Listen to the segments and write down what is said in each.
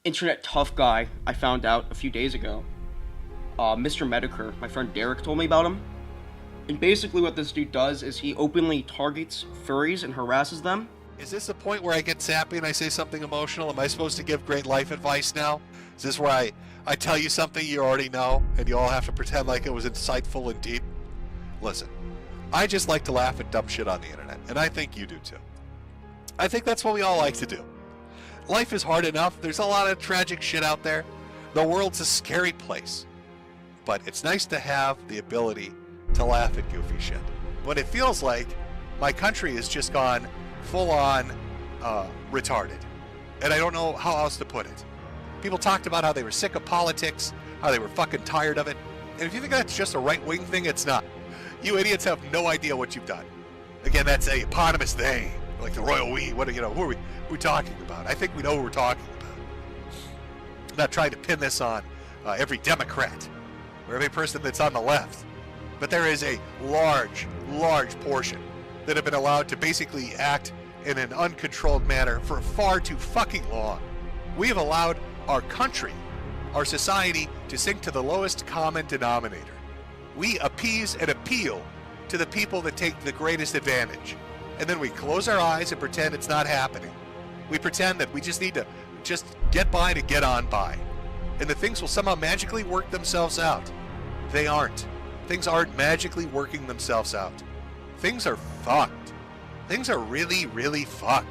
internet tough guy I found out a few days ago. Mr. Medicare, my friend Derek told me about him. And basically what this dude does is he openly targets furries and harasses them. Is this the point where I get sappy and I say something emotional? Am I supposed to give great life advice now? Is this where I tell you something you already know and you all have to pretend like it was insightful and deep? Listen, I just like to laugh at dumb shit on the internet, and I think you do too. I think that's what we all like to do. Life is hard enough. There's a lot of tragic shit out there. The world's a scary place. But it's nice to have the ability to laugh at goofy shit. When it feels like my country has just gone full-on retarded. And I don't know how else to put it. People talked about how they were sick of politics, how they were fucking tired of it. And if you think that's just a right-wing thing, it's not. You idiots have no idea what you've done. Again, that's a eponymous they, like the royal we. What, who are we talking about? I think we know who we're talking about. I'm not trying to pin this on every Democrat or every person that's on the left. But there is a large portion that have been allowed to basically act in an uncontrolled manner for far too fucking long. We have allowed our country, our society, to sink to the lowest common denominator. We appease and appeal to the people that take the greatest advantage. And then we close our eyes and pretend it's not happening. We pretend that we just need to just get by to get on by. And that things will somehow magically work themselves out. They aren't. Things aren't magically working themselves out. Things are fucked. Things are really, really fucked.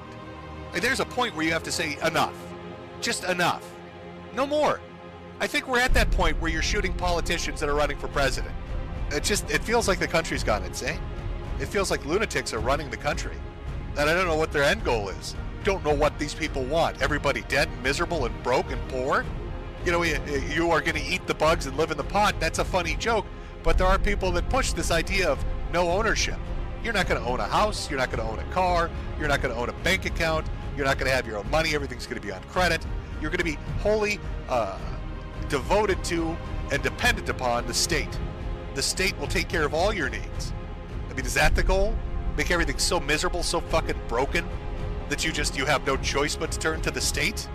And there's a point where you have to say enough. Just enough. No more. I think we're at that point where you're shooting politicians that are running for president. It feels like the country's gone insane. It feels like lunatics are running the country. And I don't know what their end goal is. Don't know what these people want. Everybody dead and miserable and broke and poor? You know, you are going to eat the bugs and live in the pot. That's a funny joke. But there are people that push this idea of no ownership. You're not going to own a house. You're not going to own a car. You're not going to own a bank account. You're not going to have your own money. Everything's going to be on credit. You're going to be wholly devoted to and dependent upon the state. The state will take care of all your needs. I mean, is that the goal? Make everything so miserable, so fucking broken that you have no choice but to turn to the state?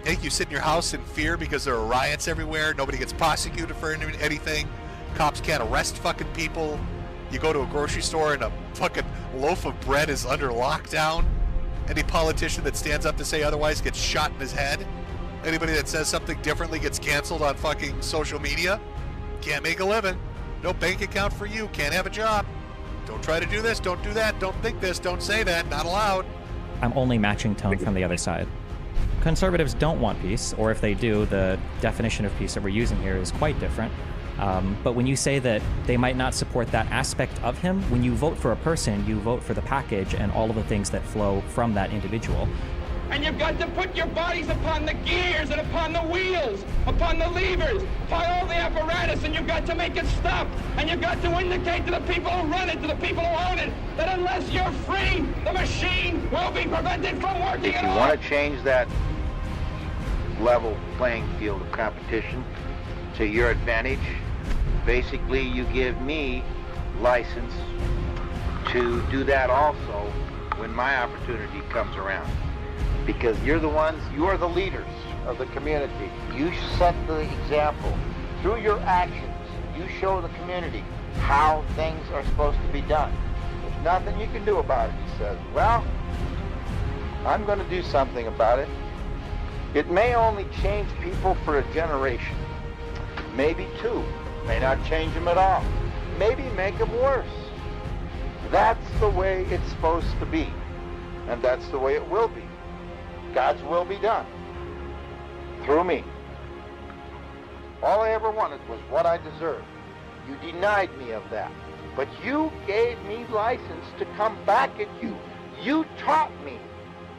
Hey, you sit in your house in fear because there are riots everywhere. Nobody gets prosecuted for anything. Cops can't arrest fucking people. You go to a grocery store and a fucking loaf of bread is under lockdown. Any politician that stands up to say otherwise gets shot in his head. Anybody that says something differently gets canceled on fucking social media. Can't make a living. No bank account for you. Can't have a job. Don't try to do this. Don't do that. Don't think this. Don't say that. Not allowed. I'm only matching tone from the other side. Conservatives don't want peace, or if they do, the definition of peace that we're using here is quite different. But when you say that they might not support that aspect of him, when you vote for a person, you vote for the package and all of the things that flow from that individual. And you've got to put your bodies upon the gears and upon the wheels, upon the levers, upon all the apparatus, and you've got to make it stop. And you've got to indicate to the people who run it, to the people who own it, that unless you're free, the machine will be prevented from working at all. If you want to change that level playing field of competition to your advantage, basically you give me license to do that also when my opportunity comes around. Because you're the ones, you are the leaders of the community. You set the example. Through your actions, you show the community how things are supposed to be done. There's nothing you can do about it, he says. Well, I'm going to do something about it. It may only change people for a generation. Maybe two. May not change them at all. Maybe make them worse. That's the way it's supposed to be. And that's the way it will be. God's will be done through me. All I ever wanted was what I deserved. You denied me of that. But you gave me license to come back at you. You taught me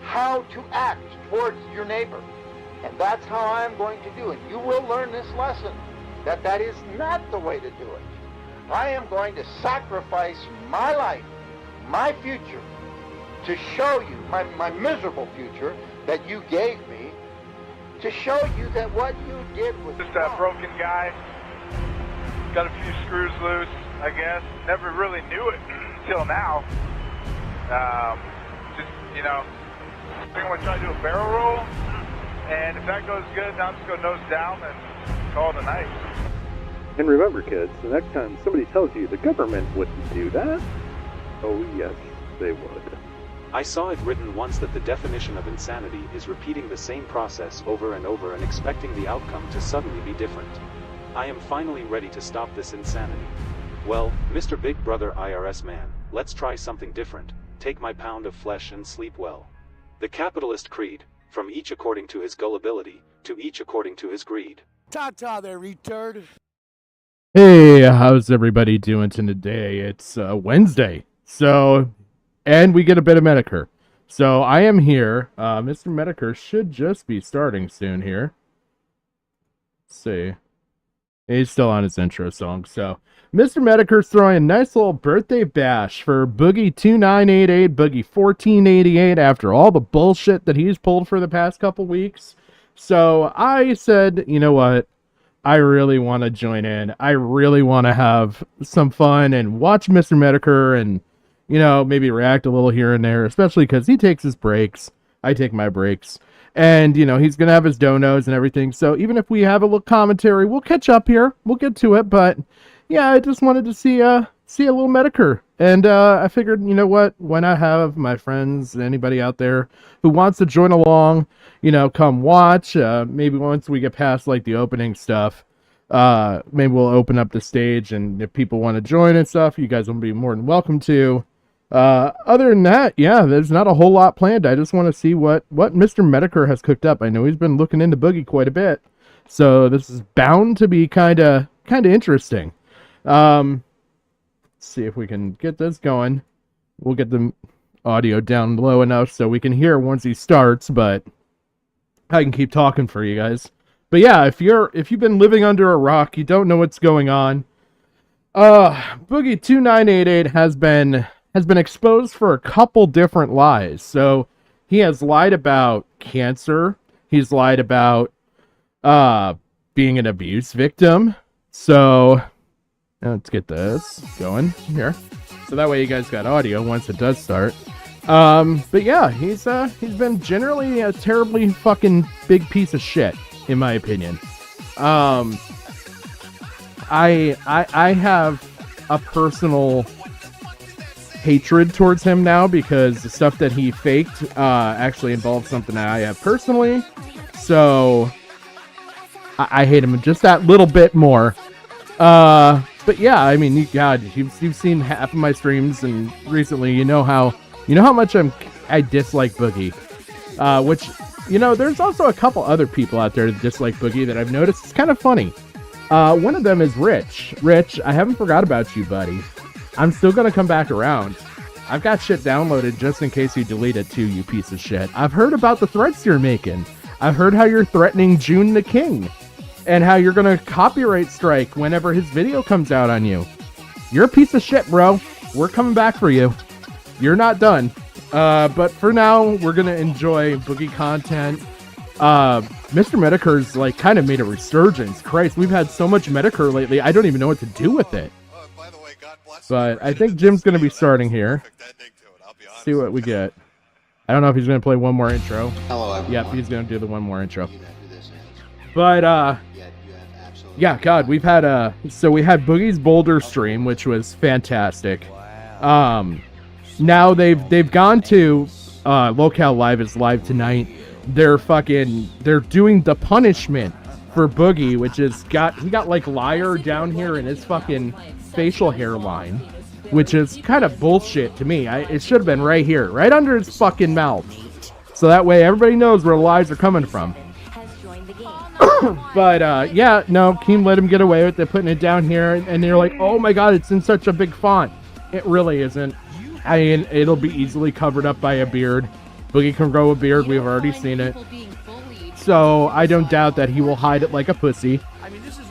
how to act towards your neighbor. And that's how I'm going to do it. You will learn this lesson, that that is not the way to do it. I am going to sacrifice my life, my future, to show you, my miserable future that you gave me, to show you that what you did was just a broken guy. Got a few screws loose, I guess. Never really knew it till now. Just, you know, I'm going to try to do a barrel roll, And if that goes good, now I'm just going to nose down and call it a night. And remember, kids, the next time somebody tells you the government wouldn't do that, oh yes, they would. I saw it written once that the definition of insanity is repeating the same process over and over and expecting the outcome to suddenly be different. I am finally ready to stop this insanity. Well, Mr. Big Brother IRS man, let's try something different. Take my pound of flesh and sleep well. The capitalist creed, from each according to his gullibility, to each according to his greed. Ta-ta there, retard. Hey, how's everybody doing today? It's Wednesday, and we get a bit of Medicare. So I am here. Mr. Medicare should just be starting soon here. Let's see. He's still on his intro song. So Mr. Medicare's throwing a nice little birthday bash for Boogie 2988, Boogie 1488 after all the bullshit that he's pulled for the past couple weeks. So I said, you know what? I really want to join in. I really want to have some fun and watch Mr. Medicare and, you know, maybe react a little here and there, especially because he takes his breaks. I take my breaks. And, you know, he's going to have his donos and everything. So even if we have a little commentary, we'll catch up here. We'll get to it. But, yeah, I just wanted to see a little Medicare. And I figured, you know what? Why not have my friends, anybody out there who wants to join along, you know, come watch. Maybe once we get past, like, the opening stuff, maybe we'll open up the stage. And if people want to join and stuff, you guys will be more than welcome to. Other than that, yeah, there's not a whole lot planned. I just want to see what Mr. Medicare has cooked up. I know he's been looking into Boogie quite a bit. So this is bound to be kind of interesting. See if we can get this going. We'll get the audio down low enough so we can hear once he starts, but I can keep talking for you guys. But yeah, if you've been living under a rock, you don't know what's going on. Boogie 2988 has been exposed for a couple different lies. So he has lied about cancer. He's lied about being an abuse victim. So let's get this going here. So that way you guys got audio once it does start. But yeah, he's been generally a terribly fucking big piece of shit, in my opinion. I have a personal hatred towards him now because the stuff that he faked actually involved something that I have personally. So I hate him just that little bit more. But yeah, I mean, you've seen half of my streams and recently, you know how much I dislike Boogie. Which, you know, there's also a couple other people out there that dislike Boogie that I've noticed. It's kind of funny. One of them is Rich. Rich, I haven't forgot about you, buddy. I'm still gonna come back around. I've got shit downloaded just in case you delete it too, you piece of shit. I've heard about the threats you're making. I've heard how you're threatening June the King. And how you're gonna copyright strike whenever his video comes out on you. You're a piece of shit, bro. We're coming back for you. You're not done. But for now, we're gonna enjoy Boogie content. Mr. Medicare's like kind of made a resurgence. Christ, we've had so much Medicare lately, I don't even know what to do with it. By the way, God bless but I think Jim's gonna be starting here. See what we get. I don't know if he's gonna play one more intro. Hello, everyone. Yep, he's gonna do the one more intro. But yeah, God, we've had we had Boogie's Boulder stream, which was fantastic. Now they've gone to lolcow live is live tonight. They're doing the punishment for Boogie, which is he got like liar down here in his fucking facial hairline, which is kind of bullshit to me. It should have been right here, right under his fucking mouth, so that way everybody knows where the lies are coming from. But yeah, no, Keem let him get away with it, putting it down here, and they're like, oh my god, it's in such a big font. It really isn't. I mean, it'll be easily covered up by a beard. Boogie can grow a beard, we've already seen it. So I don't doubt that he will hide it like a pussy.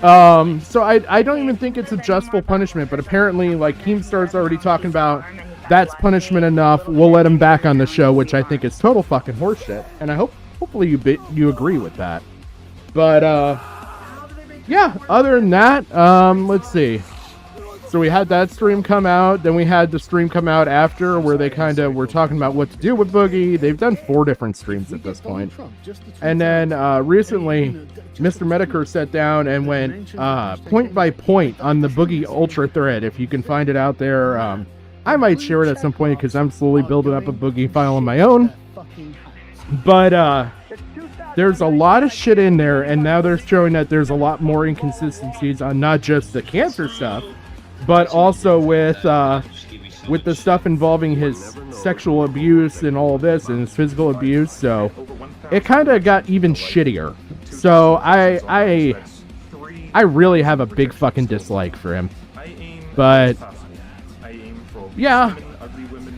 So I don't even think it's a justful punishment, but apparently, like Keemstar's already talking about, that's punishment enough. We'll let him back on the show, which I think is total fucking horseshit. And I hopefully you agree with that. But yeah, other than that, let's see. So we had that stream come out, then we had the stream come out after where they kind of were talking about what to do with Boogie. They've done 4 different streams at this point. And then recently, Mr. Medicare sat down and went point by point on the Boogie Ultra thread. If you can find it out there, I might share it at some point because I'm slowly building up a Boogie file on my own. But there's a lot of shit in there, and now they're showing that there's a lot more inconsistencies on not just the cancer stuff, but also with the stuff involving his sexual abuse and all this and his physical abuse. So it kind of got even shittier. So I really have a big fucking dislike for him. But yeah,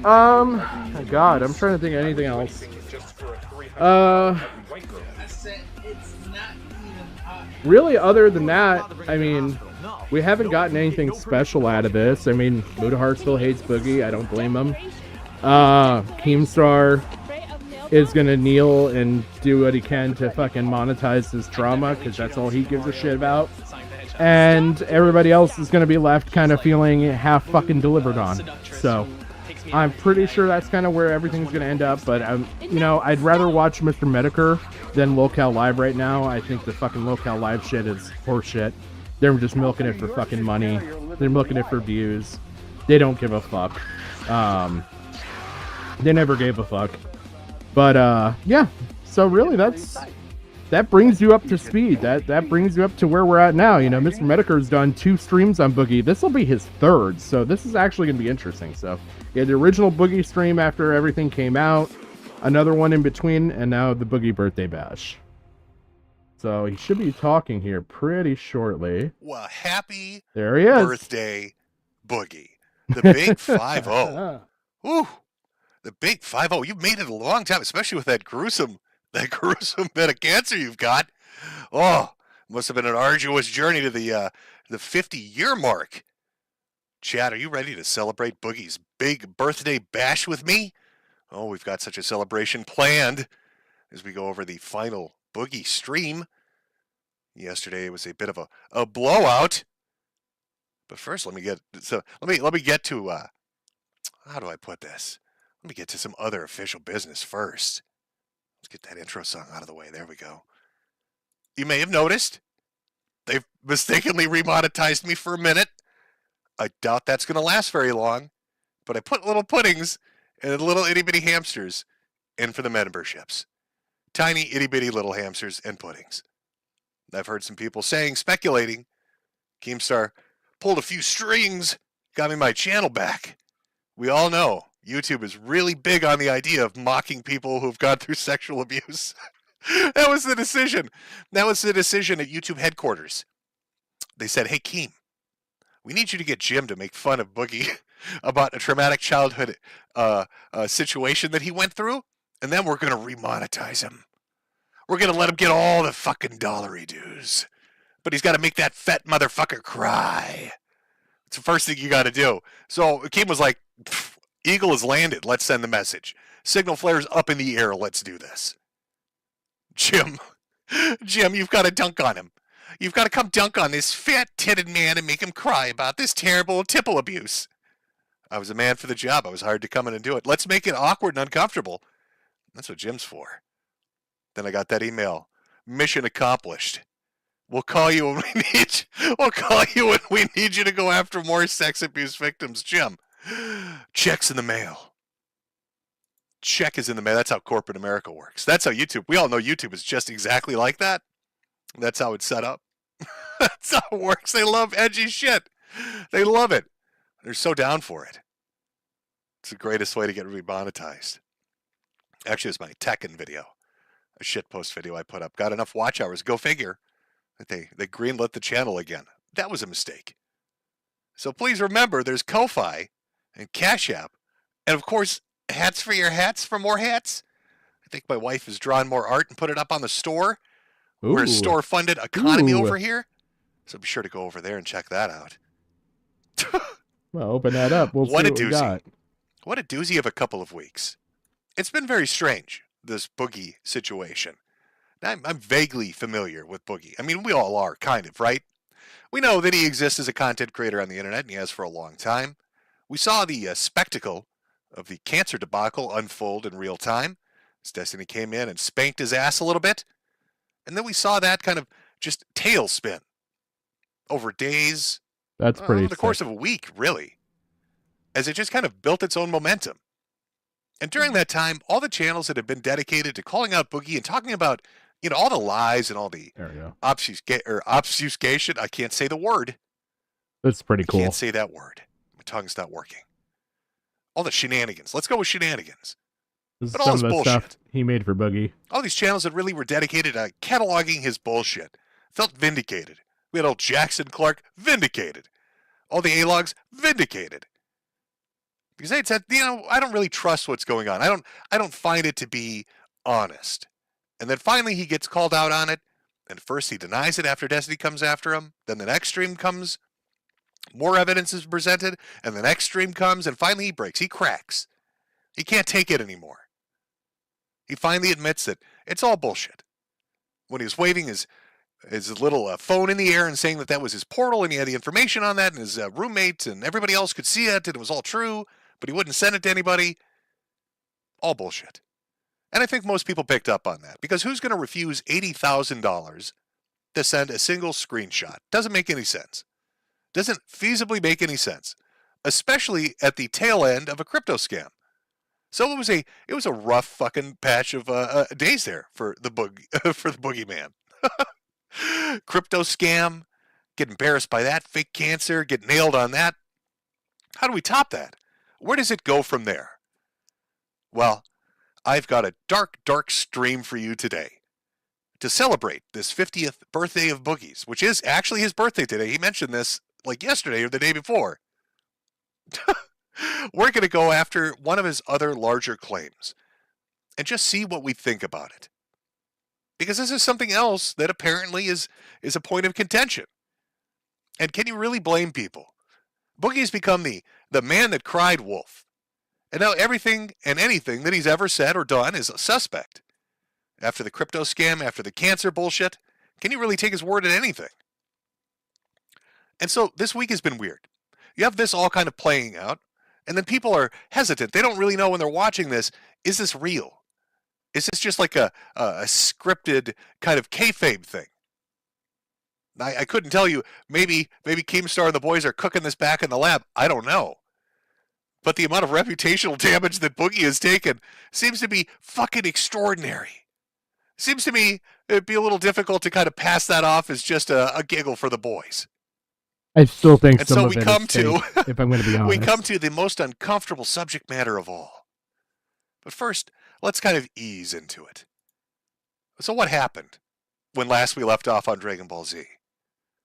God, I'm trying to think of anything else. Really, other than that, I mean, we haven't gotten anything special out of this. I mean, Mudahar still hates Boogie. I don't blame him. Keemstar is gonna kneel and do what he can to fucking monetize his trauma, because that's all he gives a shit about. And everybody else is gonna be left kind of feeling half fucking delivered on. So I'm pretty sure that's kind of where everything's gonna end up. But you know, I'd rather watch Mr. Medicare than lolcow live right now. I think the fucking lolcow live shit is horseshit. They're just milking it for fucking money. They're milking it for views. They don't give a fuck. They never gave a fuck. But yeah. So really, that brings you up to speed. That brings you up to where we're at now. You know, Mr. Medicare's done 2 streams on Boogie. This will be his 3rd, so this is actually gonna be interesting. So yeah, the original Boogie stream after everything came out, another one in between, and now the Boogie birthday bash. So he should be talking here pretty shortly. Well, happy there he is. Birthday, Boogie. The big 5-0. Ooh, the big 5-0. You've made it a long time, especially with that gruesome bit of cancer you've got. Oh, must have been an arduous journey to the 50-year mark. Chad, are you ready to celebrate Boogie's big birthday bash with me? Oh, we've got such a celebration planned as we go over the final Boogie stream. Yesterday was a bit of a blowout. But first, let me get to how do I put this? Let me get to some other official business first. Let's get that intro song out of the way. There we go. You may have noticed they've mistakenly remonetized me for a minute. I doubt that's going to last very long, but I put little puddings and little itty-bitty hamsters in for the memberships. Tiny itty-bitty little hamsters and puddings. I've heard some people speculating, Keemstar pulled a few strings, got me my channel back. We all know YouTube is really big on the idea of mocking people who've gone through sexual abuse. That was the decision. That was the decision at YouTube headquarters. They said, hey, Keem, we need you to get Jim to make fun of Boogie about a traumatic childhood situation that he went through, and then we're going to remonetize him. We're going to let him get all the fucking dollary dues. But he's got to make that fat motherfucker cry. It's the first thing you got to do. So Keem was like, Eagle has landed. Let's send the message. Signal flares up in the air. Let's do this. Jim, you've got to dunk on him. You've got to come dunk on this fat-titted man and make him cry about this terrible tipple abuse. I was a man for the job. I was hired to come in and do it. Let's make it awkward and uncomfortable. That's what Jim's for. Then I got that email. Mission accomplished. We'll call you when we need you. We'll call you when we need you to go after more sex abuse victims, Jim. Check's in the mail. Check is in the mail. That's how corporate America works. That's how YouTube. We all know YouTube is just exactly like that. That's how it's set up. That's how it works. They love edgy shit. They love it. They're so down for it. It's the greatest way to get remonetized. Actually, it was my Tekken video. A shitpost video I put up. Got enough watch hours. Go figure. That they greenlit the channel again. That was a mistake. So please remember, there's Ko-Fi and Cash App. And of course, hats for your hats for more hats. I think my wife has drawn more art and put it up on the store. Ooh. We're a store-funded economy over here. So be sure to go over there and check that out. Well, open that up. We'll what see a what doozy. we got. What a doozy of a couple of weeks. It's been very strange, this Boogie situation. I'm vaguely familiar with Boogie. I mean, we all are, kind of, right? We know that he exists as a content creator on the internet, and he has for a long time. We saw the spectacle of the cancer debacle unfold in real time, as Destiny came in and spanked his ass a little bit. And then we saw that kind of just tailspin over days, That's pretty over the course sick. of a week, really, as it just kind of built its own momentum. And during that time, all the channels that have been dedicated to calling out Boogie and talking about, all the lies and all the There we go. obfuscation. I can't say the word. That's pretty I cool. can't say that word. My tongue's not working. All the shenanigans. Let's go with shenanigans. This is But all some this of the bullshit. stuff he made for Boogie. All these channels that really were dedicated to cataloging his bullshit felt vindicated. We had old Jackson Clark vindicated. All the A-logs vindicated. Because they said, I don't really trust what's going on. I don't find it to be honest. And then finally he gets called out on it. And first he denies it after Destiny comes after him. Then the next stream comes. More evidence is presented. And the next stream comes. And finally he breaks. He cracks. He can't take it anymore. He finally admits that it's all bullshit. When he was waving his little phone in the air and saying that was his portal and he had the information on that and his roommate and everybody else could see it and it was all true, but he wouldn't send it to anybody. All bullshit. And I think most people picked up on that because who's going to refuse $80,000 to send a single screenshot? Doesn't make any sense. Doesn't feasibly make any sense, especially at the tail end of a crypto scam. So it was a rough fucking patch of days there for the boogeyman. Crypto scam, get embarrassed by that, fake cancer, get nailed on that. How do we top that? Where does it go from there? Well, I've got a dark, dark stream for you today to celebrate this 50th birthday of Boogies, which is actually his birthday today. He mentioned this like yesterday or the day before. We're going to go after one of his other larger claims and just see what we think about it. Because this is something else that apparently is a point of contention. And can you really blame people? Boogie's become the man that cried wolf. And now everything and anything that he's ever said or done is a suspect. After the crypto scam, after the cancer bullshit, can you really take his word at anything? And so this week has been weird. You have this all kind of playing out, and then people are hesitant. They don't really know when they're watching this, is this real? Is this just like a scripted kind of kayfabe thing? I couldn't tell you. Maybe Keemstar and the boys are cooking this back in the lab. I don't know. But the amount of reputational damage that Boogie has taken seems to be fucking extraordinary. Seems to me it'd be a little difficult to kind of pass that off as just a giggle for the boys. I still think And some so of we it come is to fake, if I'm going to be honest. we come to the most uncomfortable subject matter of all. But first, let's kind of ease into it. So what happened when last we left off on Dragon Ball Z?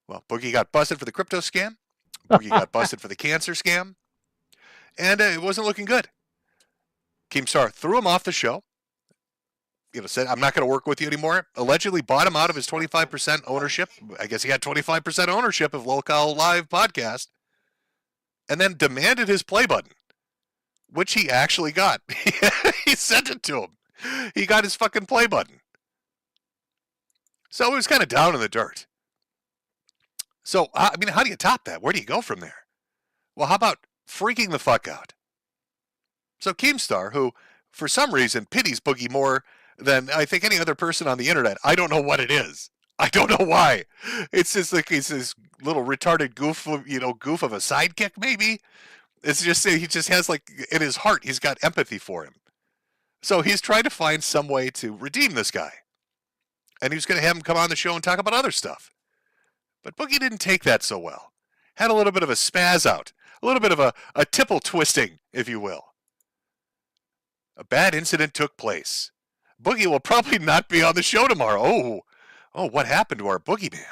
Well, Boogie got busted for the crypto scam. Boogie got busted for the cancer scam. And it wasn't looking good. Keemstar threw him off the show. Said, I'm not going to work with you anymore. Allegedly bought him out of his 25% ownership. I guess he had 25% ownership of lolcow Live podcast. And then demanded his play button, which he actually got. He sent it to him. He got his fucking play button. So it was kind of down in the dirt. So, how do you top that? Where do you go from there? Well, how about freaking the fuck out? So Keemstar, who for some reason pities Boogie more than I think any other person on the internet. I don't know what it is. I don't know why. It's just like he's this little retarded goof of a sidekick, maybe. It's just he just has like in his heart he's got empathy for him. So he's trying to find some way to redeem this guy. And he was going to have him come on the show and talk about other stuff. But Boogie didn't take that so well. Had a little bit of a spaz out. A little bit of a tipple twisting, if you will. A bad incident took place. Boogie will probably not be on the show tomorrow. Oh, what happened to our Boogie man?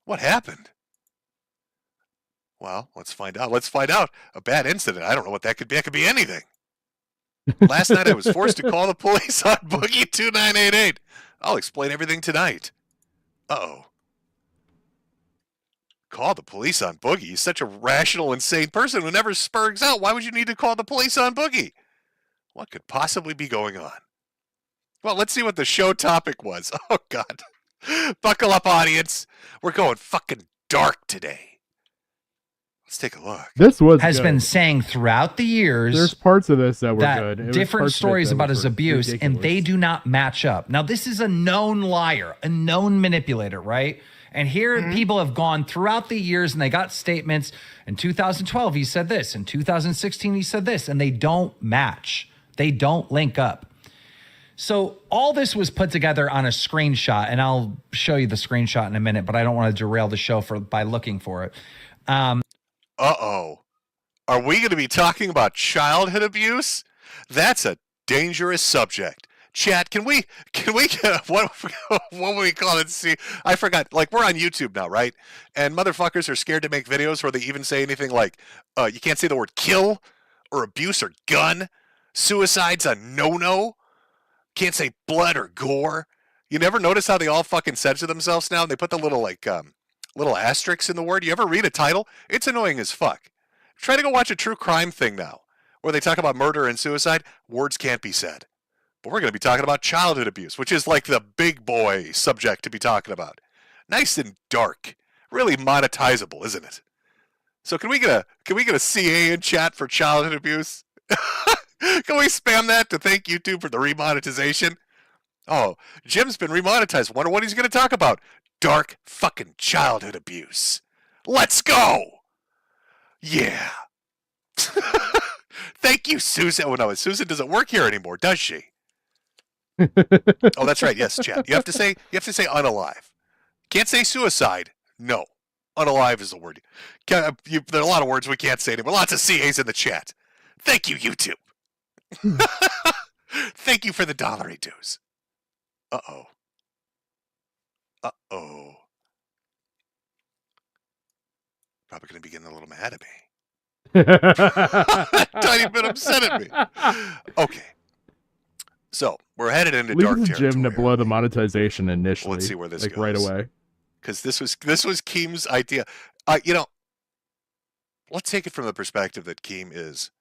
What happened? Well, let's find out. Let's find out. A bad incident. I don't know what that could be. It could be anything. Last night I was forced to call the police on Boogie 2988. I'll explain everything tonight. Uh-oh. Call the police on Boogie. He's such a rational, insane person who never spurgs out. Why would you need to call the police on Boogie? What could possibly be going on? Well, let's see what the show topic was. Oh, God. Buckle up, audience. We're going fucking dark today. Let's take a look. This was has good. been saying throughout the years There's parts of this that were that good. It was different parts of it stories that about his were abuse, and ridiculous. they do not match up. Now, this is a known liar, a known manipulator, right? And here people have gone throughout the years and they got statements. In 2012, he said this. In 2016, he said this. And they don't match. They don't link up. So all this was put together on a screenshot, and I'll show you the screenshot in a minute, but I don't want to derail the show by looking for it. Uh-oh. Are we going to be talking about childhood abuse? That's a dangerous subject. Chat, can we what would we call it? See, I forgot. Like, we're on YouTube now, right? And motherfuckers are scared to make videos where they even say anything like, you can't say the word kill or abuse or gun. Suicide's a no-no. Can't say blood or gore. You never notice how they all fucking censor themselves now? And they put the little, like, little asterisks in the word. You ever read a title? It's annoying as fuck. Try to go watch a true crime thing now, where they talk about murder and suicide. Words can't be said. But we're going to be talking about childhood abuse, which is like the big boy subject to be talking about. Nice and dark. Really monetizable, isn't it? So can we get a CA in chat for childhood abuse? Can we spam that to thank YouTube for the remonetization? Oh, Jim's been remonetized. Wonder what he's going to talk about. Dark fucking childhood abuse. Let's go! Yeah. Thank you, Susan. Oh, no, Susan doesn't work here anymore, does she? Oh, that's right. Yes, chat. You have to say unalive. Can't say suicide. No. Unalive is the word. There are a lot of words we can't say anymore. Lots of CAs in the chat. Thank you, YouTube. Thank you for the $1 dues. Uh-oh. Uh-oh. Probably going to be getting a little mad at me. Tiny bit upset at me. Okay. So, we're headed into dark territory. Jim to blow the monetization initially. Let's see where this goes. right away. Because this was Keem's idea. Let's take it from the perspective that Keem is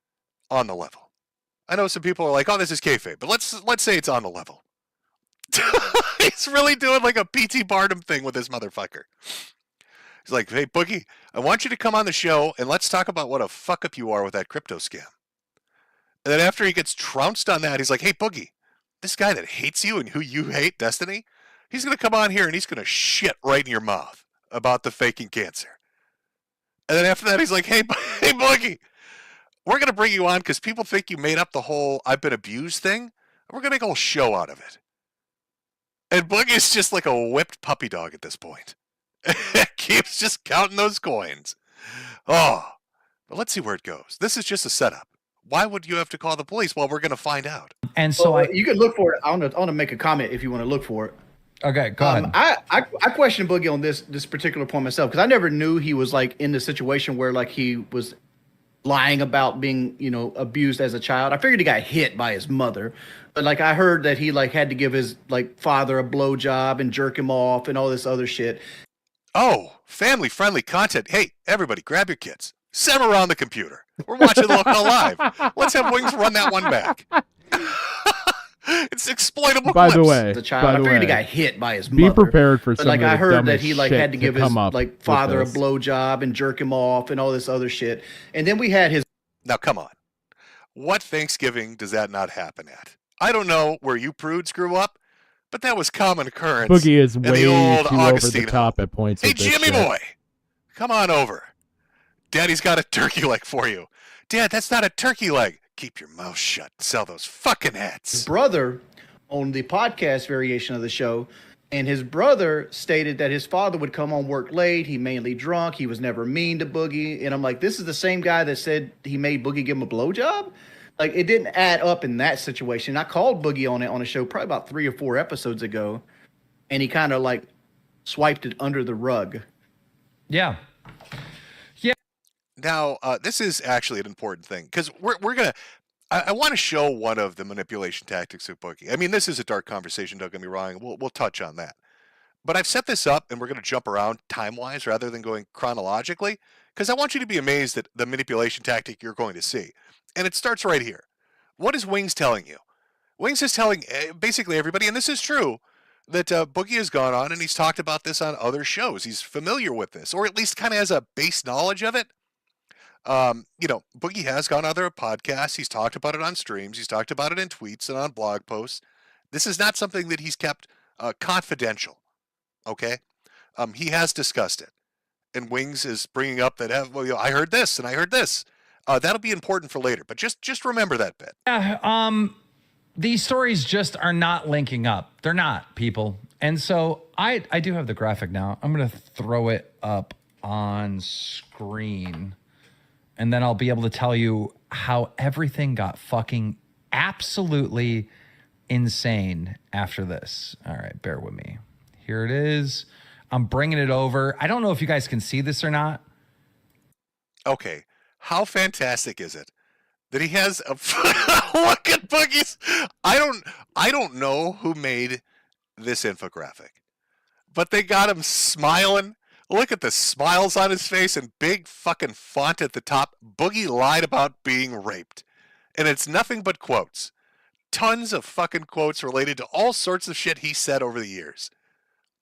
on the level. I know some people are like, oh, this is kayfabe, but let's say it's on the level. He's really doing like a P.T. Barnum thing with this motherfucker. He's like, hey, Boogie, I want you to come on the show and let's talk about what a fuck up you are with that crypto scam. And then after he gets trounced on that, he's like, hey, Boogie, this guy that hates you and who you hate, Destiny, he's going to come on here and he's going to shit right in your mouth about the faking cancer. And then after that, he's like, hey Boogie, we're going to bring you on because people think you made up the whole I've been abused thing. And we're going to make a whole show out of it. And Boogie's just like a whipped puppy dog at this point. Keeps just counting those coins. Oh, but let's see where it goes. This is just a setup. Why would you have to call the police? Well, we're going to find out. And so you can look for it. I want to make a comment if you want to look for it. Okay, go ahead. I question Boogie on this particular point myself because I never knew he was like in the situation where like he was lying about being abused as a child. I figured he got hit by his mother, but like I heard that he like had to give his like father a blowjob and jerk him off and all this other shit. Oh, family friendly content. Hey, everybody, grab your kids. Send them around the computer. We're watching lolcow live. Let's have Wings run that one back. It's exploitable. By clips. the way, As a child, I figured he got hit by his be mother. prepared for but some like of the I heard that dumbest he like shit had to give his come up like with father a this. blowjob and jerk him off and all this other shit. And then we had his. Now, come on. What Thanksgiving does that not happen at? I don't know where you prudes grew up, but that was common occurrence. Boogie is in way the old too Augustine over the top at points. Hey, with this Jimmy shit. boy, come on over. Daddy's got a turkey leg for you. Dad, that's not a turkey leg. Keep your mouth shut. Sell those fucking hats. His brother on the podcast variation of the show, and his brother stated that his father would come home work late. He mainly drunk. He was never mean to Boogie. And I'm like, this is the same guy that said he made Boogie give him a blowjob? Like, it didn't add up in that situation. I called Boogie on it on a show probably about 3 or 4 episodes ago, and he kind of like swiped it under the rug. Yeah. Now, this is actually an important thing because we're gonna. I want to show one of the manipulation tactics of Boogie. I mean, this is a dark conversation. Don't get me wrong. We'll touch on that. But I've set this up, and we're going to jump around time-wise rather than going chronologically because I want you to be amazed at the manipulation tactic you're going to see. And it starts right here. What is Wings telling you? Wings is telling basically everybody, and this is true, that Boogie has gone on, and he's talked about this on other shows. He's familiar with this, or at least kind of has a base knowledge of it. Boogie has gone on other podcasts. He's talked about it on streams. He's talked about it in tweets and on blog posts. This is not something that he's kept confidential. Okay, he has discussed it, and Wings is bringing up that I heard this and I heard this. That'll be important for later, but just remember that bit. Yeah. These stories just are not linking up. They're not, people. And so I do have the graphic now. I'm going to throw it up on screen. And then I'll be able to tell you how everything got fucking absolutely insane after this. All right, bear with me. Here it is. I'm bringing it over. I don't know if you guys can see this or not. Okay. How fantastic is it that he has a look at Boogie's? I don't know who made this infographic, but they got him smiling. Look at the smiles on his face and big fucking font at the top. Boogie lied about being raped. And it's nothing but quotes. Tons of fucking quotes related to all sorts of shit he said over the years.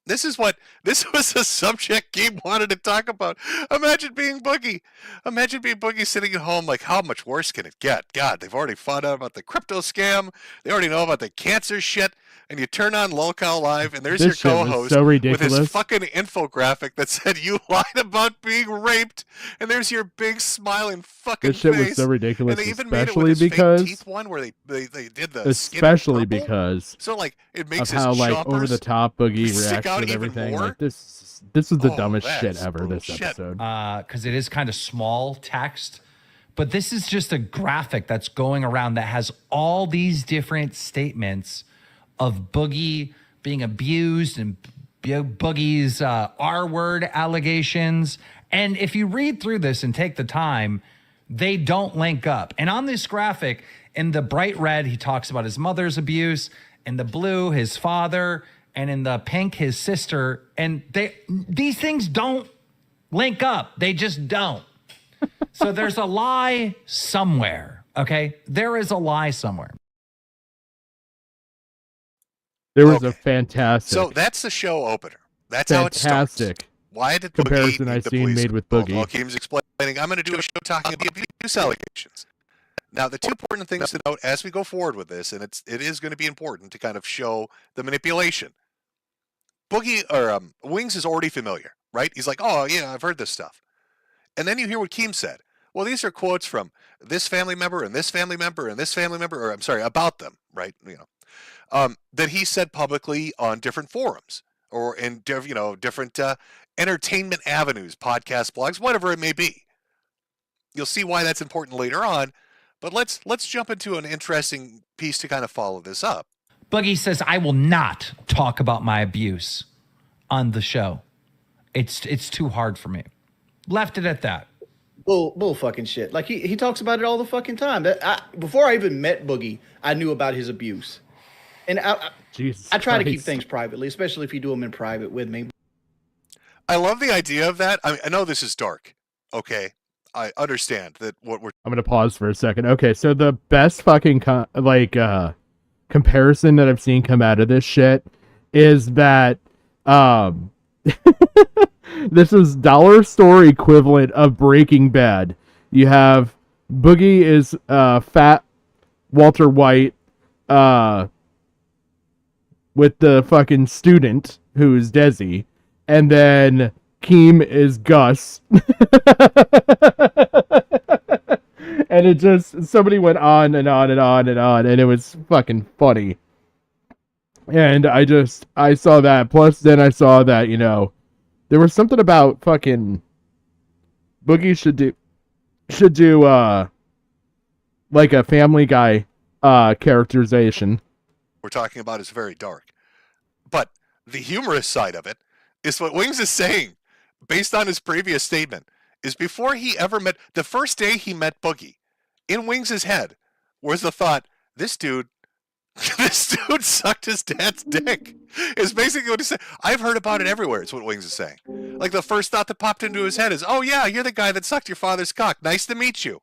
This was a subject Gabe wanted to talk about. Imagine being Boogie. Imagine being Boogie sitting at home like, how much worse can it get? God, they've already found out about the crypto scam. They already know about the cancer shit. And you turn on lolcow Live, and there's This your shit was co-host so with ridiculous. his fucking infographic that said you lied about being raped. And there's your big smiling fucking This shit face. was so ridiculous, And they even made it especially with his because fake teeth one where they did the especially skin purple. because So like it of makes how his like chompers over the top Boogie stick out reacts and even everything. more. Like this is the Oh, dumbest shit that's ever. This bullshit. episode. Because it is kind of small text. But this is just a graphic that's going around that has all these different statements of Boogie being abused and Boogie's R-word allegations. And if you read through this and take the time, they don't link up. And on this graphic, in the bright red, he talks about his mother's abuse. In the blue, his father. And in the pink, his sister. And these things don't link up. They just don't. So there's a lie somewhere, okay? There is a lie somewhere. There was a fantastic. So that's the show opener. That's how it starts. Fantastic Why did comparison Boogie I need the seen police? made with Well, Boogie. Keem's explaining, I'm going to do a show talking about abuse allegations. Now, the two important things to note as we go forward with this, and it is going to be important to kind of show the manipulation. Boogie or Wings is already familiar, right? He's like, oh yeah, I've heard this stuff. And then you hear what Keem said. Well, these are quotes from this family member and this family member and this family member, or I'm sorry, about them, right? That he said publicly on different forums or in different entertainment avenues, podcasts, blogs, whatever it may be. You'll see why that's important later on. But let's jump into an interesting piece to kind of follow this up. Boogie says, I will not talk about my abuse on the show. It's too hard for me. Left it at that. Bull fucking shit. Like he talks about it all the fucking time. Before I even met Boogie, I knew about his abuse. And I try to keep things privately, especially if you do them in private with me. I love the idea of that. I know this is dark. Okay. I understand that what we're... I'm going to pause for a second. Okay, so the best fucking comparison that I've seen come out of this shit is that this is dollar store equivalent of Breaking Bad. You have Boogie is fat Walter White with the fucking student who's Desi, and then Keem is Gus. And it just, somebody went on and on and on and on, and it was fucking funny. And I saw that. Plus, then I saw that, there was something about fucking Boogie should do like a Family Guy characterization. We're talking about is very dark. But the humorous side of it is what Wings is saying, based on his previous statement, is before he ever met, the first day he met Boogie, in Wings' head was the thought, this dude sucked his dad's dick. Is basically what he said. I've heard about it everywhere, is what Wings is saying. Like the first thought that popped into his head is, oh yeah, you're the guy that sucked your father's cock. Nice to meet you.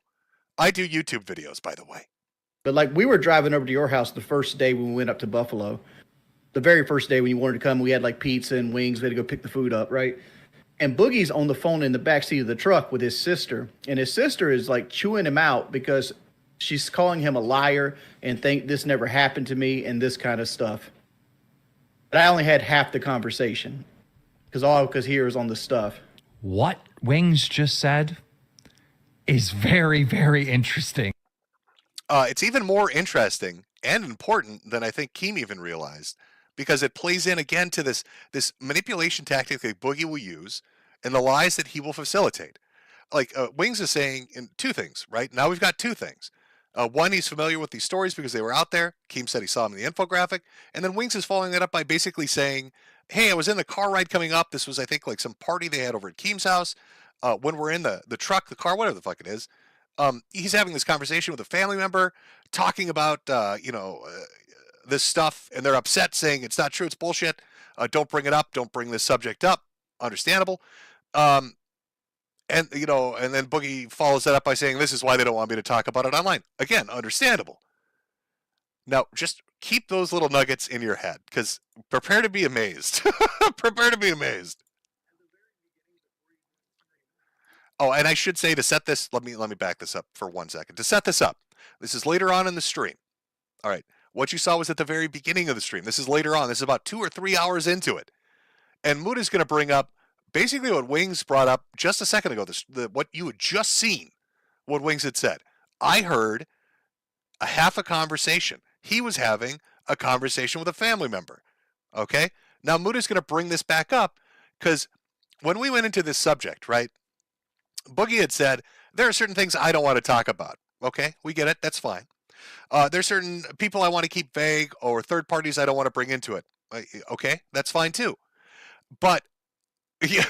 I do YouTube videos, by the way. But like we were driving over to your house the first day when we went up to Buffalo. the very first day when you wanted to come, we had like pizza and wings. We had to go pick the food up, right? And Boogie's on the phone in the backseat of the truck with his sister. And his sister is like chewing him out because she's calling him a liar and think this never happened to me and this kind of stuff. But I only had half the conversation because all I could hear is on the stuff. What Wings just said is very, very interesting. It's even more interesting and important than I think Keem even realized, because it plays in again to this manipulation tactic that Boogie will use and the lies that he will facilitate. Like Wings is saying in two things, right? Now we've got two things. One, he's familiar with these stories because they were out there. Keem said he saw them in the infographic. And then Wings is following that up by basically saying, hey, I was in the car ride coming up. This was, I think, like some party they had over at Keem's house. When we're in the truck, the car, whatever the fuck it is, he's having this conversation with a family member talking about, this stuff, and they're upset, saying it's not true, it's bullshit. Don't bring it up. Don't bring this subject up. Understandable. And then Boogie follows that up by saying, this is why they don't want me to talk about it online. Again, understandable. Now, just keep those little nuggets in your head, because prepare to be amazed. Prepare to be amazed. Oh, and I should say, to set this, let me back this up for 1 second. To set this up, this is later on in the stream. All right. What you saw was at the very beginning of the stream. This is later on. This is about 2 or 3 hours into it. And Muda's going to bring up basically what Wings brought up just a second ago, what you had just seen, what Wings had said. I heard a half a conversation. He was having a conversation with a family member. Okay? Now, Muda's going to bring this back up because when we went into this subject, right, Boogie had said, there are certain things I don't want to talk about. Okay? We get it. That's fine. There's certain people I want to keep vague or third parties I don't want to bring into it. Okay? That's fine too. But yeah,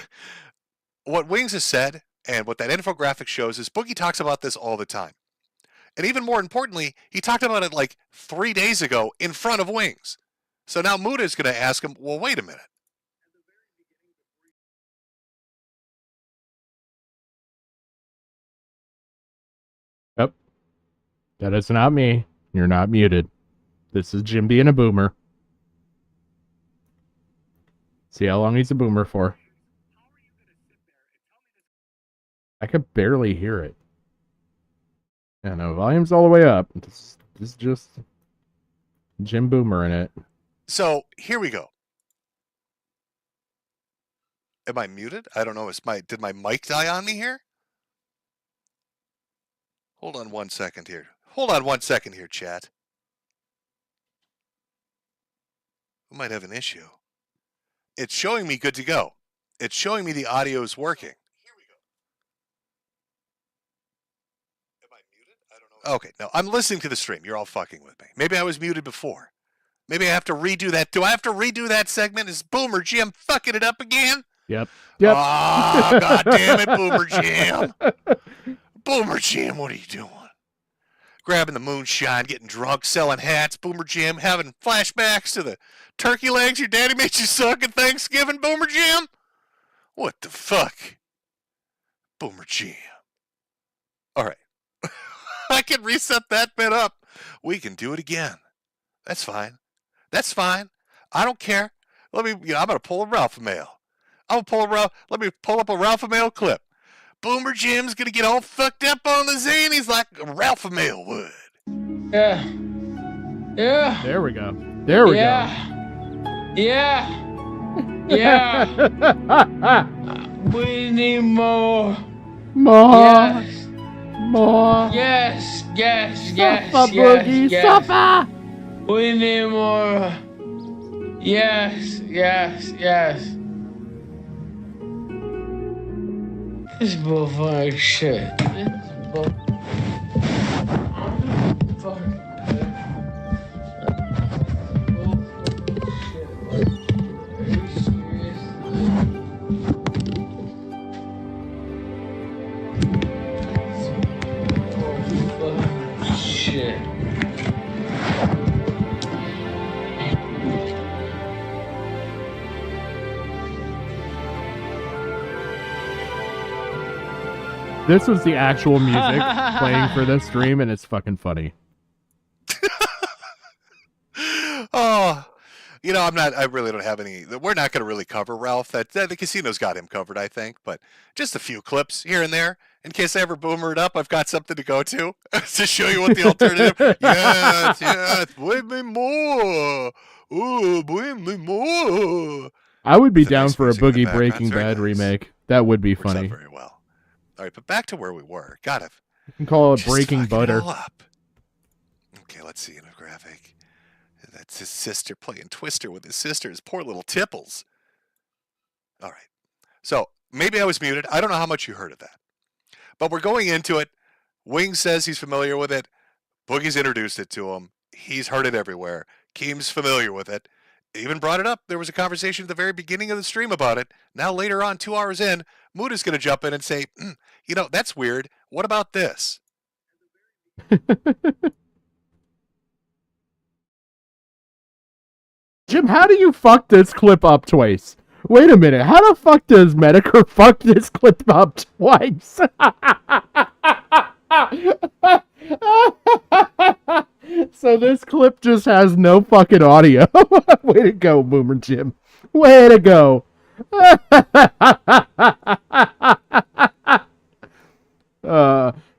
what Wings has said and what that infographic shows is Boogie talks about this all the time. And even more importantly, he talked about it like 3 days ago in front of Wings. So now Muda is going to ask him, well, wait a minute. Yep. That is not me. You're not muted. This is Jim being a boomer. See how long he's a boomer for. I could barely hear it. Yeah, no, volume's all the way up. This is just Jim Boomer in it. So here we go. Am I muted? I don't know. Did my mic die on me here? Hold on 1 second here. Hold on 1 second here, chat. We might have an issue. It's showing me good to go. It's showing me the audio is working. Here we go. Am I muted? I don't know. Okay, no, I'm listening to the stream. You're all fucking with me. Maybe I was muted before. Maybe I have to redo that. Do I have to redo that segment? Is Boomer Jim fucking it up again? Yep. Oh, God damn it, Boomer Jim. Boomer Jim, what are you doing? Grabbing the moonshine, getting drunk, selling hats, Boomer Jim, having flashbacks to the turkey legs your daddy made you suck at Thanksgiving, Boomer Jim? What the fuck? Boomer Jim. All right. I can reset that bit up. We can do it again. That's fine. That's fine. I don't care. I'm going to pull a Ralph Mail. Let me pull up a Ralph Mail clip. Boomer Jim's going to get all fucked up on the zanies like Ralph Mail would. Yeah. Yeah. There we go. There we go. Yeah. Yeah. We need more. More. Yes. More. Yes. Yes. Suffer, Boogie, suffer. We need more. Yes. Yes. Yes. This is bullfuck shit. This is bull. Shit. This was the actual music playing for this stream, and it's fucking funny. Oh, I really don't have any. We're not going to really cover Ralph. That the casino's got him covered, I think. But just a few clips here and there. In case I ever boomer it up, I've got something to go to show you what the alternative. Yes, bring me more. Oh, bring me more. I would be down for a Boogie Breaking Bad remake. That would be Works out funny. very well. All right, but back to where we were. God, You can call it Breaking Butter. Okay, let's see in a graphic. That's his sister playing Twister with his sister, his poor little tipples. All right. So maybe I was muted. I don't know how much you heard of that. But we're going into it. Wings says he's familiar with it. Boogie's introduced it to him. He's heard it everywhere. Keem's familiar with it. Even brought it up. There was a conversation at the very beginning of the stream about it. Now later on, 2 hours in, Muda's going to jump in and say, that's weird. What about this? Jim, how do you fuck this clip up twice? Wait a minute. How the fuck does Medicare fuck this clip up twice? So this clip just has no fucking audio. Way to go, Boomer Jim. Way to go.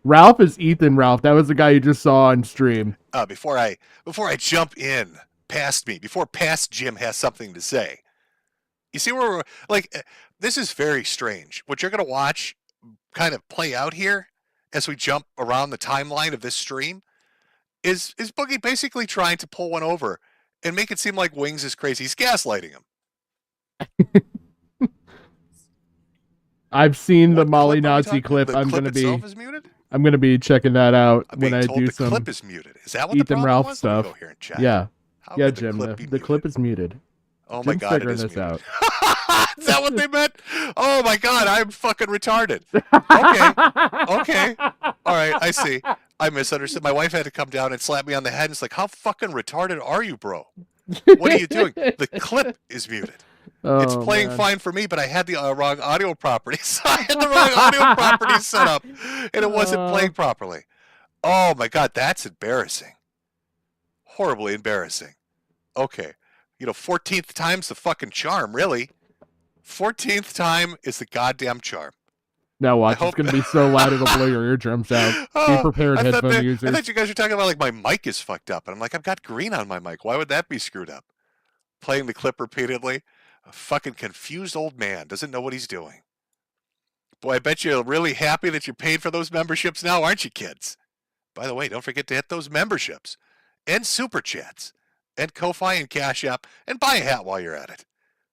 Ralph is Ethan Ralph. That was the guy you just saw on stream. Before I jump in before past Jim has something to say. You see where we're this is very strange. What you're going to watch kind of play out here as we jump around the timeline of this stream is Boogie basically trying to pull one over and make it seem like Wings is crazy. He's gaslighting him. I've seen the Molly Nazi clip. I'm going to be checking that out when I do some clip is muted. Is that what Ethan the Ralph was? stuff. Go here and check. Yeah. Yeah, Jim. The clip is muted. Oh my Jim's God, it figuring is this muted. out. Is that what they meant? Oh my God, I'm fucking retarded. Okay. All right, I see. I misunderstood. My wife had to come down and slap me on the head. And it's like, how fucking retarded are you, bro? What are you doing? The clip is muted. It's playing fine for me, but I had the wrong audio properties. I had the wrong audio properties set up, and it wasn't playing properly. Oh my God, that's embarrassing. Horribly embarrassing. Okay. 14th time's the fucking charm, really. 14th time is the goddamn charm. Now watch, it's going to be so loud it'll blow your eardrums out. Be prepared, headphone users. I thought you guys were talking about my mic is fucked up. And I'm like, I've got green on my mic. Why would that be screwed up? Playing the clip repeatedly. A fucking confused old man. Doesn't know what he's doing. Boy, I bet you're really happy that you paid for those memberships now, aren't you, kids? By the way, don't forget to hit those memberships. And Super Chats. And Ko-Fi and Cash App. And buy a hat while you're at it.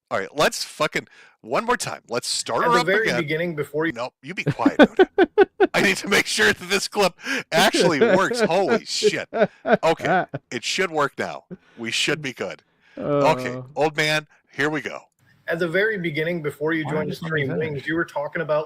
All right, let's fucking... One more time. Let's start her up again. At the very beginning, before you... No, you be quiet, dude. I need to make sure that this clip actually works. Holy shit. Okay, it should work now. We should be good. Okay, old man, here we go. At the very beginning, before you joined the stream, Wings, you were talking about,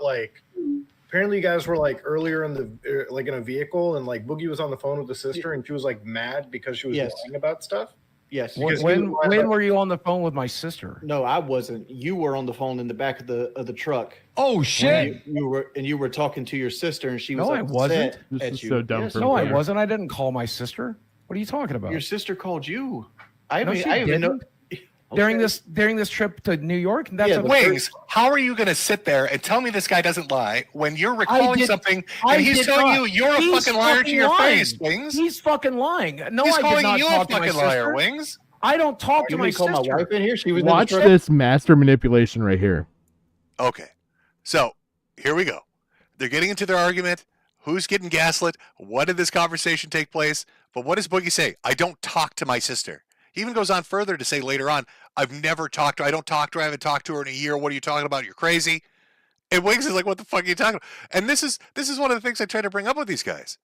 apparently you guys were, earlier in the, in a vehicle, and, Boogie was on the phone with the sister, and she was, mad because she was lying about stuff? Yes. When were you on the phone with my sister? No, I wasn't. You were on the phone in the back of the truck. Oh shit! You were talking to your sister, and she was I wasn't. This is so dumb. Yes, for No, I Blair. wasn't. I didn't call my sister. What are you talking about? Your sister called you. I even know. During this trip to New York. That's Wings, how are you going to sit there and tell me this guy doesn't lie when you're recalling something and he's telling you you're a fucking liar to your face, Wings? He's fucking lying. No, he's I calling did not you talk a to my fucking liar, sister. Wings. I don't talk to my sister. Call my wife in here. She was Watch this master manipulation right here. Okay, so here we go. They're getting into their argument. Who's getting gaslit? What did this conversation take place? But what does Boogie say? I don't talk to my sister. He even goes on further to say later on, I've never talked to her. I don't talk to her. I haven't talked to her in a year. What are you talking about? You're crazy. And Wings is like, what the fuck are you talking about? And this is one of the things I try to bring up with these guys.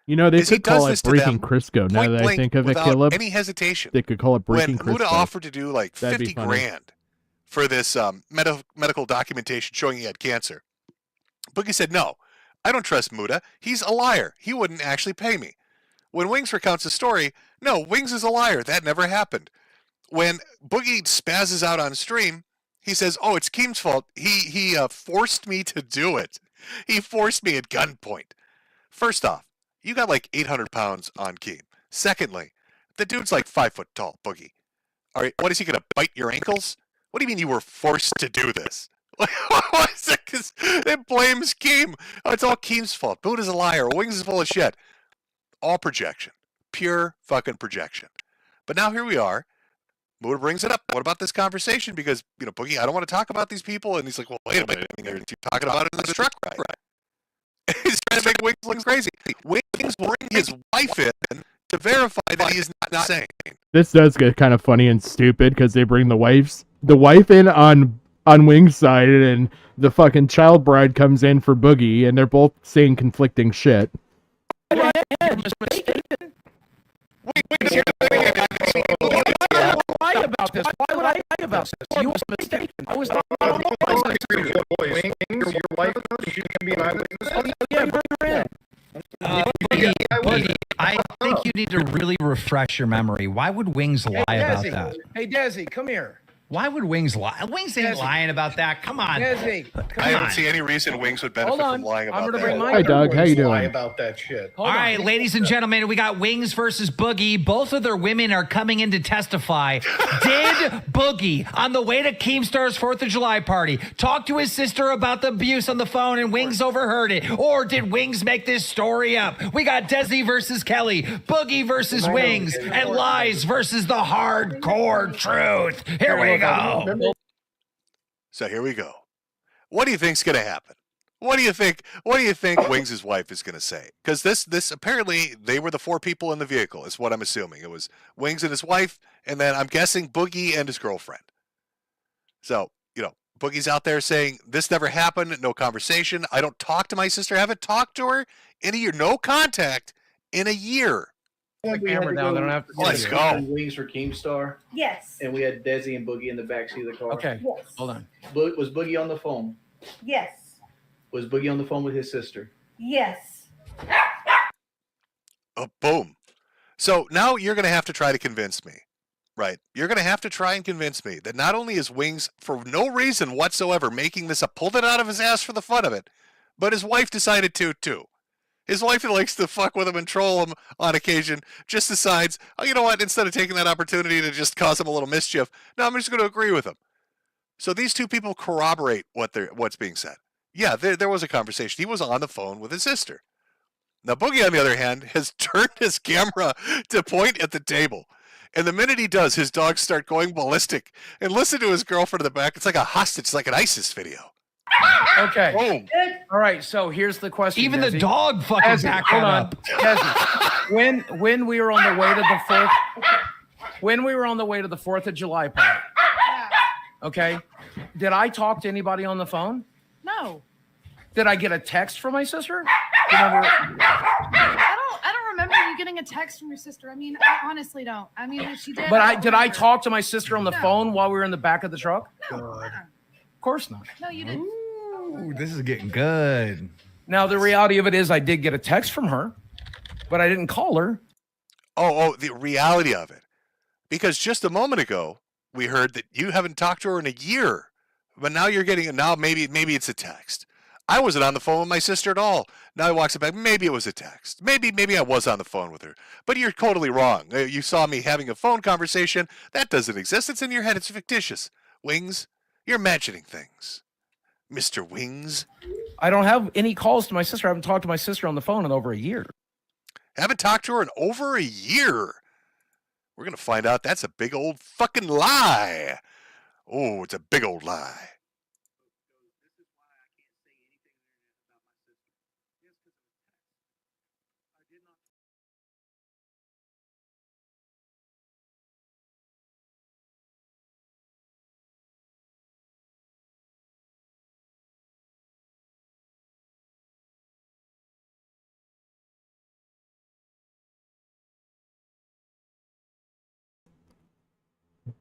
They could call it Breaking Crisco. Now that I think of it, Caleb, any hesitation. They could call it Breaking Crisco. When Muda offered to do 50 grand for this medical documentation showing he had cancer, Boogie said, no, I don't trust Muda. He's a liar. He wouldn't actually pay me. When Wings recounts the story, no, Wings is a liar. That never happened. When Boogie spazzes out on stream, he says, oh, it's Keem's fault. He forced me to do it. He forced me at gunpoint. First off, you got 800 pounds on Keem. Secondly, the dude's 5 foot tall, Boogie. All right, what is he going to bite your ankles? What do you mean you were forced to do this? What is it? 'Cause it blames Keem. Oh, it's all Keem's fault. Boone is a liar. Wings is full of shit. All projection. Pure fucking projection. But now here we are. Buddha brings it up. What about this conversation? Because, Boogie, I don't want to talk about these people. And he's like, well, wait a minute. You're talking about it in this truck ride. He's trying to make Wings look crazy. Wings will bring his wife in to verify that he is not sane. This does get kind of funny and stupid because they bring the wife in on Wing's side, and the fucking child bride comes in for Boogie, and they're both saying conflicting shit. Why about this? Why would I lie about this? You was mistaken. I was not. Your wife, she can be an eyewitness. Yeah, bring her in. Boogie, I think you need to really refresh your memory. Why would Wings lie about that? Hey, Desi, come here. Why would Wings lie? Wings ain't lying about that. Come on. Desi, I don't see any reason Wings would benefit from lying about that. Hi, Doug. How you doing? Lie about that shit. All right, ladies and gentlemen, we got Wings versus Boogie. Both of their women are coming in to testify. Did Boogie, on the way to Keemstar's 4th of July party, talk to his sister about the abuse on the phone and Wings overheard it? Or did Wings make this story up? We got Desi versus Kelly, Boogie versus Wings, and lies versus the hardcore truth. Here we go. So here we go. What do you think's going to happen? What do you think Wings' wife is going to say? Because this apparently they were the 4 people in the vehicle, is what I'm assuming. It was Wings and his wife, and then I'm guessing Boogie and his girlfriend. So, Boogie's out there saying, this never happened, no conversation. I don't talk to my sister. I haven't talked to her in a year. No contact in a year. The camera down. They don't have to. Let's go. Wings for Keemstar. Yes. And we had Desi and Boogie in the backseat of the car. Okay. Yes. Hold on. Was Boogie on the phone? Yes. Was Boogie on the phone with his sister? Yes. Oh, boom. So now you're going to have to try to convince me, right? You're going to have to try and convince me that not only is Wings, for no reason whatsoever, making this up, pulled it out of his ass for the fun of it, but his wife decided to, too. His wife, who likes to fuck with him and troll him on occasion, just decides, oh, you know what, instead of taking that opportunity to just cause him a little mischief, no, I'm just going to agree with him. So these two people corroborate what's being said. Yeah, there was a conversation. He was on the phone with his sister. Now, Boogie, on the other hand, has turned his camera to point at the table. And the minute he does, his dogs start going ballistic. And listen to his girlfriend in the back. It's like a hostage. It's like an ISIS video. Okay. Boom. All right. So here's the question. Even Desi. the dog fucking Desi, backed hold that on. up. Desi, when we were on the way to the 4th, when we were on the way to the 4th of July party, okay, did I talk to anybody on the phone? No. Did I get a text from my sister? I don't remember you getting a text from your sister. I mean, I honestly don't. I mean, if she did. But did I remember. talk to my sister on the No. phone while we were in the back of the truck? No. Of course not. No, you didn't. Ooh, this is getting good. Now the reality of it is, I did get a text from her, but I didn't call her. Oh, the reality of it. Because just a moment ago, we heard that you haven't talked to her in a year. But now you're getting it. Now maybe it's a text. I wasn't on the phone with my sister at all. Now he walks it back. Maybe it was a text. Maybe I was on the phone with her. But you're totally wrong. You saw me having a phone conversation. That doesn't exist. It's in your head. It's fictitious. Wings, you're imagining things. Mr. Wings. I don't have any calls to my sister. I haven't talked to my sister on the phone in over a year. Haven't talked to her in over a year. We're going to find out that's a big old fucking lie. Oh, it's a big old lie.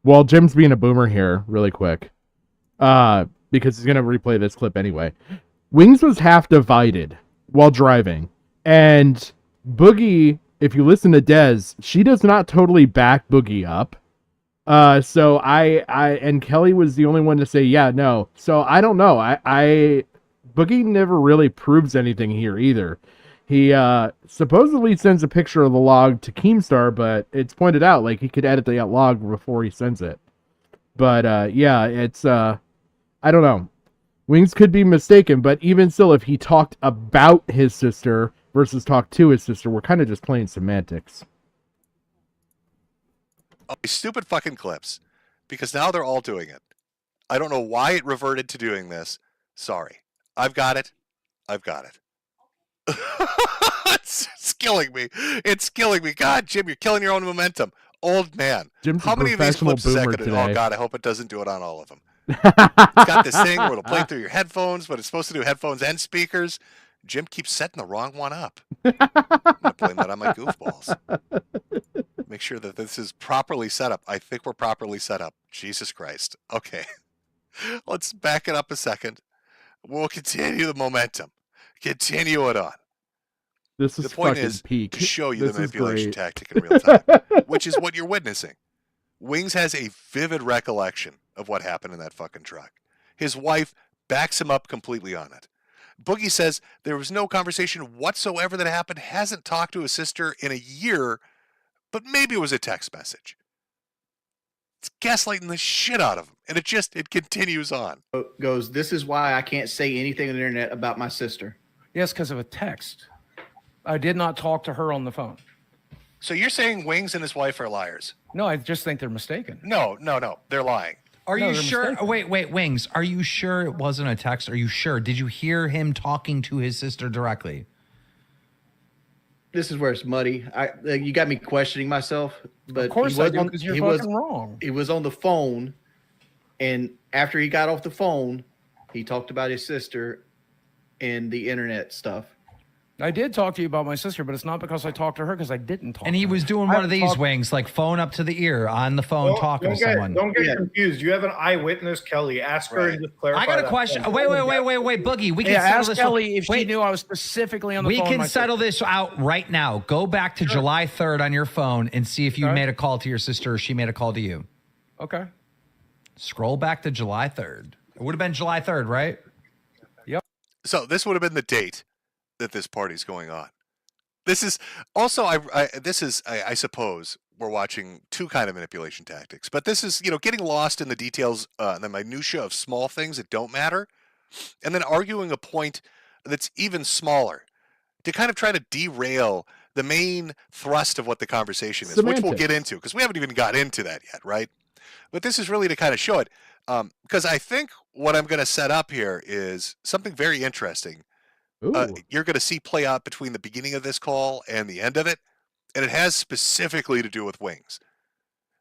Well, Jim's being a boomer here, really quick, because he's gonna replay this clip anyway. Wings was half divided while driving, and Boogie, if you listen to Dez, she does not totally back Boogie up. So I and Kelly was the only one to say yeah, no. So I don't know. Boogie never really proves anything here either. He supposedly sends a picture of the log to Keemstar, but it's pointed out like he could edit the log before he sends it. But yeah, it's I don't know. Wings could be mistaken, but even still, if he talked about his sister versus talked to his sister, we're kind of just playing semantics. Oh, these stupid fucking clips. Because now they're all doing it. I don't know why it reverted to doing this. Sorry. I've got it. It's killing me. It's killing me. God, Jim, you're killing your own momentum. Old man. Jim's How a many of these professional clips is that boomer gonna... today. Oh, God, I hope it doesn't do it on all of them. It's got this thing where it'll play through your headphones, but it's supposed to do headphones and speakers. Jim keeps setting the wrong one up. I'm going to blame that on my goofballs. Make sure that this is properly set up. I think we're properly set up. Jesus Christ. Okay. Let's back it up a second. We'll continue the momentum. Continue it on. This is the point fucking is peak. to show you This the is manipulation great. tactic in real time, which is what you're witnessing. Wings has a vivid recollection of what happened in that fucking truck. His wife backs him up completely on it. Boogie says there was no conversation whatsoever that happened, hasn't talked to his sister in a year, but maybe it was a text message. It's gaslighting the shit out of him, and it continues on. Goes, this is why I can't say anything on the internet about my sister. Yes, because of a text. I did not talk to her on the phone. So you're saying Wings and his wife are liars? No, I just think they're mistaken. No, they're lying. Are No, you they're sure? mistaken. Wait, Wings. Are you sure it wasn't a text? Are you sure? Did you hear him talking to his sister directly? This is where it's muddy. You got me questioning myself. But Of course he was I do, on- because you're he fucking was- wrong. He was on the phone, and after he got off the phone, he talked about his sister and the internet stuff. I did talk to you about my sister, but it's not because I talked to her, because I didn't talk. And he to her. was doing I one of these talked- Wings, like phone up to the ear on the phone, talking to someone. Don't get confused. You have an eyewitness, Kelly. Ask her and just clarify. I got a that question. point. Wait, Boogie. We can Yeah, settle ask this. Kelly if she Wait. knew I was specifically on the We phone. with can my settle sister. this out right now. Go back to July 3rd on your phone and see if you Okay. made a call to your sister or she made a call to you. Okay. Scroll back to July 3rd. It would have been July 3rd, right? Yep. So this would have been the date that this party's going on. This is also, I suppose we're watching two kind of manipulation tactics, but this is, getting lost in the details, and the minutia of small things that don't matter, and then arguing a point that's even smaller to kind of try to derail the main thrust of what the conversation is, which we'll Semantics. get into, because we haven't even got into that yet, right? But this is really to kind of show it, because I think what I'm going to set up here is something very interesting. You're going to see play out between the beginning of this call and the end of it, and it has specifically to do with Wings.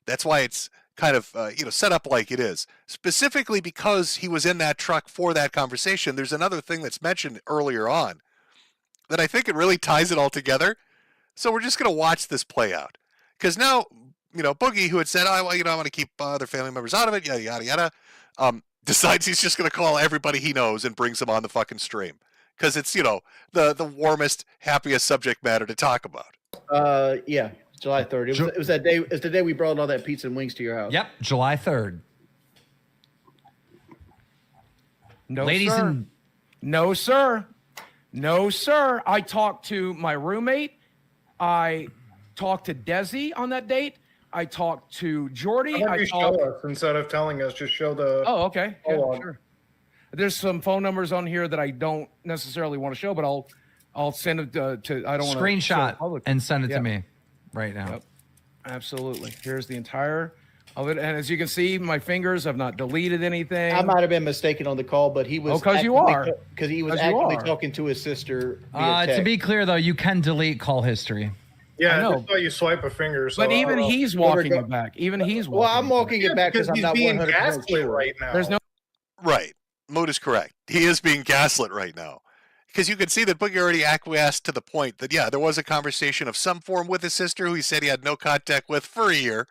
That's why it's kind of set up like it is, specifically because he was in that truck for that conversation. There's another thing that's mentioned earlier on that I think it really ties it all together. So we're just going to watch this play out, because now Boogie, who had said, I want to keep other family members out of it, yada yada yada, decides he's just going to call everybody he knows and brings them on the fucking stream. Because it's, the warmest, happiest subject matter to talk about. Yeah, July 3rd. It was that day. It's the day we brought all that pizza and wings to your house. Yep, July 3rd. No, Ladies sir. and No, sir. No, sir. I talked to my roommate. I talked to Desi on that date. I talked to Jordy. How about I you talked. show us instead of telling us? Just show the. Oh, okay. Yeah, log. sure. There's some phone numbers on here that I don't necessarily want to show, but I'll send it to I don't want to screenshot and send it Yeah. to me right now. Yep. Absolutely. Here's the entire of it, and as you can see, my fingers have not deleted anything. I might have been mistaken on the call, but he was. Oh, 'cause you are. Because he was 'Cause you actively are. talking to his sister. Via To text. be clear, though, you can delete call history. Yeah, I know. just so you swipe a finger. So But even he's walking go- it back. Even he's walking. Well, I'm walking it back because I'm he's not being 100% gaslit sure. right now. There's no. Right. Mood is correct. He is being gaslit right now. Because you can see that Boogie already acquiesced to the point that, there was a conversation of some form with his sister who he said he had no contact with for a year.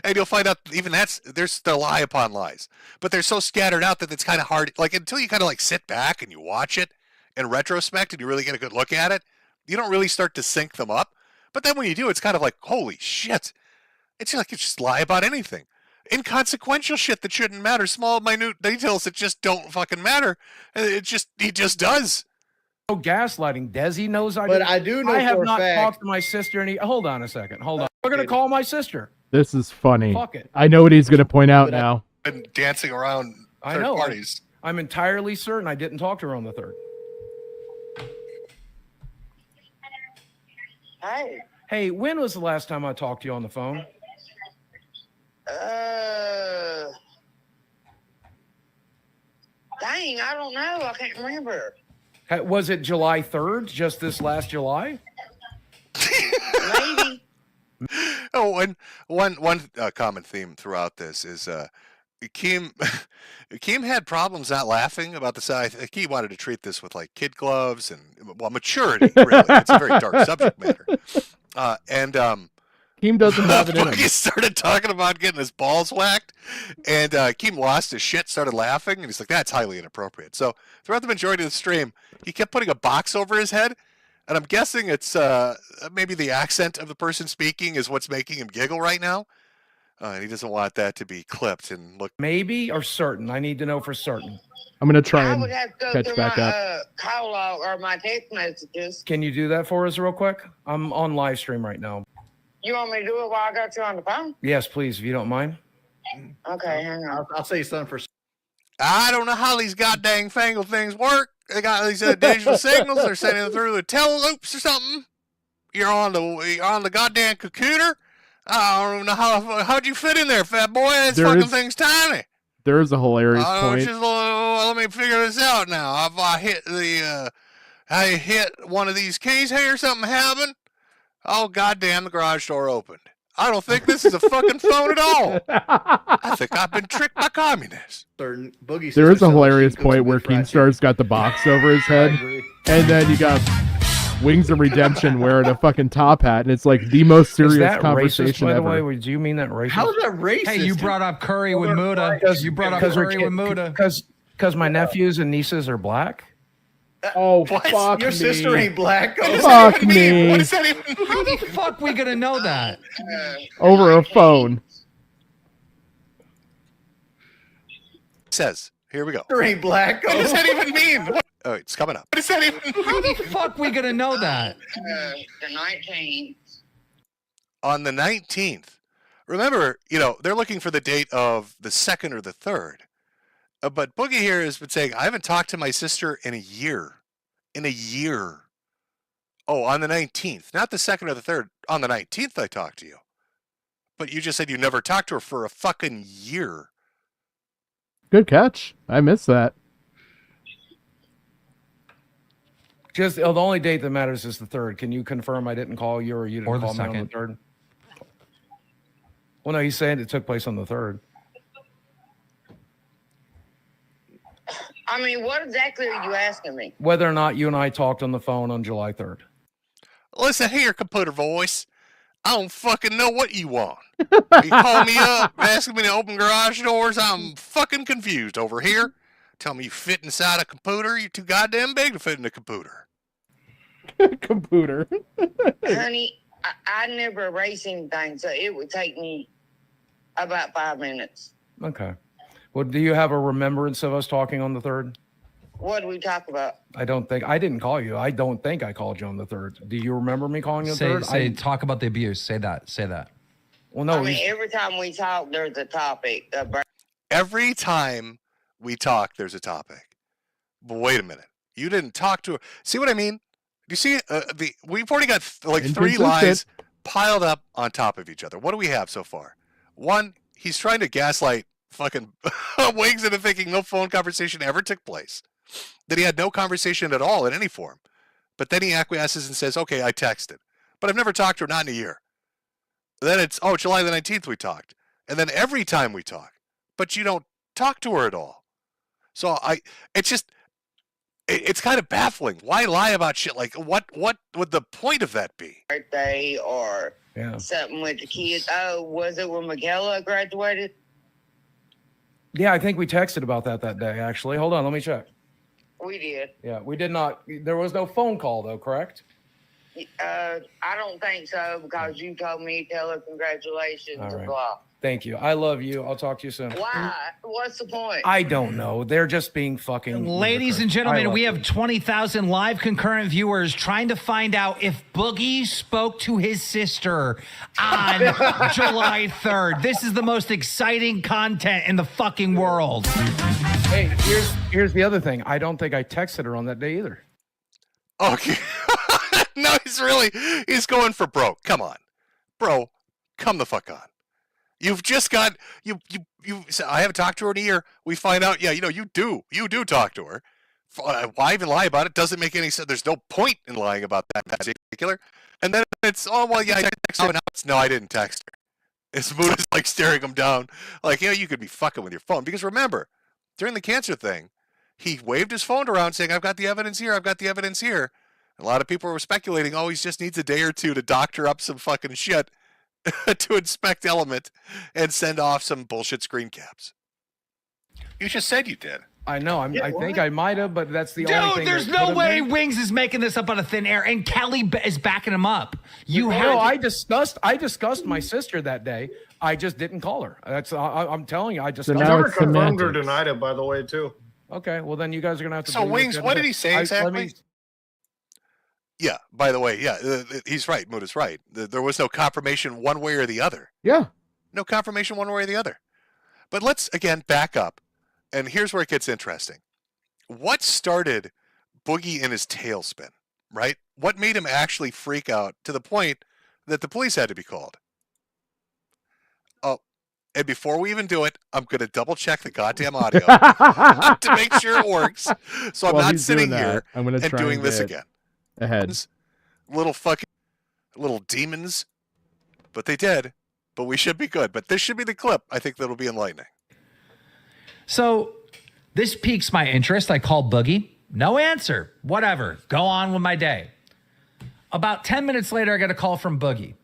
And you'll find out even there's the lie upon lies. But they're so scattered out that it's kind of hard. Like, until you kind of sit back and you watch it in retrospect and you really get a good look at it, you don't really start to sync them up. But then when you do, it's kind of like, holy shit. It's like you just lie about anything. Inconsequential shit that shouldn't matter. Small, minute details that just don't fucking matter. He just does. No gaslighting. Desi knows I But did. I do know I have for a not fact- talked to my sister any. Hold on a second. Hold on. We're gonna call my sister. This is funny. Fuck it. I know what he's gonna point out now. Been dancing around I third know. parties. I'm entirely certain I didn't talk to her on the 3rd. Hey. Hey, when was the last time I talked to you on the phone? Dang, I don't know. I can't remember. Was it July 3rd? Just this last July? Maybe. Oh, and one common theme throughout this is Keem had problems not laughing about the side. I think he wanted to treat this with like kid gloves and maturity. Really, it's a very dark subject matter. Keem doesn't have it in him. He started talking about getting his balls whacked, and Keem lost his shit, started laughing, and he's like, "That's highly inappropriate." So throughout the majority of the stream, he kept putting a box over his head. And I'm guessing it's maybe the accent of the person speaking is what's making him giggle right now. And he doesn't want that to be clipped and look. Maybe or certain? I need to know for certain. I'm going to try I and would have to go catch through back my up. call log or my text messages. Can you do that for us real quick? I'm on live stream right now. You want me to do it while I got you on the phone? Yes, please, if you don't mind. Okay, hang on. I'll say something for. I don't know how these goddamn fangled things work. They got these digital signals. They're sending them through the teleloops or something. You're on the goddamn computer. I don't know how'd you fit in there, fat boy. That fucking thing's tiny. There is a hilarious point. Let me figure this out now. I hit one of these keys here. Something happened. Oh goddamn! The garage door opened. I don't think this is a fucking phone at all. I think I've been tricked by communists. Certain Boogie There is a sister hilarious sells point where Keemstar's got the box over his head, and then you got Wings of Redemption wearing a fucking top hat, and it's like the most Is serious that conversation racist, by the ever. way? Do you mean that racist? How is that racist? Hey, you brought up curry with Muda. You brought up curry with Muda. Because my nephews and nieces are black? Oh, What? fuck Your me. sister ain't black. What does Fuck that even mean? me. What does that even How the fuck we gonna know that? Over a phone. says? Here we go. Sister ain't black. What does that even mean? Oh, it's coming up. What does that even How the fuck we gonna know that? The 19th. On the 19th. Remember, they're looking for the date of the 2nd or the 3rd. But Boogie here has been saying, I haven't talked to my sister in a year. In a year. Oh, on the 19th. Not the 2nd or the 3rd. On the 19th, I talked to you. But you just said you never talked to her for a fucking year. Good catch. I missed that. Just the only date that matters is the 3rd. Can you confirm I didn't call you or you Or didn't the call me on the 2nd. 3rd? Well, no, he's saying it took place on the 3rd. I mean, what exactly are you asking me? Whether or not you and I talked on the phone on July 3rd. Listen here, computer voice. I don't fucking know what you want. You call me up, asking me to open garage doors. I'm fucking confused over here. Tell me you fit inside a computer. You're too goddamn big to fit in a computer. Computer. Honey, I never erase anything, so it would take me about 5 minutes. Okay. Well, do you have a remembrance of us talking on the 3rd? What do we talk about? I didn't call you. I don't think I called you on the 3rd. Do you remember me calling you on the 3rd? Say, talk about the abuse. Say that. Well, no. I mean, every time we talk, there's a topic. Every time we talk, there's a topic. But wait a minute. You didn't talk to her. See what I mean? You see, we've already got like 3 lies piled up on top of each other. What do we have so far? One, he's trying to gaslight fucking Wings into thinking no phone conversation ever took place. That he had no conversation at all in any form. But then he acquiesces and says, okay, I texted. But I've never talked to her, not in a year. Then it's, July the 19th we talked. And then every time we talk. But you don't talk to her at all. So it's kind of baffling. Why lie about shit? Like, what would the point of that be? Birthday or something with the kids. Oh, was it when Michaela graduated? Yeah, I think we texted about that day, actually. Hold on, let me check. We did. Yeah, we did not. There was no phone call, though, correct? I don't think so because you told me tell her congratulations All and right. blah. Thank you. I love you. I'll talk to you soon. Why? What's the point? I don't know. They're just being fucking. Ladies and gentlemen, we have 20,000 live concurrent viewers trying to find out if Boogie spoke to his sister on July 3rd. This is the most exciting content in the fucking world. Hey, here's the other thing. I don't think I texted her on that day either. Okay. No, he's going for broke. Come on. Bro, come the fuck on. You've just got you. I haven't talked to her in a year. We find out, yeah, you do talk to her. Why even lie about it? Doesn't make any sense. There's no point in lying about that particular. And then it's, oh well, yeah, I texted her. No, I didn't text her. It's Buddha's like staring him down, like, you could be fucking with your phone. Because remember, during the cancer thing, he waved his phone around saying, "I've got the evidence here. I've got the evidence here." A lot of people were speculating, oh, he just needs a day or two to doctor up some fucking shit. To inspect Element and send off some bullshit screen caps. You just said you did. I know. I think I might have, but that's the only thing. Dude, there's no way Wings is making this up out of thin air, and Kelly is backing him up. I discussed my sister that day. I just didn't call her. I'm telling you. I just never confirmed or denied it, by the way, too. Okay, well then you guys are gonna have to. So Wings, what did he say exactly? Yeah, by the way, he's right. Mood is right. There was no confirmation one way or the other. Yeah. No confirmation one way or the other. But let's, again, back up. And here's where it gets interesting. What started Boogie in his tailspin, right? What made him actually freak out to the point that the police had to be called? Oh, and before we even do it, I'm going to double check the goddamn audio to make sure it works. So I'm not sitting here and doing this again. Ahead. Little demons. But they did. But we should be good. But this should be the clip. I think that'll be enlightening. So this piques my interest. I called Boogie. No answer. Whatever. Go on with my day. About 10 minutes later, I get a call from Boogie.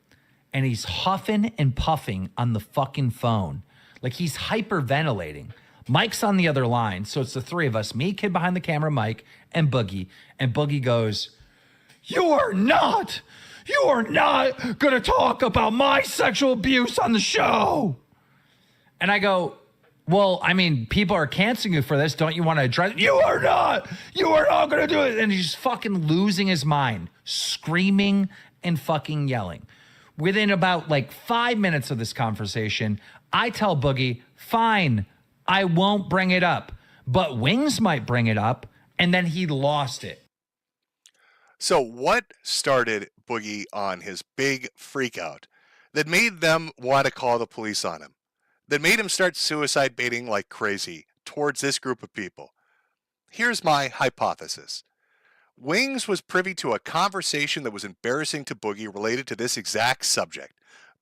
And he's huffing and puffing on the fucking phone. Like he's hyperventilating. Mike's on the other line. So it's the three of us. Me, kid behind the camera, Mike, and Boogie. And Boogie goes, You are not going to talk about my sexual abuse on the show. And I go, well, I mean, people are canceling you for this. Don't you want to address it? You are not going to do it. And he's fucking losing his mind, screaming and fucking yelling. Within about 5 minutes of this conversation, I tell Boogie, fine, I won't bring it up, but Wings might bring it up. And then he lost it. So what started Boogie on his big freak out that made them want to call the police on him? That made him start suicide baiting like crazy towards this group of people? Here's my hypothesis. Wings was privy to a conversation that was embarrassing to Boogie related to this exact subject.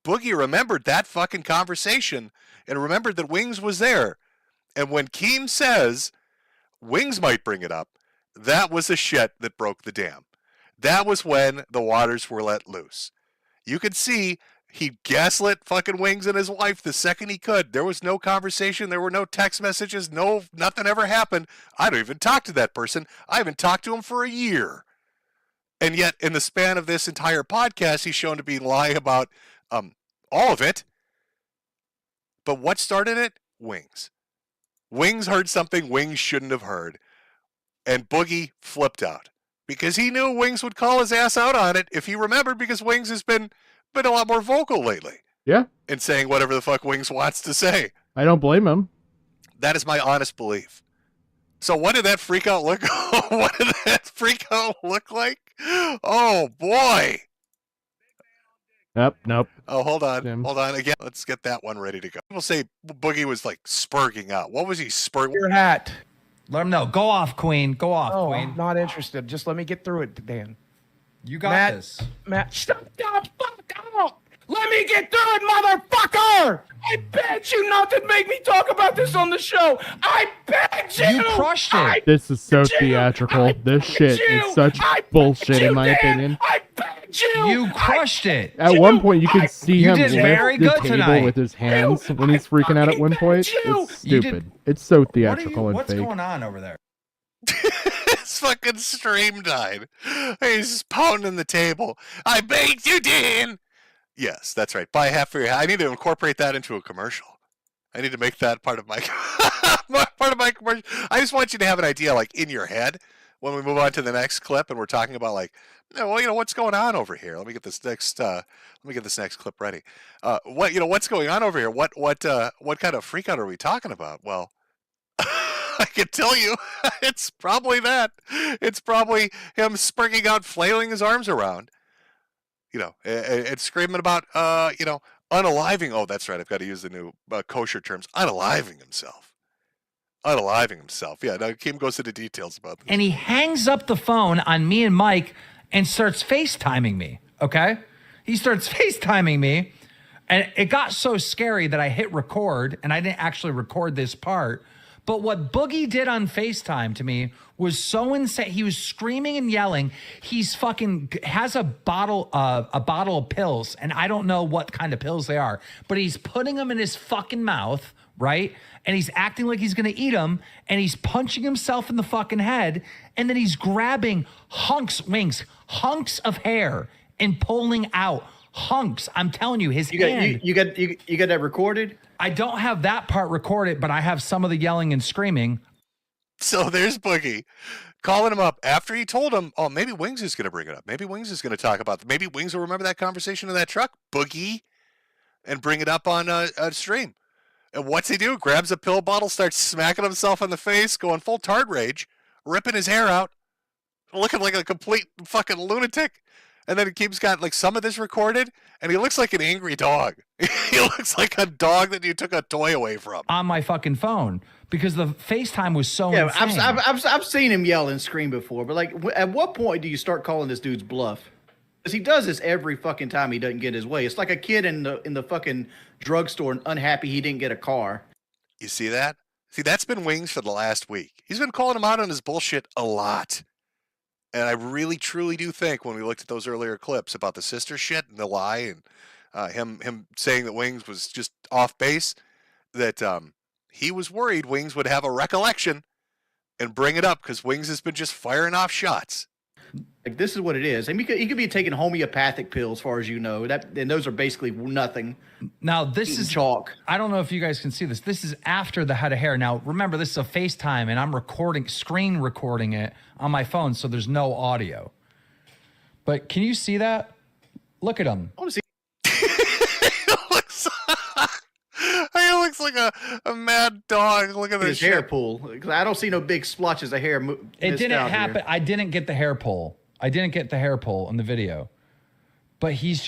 Boogie remembered that fucking conversation and remembered that Wings was there. And when Keem says Wings might bring it up, that was the shit that broke the dam. That was when the waters were let loose. You could see he gaslit fucking Wings and his wife the second he could. There was no conversation. There were no text messages. Nothing ever happened. I don't even talk to that person. I haven't talked to him for a year. And yet, in the span of this entire podcast, he's shown to be lying about all of it. But what started it? Wings. Wings heard something Wings shouldn't have heard. And Boogie flipped out. Because he knew Wings would call his ass out on it if he remembered, because Wings has been a lot more vocal lately. Yeah. In saying whatever the fuck Wings wants to say. I don't blame him. That is my honest belief. So what did that freak out look like? Oh boy. Nope. Oh, hold on. Hold on. Again, let's get that one ready to go. People say Boogie was spurging out. What was he spurting? Your hat. Let him know. Go off, Queen. Go off, No, Queen. I'm not interested. Just let me get through it, Dan. You got this. Matt, shut the fuck up! Let me get through it, motherfucker! I begged you not to make me talk about this on the show. I begged you. You crushed it. This is so theatrical. This shit is such bullshit, in my opinion. I begged you. You crushed it. At one point, you can see him lift very the good table tonight. with his hands when he's freaking out at one point. It's stupid. It's so theatrical and What's fake. going on over there? His fucking stream died. He's just pounding the table. I begged you, Dan. Yes, that's right. Buy half for your hat. I need to incorporate that into a commercial. I need to make that part of my part of my commercial. I just want you to have an idea, like in your head, when we move on to the next clip, and we're talking about like, what's going on over here. Let me get this next clip ready. What's going on over here? What kind of freakout are we talking about? Well, I can tell you, it's probably that. It's probably him springing out, flailing his arms around, and screaming about, unaliving. Oh, that's right. I've got to use the new kosher terms. Unaliving himself. Yeah. Now Kim goes into details about this. And he hangs up the phone on me and Mike and starts FaceTiming me. Okay, he starts FaceTiming me, and it got so scary that I hit record, and I didn't actually record this part. But what Boogie did on FaceTime to me was so insane. He was screaming and yelling. He's fucking has a bottle of pills, and I don't know what kind of pills they are, but he's putting them in his fucking mouth, right? And he's acting like he's gonna eat them, and he's punching himself in the fucking head, and then he's grabbing hunks of hair and pulling out hunks. I'm telling you, his hand. You got that recorded? I don't have that part recorded, but I have some of the yelling and screaming. So there's Boogie calling him up after he told him, oh, maybe Wings is going to bring it up. Maybe Wings is going to talk about it. Maybe Wings will remember that conversation in that truck, Boogie, and bring it up on a stream. And what's he do? Grabs a pill bottle, starts smacking himself in the face, going full tard rage, ripping his hair out, looking like a complete fucking lunatic. And then he keeps got like some of this recorded, and he looks like an angry dog. He looks like a dog that you took a toy away from. On my fucking phone, because the FaceTime was so insane. I've seen him yell and scream before, but like, at what point do you start calling this dude's bluff? Because he does this every fucking time he doesn't get his way. It's like a kid in the fucking drugstore and unhappy he didn't get a car. You see that? See, that's been Wings for the last week. He's been calling him out on his bullshit a lot. And I really, truly do think when we looked at those earlier clips about the sister shit and the lie and him saying that Wings was just off base, that he was worried Wings would have a recollection and bring it up because Wings has been just firing off shots. Like, this is what it is. I mean, he could be taking homeopathic pills, as far as you know. And those are basically nothing. Now, this is chalk. I don't know if you guys can see this. This is after the head of hair. Now, remember, this is a FaceTime, and I'm screen recording it on my phone, so there's no audio. But can you see that? Look at him. I want to see. He looks like a mad dog. Look at this hair pull. I don't see no big splotches of hair. It didn't happen. Here. I didn't get the hair pull. I didn't get the hair pull in the video. But he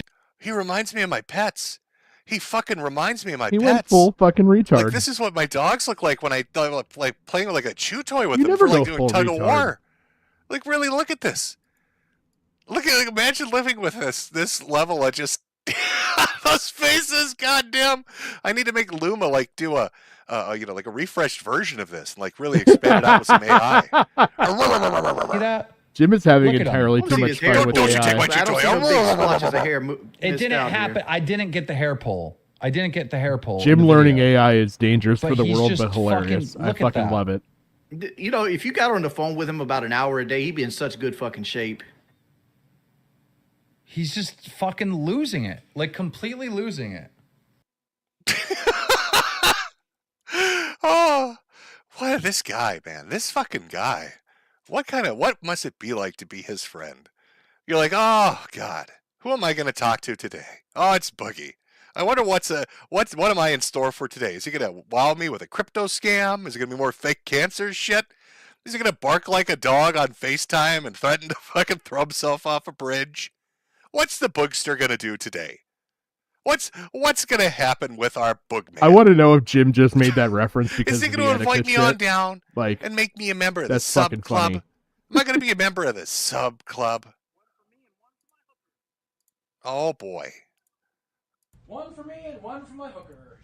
reminds me of my pets. He fucking reminds me of my pets. He went full fucking retard. Like, this is what my dogs look like when I like playing with like a chew toy with you them never for like go doing tug retard. of war. Like, really, look at this. Imagine living with this level of just those faces. Goddamn! I need to make Luma like do a like a refreshed version of this and like really expand it out with some AI. See that? Jim is having entirely too much fun with Don't AI. you take my chew toy. It didn't happen. I didn't get the hair pull. Jim learning AI is dangerous for the world, just but hilarious. I fucking love it. You know, if you got on the phone with him about an hour a day, he'd be in such good fucking shape. He's just fucking losing it. Like, completely losing it. Oh, what this guy, man. This fucking guy. What must it be like to be his friend? You're like, oh, God. Who am I going to talk to today? Oh, it's Boogie. I wonder what am I in store for today? Is he going to wow me with a crypto scam? Is it going to be more fake cancer shit? Is he going to bark like a dog on FaceTime and threaten to fucking throw himself off a bridge? What's the Boogster going to do today? What's going to happen with our Boogman? I want to know if Jim just made that reference because is he going to invite me on down and make me a member of the sub club? Funny. Am I going to be a member of the sub club? Oh boy. One for me and one for my hooker.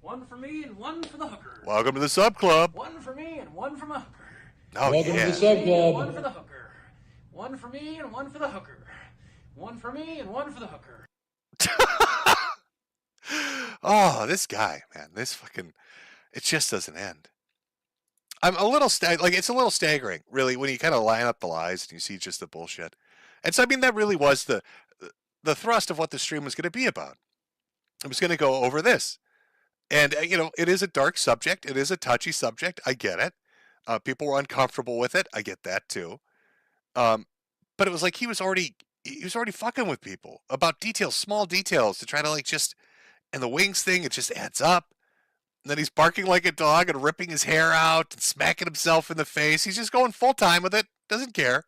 One for me and one for the hooker. Welcome to the sub club. One for me and one for my hooker. Oh, Welcome yeah. to the sub club. One for the hooker. One for me and one for the hooker. One for me and one for the hooker. Oh, this guy, man, it just doesn't end. I'm a little it's a little staggering, really, when you kind of line up the lies and you see just the bullshit. And so, I mean, that really was the thrust of what the stream was going to be about. It was going to go over this. And, it is a dark subject. It is a touchy subject. I get it. People were uncomfortable with it. I get that too. But it was like he was already fucking with people about details, small details, to try to and the wings thing, it just adds up. And then he's barking like a dog and ripping his hair out and smacking himself in the face. He's just going full time with it. Doesn't care.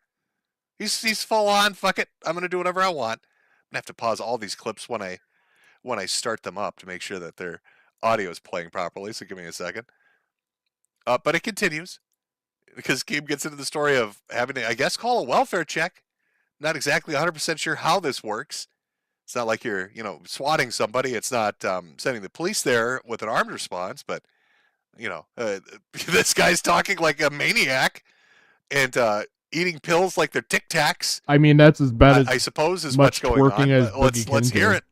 He's full on. Fuck it. I'm gonna do whatever I want. I'm gonna have to pause all these clips when I start them up to make sure that their audio is playing properly. So give me a second. But it continues because Gabe gets into the story of having to, I guess, call a welfare check. Not exactly 100% sure how this works. It's not like you're, swatting somebody. It's not sending the police there with an armed response. But, this guy's talking like a maniac and eating pills like they're Tic Tacs. I mean, that's as bad as I suppose is much what's going on. as Let's hear it.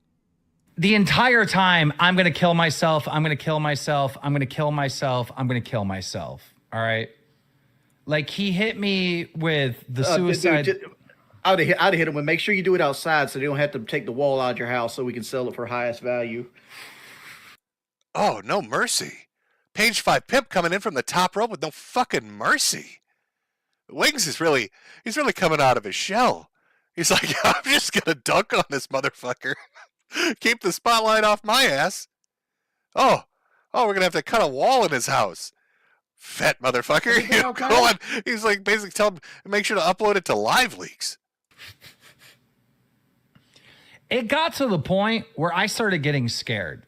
The entire time, I'm going to kill myself. I'm going to kill myself. I'm going to kill myself. I'm going to kill myself. All right. Like, he hit me with the suicide. I'd have hit him with, make sure you do it outside so they don't have to take the wall out of your house so we can sell it for highest value. Oh, no mercy. Page 5 pimp coming in from the top rope with no fucking mercy. Wings is he's really coming out of his shell. He's like, I'm just going to dunk on this motherfucker. Keep the spotlight off my ass. Oh, we're going to have to cut a wall in his house. Fat motherfucker. Okay? He's like basically tell him, make sure to upload it to Live Leaks. It got to the point where I started getting scared.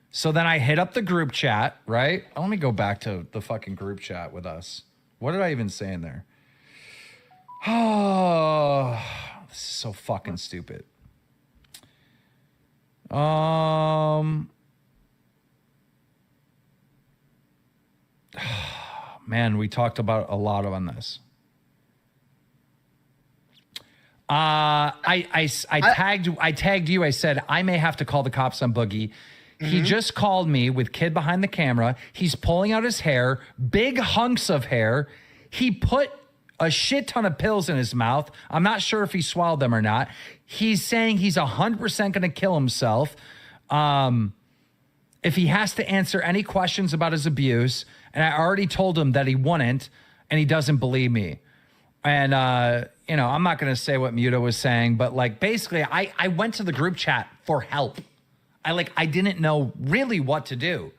So then I hit up the group chat, right? Let me go back to the fucking group chat with us. What did I even say in there? Oh, this is so fucking stupid. Man, we talked about a lot on this. I tagged you. I said, I may have to call the cops on Boogie. He just called me with kid behind the camera. He's pulling out his hair, big hunks of hair. He put a shit ton of pills in his mouth. I'm not sure if he swallowed them or not. He's saying he's 100% going to kill himself. If he has to answer any questions about his abuse, and I already told him that he wouldn't, and he doesn't believe me. And, I'm not going to say what Muta was saying, but basically I went to the group chat for help. I didn't know really what to do.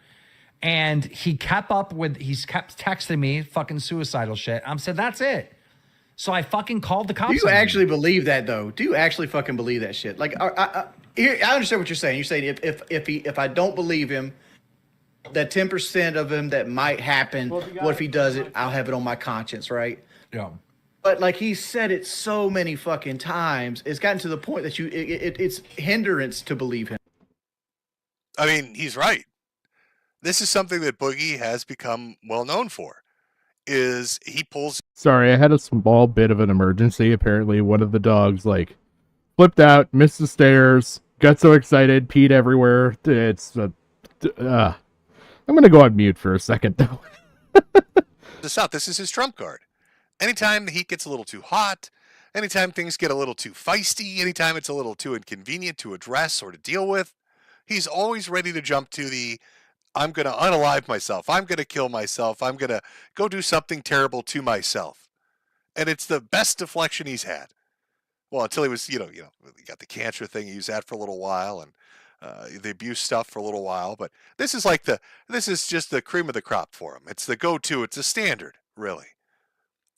And he kept texting me fucking suicidal shit. I said, that's it. So I fucking called the cops. Do you actually believe that though? Do you actually fucking believe that shit? I understand what you're saying. You're saying if I don't believe him, that 10% of him that might happen, what if he does it? I'll have it on my conscience, right? Yeah. But he said it so many fucking times, it's gotten to the point that it's hindrance to believe him. I mean, he's right. This is something that Boogie has become well known for. Is he pulls. Sorry, I had a small bit of an emergency. Apparently, one of the dogs flipped out, missed the stairs, got so excited, peed everywhere. I'm gonna go on mute for a second though. This is his trump card. Anytime the heat gets a little too hot, anytime things get a little too feisty, anytime it's a little too inconvenient to address or to deal with, he's always ready to jump to the, I'm going to unalive myself. I'm going to kill myself. I'm going to go do something terrible to myself. And it's the best deflection he's had. Well, until he was, he got the cancer thing. He used that for a little while and the abuse stuff for a little while. But this is this is just the cream of the crop for him. It's the go-to. It's a standard, really.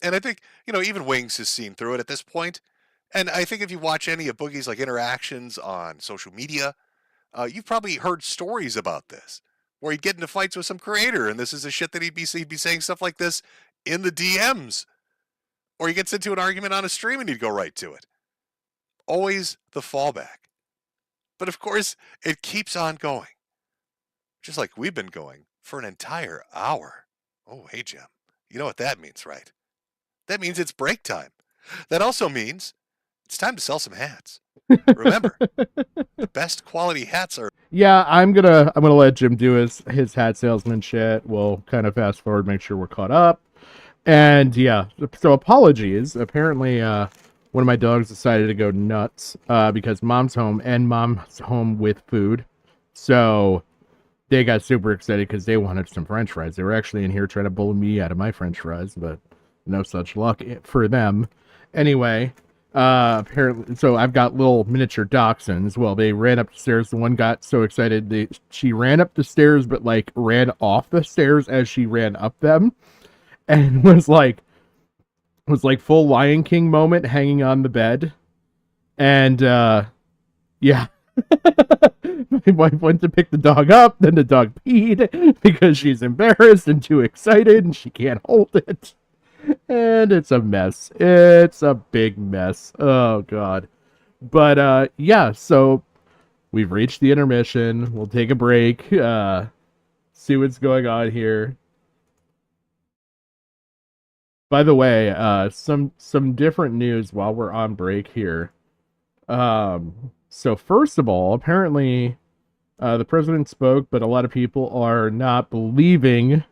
And I think, even Wings has seen through it at this point. And I think if you watch any of Boogie's interactions on social media, you've probably heard stories about this, where he'd get into fights with some creator, and this is the shit that he'd be saying stuff like this in the DMs. Or he gets into an argument on a stream and he'd go right to it. Always the fallback. But of course, it keeps on going. Just like we've been going for an entire hour. Oh, hey, Jim. You know what that means, right? That means it's break time. That also means it's time to sell some hats. Remember, the best quality hats are. Yeah, I'm gonna let Jim do his hat salesman shit. We'll kind of fast forward, make sure we're caught up. And yeah, so apologies. Apparently, one of my dogs decided to go nuts because mom's home and mom's home with food. So they got super excited because they wanted some French fries. They were actually in here trying to bully me out of my French fries, but no such luck for them. Anyway, apparently, so I've got little miniature dachshunds. Well, they ran up the stairs. The one got so excited she ran up the stairs, but like ran off the stairs as she ran up them, and was like full Lion King moment, hanging on the bed, and yeah. My wife went to pick the dog up, then the dog peed because she's embarrassed and too excited and she can't hold it. And it's a mess. It's a big mess. Oh, God. But, yeah, so we've reached the intermission. We'll take a break, see what's going on here. By the way, some different news while we're on break here. So first of all, apparently, the president spoke, but a lot of people are not believing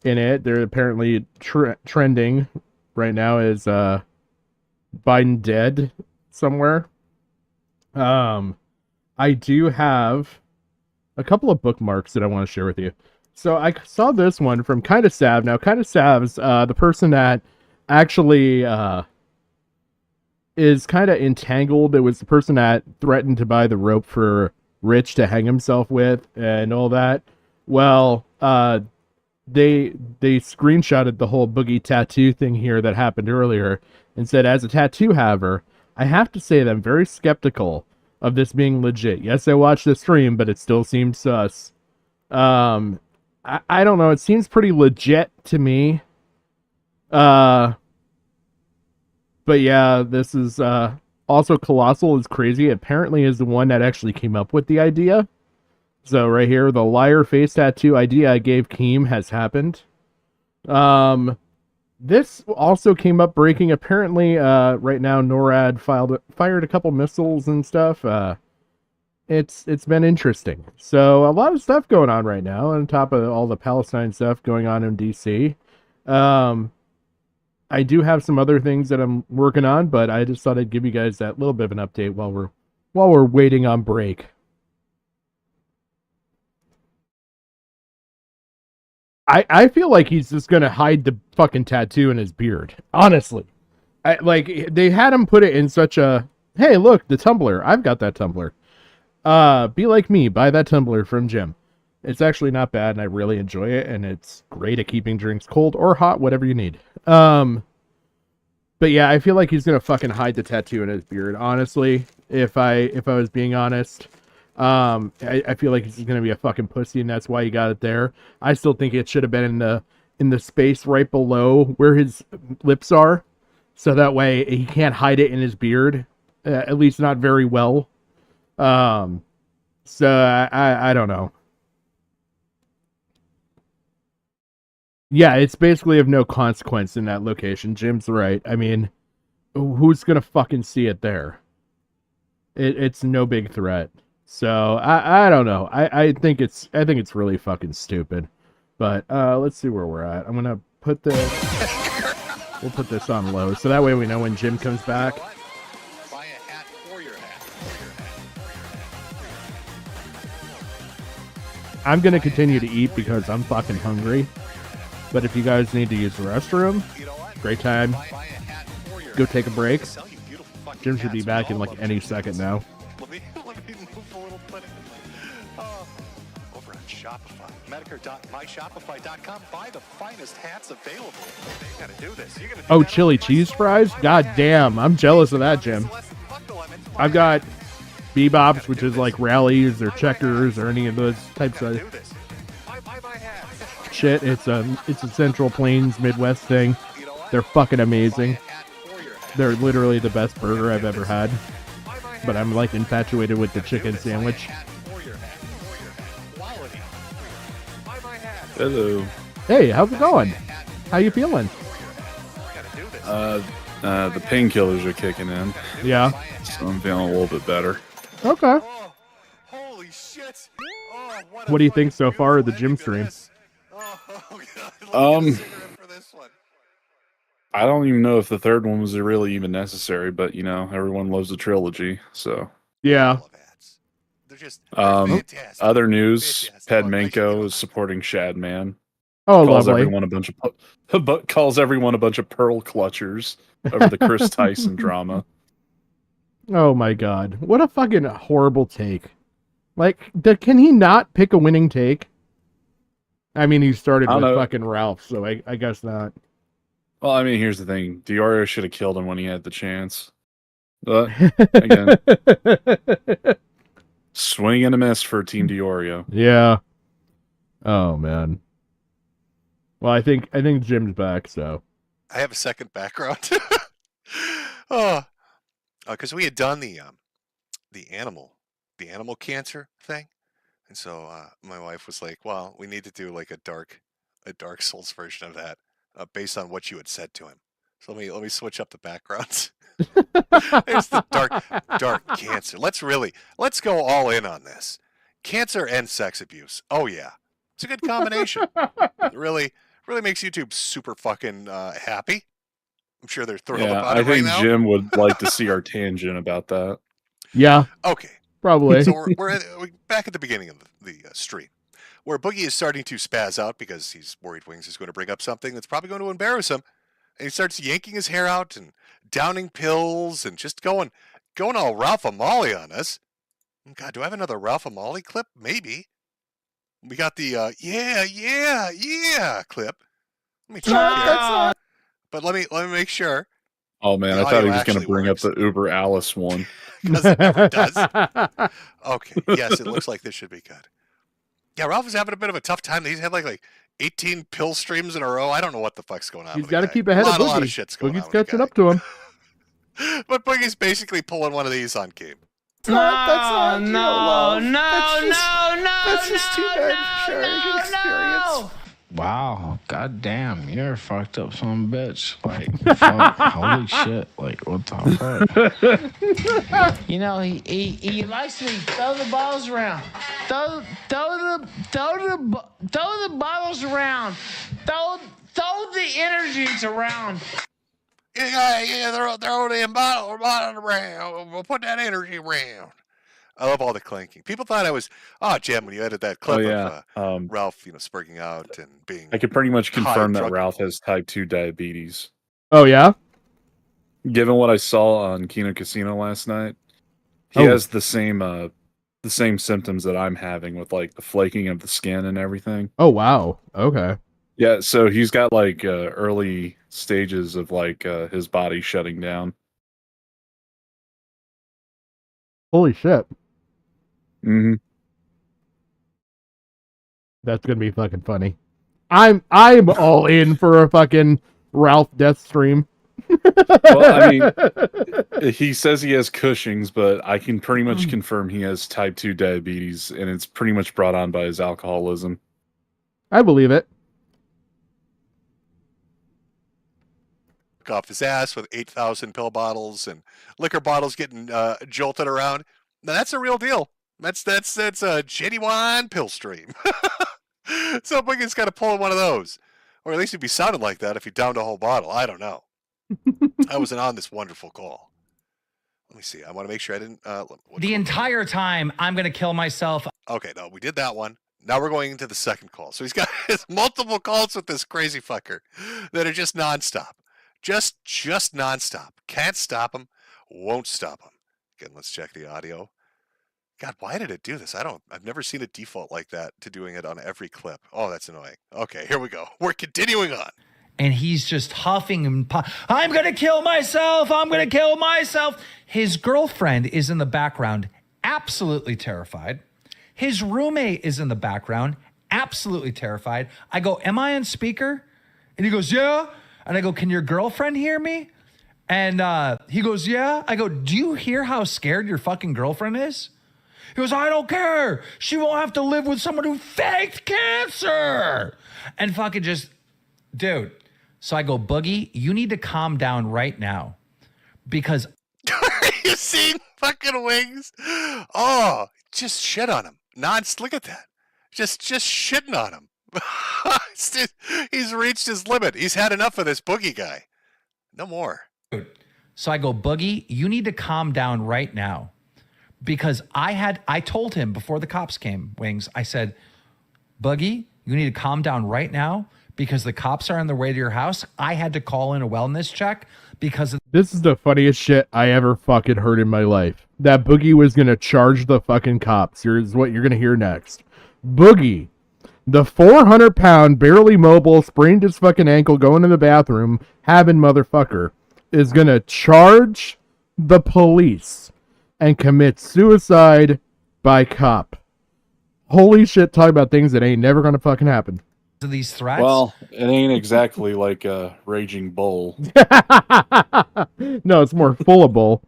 in it. They're apparently trending right now as Biden dead somewhere. I do have a couple of bookmarks that I want to share with you. So I saw this one from Kinda Sav. Now, Kinda Sav's the person that actually is kind of entangled. It was the person that threatened to buy the rope for Rich to hang himself with and all that. Well, they screenshotted the whole Boogie tattoo thing here that happened earlier and said, as a tattoo haver, I have to say that I'm very skeptical of this being legit. Yes, I watched the stream, but it still seems sus. I don't know. It seems pretty legit to me. But yeah, this is also Colossal is crazy. Apparently is the one that actually came up with the idea. So right here, the liar face tattoo idea I gave Keem has happened. This also came up breaking. Apparently, right now NORAD fired a couple missiles and stuff. It's been interesting. So a lot of stuff going on right now on top of all the Palestine stuff going on in DC. I do have some other things that I'm working on, but I just thought I'd give you guys that little bit of an update while we're waiting on break. I feel like he's just gonna hide the fucking tattoo in his beard. Honestly, they had him put it in such a, hey, look, the tumbler. I've got that tumbler. Be like me, buy that tumbler from Jim. It's actually not bad, and I really enjoy it, and it's great at keeping drinks cold or hot, whatever you need. But yeah, I feel like he's gonna fucking hide the tattoo in his beard. Honestly, if I was being honest, I feel like he's gonna be a fucking pussy, and that's why he got it there. I still think it should have been in the space right below where his lips are, so that way he can't hide it in his beard, at least not very well. So I don't know. Yeah, it's basically of no consequence in that location. Jim's right. I mean, who's gonna fucking see it there? It's no big threat. So I don't know. I think it's really fucking stupid. But let's see where we're at. I'm gonna put we'll put this on low, so that way we know when Jim comes back. I'm gonna continue to eat because I'm fucking hungry. But if you guys need to use the restroom, great time. Go take a break. Jim should be back in like any second now. Let me move a little bit. Over on Shopify, Medicare.myshopify.com. Buy the finest hats available. You gotta do this. You're gonna do chili cheese fries? God damn, I'm jealous of that, Jim. I've got Bebops, which is like Rallies or Checkers or any of those types of shit. It's a Central Plains Midwest thing. They're fucking amazing. They're literally the best burger I've ever had. But I'm like infatuated with the chicken sandwich. Hello. Hey, how's it going? How you feeling? The painkillers are kicking in. Yeah. So I'm feeling a little bit better. Okay. What do you think so far of the gym stream? I don't even know if the third one was really even necessary, but everyone loves a trilogy, so. Yeah. They're just fantastic. Other news: Padmenko is supporting Shadman. Oh, calls lovely. everyone calls everyone a bunch of pearl clutchers over the Chris Tyson drama. Oh my god. What a fucking horrible take. Like, can he not pick a winning take? I mean, he started with fucking Ralph, so I guess not. Well, I mean, here's the thing. Diorio should have killed him when he had the chance. But, again, swing and a miss for Team Diorio. Yeah. Oh, man. Well, I think Jim's back, so. I have a second background. Because we had done the animal cancer thing, and so my wife was like, "Well, we need to do like a Dark Souls version of that, based on what you had said to him." So let me switch up the backgrounds. There's the dark cancer. Let's go all in on this. Cancer and sex abuse. Oh yeah, it's a good combination. It really makes YouTube super fucking happy. I'm sure they're thrilled about it right now. I think Jim would like to see our tangent about that. Yeah. Okay. Probably. So we're back at the beginning of the stream, where Boogie is starting to spaz out because he's worried Wings is going to bring up something that's probably going to embarrass him, and he starts yanking his hair out and downing pills and just going all Ralph Amali on us. God, do I have another Ralph Amali clip? Maybe. We got the yeah clip. Let me check here. But let me make sure. Oh man, I thought he was going to bring up the Uber Alice one. Because it never does. Okay, yes, it looks like this should be good. Yeah, Ralph is having a bit of a tough time. He's had like 18 pill streams in a row. I don't know what the fuck's going on. He's got to keep ahead of Boogie. A lot of shit's going on. Boogie's catching up to him. But Boogie's basically pulling one of these on Gabe. No. That's just too bad sharing experience. Wow, goddamn, you're a fucked up son of a bitch. Like, fuck, holy shit, like, what the fuck? You know, he likes to throw the balls around. Throw the bottles around. Throw the energies around. Yeah, throw the bottle around. We'll put that energy around. I love all the clanking. People thought I was, Jim, when you edited that clip of Ralph, spurging out and being. I can pretty much confirm that Ralph has type 2 diabetes. Oh, yeah? Given what I saw on Kino Casino last night, he has the same symptoms that I'm having with like the flaking of the skin and everything. Oh, wow. Okay. Yeah, so he's got like early stages of like his body shutting down. Holy shit. Mm-hmm. That's gonna be fucking funny. I'm all in for a fucking Ralph death stream. Well, I mean, he says he has Cushing's, but I can pretty much confirm he has type 2 diabetes, and it's pretty much brought on by his alcoholism. I believe it. Off his ass with 8,000 pill bottles and liquor bottles getting jolted around. Now that's a real deal. That's a genuine pill stream. So Boogie's got to pull one of those, or at least he'd be sounding like that if he downed a whole bottle. I don't know. I wasn't on this wonderful call. Let me see. I want to make sure I didn't. The entire time I'm going to kill myself. Okay, no, we did that one. Now we're going into the second call. So he's got his multiple calls with this crazy fucker that are just nonstop. Just nonstop. Can't stop him. Won't stop him. Again, let's check the audio. God, why did it do this? I've never seen a default like that to doing it on every clip. Oh, that's annoying. Okay, here we go. We're continuing on. And he's just huffing and I'm going to kill myself. I'm going to kill myself. His girlfriend is in the background, absolutely terrified. His roommate is in the background, absolutely terrified. I go, am I on speaker? And he goes, yeah. And I go, can your girlfriend hear me? And he goes, yeah. I go, do you hear how scared your fucking girlfriend is? He goes, I don't care. She won't have to live with someone who faked cancer. And fucking just, dude. So I go, Boogie, you need to calm down right now. Because. You seen fucking Wings? Oh, just shit on him. Look at that. Just shitting on him. He's reached his limit. He's had enough of this Boogie guy. No more. So I go, Boogie, you need to calm down right now. Because I told him before the cops came, Wings, I said, Boogie, you need to calm down right now because the cops are on their way to your house. I had to call in a wellness check because of This is the funniest shit I ever fucking heard in my life. That Boogie was gonna charge the fucking cops. Here's what you're gonna hear next. Boogie, the 400-pound, barely mobile, sprained his fucking ankle going to the bathroom, having motherfucker, is gonna charge the police and commit suicide by cop. Holy shit, talk about things that ain't never gonna fucking happen. these threats. Well, it ain't exactly like a raging bull. No, it's more full of bull.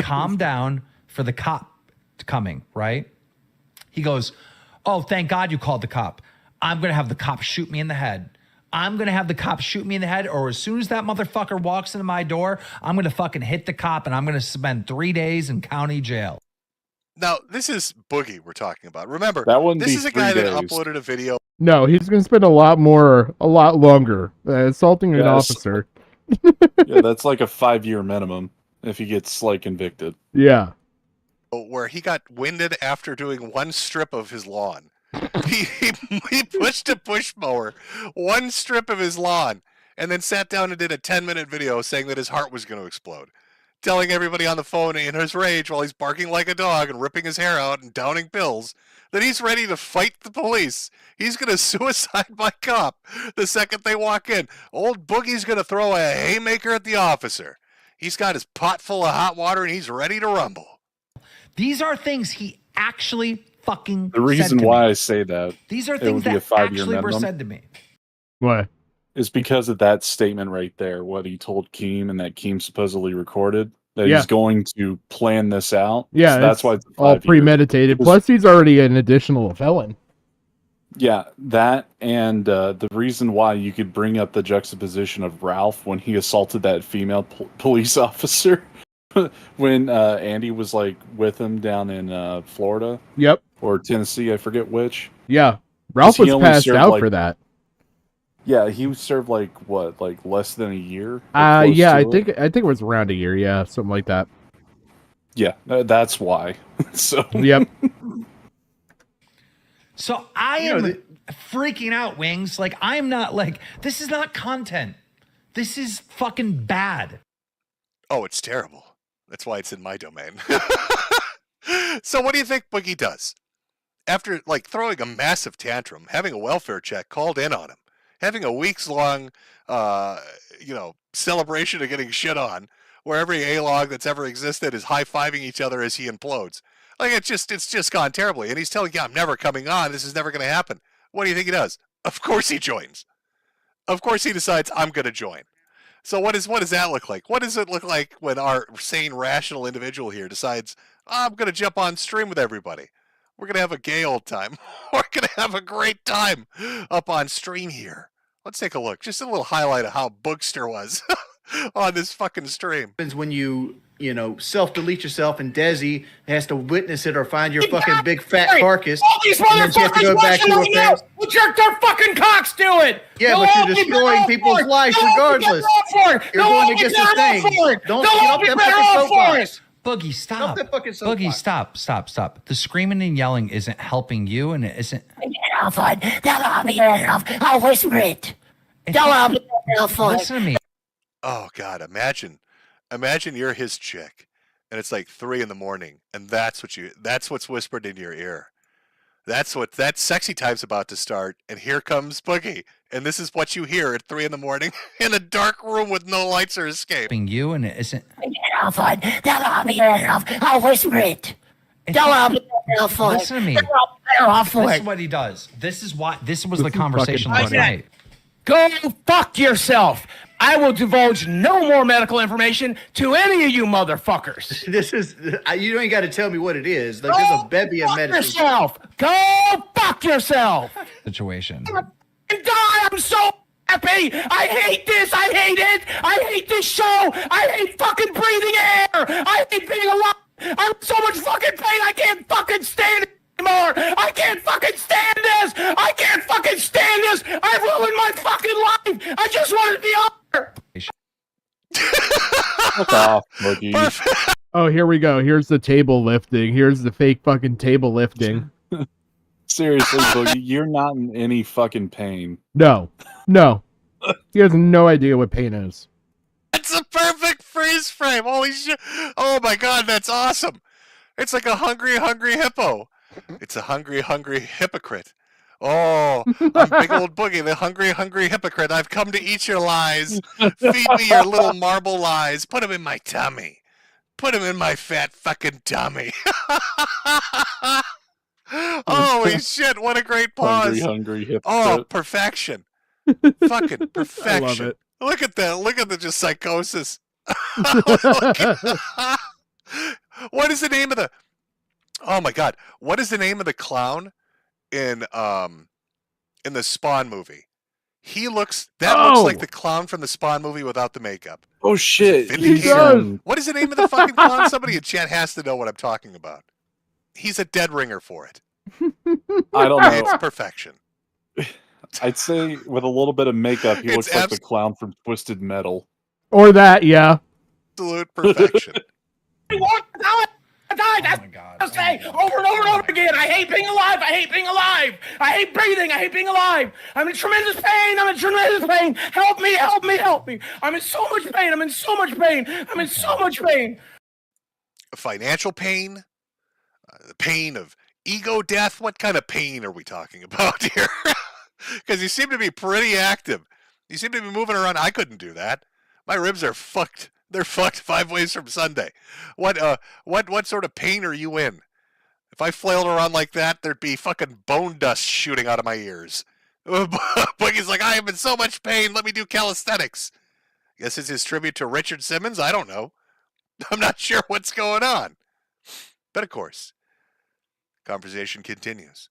Calm down for the cop coming, right? He goes, oh, thank God you called the cop. I'm going to have the cop shoot me in the head. I'm going to have the cop shoot me in the head, or as soon as that motherfucker walks into my door, I'm going to fucking hit the cop and I'm going to spend 3 days in county jail. Now, this is Boogie we're talking about. Remember, That wouldn't this be is a 3 guy that days. uploaded a video. No, he's gonna spend a lot longer assaulting an Yes. officer. Yeah, that's like a 5-year minimum if he gets like convicted. Yeah. Where he got winded after doing one strip of his lawn. he pushed a push mower, one strip of his lawn, and then sat down and did a 10-minute video saying that his heart was going to explode. Telling everybody on the phone in his rage while he's barking like a dog and ripping his hair out and downing pills that he's ready to fight the police. He's going to suicide by cop the second they walk in. Old Boogie's going to throw a haymaker at the officer. He's got his pot full of hot water and he's ready to rumble. These are things he actually fucking The reason said to why me. I say that These are it things would be a that 5-year actually were minimum said to me. What? is because of that statement right there, what he told Keem and that Keem supposedly recorded, that Yeah. he's going to plan this out. Yeah, So that's it's why it's all 5 years. premeditated. Because- Plus, he's already an additional felon. Yeah, that and the reason why you could bring up the juxtaposition of Ralph when he assaulted that female police officer when Andy was like with him down in Florida. Yep. Or Tennessee, I forget which. Yeah, Ralph He was only passed served, out like- for that. Yeah, he served like what, like less than a year? Or close Yeah, to I it? think it was around a year. Yeah, something like that. Yeah, that's why. So Yep. So I am freaking out, Wings. Like, I'm not like, this is not content. This is fucking bad. Oh, it's terrible. That's why it's in my domain. So what do you think Boogie does? After like throwing a massive tantrum, having a welfare check called in on him, having a weeks-long celebration of getting shit on, where every A-log that's ever existed is high-fiving each other as he implodes. Like it's just gone terribly. And he's telling you, I'm never coming on, this is never gonna happen. What do you think he does? Of course he joins. Of course he decides I'm gonna join. So what does that look like? What does it look like when our sane, rational individual here decides, I'm going to jump on stream with everybody. We're going to have a gay old time. We're going to have a great time up on stream here. Let's take a look. Just a little highlight of how Boogster was on this fucking stream. When you self-delete yourself and Desi has to witness it or find your fucking big fat carcass. All these and then she has to motherfuckers go back watching to her right now parents. will jerk their fucking cocks to it. Yeah, They'll but all you're be destroying better off people's for it. lives They'll all be regardless. better off for it. You're They'll going all be against better the off thing. for it. Don't They'll get all up be that better fucking off for soapbox. it. Boogie, stop. that fucking soapbox. Boogie, stop. The screaming and yelling isn't helping you, and it isn't. I'll whisper it. Listen to me. Oh God, imagine you're his chick and it's like 3 a.m. and that's what's whispered in your ear. That sexy time's about to start, and here comes Boogie, and this is what you hear at 3 a.m. in a dark room with no lights or escape. You, and it isn't. I'll whisper it. Listen to me. This for is it. what he does. This was the This is conversation fucking last funny. night. Go fuck yourself. I will divulge no more medical information to any of you motherfuckers. This is you ain't got to tell me what it is. Like there's a bevy of Fuck medicine. yourself. Go fuck yourself. Situation. And die. I'm so happy. I hate this. I hate it. I hate this show. I hate fucking breathing air. I hate being alive. I'm in so much fucking pain. I can't fucking stand it anymore. I can't fucking stand this. I can't fucking stand this. I've ruined my fucking life. I just want to be honest. Fuck off, Boogie. Oh, here we go. Here's the table lifting. Here's the fake fucking table lifting. Seriously, Boogie, you're not in any fucking pain. No. He has no idea what pain is. That's a perfect freeze frame. Holy shit. Oh my god, that's awesome. It's like a hungry, hungry hippo. It's a hungry, hungry hypocrite. Oh, I'm Big Old Boogie, the hungry, hungry hypocrite. I've come to eat your lies. Feed me your little marble lies. Put them in my tummy. Put them in my fat fucking tummy. Holy shit, what a great pause. Hungry hypocrite. Oh, perfection. Fucking perfection. I love it. Look at that. Look at the just psychosis. What is the name of the... Oh my god. What is the name of the clown in the Spawn movie? He looks... That looks like the clown from the Spawn movie without the makeup. Oh shit. He does. What is the name of the fucking clown? Somebody in chat has to know what I'm talking about. He's a dead ringer for it. I don't know. It's perfection. I'd say with a little bit of makeup, he It's looks like the clown from Twisted Metal. Or that, yeah. Absolute perfection. I died. I say over and over and over again. I hate being alive. I hate being alive. I hate breathing. I hate being alive. I'm in tremendous pain. I'm in tremendous pain. Help me. Help me. Help me. I'm in so much pain. I'm in so much pain. I'm in so much pain. Financial pain, the pain of ego death. What kind of pain are we talking about here? Because you seem to be pretty active. You seem to be moving around. I couldn't do that. My ribs are fucked. They're fucked 5 ways from Sunday. What sort of pain are you in? If I flailed around like that, there'd be fucking bone dust shooting out of my ears. Boogie's like, I am in so much pain. Let me do calisthenics. Guess it's his tribute to Richard Simmons. I don't know. I'm not sure what's going on. But of course, conversation continues.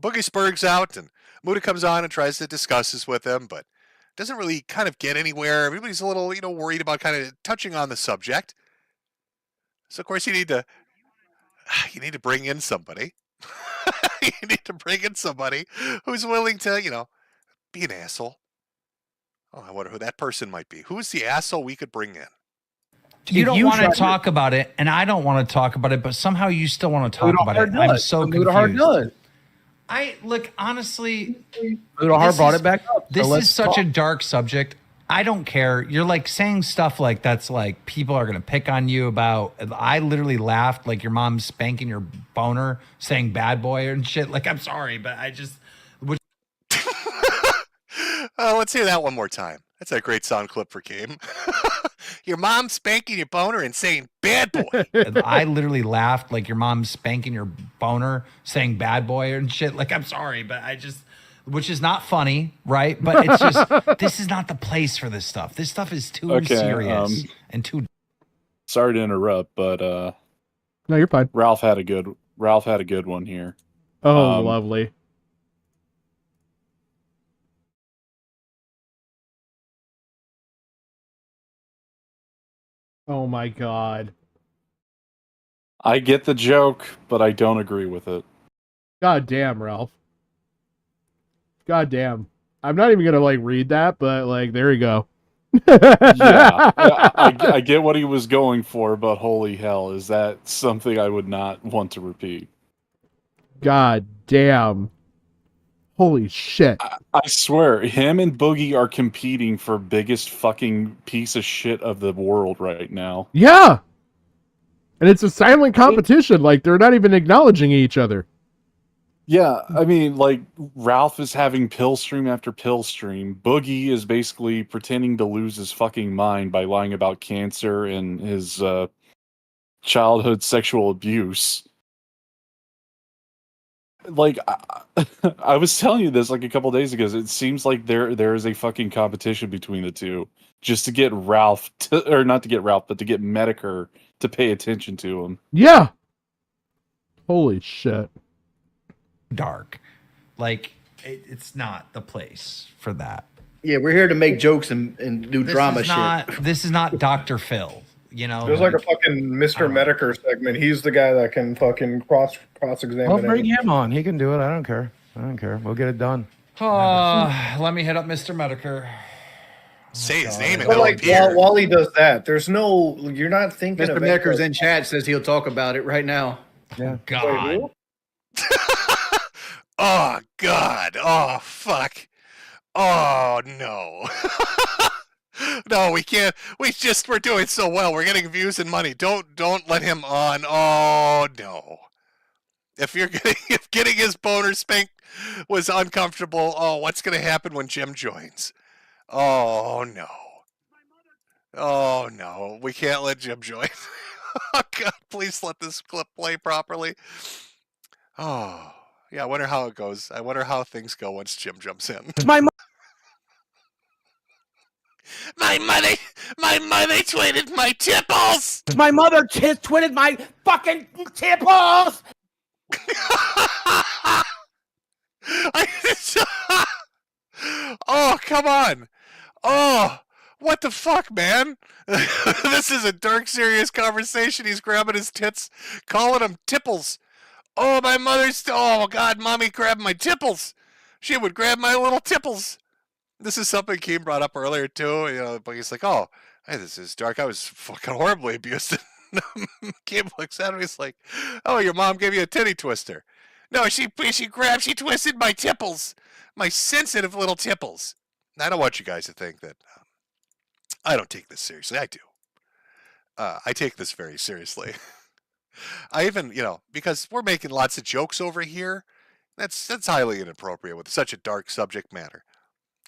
Boogie spurgs out, and Muda comes on and tries to discuss this with him, but doesn't really kind of get anywhere. Everybody's a little, worried about kind of touching on the subject. So of course you need to bring in somebody. You need to bring in somebody who's willing to, be an asshole. Oh, I wonder who that person might be. Who's the asshole we could bring in? You don't want to talk about it, and I don't want to talk about it, but somehow you still want to talk about it. I'm so confused. Look, honestly, Hard brought it back up. This is such a dark subject. I don't care. You're like saying stuff like that's like people are going to pick on you about. I literally laughed like your mom spanking your boner, saying bad boy and shit. Like, I'm sorry, but I just. Let's hear that one more time. That's a great sound clip for Game. Your mom spanking your boner and saying bad boy. I literally laughed like your mom spanking your boner, saying bad boy and shit. Like, I'm sorry, but I just, which is not funny, right? But it's just, this is not the place for this stuff. This stuff is too serious and too. Sorry to interrupt, but no, you're fine. Ralph had a good one here. Oh, lovely. Oh my god. I get the joke, but I don't agree with it. God damn, Ralph. God damn. I'm not even gonna read that, but there you go. Yeah, I get what he was going for, but holy hell, is that something I would not want to repeat? God damn. Holy shit. I swear, him and Boogie are competing for biggest fucking piece of shit of the world right now. Yeah! And it's a silent competition. They're not even acknowledging each other. Yeah, I mean, Ralph is having pill stream after pill stream. Boogie is basically pretending to lose his fucking mind by lying about cancer and his childhood sexual abuse. I was telling you this a couple days ago. It seems like there is a fucking competition between the two just to get Ralph or not to get Ralph, but to get Medicare to pay attention to him. Yeah. Holy shit. Dark. It's not the place for that. Yeah, we're here to make jokes and do drama shit. This is not Dr. Phil. There's a fucking Mr. Medicare segment. He's the guy that can fucking cross-examine. I'll bring him on. He can do it. I don't care. We'll get it done. Let me hit up Mr. Medicare. say his name and But it'll like appear. while he does that, there's no. You're not thinking Mr. of Necker's in chat says he'll talk about it right now. Yeah. God. Oh God. Oh fuck. Oh no. No, we can't. We're doing so well. We're getting views and money. Don't let him on. Oh no. If getting his boner spanked was uncomfortable, oh, what's gonna happen when Jim joins? Oh no. Oh no. We can't let Jim join. Oh God, please let this clip play properly. Oh yeah, I wonder how it goes. I wonder how things go once Jim jumps in. My mother twitted my tipples. My mother twitted my fucking tipples. Oh, come on. Oh, what the fuck, man? This is a dark, serious conversation. He's grabbing his tits, calling them tipples. Oh, my mother's... Oh, God, Mommy grabbed my tipples. She would grab my little tipples. This is something Keem brought up earlier, too. You know, but he's like, oh, hey, this is dark. I was fucking horribly abused. Keem looks at him. He's like, oh, your mom gave you a titty twister. No, she twisted my tipples. My sensitive little tipples. I don't want you guys to think that I don't take this seriously. I do. I take this very seriously. I even, because we're making lots of jokes over here, that's highly inappropriate with such a dark subject matter.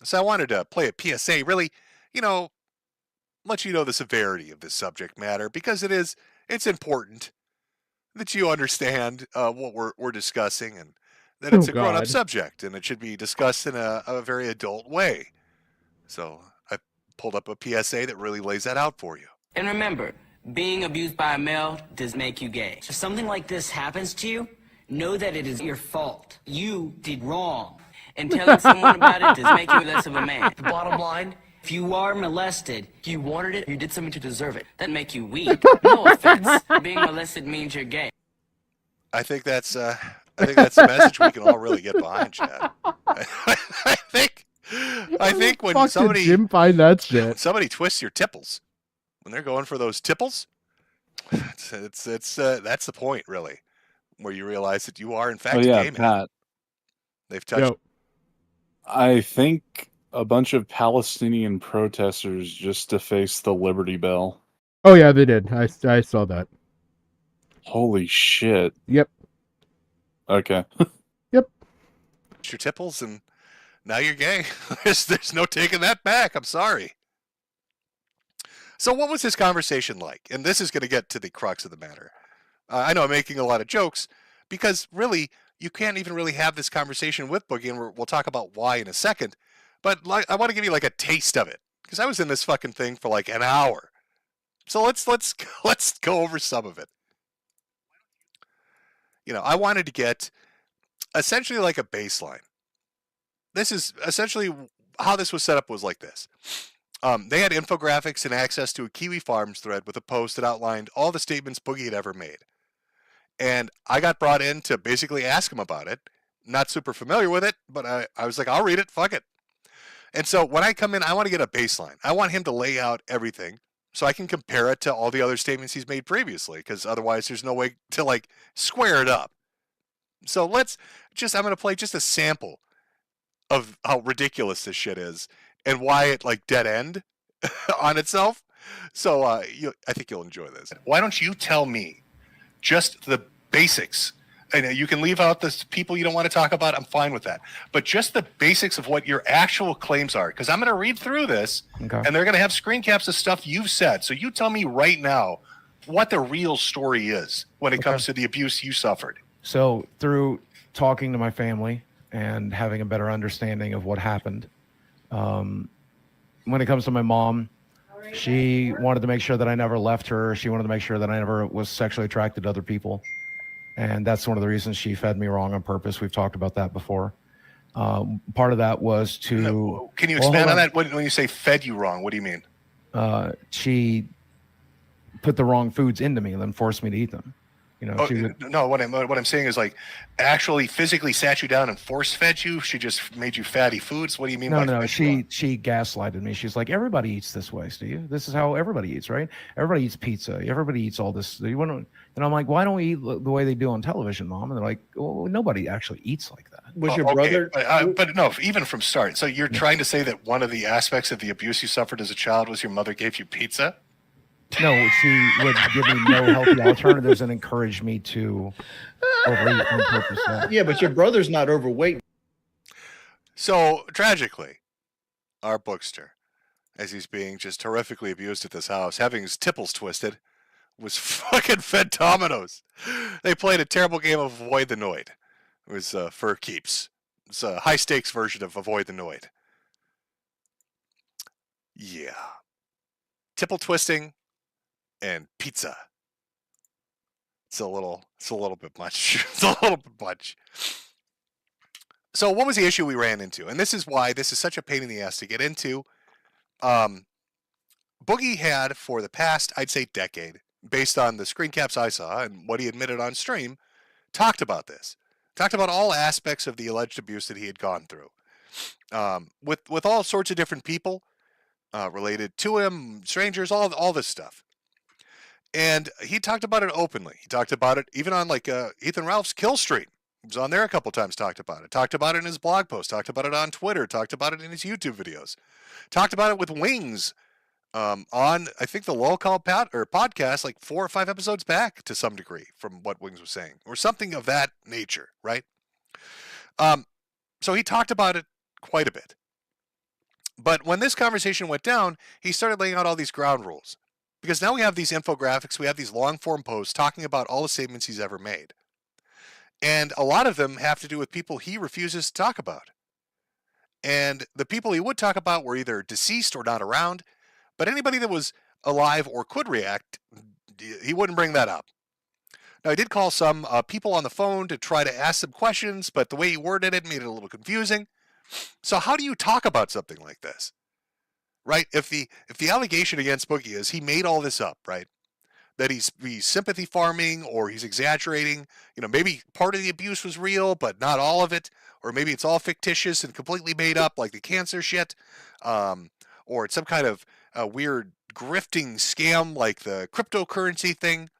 So I wanted to play a PSA, really, let you know the severity of this subject matter, because it's important that you understand what we're discussing, and that it's a grown-up subject, and it should be discussed in a very adult way. So I pulled up a PSA that really lays that out for you. And remember, being abused by a male does make you gay. If something like this happens to you, know that it is your fault. You did wrong. And telling someone about it does make you less of a man. The bottom line, if you are molested, you wanted it, you did something to deserve it. That make you weak. No offense. Being molested means you're gay. I think that's the message we can all really get behind, Chad. I think when somebody Jim find that shit. When somebody twists your tipples, when they're going for those tipples, it's that's the point, really, where you realize that you are in fact a gay man. Pat. They've touched. I think a bunch of Palestinian protesters just defaced the Liberty Bell. Oh yeah, they did. I saw that. Holy shit. Yep. Okay. Yep. Your tipples, and now you're gay. There's no taking that back. I'm sorry. So what was this conversation like? And this is going to get to the crux of the matter. I know I'm making a lot of jokes, because really, you can't even really have this conversation with Boogie, and we'll talk about why in a second. But I want to give you like a taste of it, because I was in this fucking thing for like an hour. So let's go over some of it. I wanted to get essentially like a baseline. This is essentially how this was set up was like this. They had infographics and access to a Kiwi Farms thread with a post that outlined all the statements Boogie had ever made. And I got brought in to basically ask him about it. Not super familiar with it, but I was like, I'll read it, fuck it. And so when I come in, I want to get a baseline. I want him to lay out everything so I can compare it to all the other statements he's made previously, because otherwise there's no way to like square it up. So I'm going to play just a sample of how ridiculous this shit is and why it like dead end on itself. So I think you'll enjoy this. Why don't you tell me just the basics? And you can leave out the people you don't want to talk about. I'm fine with that. But just the basics of what your actual claims are. Because I'm going to read through this, and they're going to have screen caps of stuff you've said. So you tell me right now what the real story is when it comes to the abuse you suffered. So through talking to my family and having a better understanding of what happened, when it comes to my mom, she wanted to make sure that I never left her. She wanted to make sure that I never was sexually attracted to other people. And that's one of the reasons she fed me wrong on purpose. We've talked about that before. Part of that was to... Can you expand on that? When you say fed you wrong, what do you mean? She put the wrong foods into me and then forced me to eat them. You know, Oh, she would. no, what I'm saying is like actually physically sat you down and force fed you. She just made you fatty foods. What do you mean No, by no, fed you on? she gaslighted me. She's like, everybody eats this way, Steve. This is how everybody eats, right? Everybody eats pizza. Everybody eats all this. You want to, and I'm like, why don't we eat the way they do on television, Mom? And they're like, well, nobody actually eats like that. Was your brother? But no, even from start. So you're trying to say that one of the aspects of the abuse you suffered as a child was your mother gave you pizza? No, she would give me no healthy alternatives and encourage me to overeat on purpose. Yeah, but your brother's not overweight. So tragically, our bookster, as he's being just horrifically abused at this house, having his tipples twisted, was fucking fed Dominoes. They played a terrible game of Avoid the Noid. It was for keeps. It's a high stakes version of Avoid the Noid. Yeah. Tipple twisting and pizza. It's a little bit much. It's a little bit much. So what was the issue we ran into? And this is why this is such a pain in the ass to get into. Boogie had, for the past, I'd say, decade, based on the screen caps I saw and what he admitted on stream, talked about this. Talked about all aspects of the alleged abuse that he had gone through. With all sorts of different people related to him, strangers, all this stuff. And he talked about it openly. He talked about it even on like Ethan Ralph's Kill Stream. He was on there a couple times, talked about it. Talked about it in his blog post. Talked about it on Twitter. Talked about it in his YouTube videos. Talked about it with Wings on, I think, the lolcow podcast like 4 or 5 episodes back to some degree from what Wings was saying. Or something of that nature, right? So he talked about it quite a bit. But when this conversation went down, he started laying out all these ground rules. Because now we have these infographics, we have these long-form posts talking about all the statements he's ever made. And a lot of them have to do with people he refuses to talk about. And the people he would talk about were either deceased or not around, but anybody that was alive or could react, he wouldn't bring that up. Now, he did call some people on the phone to try to ask some questions, but the way he worded it made it a little confusing. So how do you talk about something like this? Right? If the allegation against Boogie is he made all this up, right? That he's sympathy farming or he's exaggerating, maybe part of the abuse was real, but not all of it, or maybe it's all fictitious and completely made up, like the cancer shit, or it's some kind of weird grifting scam like the cryptocurrency thing.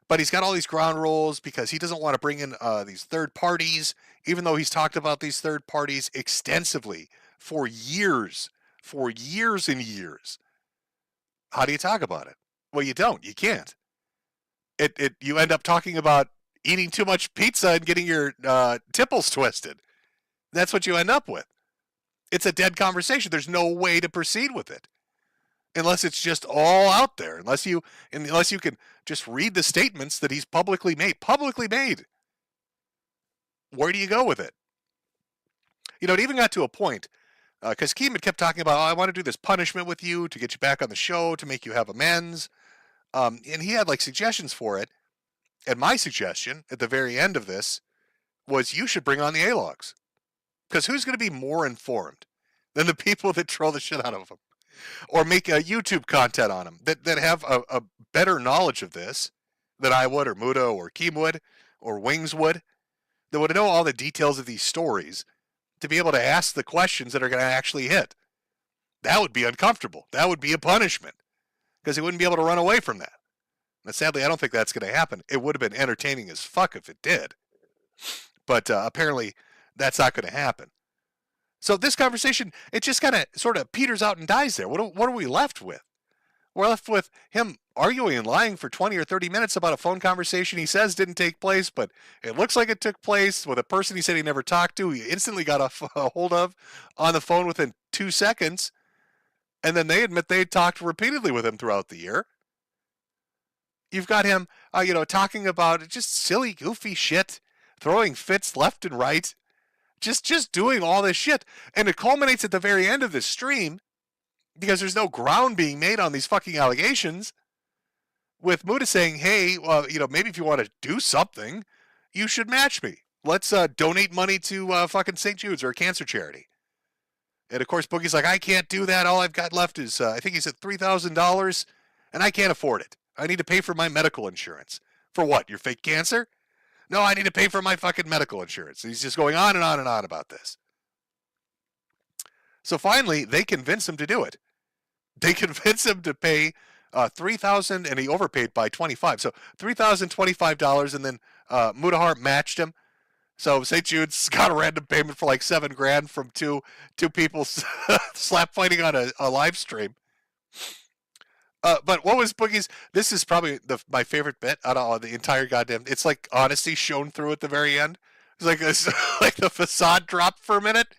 But he's got all these ground rules because he doesn't want to bring in these third parties, even though he's talked about these third parties extensively for years and years. How do you talk about it? Well, you don't. You can't. You end up talking about eating too much pizza and getting your tipples twisted. That's what you end up with. It's a dead conversation. There's no way to proceed with it. Unless it's just all out there. Unless you can just read the statements that he's publicly made. Where do you go with it? It even got to a point, because Keem had kept talking about, I want to do this punishment with you to get you back on the show, to make you have amends. And he had like suggestions for it. And my suggestion at the very end of this was you should bring on the A-logs. Because who's going to be more informed than the people that troll the shit out of them? Or make a YouTube content on them that have a better knowledge of this than I would, or Muda, or Keem would, or Wings would, that would know all the details of these stories to be able to ask the questions that are going to actually hit. That would be uncomfortable. That would be a punishment because he wouldn't be able to run away from that. And sadly, I don't think that's going to happen. It would have been entertaining as fuck if it did. But apparently, that's not going to happen. So this conversation, it just kind of sort of peters out and dies there. What are we left with? We're left with him arguing and lying for 20 or 30 minutes about a phone conversation he says didn't take place, but it looks like it took place with a person he said he never talked to. He instantly got a hold of on the phone within 2 seconds. And then they admit they talked repeatedly with him throughout the year. You've got him, talking about just silly, goofy shit, throwing fits left and right. Just doing all this shit. And it culminates at the very end of this stream, because there's no ground being made on these fucking allegations, with Muda saying, hey, well, maybe if you want to do something, you should match me. Let's donate money to fucking St. Jude's or a cancer charity. And of course, Boogie's like, I can't do that. All I've got left is, I think he said $3,000, and I can't afford it. I need to pay for my medical insurance For what? Your fake cancer? No, I need to pay for my fucking medical insurance. He's just going on and on and on about this. So finally, they convince him to do it. They convince him to pay $3,000, and he overpaid by $25. So $3,025, and then Mudahar matched him. So St. Jude's got a random payment for like $7,000 from two people slap fighting on a live stream. But what was Boogie's? This is probably my favorite bit out of the entire goddamn. It's like honesty shown through at the very end. It's like this, like the facade dropped for a minute,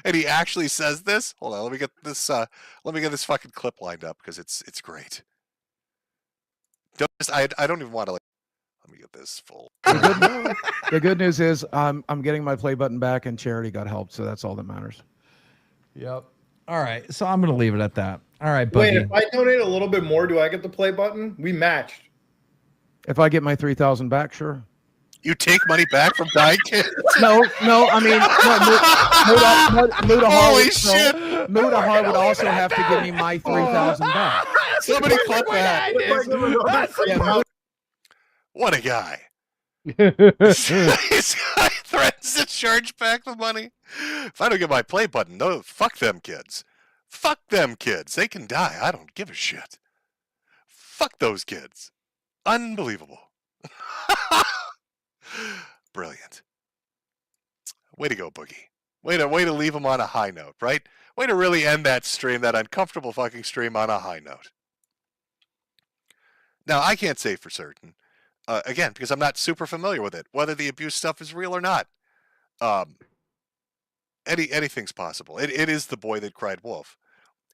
and he actually says this. Hold on, let me get this. Let me get this fucking clip lined up because it's great. I don't even want to. Let me get this full. The good news is I'm getting my play button back, and Charity got help, so that's all that matters. Yep. All right, so I'm going to leave it at that. All right, Wait, Boogie. if I donate a little bit more, do I get the play button? We matched. If I get my 3,000 back, sure. You take money back from dying kids? No. I mean, Holy shit! Mudahar would also have to give me my 3,000 back. Somebody clip that. What a guy! This guy threatens to charge back the money. If I don't get my play button, no, fuck them kids. Fuck them kids. They can die. I don't give a shit. Fuck those kids. Unbelievable. Brilliant. Way to go, Boogie. Way to leave him on a high note, right? Way to really end that stream, that uncomfortable fucking stream, on a high note. Now, I can't say for certain, again, because I'm not super familiar with it, whether the abuse stuff is real or not. Anything's possible. It is the boy that cried wolf.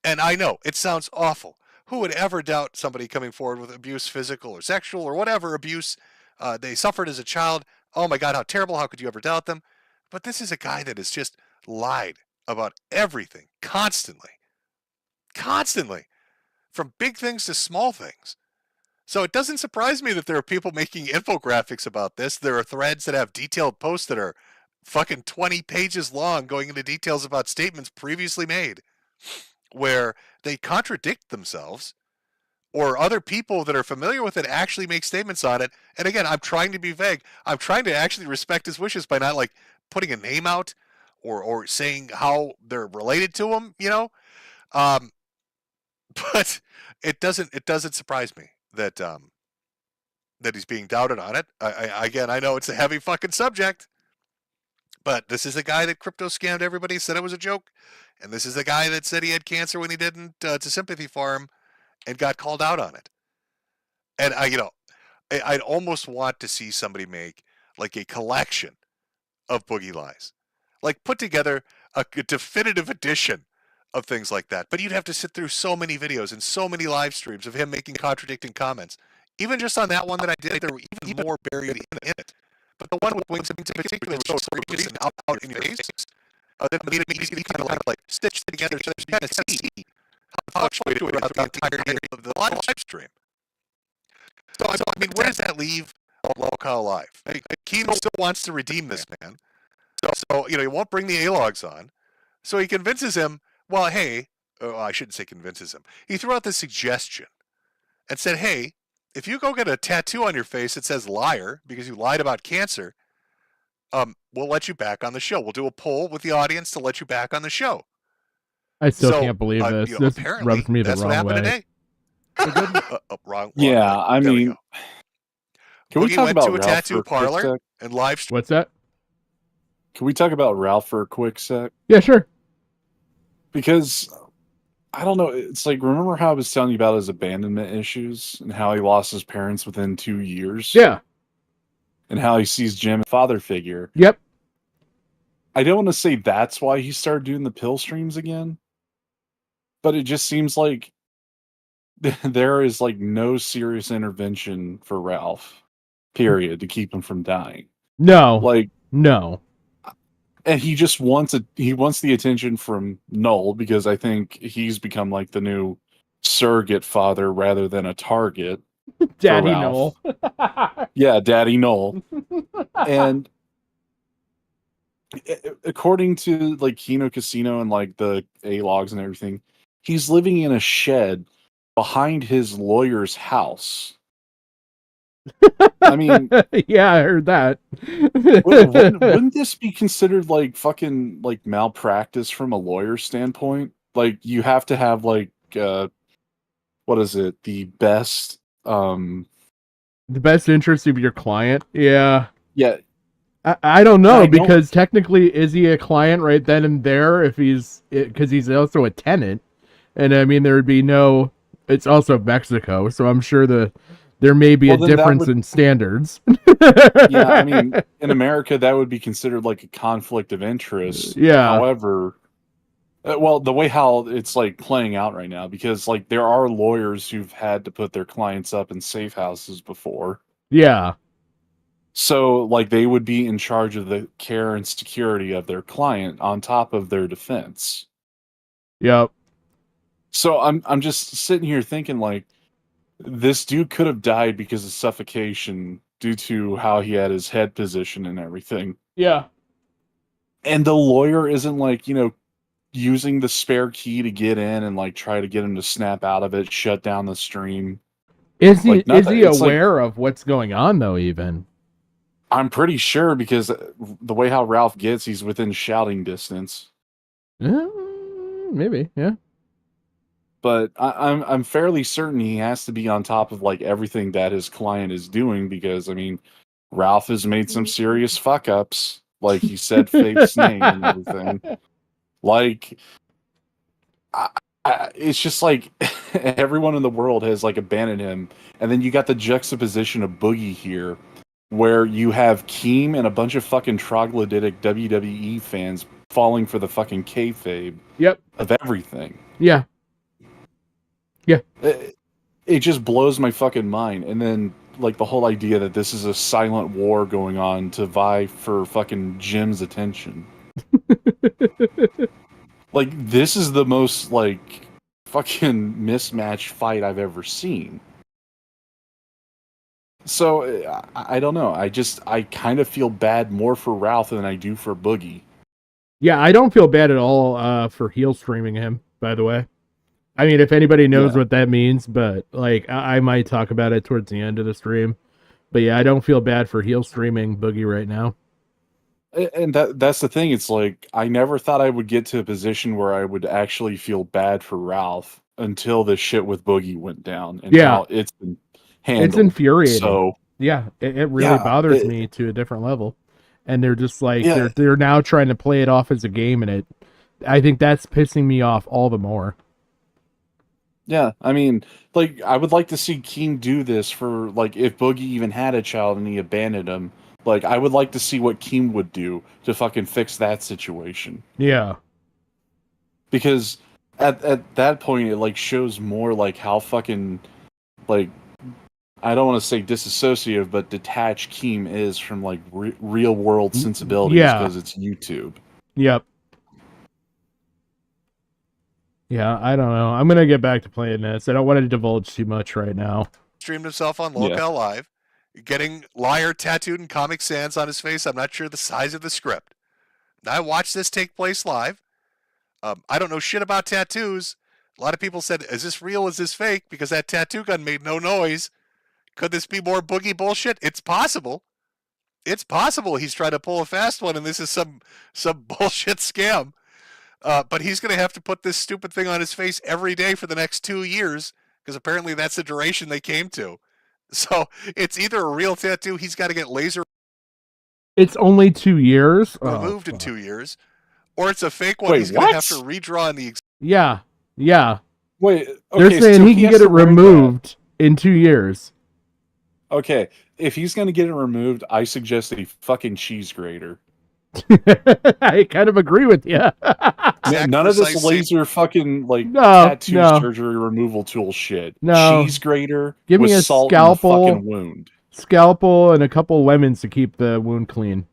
And I know, it sounds awful. Who would ever doubt somebody coming forward with abuse, physical or sexual or whatever abuse they suffered as a child? Oh my God, how terrible. How could you ever doubt them? But this is a guy that has just lied about everything constantly. Constantly. From big things to small things. So it doesn't surprise me that there are people making infographics about this. There are threads that have detailed posts that are fucking 20 pages long going into details about statements previously made where they contradict themselves, or other people that are familiar with it actually make statements on it. And again, I'm trying to be vague. I'm trying to actually respect his wishes by not like putting a name out or saying how they're related to him, you know? But it doesn't surprise me that that he's being doubted on it. Again, I know it's a heavy fucking subject, but this is the guy that crypto scammed everybody, said it was a joke, and this is the guy that said he had cancer when he didn't, to Sympathy Farm, and got called out on it. And I'd almost want to see somebody make like a collection of Boogie lies, like put together a definitive edition of things like that. But you'd have to sit through so many videos and so many live streams of him making contradicting comments. Even just on that one that I did, there were even more buried in it. But the one with Wings in particular was so outrageous and out in your face that made it easy to kind of like stitch together to kind of see how fluctuated throughout the entirety of the live stream. So I mean, where does that leave lolcow live? I mean, Kino still wants to redeem this man. So he won't bring the A-logs on. So he convinces him, well, hey, I shouldn't say convinces him. He threw out this suggestion and said, hey, if you go get a tattoo on your face that says liar because you lied about cancer, we'll let you back on the show. We'll do a poll with the audience to let you back on the show. I still can't believe this. This rubs me the wrong way. Today. Wrong. Yeah, I mean, can we talk about a Ralph tattoo for a quick parlor sec? and live? What's that? Can we talk about Ralph for a quick sec? Yeah, sure. Because I don't know. It's like, remember how I was telling you about his abandonment issues and how he lost his parents within 2 years? Yeah. And how he sees Jim as a father figure. Yep. I don't want to say that's why he started doing the pill streams again, but it just seems like there is like no serious intervention for Ralph, period, to keep him from dying. No. Like, no. And he just wants the attention from Null, because I think he's become like the new surrogate father rather than a target. Daddy Null. Yeah, Daddy Null. And according to like Kino Casino and like the A-logs and everything, he's living in a shed behind his lawyer's house. I mean, yeah, I heard that. wouldn't this be considered like fucking like malpractice from a lawyer standpoint? Like you have to have like what is it? The best The best interest of your client. Yeah. yeah. I don't know I don't- because technically, is he a client right then and there? If because he's also a tenant, and I mean there would be no. It's also Mexico, so I'm sure there may be Well, a then that difference would- in standards. Yeah, I mean, in America, that would be considered like a conflict of interest. Yeah. However, well, the way how it's like playing out right now, because like there are lawyers who've had to put their clients up in safe houses before. Yeah. So like they would be in charge of the care and security of their client on top of their defense. Yep. So I'm just sitting here thinking like this dude could have died because of suffocation due to how he had his head position and everything. Yeah. And the lawyer isn't like, using the spare key to get in and like try to get him to snap out of it, shut down the stream. Is he Like, nothing. It's like- aware of what's going on though? Even I'm pretty sure because the way how Ralph gets, he's within shouting distance. Maybe, yeah. But I'm fairly certain he has to be on top of like everything that his client is doing because I mean, Ralph has made some serious fuck ups. Like he said Faith's name and everything. Like, it's just like everyone in the world has like abandoned him, and then you got the juxtaposition of Boogie here, where you have Keem and a bunch of fucking troglodytic WWE fans falling for the fucking kayfabe. Yep. Of everything. Yeah. Yeah. It just blows my fucking mind, and then like the whole idea that this is a silent war going on to vie for fucking Jim's attention. Like, this is the most, like, fucking mismatched fight I've ever seen. So, I don't know. I kind of feel bad more for Ralph than I do for Boogie. Yeah, I don't feel bad at all for heel streaming him, by the way. I mean, if anybody knows what that means, but, like, I might talk about it towards the end of the stream. But yeah, I don't feel bad for heel streaming Boogie right now. And that's the thing. It's like, I never thought I would get to a position where I would actually feel bad for Ralph until the shit with Boogie went down. And how it's been handled. It's infuriating. So, yeah, it really bothers me to a different level. And they're just like, they're now trying to play it off as a game. And I think that's pissing me off all the more. Yeah, I mean, like, I would like to see Keem do this for, like, if Boogie even had a child and he abandoned him. Like, I would like to see what Keem would do to fucking fix that situation. Yeah. Because at that point, it, like, shows more, like, how fucking, like, I don't want to say disassociative, but detached Keem is from, like, real-world sensibilities because it's YouTube. Yep. Yeah, I don't know. I'm going to get back to playing this. I don't want to divulge too much right now. Streamed himself on lolcow Live, getting liar tattooed in Comic Sans on his face. I'm not sure the size of the script. Now, I watched this take place live. I don't know shit about tattoos. A lot of people said, is this real? Is this fake? Because that tattoo gun made no noise. Could this be more Boogie bullshit? It's possible. It's possible he's trying to pull a fast one and this is some bullshit scam. But he's going to have to put this stupid thing on his face every day for the next 2 years because apparently that's the duration they came to. So it's either a real tattoo, he's got to get laser It's only 2 years? removed in 2 years, or it's a fake one. Wait, he's going to what? have to redraw in the Yeah. Yeah. Wait, They're okay, saying so he he can has get it to wear removed in 2 years. Okay, if he's going to get it removed, I suggest a fucking cheese grater. I kind of agree with you. None of this laser fucking like No, tattoo no. surgery removal tool shit. No. Cheese grater Give with me a salt scalpel, in the fucking wound. scalpel, and a couple lemons to keep the wound clean.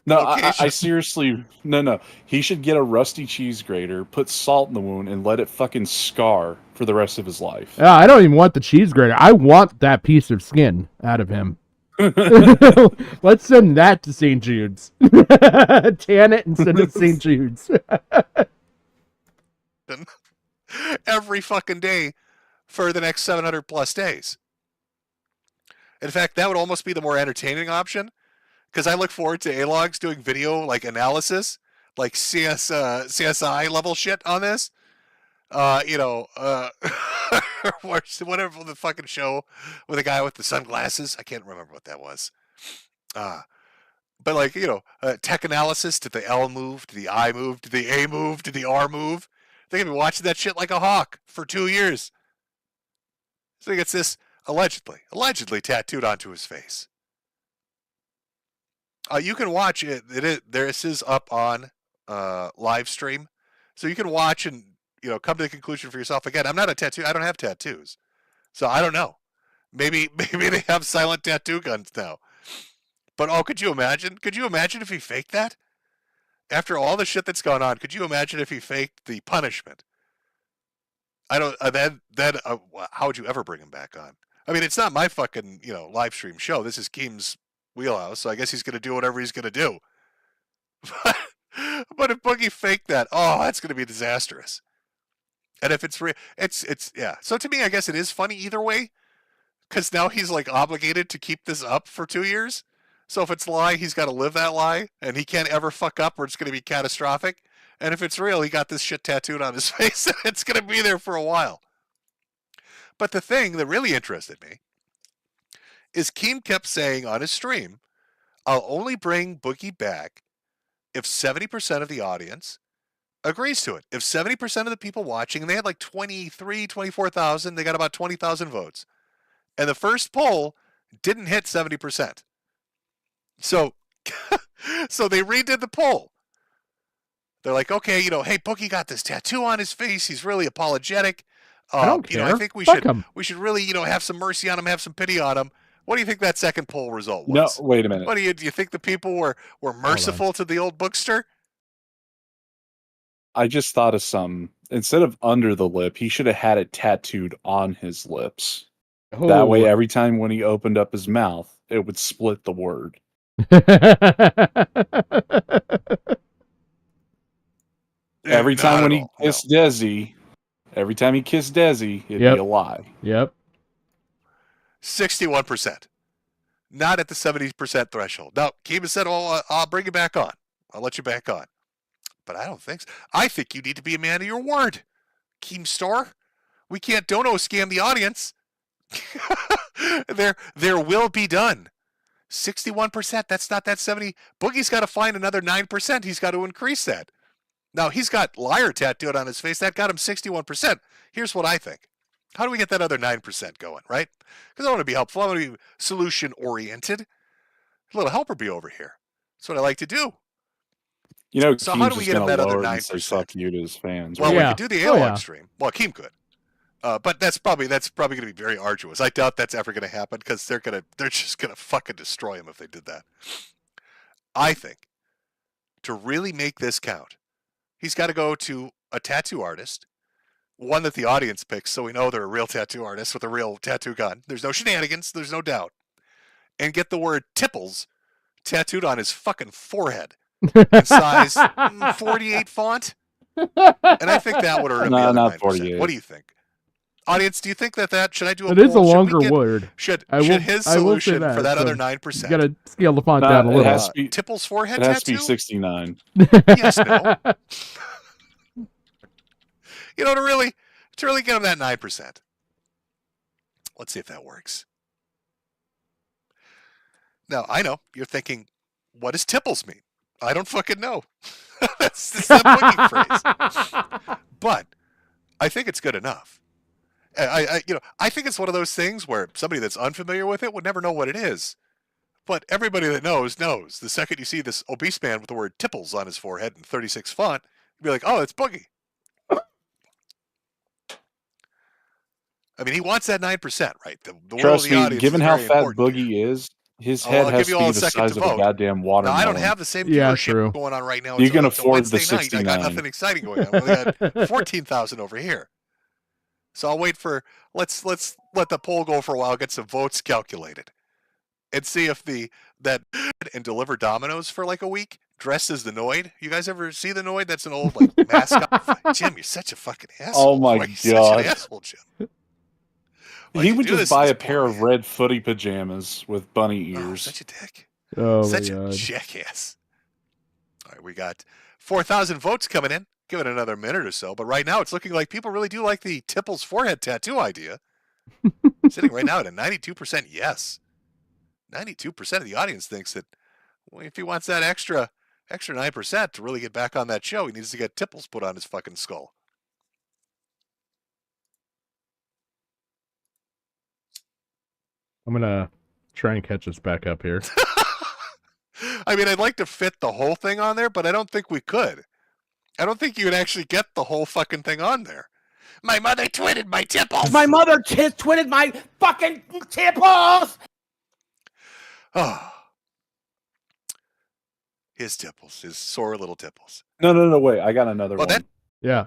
No, I seriously no. He should get a rusty cheese grater, put salt in the wound, and let it fucking scar for the rest of his life. I don't even want the cheese grater. I want that piece of skin out of him. Let's send that to St. Jude's. Tan it and send it to St. Jude's. every fucking day for the next 700 plus days. In fact, that would almost be the more entertaining option, because I look forward to A-Logs doing video like analysis, like CSI level shit on this. Whatever the fucking show with the guy with the sunglasses. I can't remember what that was. But like, tech analysis. Did the L move? Did the I move? Did the A move? Did the R move? They're going to be watching that shit like a hawk for 2 years. So he gets this allegedly tattooed onto his face. You can watch it. This is up on live stream. So you can watch and, come to the conclusion for yourself. Again, I'm not a tattoo. I don't have tattoos. So I don't know. Maybe they have silent tattoo guns now. But could you imagine? Could you imagine if he faked that? After all the shit that's gone on, could you imagine if he faked the punishment? I don't. Then how would you ever bring him back on? I mean, it's not my fucking live stream show. This is Keem's wheelhouse, so I guess he's gonna do whatever he's gonna do. But if Boogie faked that, that's gonna be disastrous. And if it's real, it's yeah. So to me, I guess it is funny either way, because now he's like obligated to keep this up for 2 years. So if it's a lie, he's got to live that lie, and he can't ever fuck up, or it's going to be catastrophic. And if it's real, he got this shit tattooed on his face, and it's going to be there for a while. But the thing that really interested me is Keem kept saying on his stream, I'll only bring Boogie back if 70% of the audience agrees to it. If 70% of the people watching, and they had like 24,000, they got about 20,000 votes. And the first poll didn't hit 70%. So they redid the poll. They're like, okay, hey, Boogie got this tattoo on his face. He's really apologetic. I don't care. I think we should really, have some mercy on him, have some pity on him. What do you think that second poll result was? No, wait a minute. What do you think the people were merciful to the old bookster? I just thought of some. Instead of under the lip, he should have had it tattooed on his lips. Oh. That way, every time when he opened up his mouth, it would split the word. Every time when he kissed Desi, it'd be a lie. Yep. 61%. Not at the 70% threshold. Now, Keem said, I'll bring you back on. I'll let you back on. But I don't think so. I think you need to be a man of your word, Keemstar. We can't dono scam the audience. There will be done. 61%. That's not that 70. Boogie's got to find another 9%. He's got to increase that. Now, he's got liar tattooed on his face. That got him 61%. Here's what I think. How do we get that other 9% going, right? Because I want to be helpful. I want to be solution-oriented. A little helper be over here. That's what I like to do. So how do we get him that other 9%? Fuck you to his fans. Well, we could do the A-Log stream. Well, Keem could. But that's probably going to be very arduous. I doubt that's ever going to happen because they're just going to fucking destroy him if they did that. I think to really make this count, he's got to go to a tattoo artist, one that the audience picks, so we know they're a real tattoo artist with a real tattoo gun. There's no shenanigans. There's no doubt. And get the word Tipples tattooed on his fucking forehead in size 48 font. And I think that would earn him the other 9%. 48. What do you think? Audience, do you think that should I do a It poll? is a longer word. Should his solution for that other 9%? You gotta scale the font down a little. Tipple's forehead tattoo? It has tattoo? to be 69. Yes, no. To really get him that 9%. Let's see if that works. Now, I know you're thinking, what does Tipples mean? I don't fucking know. That's the booking phrase. But I think it's good enough. I think it's one of those things where somebody that's unfamiliar with it would never know what it is. But everybody that knows. The second you see this obese man with the word Tipples on his forehead in 36 font, you'd be like, oh, it's Boogie. I mean, he wants that 9%, right? The Trust me, given how fat Boogie is, his head has to be the size of a goddamn watermelon. Now, I don't have the same viewership going on right now. You can afford the 69. I got nothing exciting going on. We got 14,000 over here. So I'll wait for let's let the poll go for a while, get some votes calculated, and see if and deliver Domino's for like a week dressed as the Noid. You guys ever see the Noid? That's an old like mascot. Jim, you're such a fucking asshole. Oh my God, you're such an asshole, Jim. He would just buy a pair of red footy pajamas with bunny ears. Oh, such a dick. Oh Such my a god. jackass. All right, we got 4,000 votes coming in. Give it another minute or so. But right now, it's looking like people really do like the Tipples forehead tattoo idea. Sitting right now at a 92% yes. 92% of the audience thinks that if he wants that extra 9% to really get back on that show, he needs to get Tipples put on his fucking skull. I'm gonna try and catch us back up here. I mean, I'd like to fit the whole thing on there, but I don't think we could. I don't think you would actually get the whole fucking thing on there. My mother twitted my Tipples. My mother twitted my fucking Tipples. Oh. His Tipples, his sore little Tipples. No, wait. I got another one. Yeah.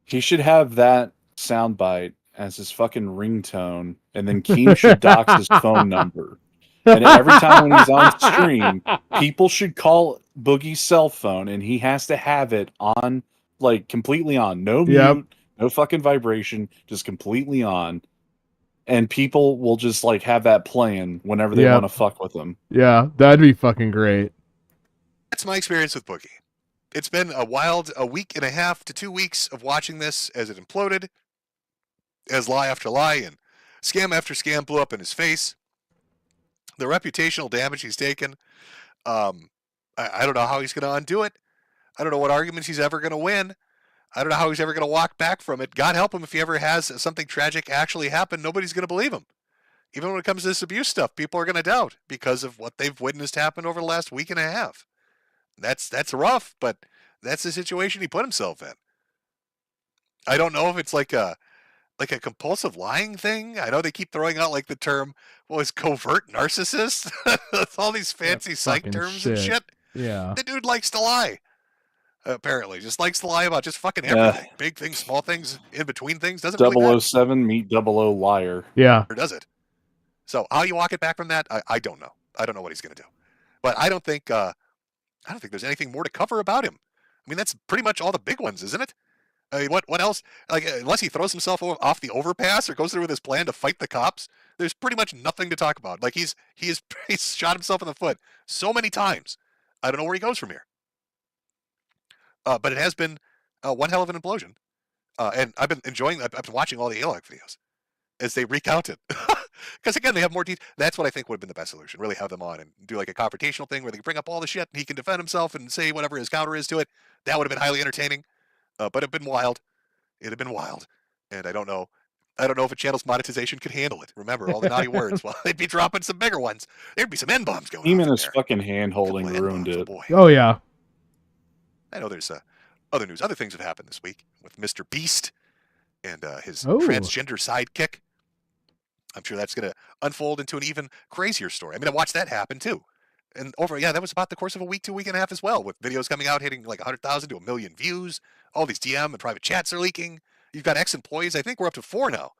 He should have that soundbite as his fucking ringtone, and then Keem should dox his phone number. And every time when he's on stream, people should call Boogie's cell phone, and he has to have it on, like, completely on. No mute, no fucking vibration, just completely on. And people will just, like, have that playing whenever they want to fuck with him. Yeah, that'd be fucking great. That's my experience with Boogie. It's been a week and a half to 2 weeks of watching this as it imploded, as lie after lie and scam after scam blew up in his face. The reputational damage he's taken, I don't know how he's going to undo it. I don't know what arguments he's ever going to win. I don't know how he's ever going to walk back from it. God help him if he ever has something tragic actually happen. Nobody's going to believe him. Even when it comes to this abuse stuff, people are going to doubt because of what they've witnessed happen over the last week and a half. That's rough, but that's the situation he put himself in. I don't know if it's like a compulsive lying thing. I know they keep throwing out like the term, what was covert narcissist? All these fancy psych terms and shit. Yeah. The dude likes to lie. Apparently, just likes to lie about just fucking everything. Big things, small things, in between things. Doesn't really matter. 007 meet 00 liar. Yeah. Or does it? So how you walk it back from that, I don't know. I don't know what he's going to do. But I don't think there's anything more to cover about him. I mean, that's pretty much all the big ones, isn't it? I mean, what else? Like, unless he throws himself off the overpass or goes through with his plan to fight the cops, there's pretty much nothing to talk about. Like, he's shot himself in the foot so many times. I don't know where he goes from here. But it has been one hell of an implosion. And I've been watching all the ALOG videos as they recount it. Because, again, they have more detail. That's what I think would have been the best solution. Really have them on and do like a confrontational thing where they can bring up all the shit and he can defend himself and say whatever his counter is to it. That would have been highly entertaining. But it'd been wild. It'd have been wild. And I don't know if a channel's monetization could handle it. Remember, all the naughty words. Well, they'd be dropping some bigger ones. There'd be some N-bombs going on. Even his fucking hand-holding ruined it. Oh, yeah. I know there's other news. Other things have happened this week with Mr. Beast and his transgender sidekick. I'm sure that's going to unfold into an even crazier story. I mean, I watched that happen too. And that was about the course of a week to a week and a half as well, with videos coming out hitting like 100,000 to 1 million views. All these DM and private chats are leaking. You've got ex-employees. I think we're up to 4 now.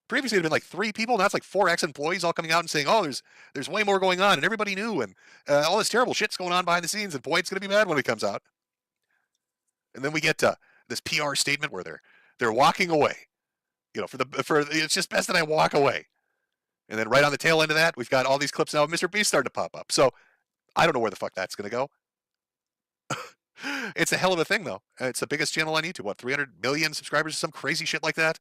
Previously, it had been like 3 people. Now it's like 4 ex-employees all coming out and saying, "Oh, there's way more going on," and everybody knew, and all this terrible shit's going on behind the scenes. And boy, it's going to be bad when it comes out. And then we get this PR statement where they're walking away. You know, for it's just best that I walk away. And then right on the tail end of that, we've got all these clips now of Mr. Beast starting to pop up. So I don't know where the fuck that's going to go. It's a hell of a thing, though. It's the biggest channel on YouTube. What, 300 million subscribers or some crazy shit like that?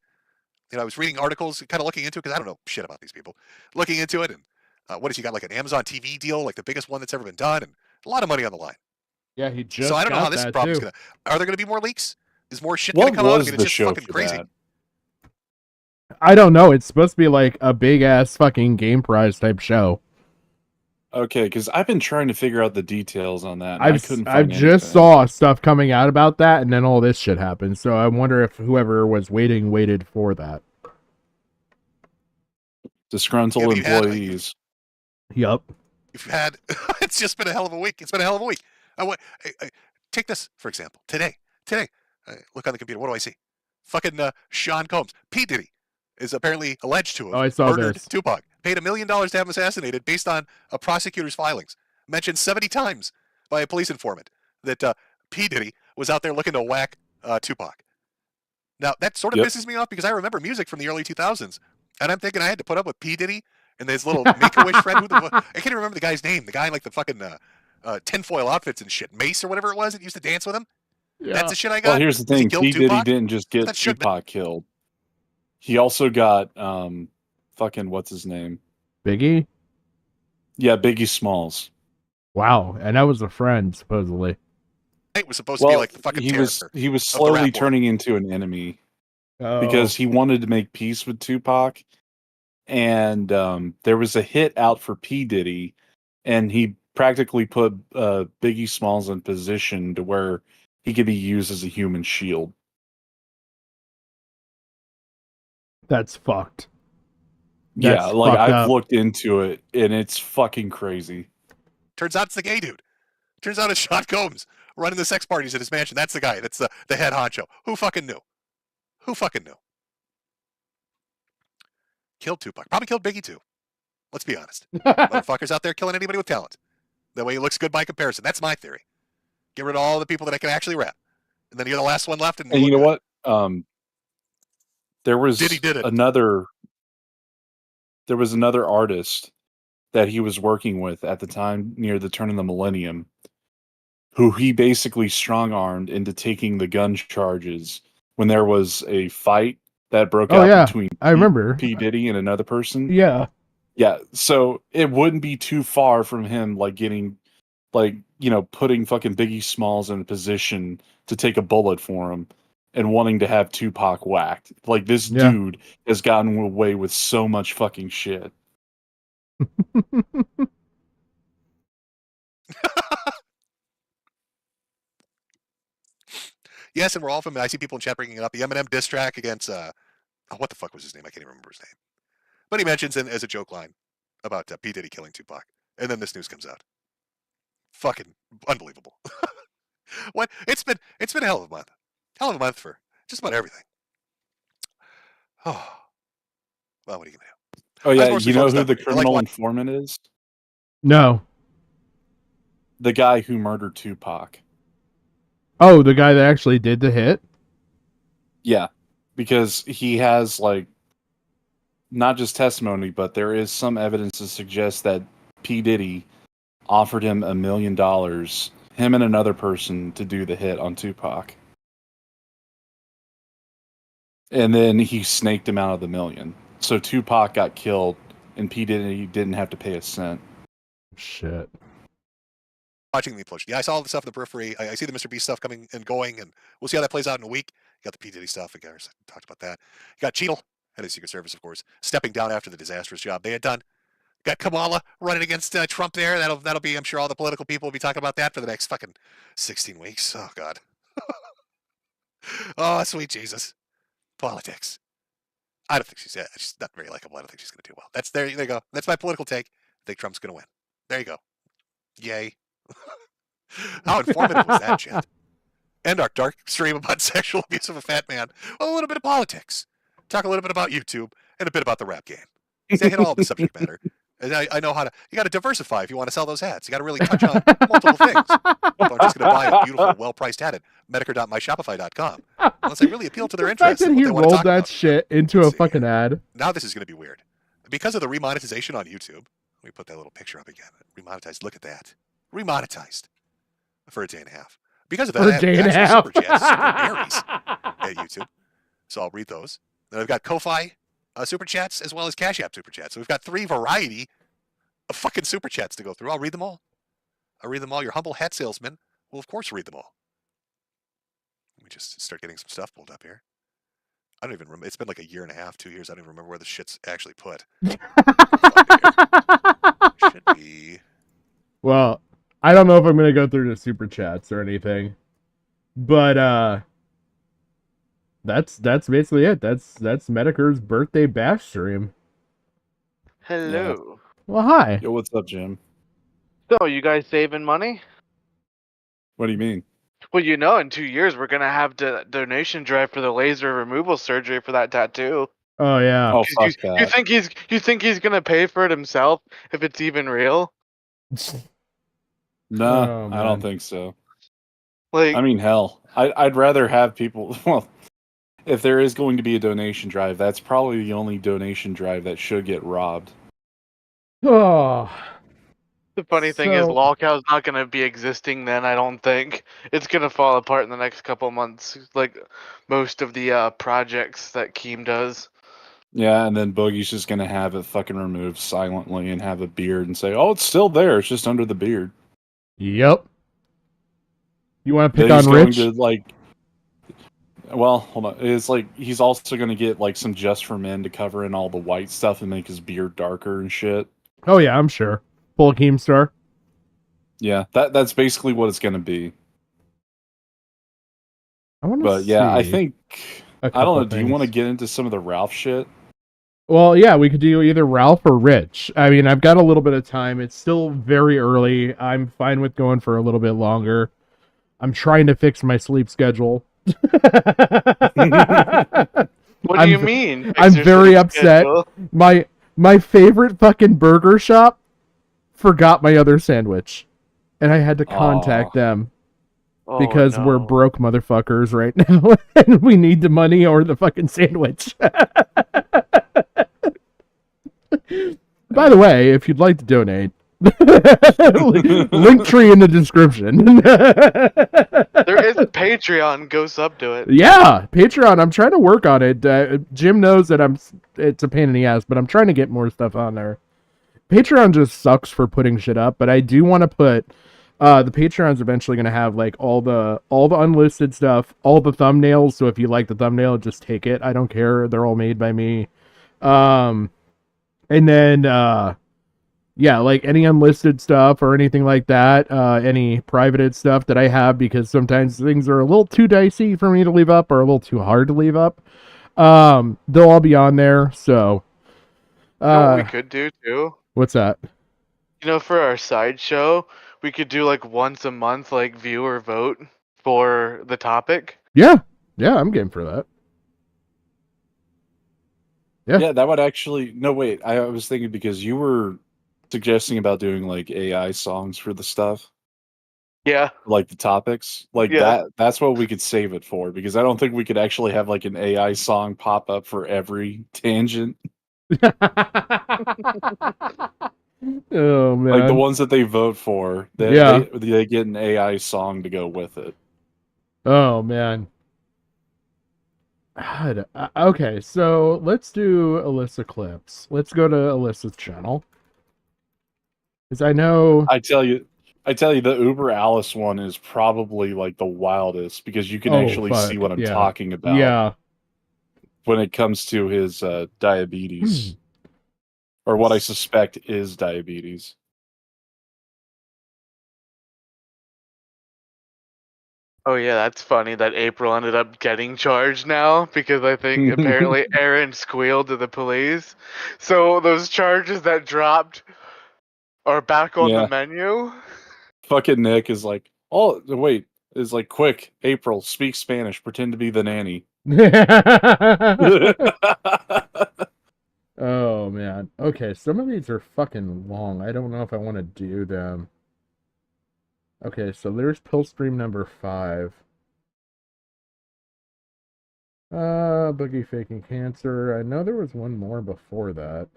You know, I was reading articles, kind of looking into it, because I don't know shit about these people. Looking into it, and what has he got, like an Amazon TV deal, like the biggest one that's ever been done, and a lot of money on the line. Yeah, he just So I don't know got how this that, problem's too. going to... Are there going to be more leaks? Is more shit going to come out? I mean, it's just fucking crazy. I don't know. It's supposed to be like a big ass fucking game prize type show. Okay, because I've been trying to figure out the details on that. And I couldn't find I just anything. saw stuff coming out about that, and then all this shit happened. So I wonder if whoever was waited for that. Disgruntled employees. Yup. You've had... It's just been a hell of a week. It's been a hell of a week. Take this, for example. Today. Look on the computer. What do I see? Fucking Sean Combs. P. Diddy is apparently alleged to have murdered Tupac. Paid $1 million to have him assassinated based on a prosecutor's filings. Mentioned 70 times by a police informant that P. Diddy was out there looking to whack Tupac. Now, that sort of pisses me off because I remember music from the early 2000s And I'm thinking I had to put up with P. Diddy and his little Make-A-Wish friend. Who the fuck? I can't even remember the guy's name. The guy in like the fucking tinfoil outfits and shit. Mace or whatever it was that used to dance with him. Yeah. That's the shit I got. Well, here's the Does he thing: kill P. Diddy Tupac? didn't just get That should Tupac killed. He also got fucking what's his name? Biggie? Yeah, Biggie Smalls. Wow, and that was a friend, supposedly. It was supposed to be like the fucking he was terror he was of the slowly rap world. turning into an enemy Oh. because he wanted to make peace with Tupac, and there was a hit out for P. Diddy, and he practically put Biggie Smalls in position to where he could be used as a human shield. That's fucked. Yeah, That's like fucked I've up. looked into it, and it's fucking crazy. Turns out it's the gay dude. Turns out it's Sean Combs running the sex parties at his mansion. That's the guy. That's the head honcho. Who fucking knew? Who fucking knew? Killed Tupac. Probably killed Biggie too. Let's be honest. Motherfuckers out there killing anybody with talent. That way he looks good by comparison. That's my theory. Get rid of all the people that can actually rap. And then you're the last one left. And you know what? There was Diddy did it. another artist that he was working with at the time near the turn of the millennium who he basically strong-armed into taking the gun charges when there was a fight that broke out between I remember P. Diddy and another person. Yeah. Yeah, so it wouldn't be too far from him like getting putting fucking Biggie Smalls in a position to take a bullet for him and wanting to have Tupac whacked. Like this dude has gotten away with so much fucking shit. Yes, and we're all familiar. I see people in chat bringing it up. The Eminem diss track against what the fuck was his name? I can't even remember his name. But he mentions it as a joke line about P. Diddy killing Tupac, and then this news comes out. Fucking unbelievable. What? It's been a hell of a month for just about everything. Oh, well, what are you gonna do? Oh I was yeah, mostly you know focused who on the Boogie. I like criminal what- informant is? No. The guy who murdered Tupac. Oh, the guy that actually did the hit? Yeah, because he has like not just testimony, but there is some evidence to suggest that P. Diddy offered him $1 million, him and another person, to do the hit on Tupac. And then he snaked him out of the $1 million. So Tupac got killed, and P. Diddy didn't have to pay a cent. Shit. Watching the implosion. Yeah, I saw all the stuff in the periphery. I see the Mr. Beast stuff coming and going, and we'll see how that plays out in a week. You got the P. Diddy stuff. I talked about that. You got Cheadle, head of Secret Service, of course, stepping down after the disastrous job they had done. Got Kamala running against Trump there. That'll be, I'm sure all the political people will be talking about that for the next fucking 16 weeks. Oh, God. Oh, sweet Jesus. Politics. I don't think she's not very likable. I don't think she's going to do well. There you go. That's my political take. I think Trump's going to win. There you go. Yay. How informative was that, Chad? And our dark stream about sexual abuse of a fat man. Well, a little bit of politics. Talk a little bit about YouTube and a bit about the rap game. They hit all of the subject matter. And I know how to. You got to diversify if you want to sell those ads. You got to really touch on multiple things. I'm just going to buy a beautiful, well-priced ad at medicare.myshopify.com unless I really appeal to their The fact interests. that And what he they want to rolled talk that about. shit into a fucking ad. Now this is going to be weird because of the remonetization on YouTube. Let me put that little picture up again. Remonetized. Look at that. Remonetized for a day and a half. Because of that, For a day and a half. Super Chats, Super Marys at YouTube. So I'll read those. Then I've got Ko-Fi Super Chats as well as Cash App Super Chats. So we've got 3 variety of fucking Super Chats to go through. I'll read them all. Your humble hat salesman will, of course, read them all. Let me just start getting some stuff pulled up here. I don't even remember. It's been like a year and a half, 2 years. I don't even remember where the shit's actually put. Should be. Well, I don't know if I'm going to go through the super chats or anything. But that's basically it. That's Medicare's birthday bash stream. Hello. Well, hi. Yo, what's up, Jim? So, you guys saving money? What do you mean? Well, you know, in 2 years we're gonna have the donation drive for the laser removal surgery for that tattoo. Oh yeah. Oh, fuck that. You think he's gonna pay for it himself if it's even real? No, Oh, I don't man. think so. Like, I mean, hell, I'd rather have people. Well, if there is going to be a donation drive, that's probably the only donation drive that should get robbed. Oh. The funny thing is, lolcow's not going to be existing then, I don't think. It's going to fall apart in the next couple months, like most of the projects that Keem does. Yeah, and then Boogie's just going to have it fucking removed silently and have a beard and say, oh, it's still there, it's just under the beard. Yep. You want to pick Then on he's going Rich? to, like... Well, hold on. It's like he's also going to get like some Just for Men to cover in all the white stuff and make his beard darker and shit. Oh yeah, I'm sure. Pull a Keemstar. Yeah, that's basically what it's going to be. I want to But see. yeah, I think a I don't know. couple Do you want to things. get into some of the Ralph shit? Well, yeah, we could do either Ralph or Rich. I mean, I've got a little bit of time. It's still very early. I'm fine with going for a little bit longer. I'm trying to fix my sleep schedule. What do you mean? Fix I'm your very sleep upset. schedule? My favorite fucking burger shop forgot my other sandwich, and I had to contact them Oh, because we're broke motherfuckers right now, and we need the money or the fucking sandwich. By the way, if you'd like to donate, link tree in the description. There is a Patreon. Go sub to it. Yeah, Patreon. I'm trying to work on it. Jim knows that it's a pain in the ass, but I'm trying to get more stuff on there. Patreon just sucks for putting shit up, but I do want to put the Patreon's eventually going to have like all the unlisted stuff, all the thumbnails. So if you like the thumbnail, just take it. I don't care. They're all made by me. And then yeah, like any unlisted stuff or anything like that, any privated stuff that I have, because sometimes things are a little too dicey for me to leave up or a little too hard to leave up. They'll all be on there. So You know what we could do too? what's that? You know, for our sideshow, we could do like once a month, like viewer vote for the topic. Yeah, I'm game for that. Yeah, that would actually... No, wait. I was thinking because you were suggesting about doing like AI songs for the stuff. Yeah. Like the topics. Like that's what we could save it for, because I don't think we could actually have like an AI song pop up for every tangent. Oh man. Like the ones that they vote for, they get an AI song to go with it. Oh man. God. Okay, so let's do Alyssa clips. Let's go to Alyssa's channel. Because I know... I tell you, the Uber Alice one is probably like the wildest, because you can actually see what I'm talking about. Yeah. When it comes to his diabetes. Or what I suspect is diabetes. Oh yeah, that's funny that April ended up getting charged now, because I think apparently Aaron squealed to the police. So those charges that dropped are back on the menu. Fucking Nick is like, oh wait, is like, quick, April, speak Spanish, pretend to be the nanny. Oh man. Okay, some of these are fucking long. I don't know if I want to do them. Okay, so there's Pillstream number 5. Boogie faking cancer. I know there was one more before that.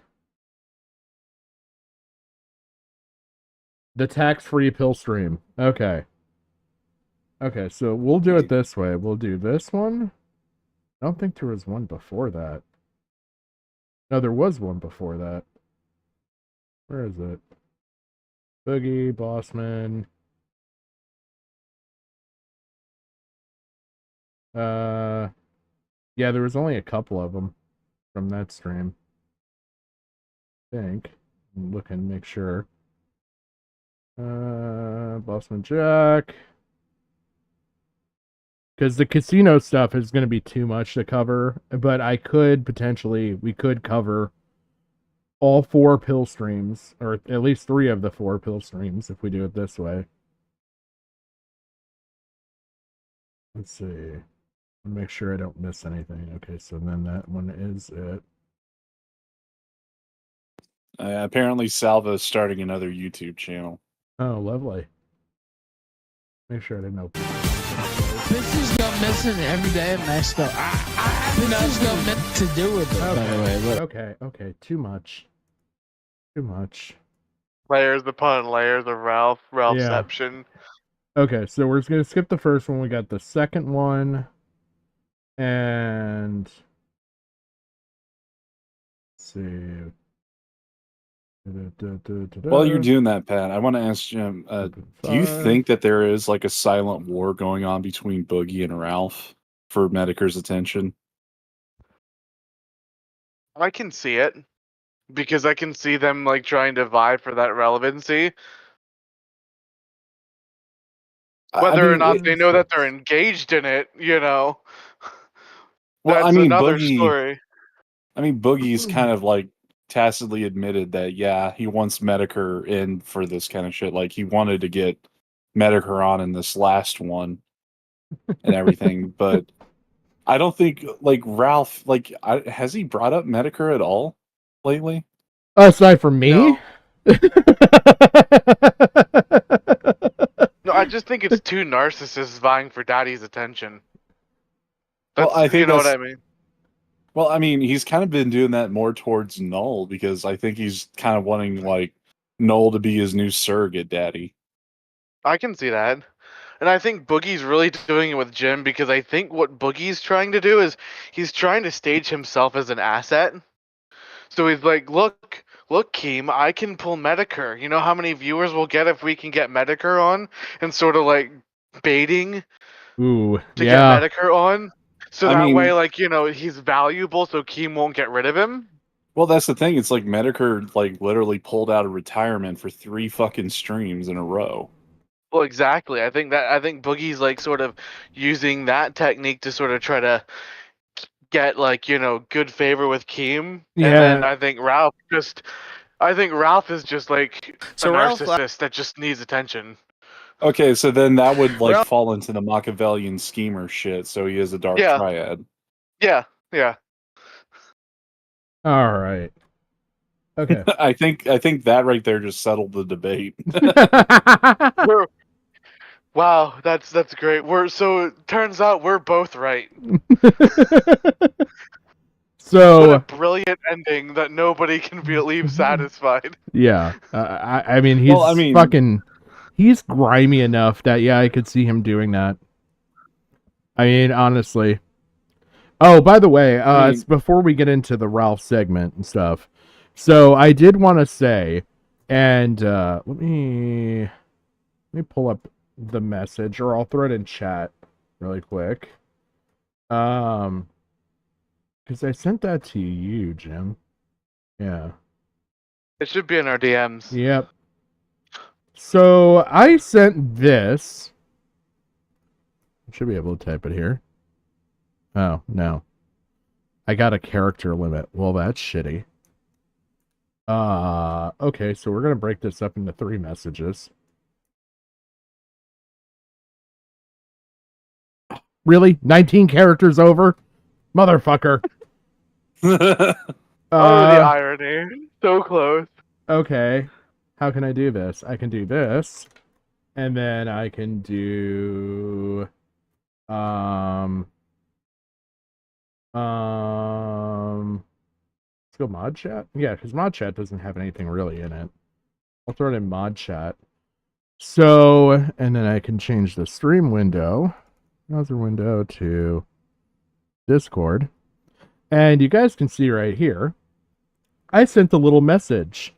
The tax-free Pillstream. Okay. Okay, so we'll do it this way. We'll do this one. I don't think there was one before that. No, there was one before that. Where is it? Boogie, Bossman. Yeah, there was only a couple of them from that stream. I think. I'm looking, make sure. Bossman Jack. Because the casino stuff is going to be too much to cover, but we could cover all 4 pill streams, or at least 3 of the 4 pill streams if we do it this way. Let's see. Make sure I don't miss anything. Okay, so then that one is it. Apparently Salva is starting another YouTube channel. Oh, lovely. Make sure I didn't open. Bitches go missing every day in Mexico. I This has nothing to do with it, by the way. Look. Okay, too much. Too much. Layers upon layers of Ralphception. Okay, so we're just gonna skip the first one. We got the second one, and let's see. While you're doing that, Pat, I want to ask Jim: do you think that there is like a silent war going on between Boogie and Ralph for Medicare's attention? I can see it because I can see them like trying to vie for that relevancy. Whether or not they know that they're engaged in it, Well, that's I mean, another story. Boogie's kind of like tacitly admitted that, yeah, he wants Medicare in for this kind of shit. Like, he wanted to get Medicare on in this last one and everything. But I don't think, like, Ralph, like, has he brought up Medicare at all lately? Aside from me? No, I just think it's two narcissists vying for daddy's attention. Well, I think you know what I mean. Well, I mean, he's kind of been doing that more towards Null because I think he's kind of wanting like Null to be his new surrogate daddy. I can see that. And I think Boogie's really doing it with Jim because I think what Boogie's trying to do is he's trying to stage himself as an asset. So he's like, look, Keem, I can pull Medicare. You know how many viewers we'll get if we can get Medicare on? And sort of like baiting to get Medicare on. So that way, like, you know, he's valuable so Keem won't get rid of him. Well, that's the thing. It's like Medicare like literally pulled out of retirement for 3 fucking streams in a row. Well, exactly. I think Boogie's like sort of using that technique to sort of try to get like, you know, good favor with Keem. Yeah. And then I think Ralph is just like a narcissist that just needs attention. Okay, so then that would like fall into the Machiavellian schemer shit. So he is a dark triad. Yeah. All right. Okay. I think that right there just settled the debate. Wow, that's great. It turns out we're both right. So what a brilliant ending that nobody can leave satisfied. Yeah, I mean he's grimy enough that I could see him doing that. I mean, honestly. Oh, by the way, before we get into the Ralph segment and stuff, so I did want to say, and let me pull up the message, or I'll throw it in chat really quick. Because I sent that to you, Jim. Yeah. It should be in our DMs. Yep. So I sent this. I should be able to type it here. Oh, no. I got a character limit. Well, that's shitty. Okay, so we're going to break this up into 3 messages. Really? 19 characters over? Motherfucker. The irony. So close. Okay. How can I do this? I can do this. And then I can do... Let's go mod chat. Yeah, because mod chat doesn't have anything really in it. I'll throw it in mod chat. So, and then I can change the stream window, browser window, to Discord. And you guys can see right here, I sent a little message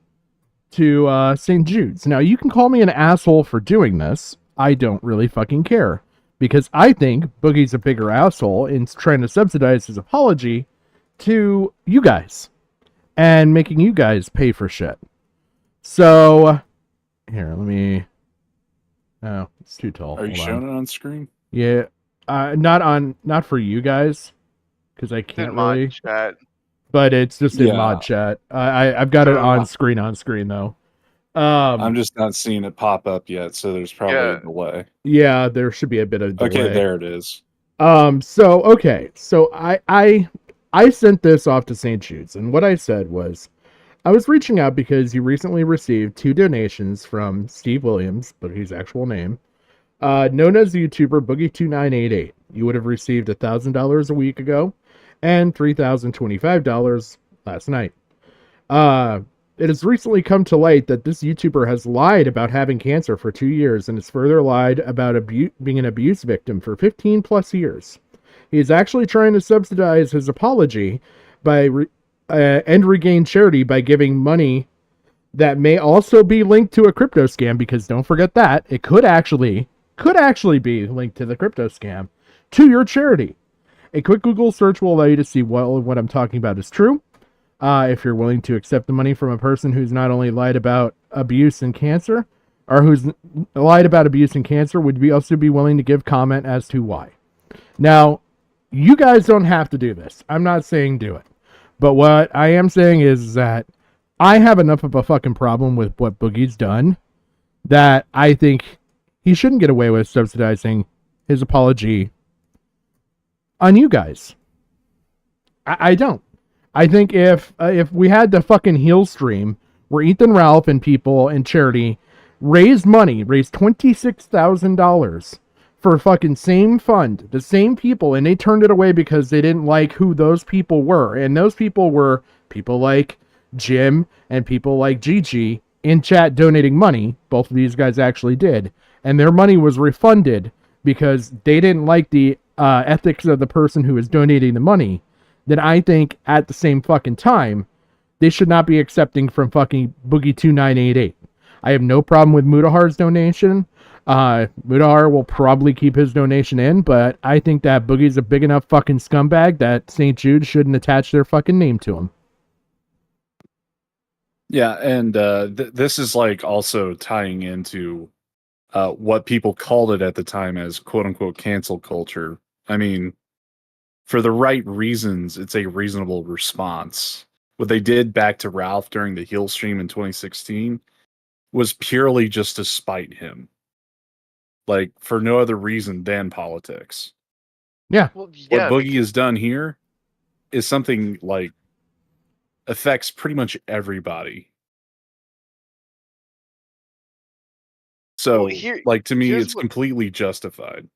to St. Jude's. Now, you can call me an asshole for doing this. I don't really fucking care. Because I think Boogie's a bigger asshole and trying to subsidize his apology to you guys. And making you guys pay for shit. So, here, let me... Oh, it's too tall. Are you showing it on screen? Yeah. Not for you guys. Because I can't really... Mod chat. But it's just in mod chat. I've got it on screen though. I'm just not seeing it pop up yet, so there's probably a delay. Yeah, there should be a bit of delay. Okay, there it is. So I sent this off to St. Jude's, and what I said was, I was reaching out because you recently received 2 donations from Steve Williams, Boogie's actual name, known as the YouTuber Boogie2988. You would have received $1,000 a week ago, and $3,025 last night. It has recently come to light that this YouTuber has lied about having cancer for 2 years and has further lied about being an abuse victim for 15 plus years. He is actually trying to subsidize his apology by and regain charity by giving money that may also be linked to a crypto scam, because don't forget that it could actually be linked to the crypto scam, to your charity. A quick Google search will allow you to see what I'm talking about is true. If you're willing to accept the money from a person who's not only lied about abuse and cancer, or who's lied about abuse and cancer, would you also be willing to give comment as to why? Now, you guys don't have to do this. I'm not saying do it. But what I am saying is that I have enough of a fucking problem with what Boogie's done that I think he shouldn't get away with subsidizing his apology on you guys. I don't. I think if we had the fucking heel stream where Ethan Ralph and people in charity raised $26,000 for fucking same fund, the same people, and they turned it away because they didn't like who those people were. And those people were people like Jim and people like Gigi in chat donating money. Both of these guys actually did. And their money was refunded because they didn't like the ethics of the person who was donating the money. Then I think at the same fucking time, they should not be accepting from fucking Boogie2988. I have no problem with Mudahar's donation. Mudahar will probably keep his donation in, but I think that Boogie's a big enough fucking scumbag that St. Jude shouldn't attach their fucking name to him. Yeah, and this is like also tying into what people called it at the time as quote-unquote cancel culture. I mean, for the right reasons, it's a reasonable response. What they did back to Ralph during the heel stream in 2016 was purely just to spite him. Like, for no other reason than politics. Yeah. Well, yeah, What Boogie has done here is something, like, affects pretty much everybody. So, like, to me, it's completely justified.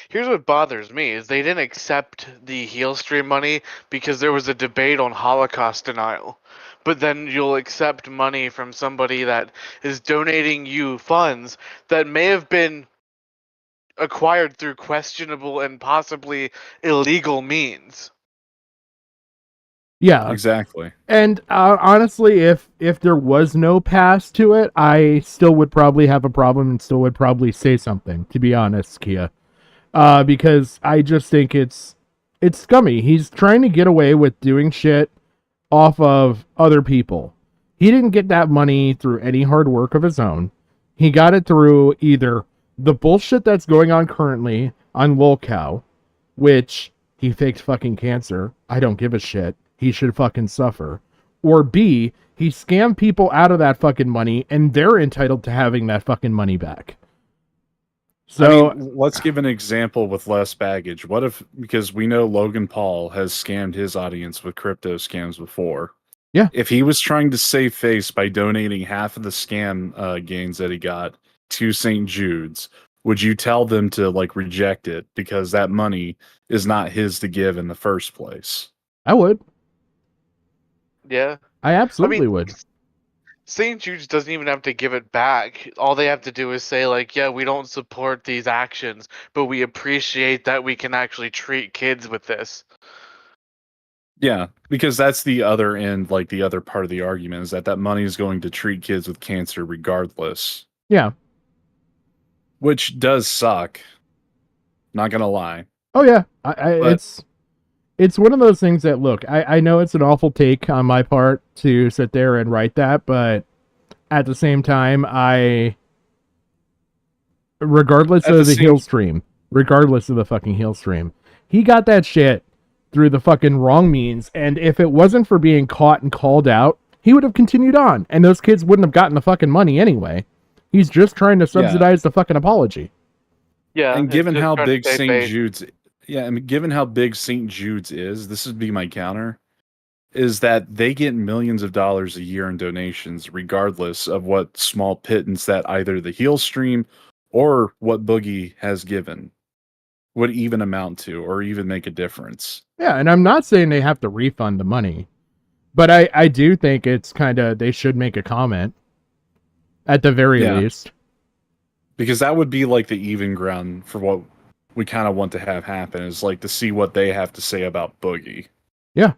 Here's what bothers me is they didn't accept the heel stream money because there was a debate on Holocaust denial. But then you'll accept money from somebody that is donating you funds that may have been acquired through questionable and possibly illegal means. Yeah, exactly. And honestly, if there was no pass to it, I still would probably have a problem and still would probably say something, to be honest, Kia. Because I just think it's scummy. He's trying to get away with doing shit off of other people. He didn't get that money through any hard work of his own. He got it through either the bullshit that's going on currently on lolcow, which he faked fucking cancer. I don't give a shit. He should fucking suffer. Or B, he scammed people out of that fucking money and they're entitled to having that fucking money back. So I mean, let's give an example with less baggage. What if, because we know Logan Paul has scammed his audience with crypto scams before. Yeah. If he was trying to save face by donating half of the scam gains that he got to St. Jude's, would you tell them to like reject it because that money is not his to give in the first place? I would. Yeah. I absolutely would. St. Jude's doesn't even have to give it back. All they have to do is say, like, yeah, we don't support these actions, but we appreciate that we can actually treat kids with this. Yeah, because that's the other end, like the other part of the argument is that money is going to treat kids with cancer regardless. Yeah. Which does suck. Not gonna lie. Oh yeah, it's one of those things that, look, I know it's an awful take on my part to sit there and write that, but at the same time, regardless of the heel stream, regardless of the fucking heel stream, he got that shit through the fucking wrong means, and if it wasn't for being caught and called out, he would have continued on, and those kids wouldn't have gotten the fucking money anyway. He's just trying to subsidize the fucking apology. Yeah, and given how big St. Jude's, given how big St. Jude's is, this would be my counter, is that they get millions of dollars a year in donations, regardless of what small pittance that either the heel stream or what Boogie has given would even amount to, or even make a difference. Yeah, and I'm not saying they have to refund the money, but I do think it's kind of, they should make a comment at the very least. Because that would be like the even ground for what we kind of want to have happen, is like to see what they have to say about Boogie. Yeah.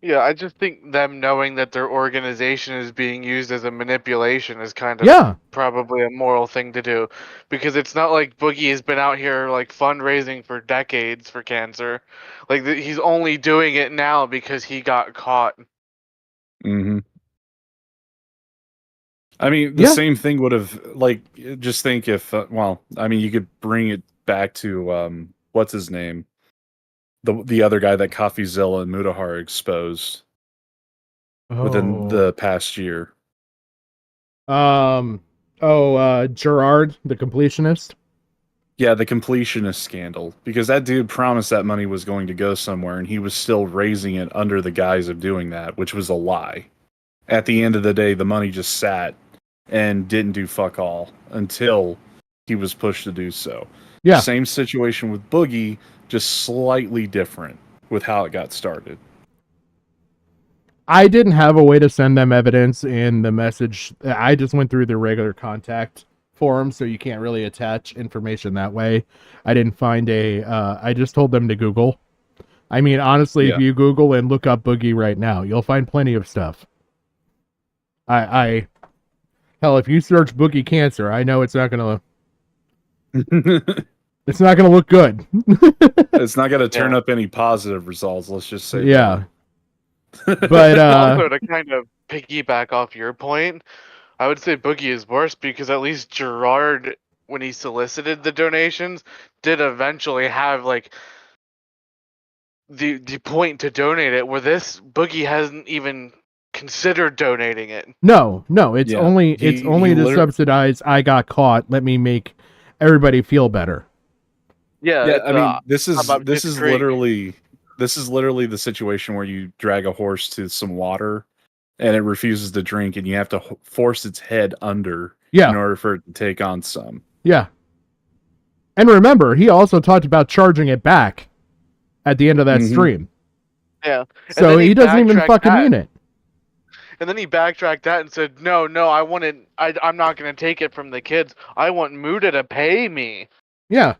Yeah, I just think them knowing that their organization is being used as a manipulation is kind of probably a moral thing to do, because it's not like Boogie has been out here like fundraising for decades for cancer. Like he's only doing it now because he got caught. Mm-hmm. I mean, the same thing would have, like, just think if, well, I mean, you could bring it back to, what's his name? The other guy that CoffeeZilla and Mutahar exposed within the past year. Gerard, the completionist. Yeah, the completionist scandal. Because that dude promised that money was going to go somewhere, and he was still raising it under the guise of doing that, which was a lie. At the end of the day, the money just sat and didn't do fuck all until he was pushed to do so. Yeah. Same situation with Boogie, just slightly different with how it got started. I didn't have a way to send them evidence in the message. I just went through the regular contact form, so you can't really attach information that way. I didn't find I just told them to Google. I mean, honestly, if you Google and look up Boogie right now, you'll find plenty of stuff. Hell, if you search Boogie cancer, I know it's not gonna it's not gonna look good. It's not gonna turn up any positive results, let's just say. Yeah. But also, to kind of piggyback off your point, I would say Boogie is worse because at least Gerard, when he solicited the donations, did eventually have like the point to donate it, where this Boogie hasn't even considered donating it. No, it's only to subsidize. I got caught. Let me make everybody feel better. Yeah, I mean, this is literally the situation where you drag a horse to some water and it refuses to drink, and you have to force its head under in order for it to take on some. Yeah. And remember, he also talked about charging it back at the end of that stream. Yeah. So he doesn't even fucking mean it. And then he backtracked that and said, no, I'm not going to take it from the kids. I want Muda to pay me. Yeah.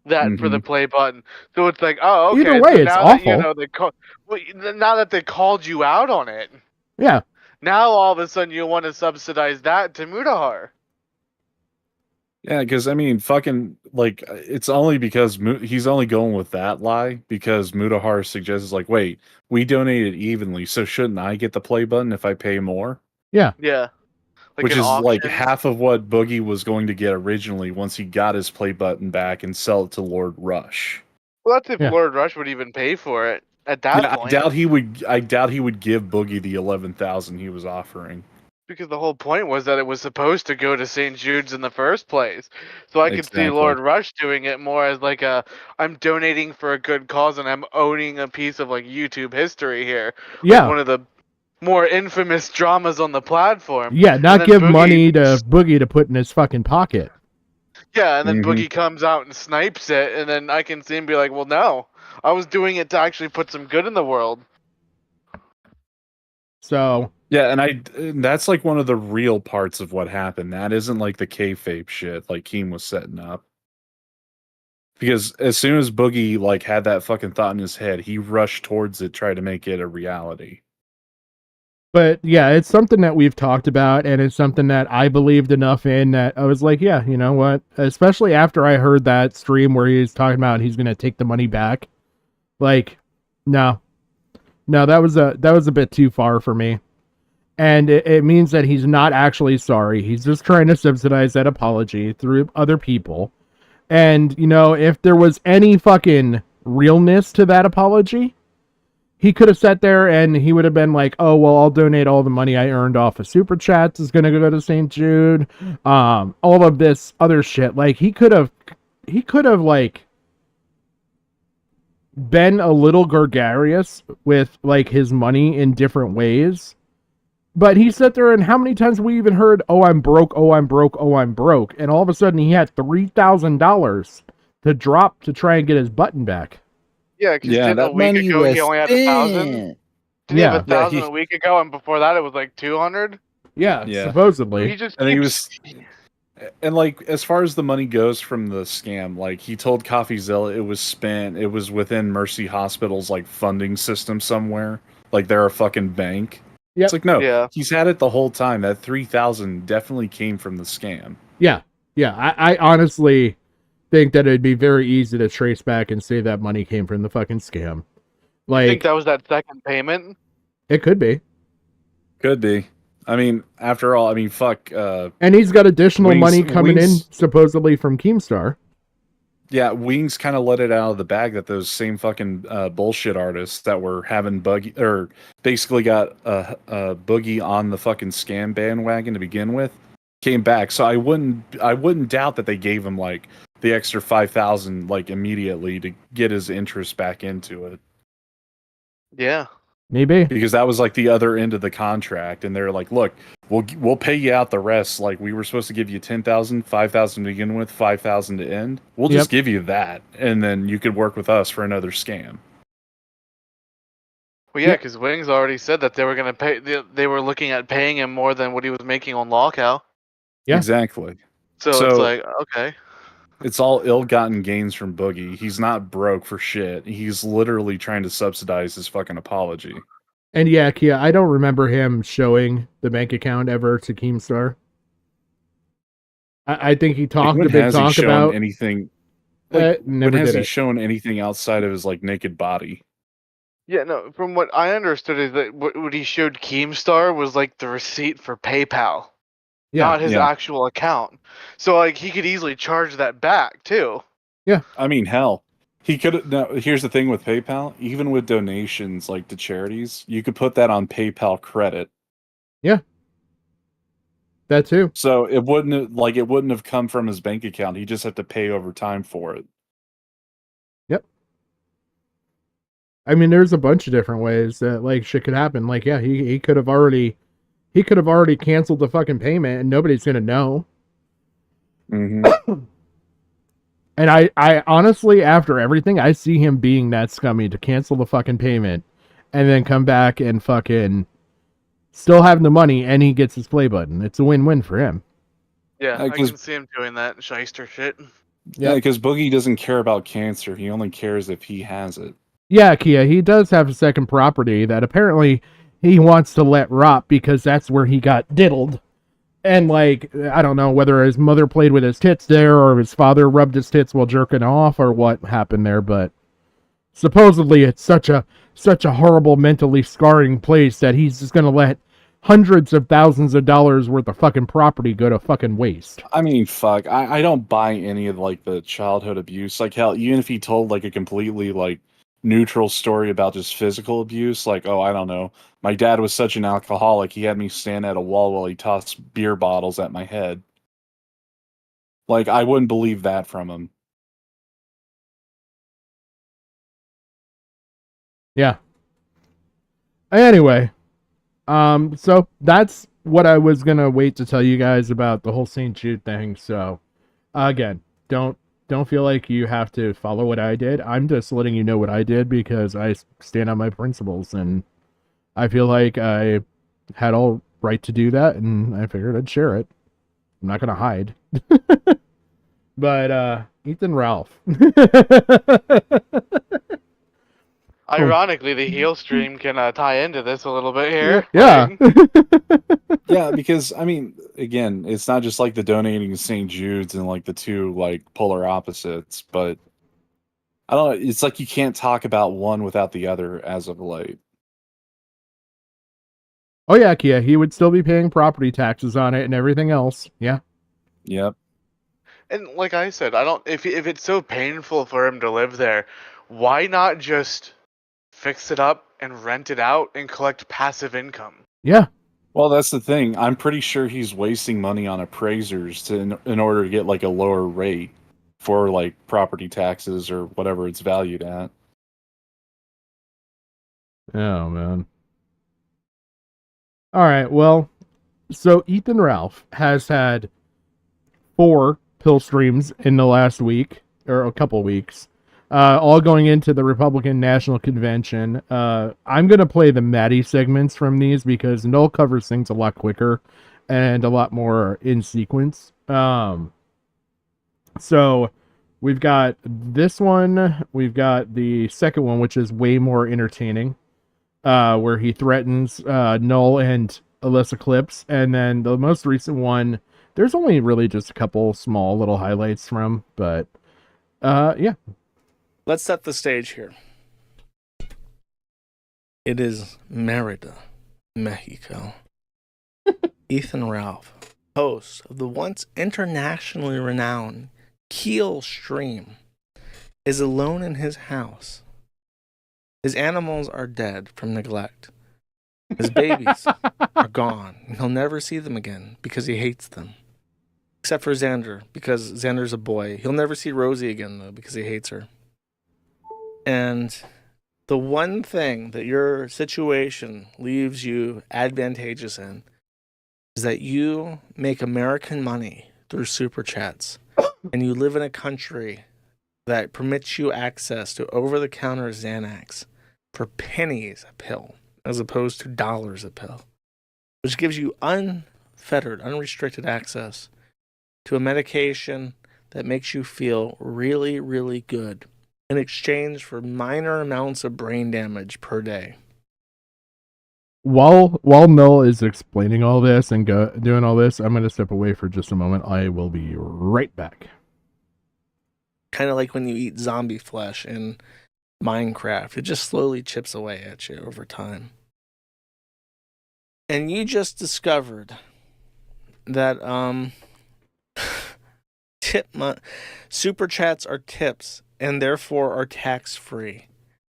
That for the play button. So it's like, oh, okay. Either way, so it's now awful. That, now that they called you out on it. Yeah. Now all of a sudden you want to subsidize that to Mutahar. Yeah, because I mean, fucking, like, it's only because he's only going with that lie because Mutahar suggests, like, wait, we donated evenly, so shouldn't I get the play button if I pay more? Yeah. Yeah. Which is like half of what Boogie was going to get originally once he got his play button back and sell it to Lord Rush. Well, that's if Lord Rush would even pay for it at that point. I doubt he would give Boogie the 11,000 he was offering. Because the whole point was that it was supposed to go to St. Jude's in the first place. So I could see Lord Rush doing it more as like I'm donating for a good cause and I'm owning a piece of like YouTube history here. Yeah. Like one of the more infamous dramas on the platform. Yeah, not give money to Boogie to put in his fucking pocket. Yeah, and then Boogie comes out and snipes it, and then I can see him be like, well, no. I was doing it to actually put some good in the world. So... Yeah, and that's like one of the real parts of what happened. That isn't like the kayfabe shit like Keem was setting up. Because as soon as Boogie like had that fucking thought in his head, he rushed towards it, tried to make it a reality. But yeah, it's something that we've talked about, and it's something that I believed enough in that I was like, yeah, you know what? Especially after I heard that stream where he's talking about he's going to take the money back. Like, no, that was a bit too far for me. And it means that he's not actually sorry. He's just trying to subsidize that apology through other people. And, you know, if there was any fucking realness to that apology, he could have sat there and he would have been like, oh, well, I'll donate all the money I earned off of Super Chats is going to go to St. Jude. All of this other shit. Like, he could have like been a little gregarious with like his money in different ways. But he sat there, and how many times have we even heard, oh, I'm broke, oh, I'm broke, oh, I'm broke. And all of a sudden he had $3,000 to drop to try and get his button back. Yeah, because Yeah, didn't a that week money ago he was only had 1,000? spent. Did he have Yeah. 1,000 a week ago, and before that it was like 200? Yeah, Yeah. supposedly. He just And he keeps. was, and like as far as the money goes from the scam, like he told CoffeeZilla it was spent. It was within Mercy Hospital's like funding system somewhere. Like they're a fucking bank. Yep. It's like no, Yeah. he's had it the whole time. That 3,000 definitely came from the scam. Yeah. Yeah. I honestly think that it'd be very easy to trace back and say that money came from the fucking scam. I think Like, that was that second payment. it could be. Could be. I mean, after all, I mean, fuck. And he's got additional Wings- money coming Wings- in, supposedly from Keemstar. Yeah, Wings kind of let it out of the bag that those same fucking bullshit artists that were having Boogie, or basically got a Boogie on the fucking scam bandwagon to begin with, came back. So I wouldn't doubt that they gave him like the extra 5,000 like immediately to get his interest back into it. Yeah. Maybe. Because that was like the other end of the contract, and they're like, "Look, we'll pay you out the rest. Like we were supposed to give you 10,000, 5,000 to begin with, 5,000 to end. We'll just give you that, and then you could work with us for another scam." Well, yeah, because Wings already said that they were gonna pay. They were looking at paying him more than what he was making on lolcow. Yeah, exactly. So it's like, okay. It's all ill-gotten gains from Boogie. He's not broke for shit. He's literally trying to subsidize his fucking apology. And yeah, Kia, I don't remember him showing the bank account ever to Keemstar. I think he talked a big talk about anything. Like, never when has did he it. shown anything outside of his like naked body? Yeah, no. From what I understood is that what he showed Keemstar was like the receipt for PayPal, not his actual account. So like he could easily charge that back too. Yeah. I mean, hell, he could. No, here's the thing with PayPal. Even with donations like to charities, you could put that on PayPal credit. Yeah. That too. So it wouldn't have come from his bank account. He just had to pay over time for it. Yep. I mean, there's a bunch of different ways that like shit could happen. Like, yeah, he could have already canceled the fucking payment and nobody's gonna know. Mm-hmm. And I honestly, after everything, I see him being that scummy to cancel the fucking payment and then come back and fucking still having the money and he gets his play button. It's a win-win for him. Yeah, I can see him doing that shyster shit. Yeah, because Boogie doesn't care about cancer. He only cares if he has it. Yeah, Kia, he does have a second property that apparently he wants to let rot because that's where he got diddled. And, like, I don't know whether his mother played with his tits there or his father rubbed his tits while jerking off or what happened there, but supposedly it's such a horrible, mentally scarring place that he's just gonna let hundreds of thousands of dollars worth of fucking property go to fucking waste. I mean, fuck. I don't buy any of, like, the childhood abuse. Like, hell, even if he told, like, a completely, like, neutral story about just physical abuse, like, oh, I don't know, my dad was such an alcoholic, he had me stand at a wall while he tossed beer bottles at my head. Like, I wouldn't believe that from him. Yeah. Anyway, so that's what I was gonna wait to tell you guys about the whole St. Jude thing. So, again, don't feel like you have to follow what I did. I'm just letting you know what I did because I stand on my principles and I feel like I had all right to do that and I figured I'd share it. I'm not going to hide. But, Ethan Ralph. Ironically, the heel stream can tie into this a little bit here. Yeah. Yeah, because, I mean, again, it's not just like the donating to St. Jude's and like the two like polar opposites, but I don't know, it's like you can't talk about one without the other as of late. Oh yeah, Kia, he would still be paying property taxes on it and everything else. Yeah. Yep. And like I said, I don't. If it's so painful for him to live there, why not just fix it up and rent it out and collect passive income? Yeah. Well, that's the thing. I'm pretty sure he's wasting money on appraisers in order to get like a lower rate for like property taxes or whatever it's valued at. Oh man. All right. Well, so Ethan Ralph has had 4 pill streams in the last week or a couple weeks. all going into the Republican National Convention. I'm going to play the Maddie segments from these because Noel covers things a lot quicker and a lot more in sequence. So we've got this one. We've got the second one, which is way more entertaining, where he threatens Noel and Alyssa Clips. And then the most recent one, there's only really just a couple small little highlights from, but yeah. Let's set the stage here. It is Merida, Mexico. Ethan Ralph, host of the once internationally renowned Keel Stream, is alone in his house. His animals are dead from neglect. His babies are gone, and he'll never see them again because he hates them. Except for Xander, because Xander's a boy. He'll never see Rosie again, though, because he hates her. And the one thing that your situation leaves you advantageous in is that you make American money through super chats, and you live in a country that permits you access to over-the-counter Xanax for pennies a pill, as opposed to dollars a pill, which gives you unfettered, unrestricted access to a medication that makes you feel really, really good in exchange for minor amounts of brain damage per day. While Mel is explaining all this and doing all this, I'm going to step away for just a moment. I will be right back. Kind of like when you eat zombie flesh in Minecraft. It just slowly chips away at you over time. And you just discovered that super chats are tips and therefore are tax-free.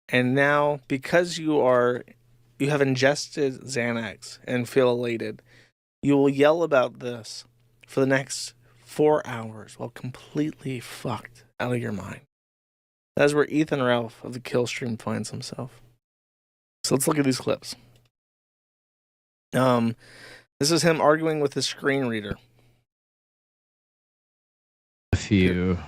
And now, because you have ingested Xanax and feel elated, you will yell about this for the next 4 hours while completely fucked out of your mind. That is where Ethan Ralph of the Killstream finds himself. So let's look at these clips. This is him arguing with his screen reader. A few.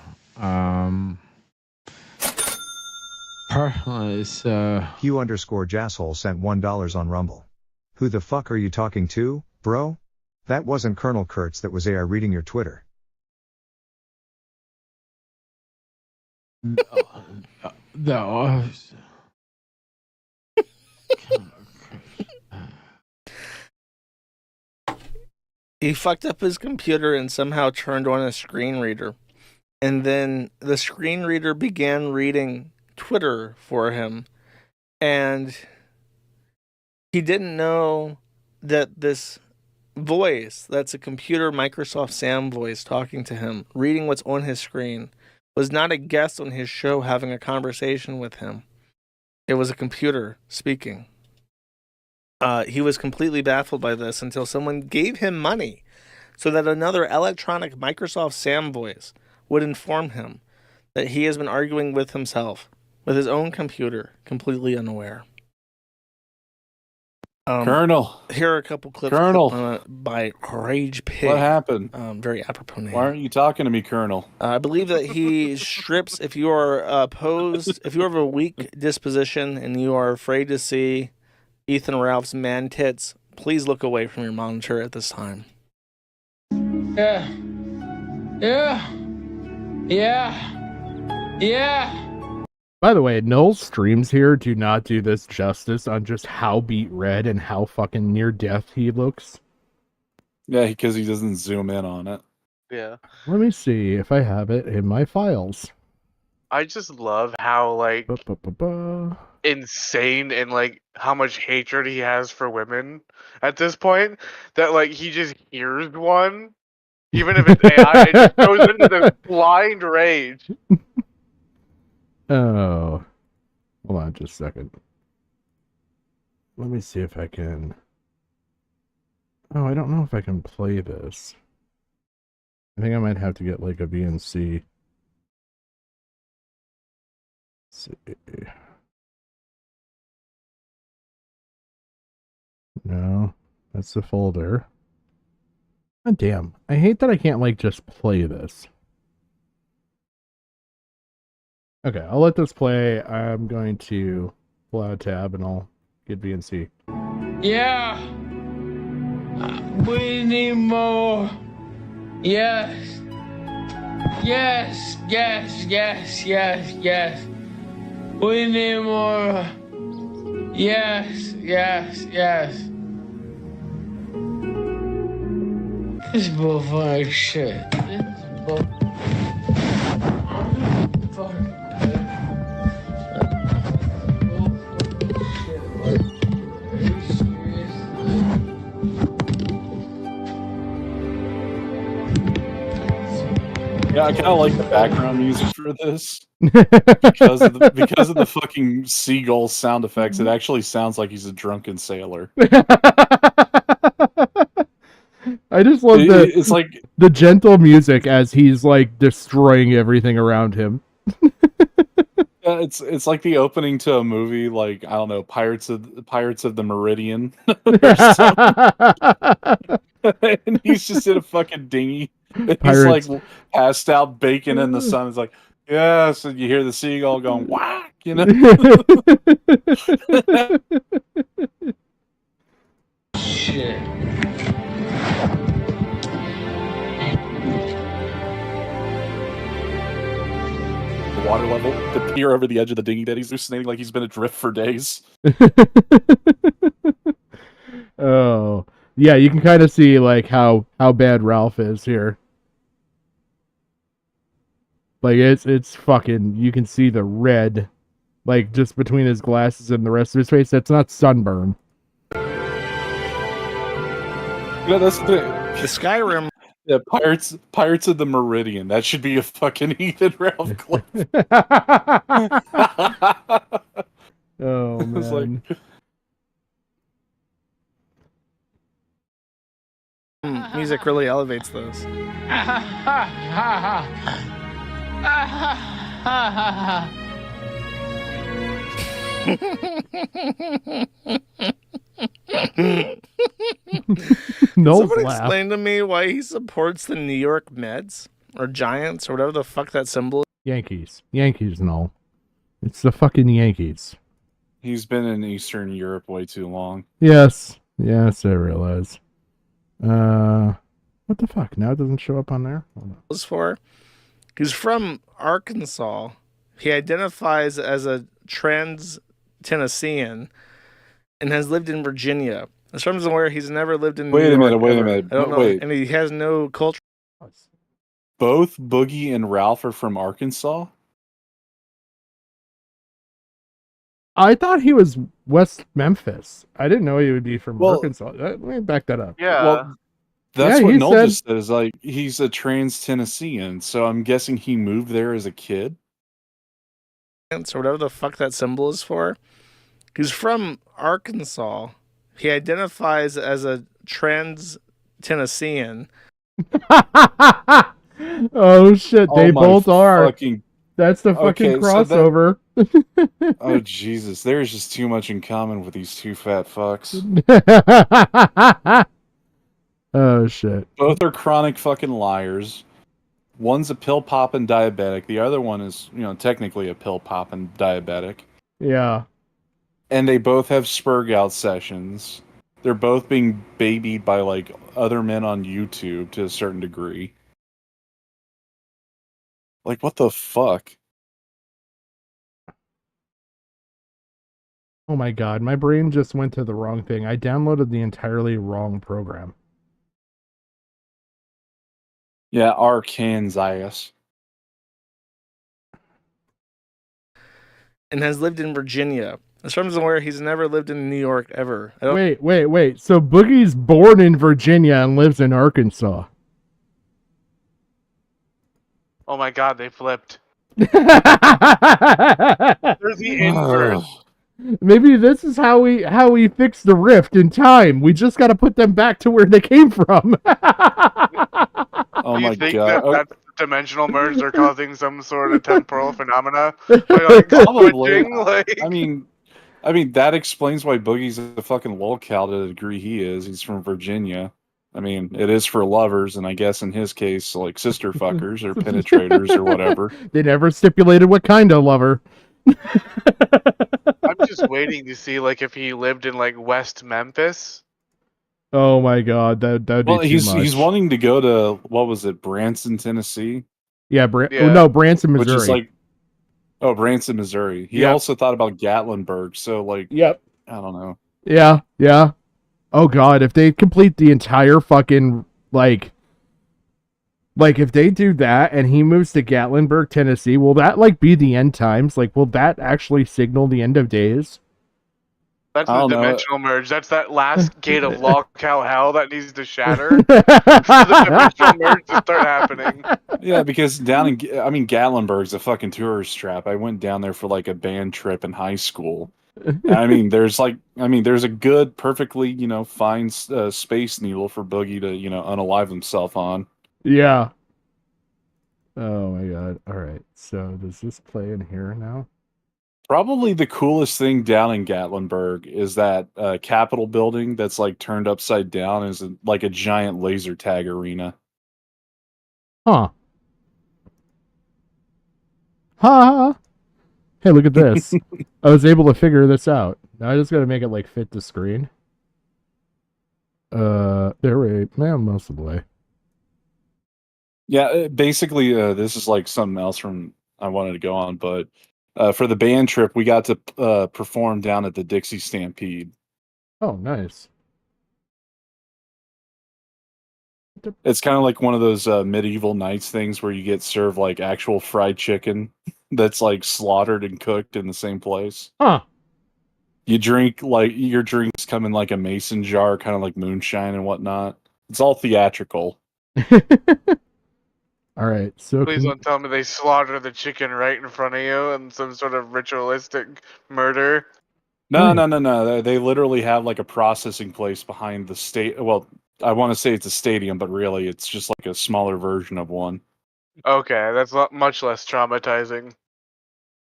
Hugh_Jasshole sent $1 on Rumble. Who the fuck are you talking to, bro? That wasn't Colonel Kurtz, that was AI reading your Twitter. No. He fucked up his computer and somehow turned on a screen reader. And then the screen reader began reading Twitter for him. And he didn't know that this voice, that's a computer Microsoft Sam voice talking to him, reading what's on his screen, was not a guest on his show having a conversation with him. It was a computer speaking. He was completely baffled by this until someone gave him money so that another electronic Microsoft Sam voice would inform him that he has been arguing with himself, with his own computer, completely unaware. Colonel. Here are a couple clips by Rage Pig. What happened? Very apropos name. Why aren't you talking to me, Colonel? I believe that he strips, if you are opposed, if you have a weak disposition and you are afraid to see Ethan Ralph's man tits, please look away from your monitor at this time. Yeah. Yeah. Yeah. Yeah. By the way, Noel's streams here do not do this justice on just how beat red and how fucking near death he looks. Yeah, because he doesn't zoom in on it. Yeah. Let me see if I have it in my files. I just love how, like, insane and, like, how much hatred he has for women at this point. That, like, he just hears one, even if it's AI, it just goes into this blind rage. Oh. Hold on just a second. Let me see if I can... Oh, I don't know if I can play this. I think I might have to get, like, a VNC. Let's see. No, that's the folder. Oh, damn. I hate that I can't, like, just play this. Okay, I'll let this play. I'm going to pull out a tab and I'll get VNC. Yeah. We need more. Yes. Yes, yes, yes, yes, yes. We need more. Yes, yes, yes. This is bullfuck shit. This is bull. Yeah, I kind of like the background music for this because of the fucking seagull sound effects. It actually sounds like he's a drunken sailor. I just love It's like the gentle music as he's like destroying everything around him. it's like the opening to a movie, like I don't know, Pirates of the Meridian, and he's just in a fucking dinghy. And he's like Pirates. passed out, baking in the sun. It's like, yes, and you hear the seagull going whack, you know. Shit. The water level to peer over the edge of the dinghy that he's hallucinating like he's been adrift for days. Oh, yeah, you can kind of see like how bad Ralph is here. Like it's fucking. You can see the red, like just between his glasses and the rest of his face. That's not sunburn. Yeah, that's the Skyrim. Yeah, Pirates of the Meridian. That should be a fucking Ethan Ralph clip. Oh man. It's like, Music really elevates those. No Someone laugh. explain to me why he supports the New York Mets or Giants or whatever the fuck that symbol is. Yankees and all. It's the fucking Yankees. he's been in Eastern Europe way too long. Yes, I realize. What the fuck? Now it doesn't show up on there. Hold on. Was for. He's from Arkansas. He identifies as a trans Tennessean and has lived in Virginia. As far as I'm aware, he's never lived in New York. Wait a ever. minute. I don't know, Wait. and he has no culture. Both Boogie and Ralph are from Arkansas? I thought he was West Memphis. I didn't know he would be from Arkansas. Let me back that up. Yeah. Well, that's Yeah, what he Noel said- just said, is like, he's a trans Tennessean, so I'm guessing he moved there as a kid? Or whatever the fuck that symbol is for. He's from Arkansas. He identifies as a trans Tennessean. Oh shit, they Oh my both are. fucking- That's the fucking Okay, so that- crossover. Oh Jesus, there's just too much in common with these two fat fucks. Oh shit. Both are chronic fucking liars. One's a pill popping diabetic. The other one is, technically a pill popping diabetic. Yeah. And they both have spurg out sessions. They're both being babied by like other men on YouTube to a certain degree. Like, what the fuck? Oh my god, my brain just went to the wrong thing. I downloaded the entirely wrong program. Yeah, Arkansas. And has lived in Virginia. As far as I'm aware, he's never lived in New York ever. Wait. So Boogie's born in Virginia and lives in Arkansas. Oh my god, they flipped. There's the inverse. Maybe this is how we fix the rift in time. We just got to put them back to where they came from. Oh Do you my think god. that's dimensional merge? They're causing some sort of temporal phenomena? Like, Probably. switching, like... I mean that explains why Boogie's a fucking lolcow to the degree he is. He's from Virginia. I mean, it is for lovers, and I guess in his case, like sister fuckers or penetrators or whatever. They never stipulated what kind of lover. I'm just waiting to see like if he lived in like West Memphis. Oh my god, that'd Well, be too much. he's wanting to go to, what was it, Branson, Tennessee? Yeah, Yeah. Oh, no, Branson, Which Missouri. is like, oh, Branson, Missouri. He Yep. also thought about Gatlinburg, so like, Yep. I don't know. Yeah. Oh god, if they complete the entire fucking like if they do that and he moves to Gatlinburg, Tennessee, will that like be the end times? Like, will that actually signal the end of days? That's I the don't know. dimensional merge. That's that last gate of lolcow hell that needs to shatter for the dimensional merge to start happening. Yeah, because Gatlinburg's a fucking tourist trap. I went down there for like a band trip in high school. I mean, there's a good, perfectly, fine space needle for Boogie to, unalive himself on. Yeah. Oh my god. All right. So does this play in here now? Probably the coolest thing down in Gatlinburg is that Capitol building that's like turned upside down is like a giant laser tag arena. Huh. Hey, look at this. I was able to figure this out. Now I just gotta make it like fit the screen. There we man, most of the way. Yeah, basically, this is like something else from I wanted to go on, but for the band trip, we got to perform down at the Dixie Stampede. Oh, nice. It's kind of like one of those medieval nights things where you get served like actual fried chicken that's like slaughtered and cooked in the same place. Huh. You drink like your drinks come in like a mason jar, kind of like moonshine and whatnot. It's all theatrical. All right, so Please don't tell me they slaughter the chicken right in front of you in some sort of ritualistic murder. No. They literally have like a processing place behind the state. Well, I want to say it's a stadium, but really it's just like a smaller version of one. Okay, that's much less traumatizing.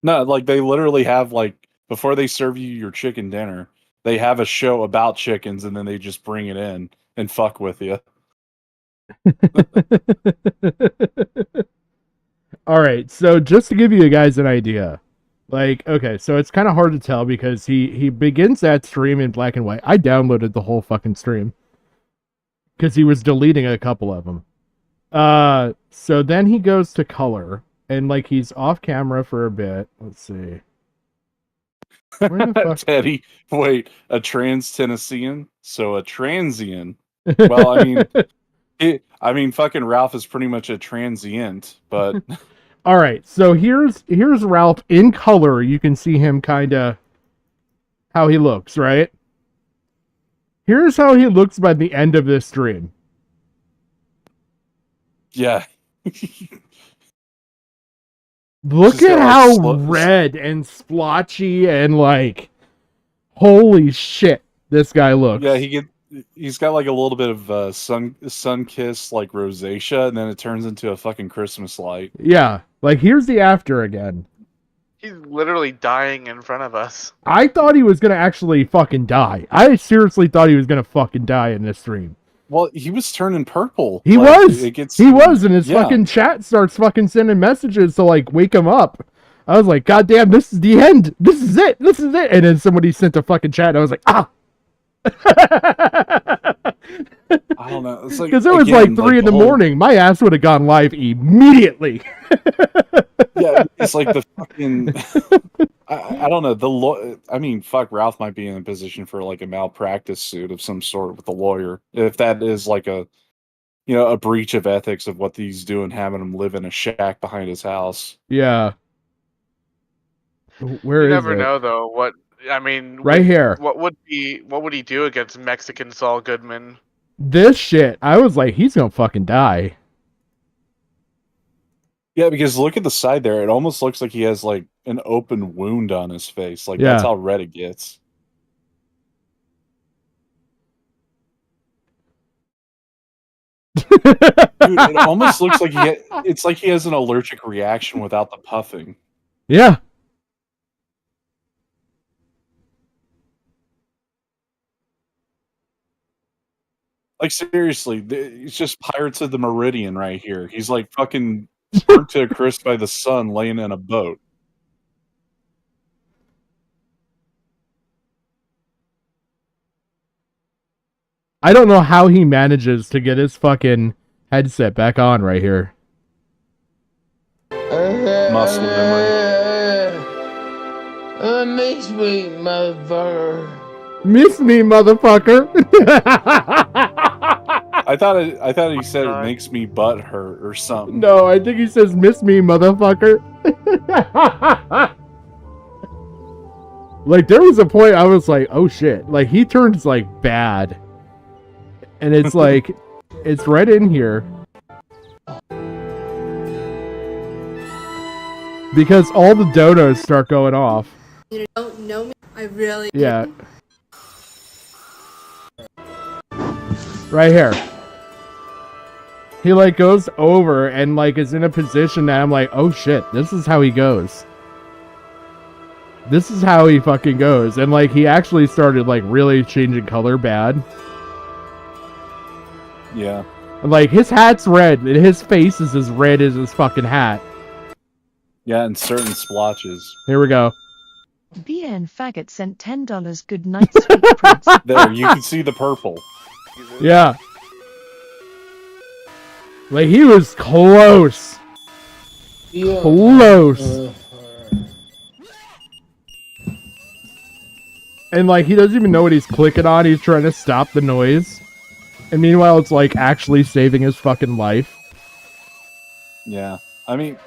No, like they literally have like before they serve you your chicken dinner, they have a show about chickens and then they just bring it in and fuck with you. All right, so just to give you guys an idea, like, okay, so it's kind of hard to tell because he begins that stream in black and white. I downloaded the whole fucking stream because he was deleting a couple of them. So then he goes to color and like he's off camera for a bit. Let's see. Where the fuck? Teddy, wait, a trans Tennessean? So a transient. Well, I mean, fucking Ralph is pretty much a transient, but all right. So here's Ralph in color. You can see him kind of how he looks, right? Here's how he looks by the end of this stream. Yeah. Look at how red and splotchy and like, holy shit, this guy looks. Yeah, he's got like a little bit of sun kiss like rosacea, and then it turns into a fucking Christmas light. Yeah, like here's the after again. He's literally dying in front of us. I thought he was gonna actually fucking die. I seriously thought he was gonna fucking die in this stream. Well, he was turning purple. He like, was, and his fucking chat starts fucking sending messages to like wake him up. I was like, God damn, this is the end. This is it. And then somebody sent a fucking chat, and I was like, ah. I don't know. It's like, because it was like 3 in the morning. My ass would have gone live immediately. Yeah, it's like the fucking. I don't know. I mean, fuck, Ralph might be in a position for like a malpractice suit of some sort with a lawyer. If that is like a breach of ethics of what he's doing, having him live in a shack behind his house. Yeah. Where you is never it? know though. What I mean, right here. What would he do against Mexican Saul Goodman? This shit, I was like, he's gonna fucking die. Yeah, because look at the side there. It almost looks like he has like an open wound on his face. Like that's how red it gets. Dude, it almost looks like it's like he has an allergic reaction without the puffing. Yeah. Like, seriously, it's just Pirates of the Meridian right here. He's like fucking burnt to a crisp by the sun laying in a boat. I don't know how he manages to get his fucking headset back on right here. Muscle memory. Miss me, motherfucker. Miss me, motherfucker. I thought he said it makes me butt hurt or something. No, I think he says miss me, motherfucker. Like, there was a point I was like, oh shit. Like, he turns like bad. And it's like, it's right in here. Because all the donuts start going off. You don't know me. I really. Yeah. Right here. He like goes over and like is in a position that I'm like, oh shit, this is how he goes. This is how he fucking goes. And like he actually started like really changing color bad. Yeah. Like his hat's red and his face is as red as his fucking hat. Yeah, in certain splotches. Here we go. BN Faggot sent $10. Good night, sweet prince. There, you can see the purple. Yeah. Like he was close. Yeah. Close. And like he doesn't even know what he's clicking on. He's trying to stop the noise. And meanwhile it's like actually saving his fucking life. Yeah. I mean,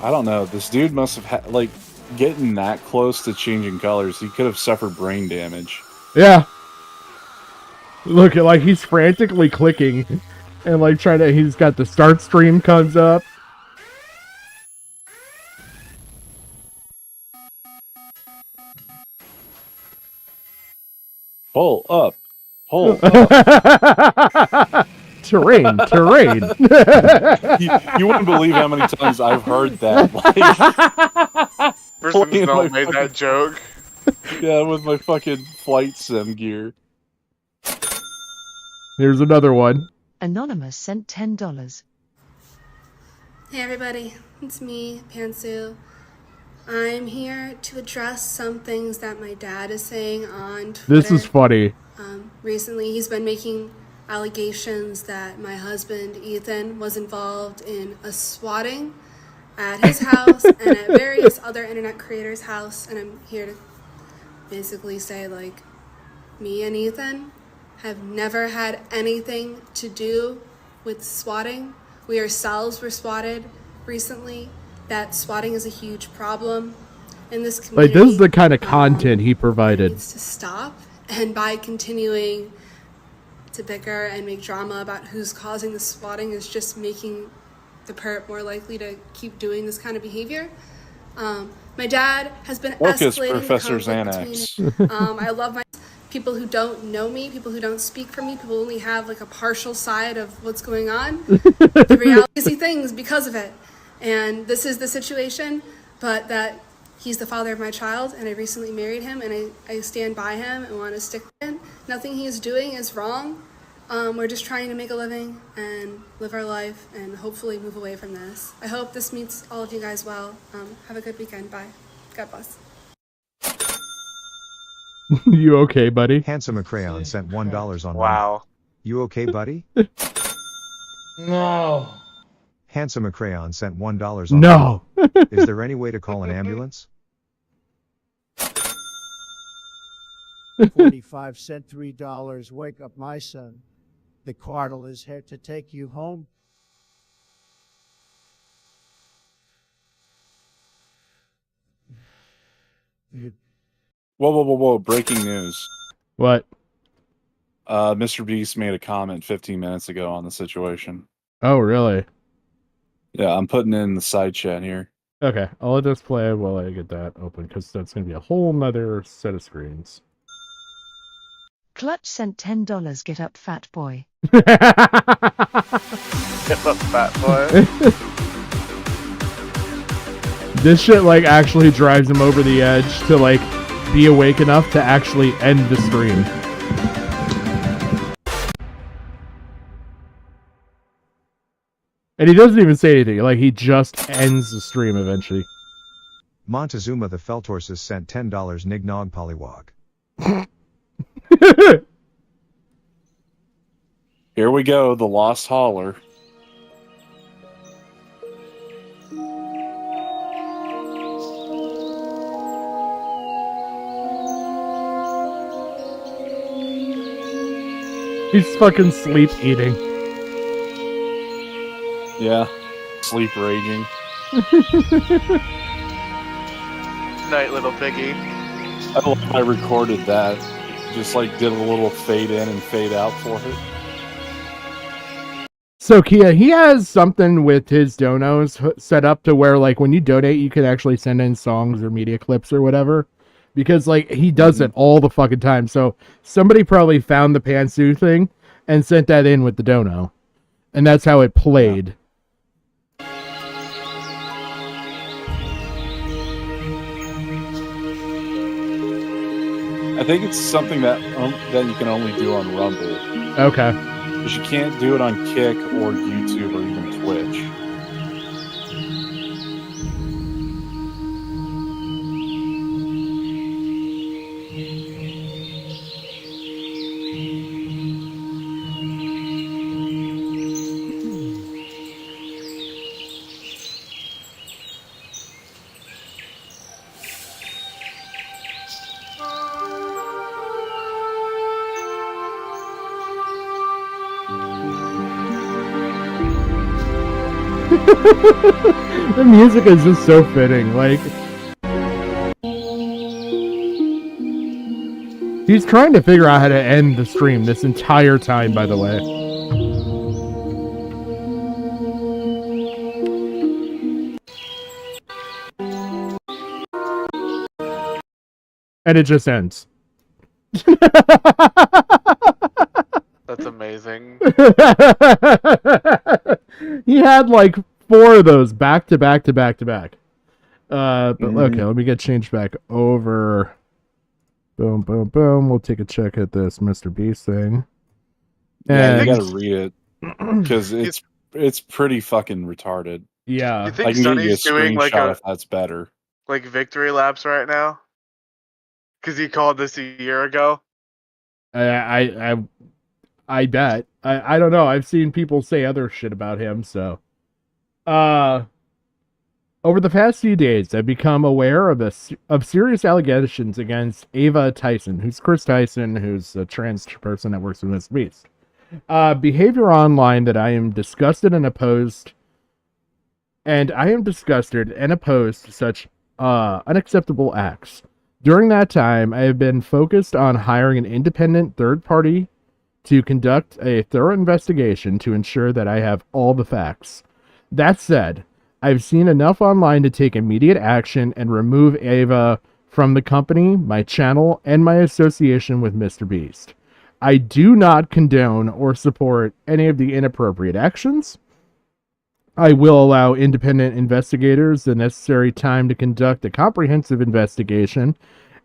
I don't know. This dude must have had, like, getting that close to changing colors, he could have suffered brain damage. Yeah. Look, like he's frantically clicking and like trying to, he's got the start stream comes up. Pull up. Pull up. Terrain. you wouldn't believe how many times I've heard that. Like, Person made that joke. Yeah, with my fucking flight sim gear. Here's another one. Anonymous sent $10. Hey everybody, it's me, Pantsu. I'm here to address some things that my dad is saying on Twitter. This is funny. Recently, he's been making allegations that my husband, Ethan, was involved in a swatting at his house and at various other internet creators' house. And I'm here to basically say, like, me and Ethan have never had anything to do with swatting. We ourselves were swatted recently. That swatting is a huge problem in this community. Like this is the kind of content he provided. Needs to stop, and by continuing to bicker and make drama about who's causing the swatting is just making the perp more likely to keep doing this kind of behavior. My dad has been escalating Professor the conflict Xanax. between, I love my people who don't know me, people who don't speak for me, people who only have like a partial side of what's going on. The reality is things because of it. And this is the situation, but that he's the father of my child, and I recently married him, and I stand by him and want to stick with him. Nothing he is doing is wrong. We're just trying to make a living and live our life and hopefully move away from this. I hope this meets all of you guys well. Have a good weekend. Bye. God bless. You okay, buddy? Handsome a Crayon sent $1 on. Wow. You okay, buddy? No. Handsome a Crayon sent $1 on. No. Is there any way to call an ambulance? 45 cent, $3. Wake up, my son. The cardinal is here to take you home. Whoa. Breaking news. What? Mr. Beast made a comment 15 minutes ago on the situation. Oh, really? Yeah, I'm putting in the side chat here. Okay, I'll just play while I get that open, because that's going to be a whole nother set of screens. Clutch sent $10. Get up, fat boy. Get up, fat boy. This shit, like, actually drives him over the edge to, like, be awake enough to actually end the stream. And he doesn't even say anything. Like, he just ends the stream eventually. Montezuma the Feltorsis sent $10 Nignog Polywog. Here we go, the Lost Hauler. He's fucking sleep eating. Yeah, sleep raging. Night, little piggy. I love I recorded that. Just like did a little fade in and fade out for it. So Kia, he has something with his donos set up to where, like, when you donate, you can actually send in songs or media clips or whatever. Because, like, he does it all the fucking time. So somebody probably found the Pantsu thing and sent that in with the dono. And that's how it played. I think it's something that you can only do on Rumble. Okay. Because you can't do it on Kick or YouTube or even Twitch. The music is just so fitting. Like, he's trying to figure out how to end the stream this entire time, by the way. And it just ends. That's amazing. He had like 4 of those back to back to back to back. But okay, let me get changed back over. Boom, boom, boom. We'll take a check at this Mr. Beast thing. Yeah, And you gotta read it because it's pretty fucking retarded. Yeah, You think I can get you a Sonny's doing like screenshot a if that's better. like victory laps right now? Because he called this a year ago. I bet. I don't know. I've seen people say other shit about him, so. Over the past few days, I've become aware of serious allegations against Ava Tyson, who's Chris Tyson, who's a trans person that works with Mr. Beast. Behavior online that I am disgusted and opposed, to such unacceptable acts. During that time, I have been focused on hiring an independent third party to conduct a thorough investigation to ensure that I have all the facts. That said, I've seen enough online to take immediate action and remove Ava from the company, my channel, and my association with Mr. Beast. I do not condone or support any of the inappropriate actions. I will allow independent investigators the necessary time to conduct a comprehensive investigation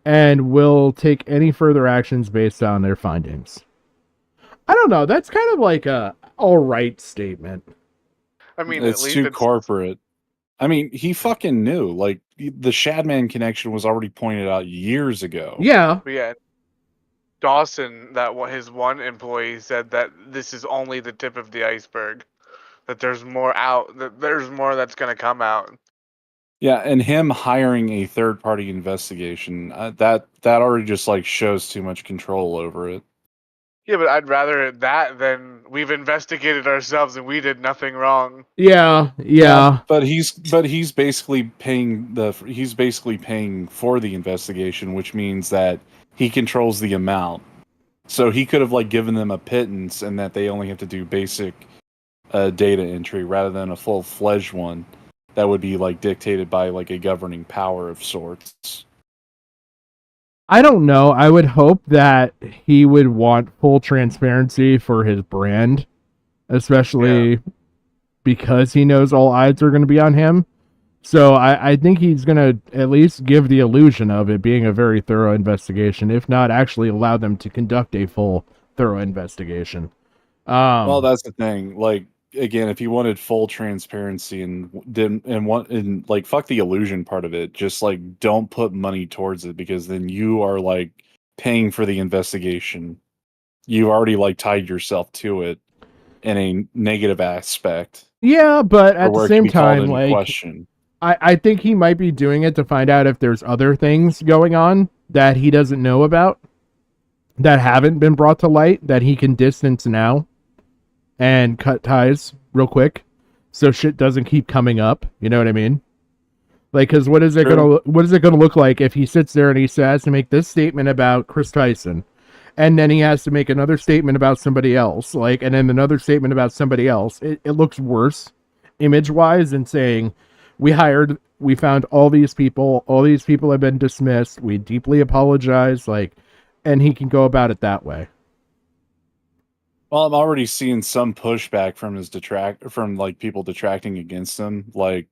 and will take any further actions based on their findings. I don't know. That's kind of like a alright statement. I mean, It's at least too corporate. I mean, he fucking knew. Like, the Shadman connection was already pointed out years ago. Yeah. But yeah, Dawson, his one employee said that this is only the tip of the iceberg. That there's more out. That there's more that's gonna come out. Yeah, and him hiring a third-party investigation, that already just like shows too much control over it. Yeah, but I'd rather that than we've investigated ourselves and we did nothing wrong. Yeah. But he's basically paying for the investigation, which means that he controls the amount. So he could have like given them a pittance and that they only have to do basic data entry rather than a full-fledged one that would be like dictated by like a governing power of sorts. I don't know. I would hope that he would want full transparency for his brand, especially because he knows all eyes are going to be on him. So I think he's going to at least give the illusion of it being a very thorough investigation, if not actually allow them to conduct a full, thorough investigation. Well, that's the thing. Like, again, if you wanted full transparency and like fuck the illusion part of it, just like don't put money towards it, because then you are like paying for the investigation. You already like tied yourself to it in a negative aspect. Yeah, but or at the where it can same be called time, into like question. I think he might be doing it to find out if there's other things going on that he doesn't know about that haven't been brought to light that he can distance now and cut ties real quick so shit doesn't keep coming up. You know what I mean? Like, because what is it gonna look like if he sits there and he has to make this statement about Chris Tyson, and then he has to make another statement about somebody else, like, and then another statement about somebody else? It looks worse image wise than saying we found all these people have been dismissed, we deeply apologize, like, and he can go about it that way. Well, I'm already seeing some pushback from like people detracting against him. Like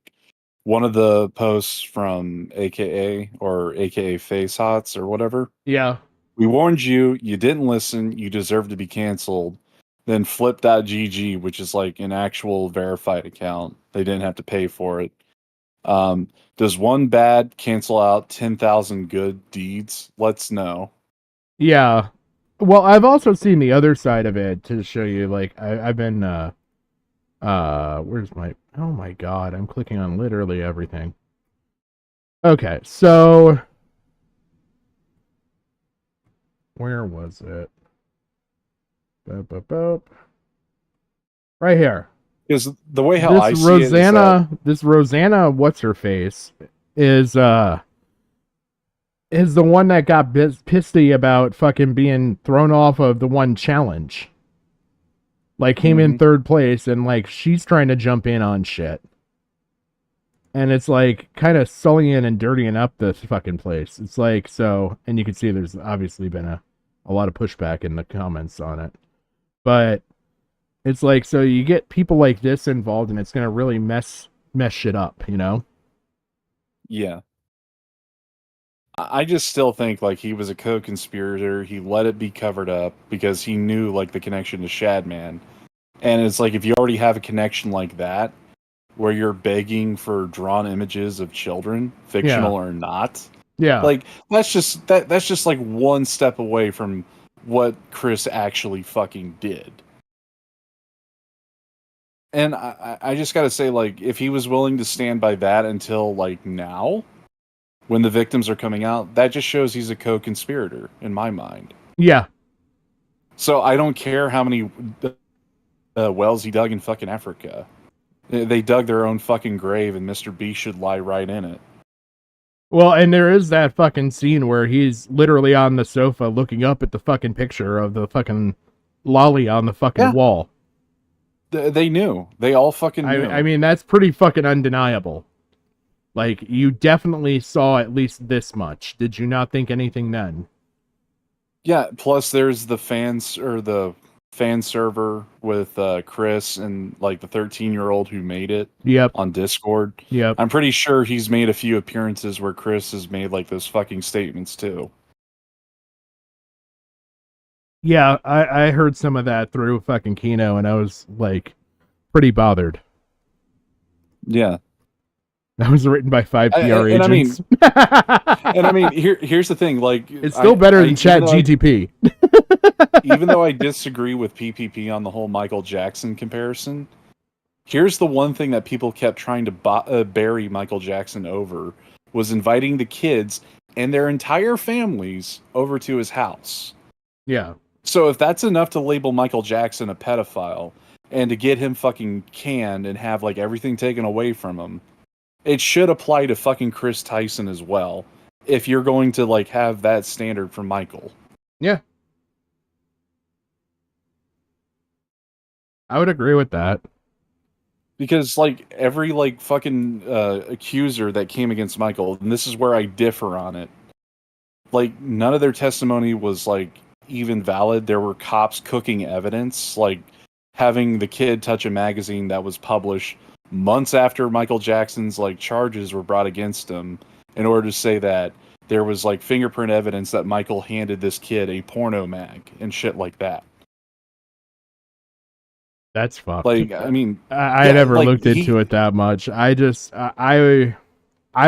one of the posts from AKA Face Hots or whatever. Yeah. We warned you, you didn't listen, you deserve to be canceled. Then flip.gg, which is like an actual verified account. They didn't have to pay for it. Does one bad cancel out 10,000 good deeds? Let's know. Yeah. Well, I've also seen the other side of it to show you. Like, I've been, where's my, oh my god, I'm clicking on literally everything. Okay, so, where was it? Boop, boop, boop. Right here. Because the way how I see it is that this Rosanna, what's her face, is the one that got pissy about fucking being thrown off of the one challenge. Like, came in third place, and like she's trying to jump in on shit. And it's like kind of sullying and dirtying up the fucking place. It's like, so, and you can see there's obviously been a lot of pushback in the comments on it. But it's like, so you get people like this involved, and it's gonna really mess shit up, you know? Yeah. I just still think like he was a co-conspirator. He let it be covered up because he knew like the connection to Shadman. And it's like, if you already have a connection like that, where you're begging for drawn images of children, fictional or not, like that's just like one step away from what Chris actually fucking did. And I just gotta say, like, if he was willing to stand by that until like now, when the victims are coming out, that just shows he's a co-conspirator in my mind. Yeah. So I don't care how many wells he dug in fucking Africa. They dug their own fucking grave, and Mr. B should lie right in it. Well, and there is that fucking scene where he's literally on the sofa looking up at the fucking picture of the fucking lolly on the fucking wall. They knew. They all fucking knew. I mean, that's pretty fucking undeniable. Like, you definitely saw at least this much. Did you not think anything then? Yeah, plus there's the fans, or the fan server with Chris and like the 13-year-old who made it on Discord. Yep. I'm pretty sure he's made a few appearances where Chris has made like those fucking statements too. Yeah, I heard some of that through fucking Kino, and I was like pretty bothered. Yeah. That was written by 5 PR agents. And I mean, here's the thing, like, it's still better than Chat GTP. Even though I disagree with PPP on the whole Michael Jackson comparison, here's the one thing that people kept trying to bury Michael Jackson over, was inviting the kids and their entire families over to his house. Yeah. So if that's enough to label Michael Jackson a pedophile and to get him fucking canned and have like everything taken away from him, it should apply to fucking Chris Tyson as well, if you're going to like have that standard for Michael. Yeah. I would agree with that. Because like every like fucking accuser that came against Michael, and this is where I differ on it, like none of their testimony was like even valid. There were cops cooking evidence, like having the kid touch a magazine that was published months after Michael Jackson's like charges were brought against him, in order to say that there was like fingerprint evidence that Michael handed this kid a porno mag and shit like that. That's fucked. Like, I mean, I never looked into it that much. I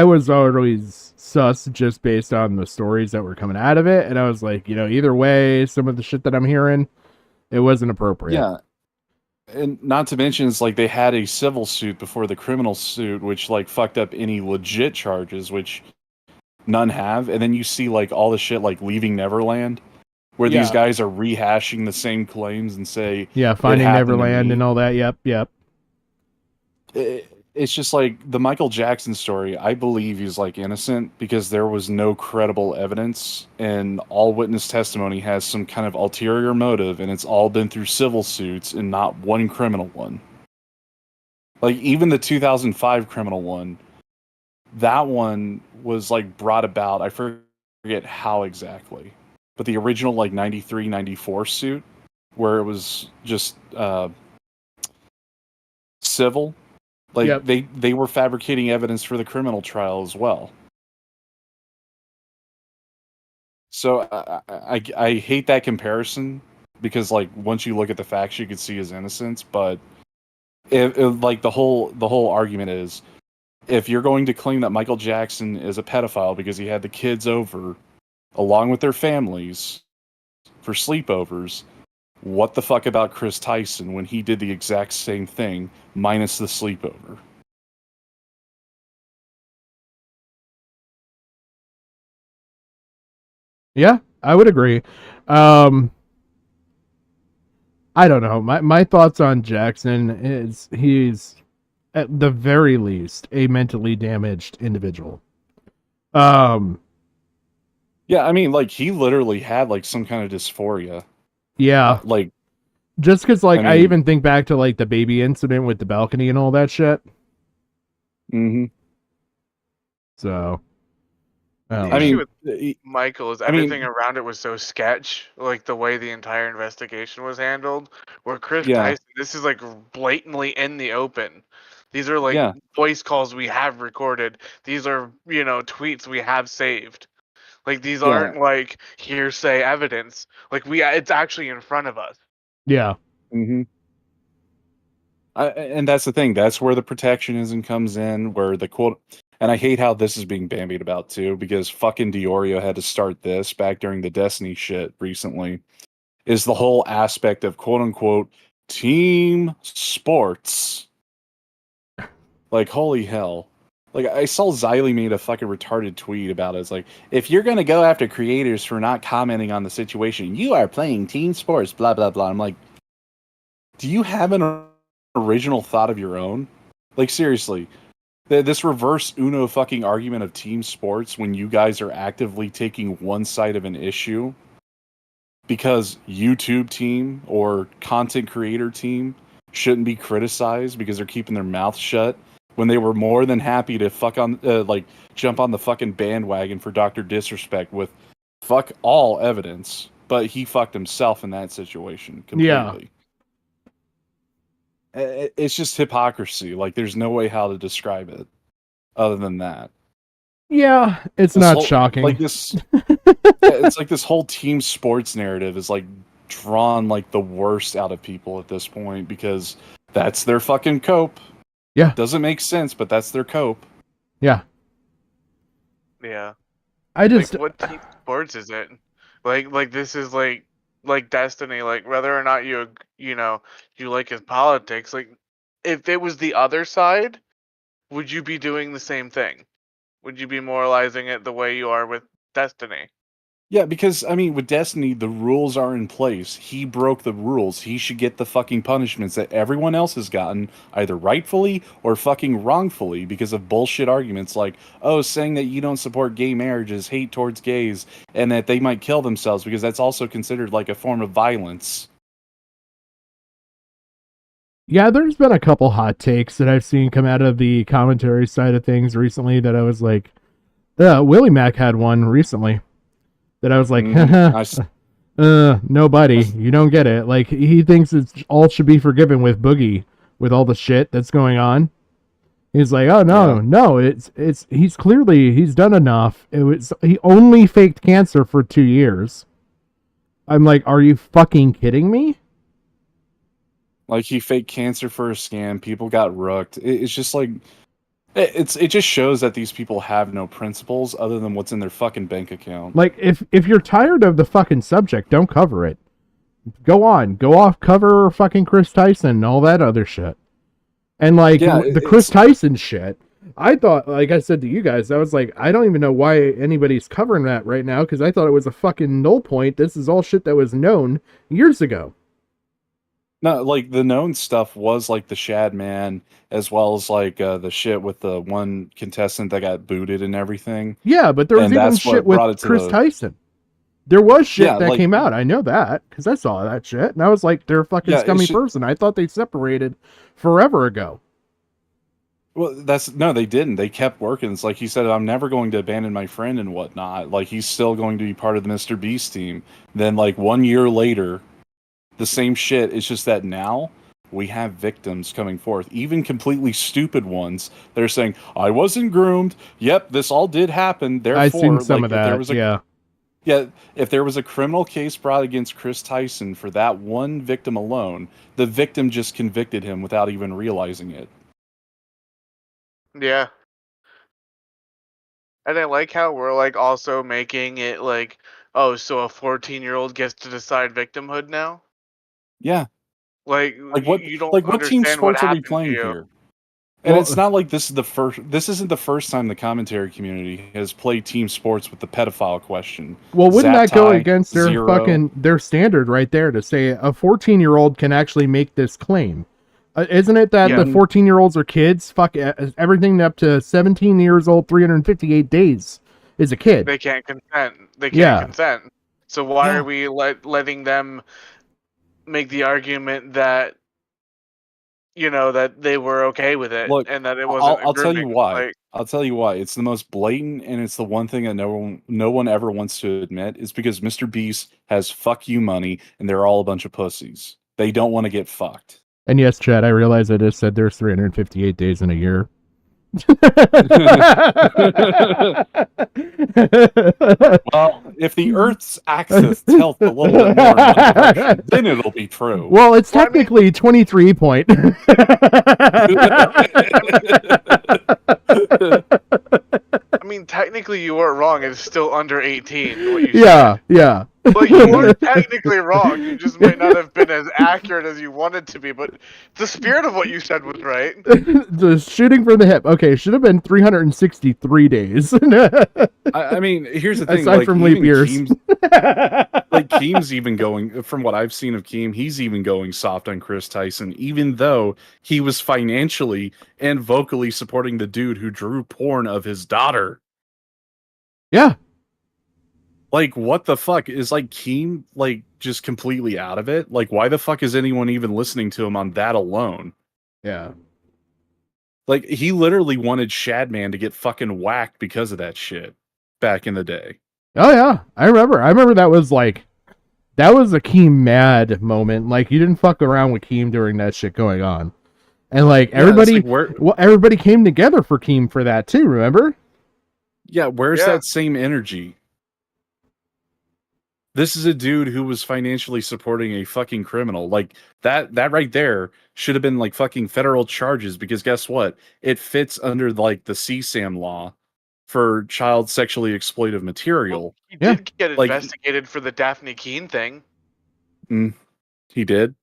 was always sus just based on the stories that were coming out of it, and I was like, either way, some of the shit that I'm hearing, it wasn't appropriate. Yeah. And not to mention, it's like they had a civil suit before the criminal suit, which like fucked up any legit charges, which none have. And then you see like all the shit like Leaving Neverland, where these guys are rehashing the same claims and say, Finding Neverland and all that. Yep. It's just like the Michael Jackson story. I believe he's like innocent because there was no credible evidence, and all witness testimony has some kind of ulterior motive, and it's all been through civil suits and not one criminal one. Like even the 2005 criminal one, that one was like brought about. I forget how exactly, but the original like 93, 94 suit, where it was just civil. Like they were fabricating evidence for the criminal trial as well. So I hate that comparison because like once you look at the facts, you could see his innocence. But like the whole argument is, if you're going to claim that Michael Jackson is a pedophile because he had the kids over along with their families for sleepovers, what the fuck about Chris Tyson when he did the exact same thing minus the sleepover? Yeah, I would agree. I don't know. My thoughts on Jackson is he's at the very least a mentally damaged individual. Yeah, I mean, like he literally had like some kind of dysphoria. Yeah. Like just because like I mean, even think back to like the baby incident with the balcony and all that shit. Mm-hmm. So the issue with Michael is everything around it was so sketch, like the way the entire investigation was handled. Where Chris Tyson, this is like blatantly in the open. These are like voice calls we have recorded. These are, tweets we have saved. Like these aren't like hearsay evidence. Like it's actually in front of us. Yeah. Mm-hmm. And that's the thing. That's where the protectionism comes in, where the quote. And I hate how this is being bandied about too, because fucking Diorio had to start this back during the Destiny shit recently. Is the whole aspect of quote unquote team sports. Like, holy hell. Like, I saw Xylee made a fucking retarded tweet about it. It's like, if you're going to go after creators for not commenting on the situation, you are playing team sports, blah, blah, blah. I'm like, do you have an original thought of your own? Like, seriously. This reverse Uno fucking argument of team sports when you guys are actively taking one side of an issue because YouTube team or content creator team shouldn't be criticized because they're keeping their mouth shut when they were more than happy to jump on the fucking bandwagon for Dr. Disrespect with fuck all evidence, but he fucked himself in that situation completely. It's just hypocrisy. Like, there's no way how to describe it other than that. Yeah, it's not shocking. Like this, it's like this whole team sports narrative is like drawn like the worst out of people at this point because that's their fucking cope. Yeah, doesn't make sense, but that's their cope. Yeah. Yeah. I just like, what team sports is it? Like this is like Destiny. Like whether or not you like his politics. Like if it was the other side, would you be doing the same thing? Would you be moralizing it the way you are with Destiny? Yeah, because, I mean, with Destiny, the rules are in place. He broke the rules. He should get the fucking punishments that everyone else has gotten, either rightfully or fucking wrongfully, because of bullshit arguments like, oh, saying that you don't support gay marriage is hate towards gays, and that they might kill themselves, because that's also considered like a form of violence. Yeah, there's been a couple hot takes that I've seen come out of the commentary side of things recently that I was like, Willie Mac had one recently. That I was like, nobody, you don't get it. Like, he thinks it's all should be forgiven with Boogie, with all the shit that's going on. He's like, oh no, it's he's done enough. He only faked cancer for 2 years. I'm like, are you fucking kidding me? Like he faked cancer for a scam. People got rooked. It's just like it just shows that these people have no principles other than what's in their fucking bank account. Like if you're tired of the fucking subject, don't cover it. Go off, cover fucking Chris Tyson and all that other shit. And like the Chris Tyson shit, I thought, like I said to you guys, I was like, I don't even know why anybody's covering that right now because I thought it was a fucking null point. This is all shit that was known years ago. No, like the known stuff was like the Shad Man, as well as like the shit with the one contestant that got booted and everything. Yeah, but there was even shit with Chris Tyson. There was shit that came out. I know that because I saw that shit, and I was like, they're a fucking scummy person. I thought they separated forever ago. Well, they didn't. They kept working. It's like he said, I'm never going to abandon my friend and whatnot. Like he's still going to be part of the Mr. Beast team. Then like 1 year later, the same shit. It's just that now we have victims coming forth, even completely stupid ones. They're saying, I wasn't groomed. Yep, this all did happen. Therefore, I've seen some like, of that. Yeah, if there was a criminal case brought against Chris Tyson for that one victim alone, the victim just convicted him without even realizing it. Yeah. And I like how we're like also making it like, oh, so a 14-year-old gets to decide victimhood now? Yeah. Like what? you don't Like what team understand what sports are we happened to playing you. here? And it's not like this isn't the first time the commentary community has played team sports with the pedophile question. Well, wouldn't that go Zaptai, against their Zero. their standard right there to say a 14-year-old can actually make this claim? Isn't it that the 14-year-olds are kids? Fuck everything up to 17 years old, 358 days is a kid. They can't consent. They can't consent. So why are we letting them make the argument that that they were okay with it and that it wasn't I'll tell you grooming? why. Like, I'll tell you why. It's the most blatant, and it's the one thing that no one ever wants to admit. Is because Mr. Beast has fuck you money, and they're all a bunch of pussies. They don't want to get fucked. And yes, Chad, I realize I just said there's 358 days in a year. Well, if the Earth's axis tilts a little bit more in one direction, then it'll be true. Well, it's technically 23 point. I mean, technically you weren't wrong. It's still under 18. What you Yeah, yeah. But you weren't technically wrong. You just might not have been as accurate as you wanted to be. But the spirit of what you said was right. The shooting from the hip. Okay, should have been 363 days. I mean, here's the thing. Aside from leap years. Keem's even going, from what I've seen of Keem, he's even going soft on Chris Tyson, even though he was financially and vocally supporting the dude who drew porn of his daughter. Yeah. Like, what the fuck? Is, like, Keem, like, just completely out of it? Like, why the fuck is anyone even listening to him on that alone? Yeah. Like, he literally wanted Shadman to get fucking whacked because of that shit back in the day. Oh, yeah. I remember that was, like, that was a Keem mad moment. Like, you didn't fuck around with Keem during that shit going on. And, like, everybody, everybody came together for Keem for that, too, remember? Yeah, where's that same energy? This is a dude who was financially supporting a fucking criminal. Like, that right there should have been, like, fucking federal charges, because guess what? It fits under, like, the CSAM law for child sexually exploitive material. He did get investigated for the Daphne Keene thing. He did?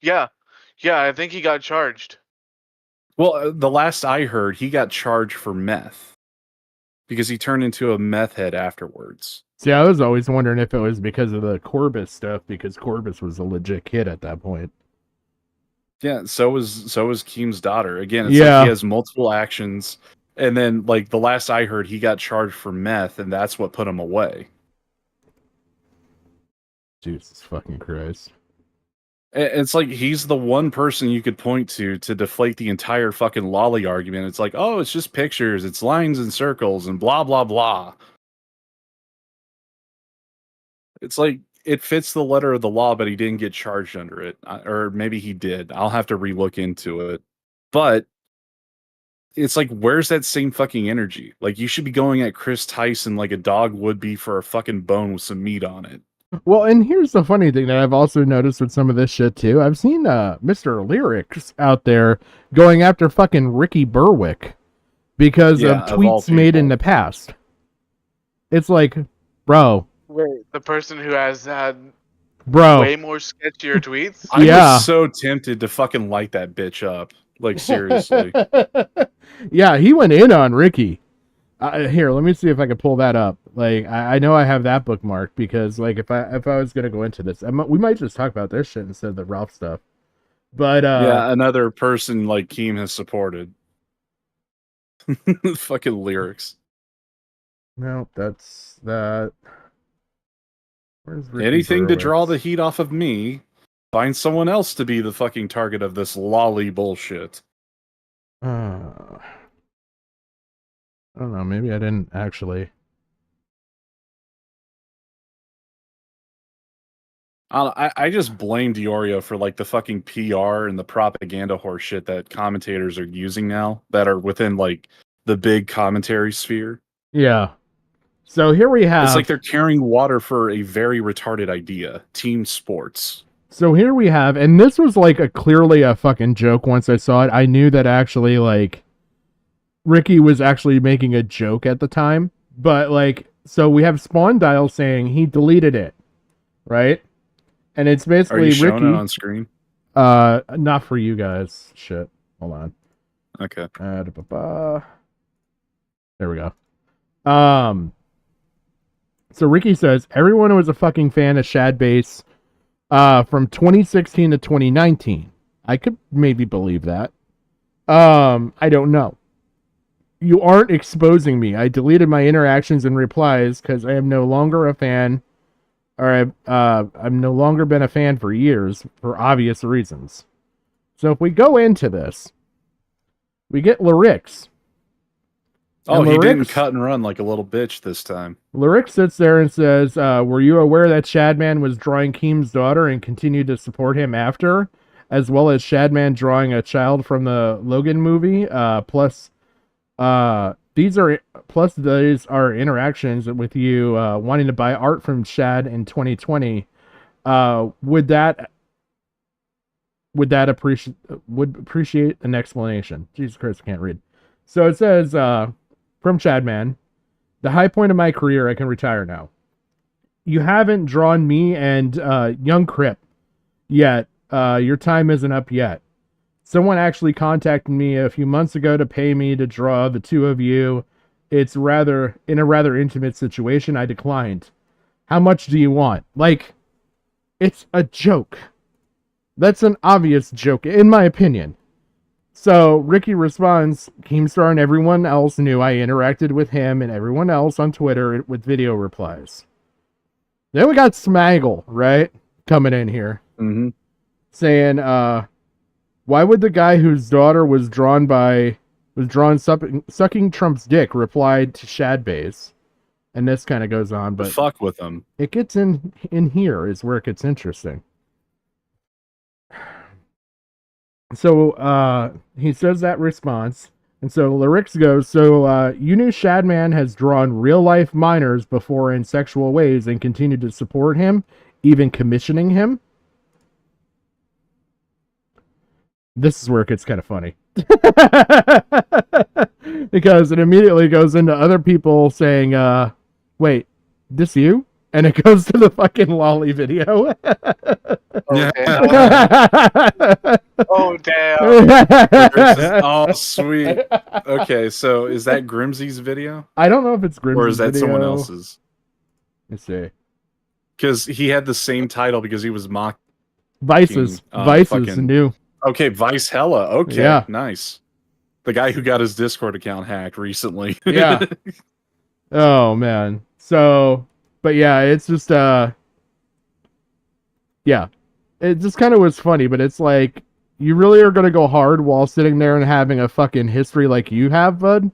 Yeah. Yeah, I think he got charged. Well, the last I heard, he got charged for meth. Because he turned into a meth head afterwards. See, I was always wondering if it was because of the Corbis stuff, because Corbis was a legit kid at that point. Yeah, so was Keem's daughter. Again, it's like he has multiple actions, and then, like, the last I heard, he got charged for meth, and that's what put him away. Jesus fucking Christ. It's like he's the one person you could point to deflate the entire fucking lolly argument. It's like, oh, it's just pictures, it's lines and circles, and blah, blah, blah. It's like, it fits the letter of the law, but he didn't get charged under it. Or maybe he did. I'll have to relook into it. But it's like, where's that same fucking energy? Like, you should be going at Chris Tyson like a dog would be for a fucking bone with some meat on it. Well, and here's the funny thing that I've also noticed with some of this shit too. I've seen Mr. Lyrics out there going after fucking Ricky Berwick because of tweets made in the past. It's like, bro. Wait, the person who has had Bro. way more sketchier tweets? I was so tempted to fucking light that bitch up. Like, seriously. Yeah, he went in on Ricky. Here, let me see if I can pull that up. Like, I know I have that bookmarked because, like, if I was gonna go into this, we might just talk about this shit instead of the Ralph stuff. But yeah, another person like Keem has supported. Fucking Lyrics. No, that's that. Where's Ricky Anything Berwick? to draw the heat off of me. Find someone else to be the fucking target of this lolly bullshit. I don't know. Maybe I didn't actually. I just blame Diorio for like the fucking PR and the propaganda horse shit that commentators are using now that are within like the big commentary sphere. Yeah. So here we have. It's like they're carrying water for a very retarded idea: team sports. So here we have, and this was like clearly a fucking joke. Once I saw it, I knew that actually like Ricky was actually making a joke at the time. But like, so we have Spawn Dial saying he deleted it, right? And it's basically Are you showing Ricky it on screen? Not for you guys. Shit. Hold on. Okay. There we go. So Ricky says everyone was a fucking fan of Shad Base from 2016 to 2019. I could maybe believe that. I don't know. You aren't exposing me. I deleted my interactions and replies because I am no longer a fan, or I've no longer been a fan for years for obvious reasons. So if we go into this, we get lyrics. Oh, he didn't cut and run like a little bitch this time. Lyric sits there and says, were you aware that Shadman was drawing Keem's daughter and continued to support him after? As well as Shadman drawing a child from the Logan movie. Plus these are interactions with you wanting to buy art from Shad in 2020. Would appreciate an explanation. Jesus Christ, I can't read. So it says, from Shadman, the high point of my career, I can retire now. You haven't drawn me and young Crip yet. Your time isn't up yet. Someone actually contacted me a few months ago to pay me to draw the two of you. It's in a rather intimate situation. I declined. How much do you want? Like, it's a joke. That's an obvious joke, in my opinion. So Ricky responds, Keemstar and everyone else knew I interacted with him and everyone else on Twitter with video replies. Then we got Smaggle, right? Coming in here. Mm-hmm. Saying, why would the guy whose daughter was drawn sucking Trump's dick replied to Shadbase? And this kind of goes on, but fuck with them. It gets in here is where it gets interesting. So he says that response, and so Lyrics goes, so you knew Shadman has drawn real-life minors before in sexual ways and continued to support him, even commissioning him? This is where it gets kind of funny. Because it immediately goes into other people saying, wait, this you? And it goes to the fucking lolly video. Oh, damn. Oh, sweet. Okay, so is that Grimsey's video? I don't know if it's Grimsey's or is that video. someone else's? Let's see. Because he had the same title because he was mocking Vice's new. Okay, Vice Hella. Okay, Yeah. Nice. The guy who got his Discord account hacked recently. Yeah. Oh, man. So, but yeah, it's just, yeah. It just kind of was funny, but it's like, you really are going to go hard while sitting there and having a fucking history like you have, bud?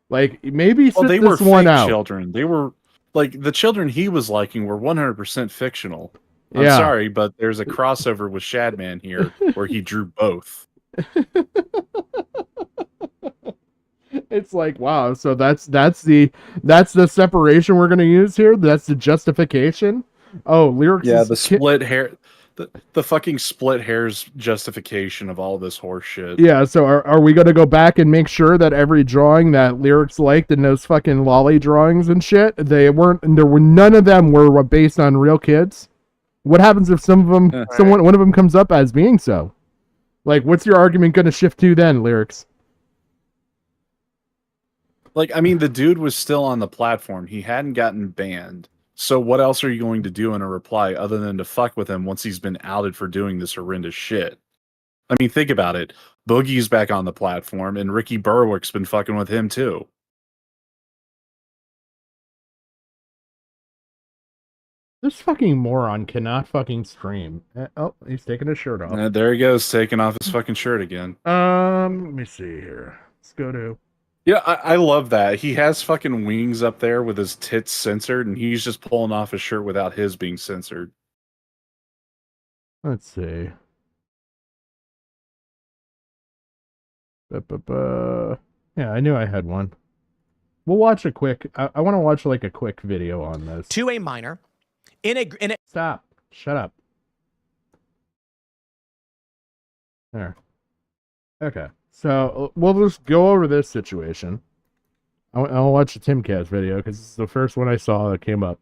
Like, maybe sit they this were one fake out. children. They were, like, the children he was liking were 100% fictional. I'm Yeah. sorry, but there's a crossover with Shadman here where he drew both. It's like, wow, so that's the separation we're gonna use here. That's the justification. Oh, lyrics. Yeah, the split hair, the fucking split hairs justification of all this horse shit. Yeah, so are we gonna go back and make sure that every drawing that lyrics liked in those fucking lolly drawings and shit, none of them were based on real kids? What happens if some of them, one of them comes up as being so? Like, what's your argument gonna shift to then, lyrics? Like, I mean, the dude was still on the platform. He hadn't gotten banned. So what else are you going to do in a reply other than to fuck with him once he's been outed for doing this horrendous shit? I mean, think about it. Boogie's back on the platform, and Ricky Berwick's been fucking with him too. This fucking moron cannot fucking stream. Oh, he's taking his shirt off. There he goes, taking off his fucking shirt again. Let me see here. Let's go to... Yeah, I love that. He has fucking wings up there with his tits censored, and he's just pulling off his shirt without his being censored. Let's see. Yeah, I knew I had one. We'll watch a quick... I want to watch like a quick video on this. To a minor. In a... Stop. Shut up. There. Okay. So we'll just go over this situation. I'll watch the Timcast video because it's the first one I saw that came up.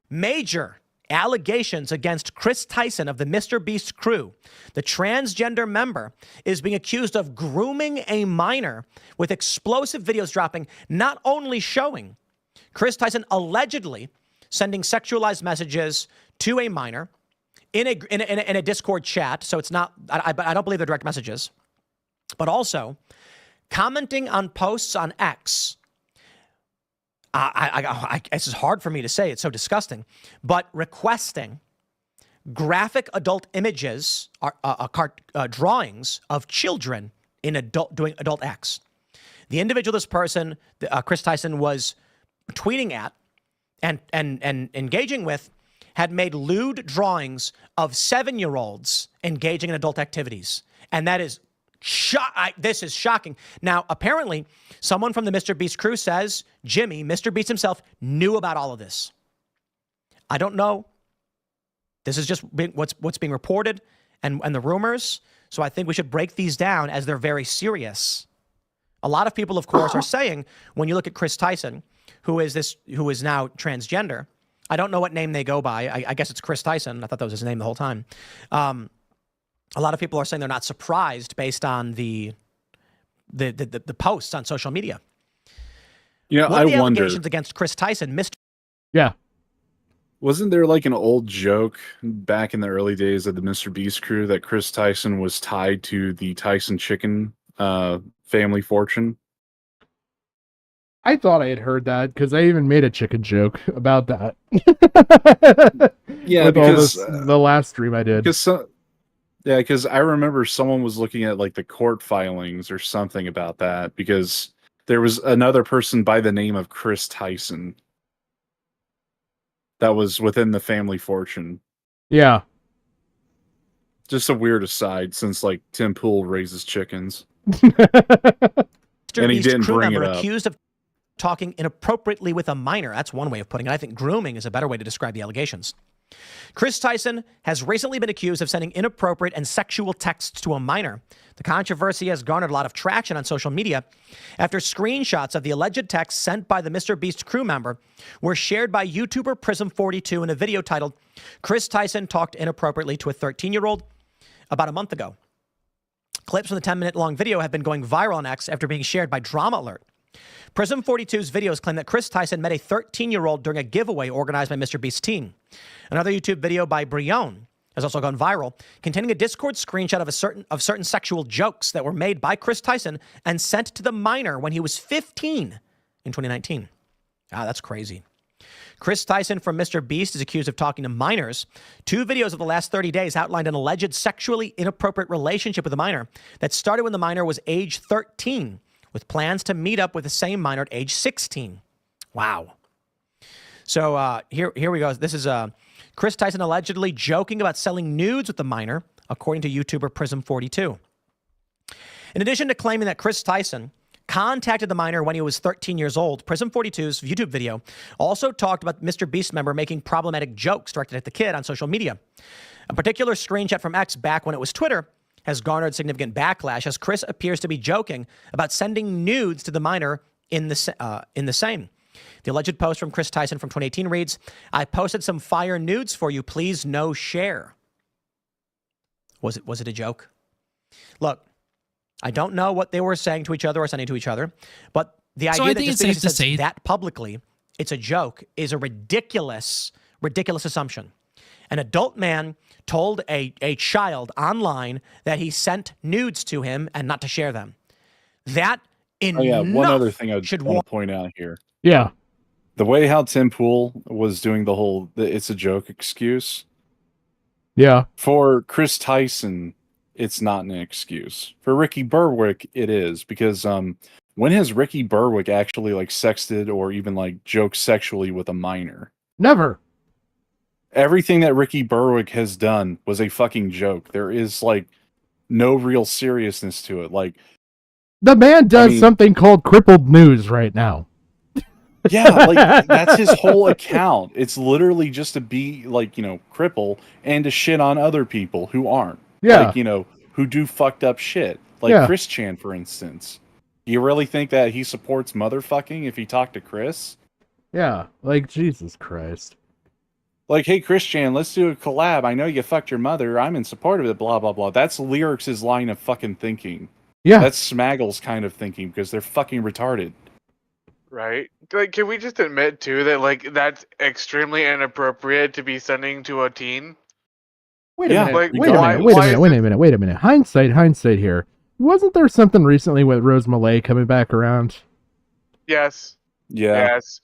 Major allegations against Chris Tyson of the Mr. Beast crew. The transgender member is being accused of grooming a minor with explosive videos dropping, not only showing Chris Tyson allegedly sending sexualized messages to a minor in a Discord chat. So it's not, I don't believe they're direct messages, but also commenting on posts on X. This is hard for me to say. It's so disgusting, but requesting graphic adult images, drawings of children in doing adult acts. The individual this person, Chris Tyson, was tweeting at and engaging with had made lewd drawings of 7-year-olds engaging in adult activities. And that is this is shocking. Now, apparently, someone from the Mr. Beast crew says Jimmy, Mr. Beast himself, knew about all of this. I don't know. This is just what's being reported and the rumors. So I think we should break these down as they're very serious. A lot of people, of course, are saying when you look at Chris Tyson, who is now transgender. I don't know what name they go by. I guess it's Chris Tyson. I thought that was his name the whole time. A lot of people are saying they're not surprised based on the posts on social media. Yeah, what are the I wonder. allegations against Chris Tyson, Mr. Yeah. Wasn't there like an old joke back in the early days of the Mr. Beast crew that Chris Tyson was tied to the Tyson chicken family fortune? I thought I had heard that because I even made a chicken joke about that. Yeah, with because the last stream I did. Because I remember someone was looking at like the court filings or something about that because there was another person by the name of Chris Tyson that was within the family fortune. Yeah. Just a weird aside since like Tim Pool raises chickens. And he didn't crew bring member it up. accused of talking inappropriately with a minor. That's one way of putting it. I think grooming is a better way to describe the allegations. Chris Tyson has recently been accused of sending inappropriate and sexual texts to a minor. The controversy has garnered a lot of traction on social media after screenshots of the alleged text sent by the Mr. Beast crew member were shared by YouTuber Prism42 in a video titled, Chris Tyson Talked Inappropriately to a 13-Year-Old about a month ago. Clips from the 10-minute long video have been going viral on X after being shared by Drama Alert. Prism42's videos claim that Chris Tyson met a 13-year-old during a giveaway organized by Mr. Beast's team. Another YouTube video by Brion has also gone viral, containing a Discord screenshot of certain sexual jokes that were made by Chris Tyson and sent to the minor when he was 15 in 2019. That's crazy. Chris Tyson from Mr. Beast is accused of talking to minors. 2 videos of the last 30 days outlined an alleged sexually inappropriate relationship with a minor that started when the minor was age 13, with plans to meet up with the same minor at age 16. Wow. So here we go. This is Chris Tyson allegedly joking about selling nudes with the minor, according to YouTuber Prism42. In addition to claiming that Chris Tyson contacted the minor when he was 13 years old. Prism 42's YouTube video also talked about Mr. Beast member making problematic jokes directed at the kid on social media. A particular screenshot from X back when it was Twitter has garnered significant backlash as Chris appears to be joking about sending nudes to the minor in the same. The alleged post from Chris Tyson from 2018 reads, "I posted some fire nudes for you. Please no share." Was it a joke? Look, I don't know what they were saying to each other or sending to each other, but the idea that just because it says that publicly, it's a joke, is a ridiculous assumption. An adult man told a child online that he sent nudes to him and not to share them. That one other thing I want to point out here. Yeah. The way how Tim Pool was doing the whole "it's a joke" excuse. Yeah. For Chris Tyson, it's not an excuse. For Ricky Berwick, it is, because when has Ricky Berwick actually like sexted or even like joked sexually with a minor? Never. Everything that Ricky Berwick has done was a fucking joke. There is like no real seriousness to it. Like, the man does something called crippled news right now. Yeah, like that's his whole account. It's literally just to be like, cripple and to shit on other people who aren't. Yeah. Like, who do fucked up shit. Like Yeah. Chris Chan, for instance. Do you really think that he supports motherfucking if he talked to Chris? Yeah, like Jesus Christ. Like, hey, Chris Chan, let's do a collab. I know you fucked your mother. I'm in support of it, blah, blah, blah. That's Lyrics' line of fucking thinking. Yeah. That's Smaggle's kind of thinking because they're fucking retarded. Right? Like, can we just admit, too, that, like, that's extremely inappropriate to be sending to a teen? Wait a minute. Like, Wait a minute. Hindsight here. Wasn't there something recently with Rose Malay coming back around? Yes. Yeah. Yes.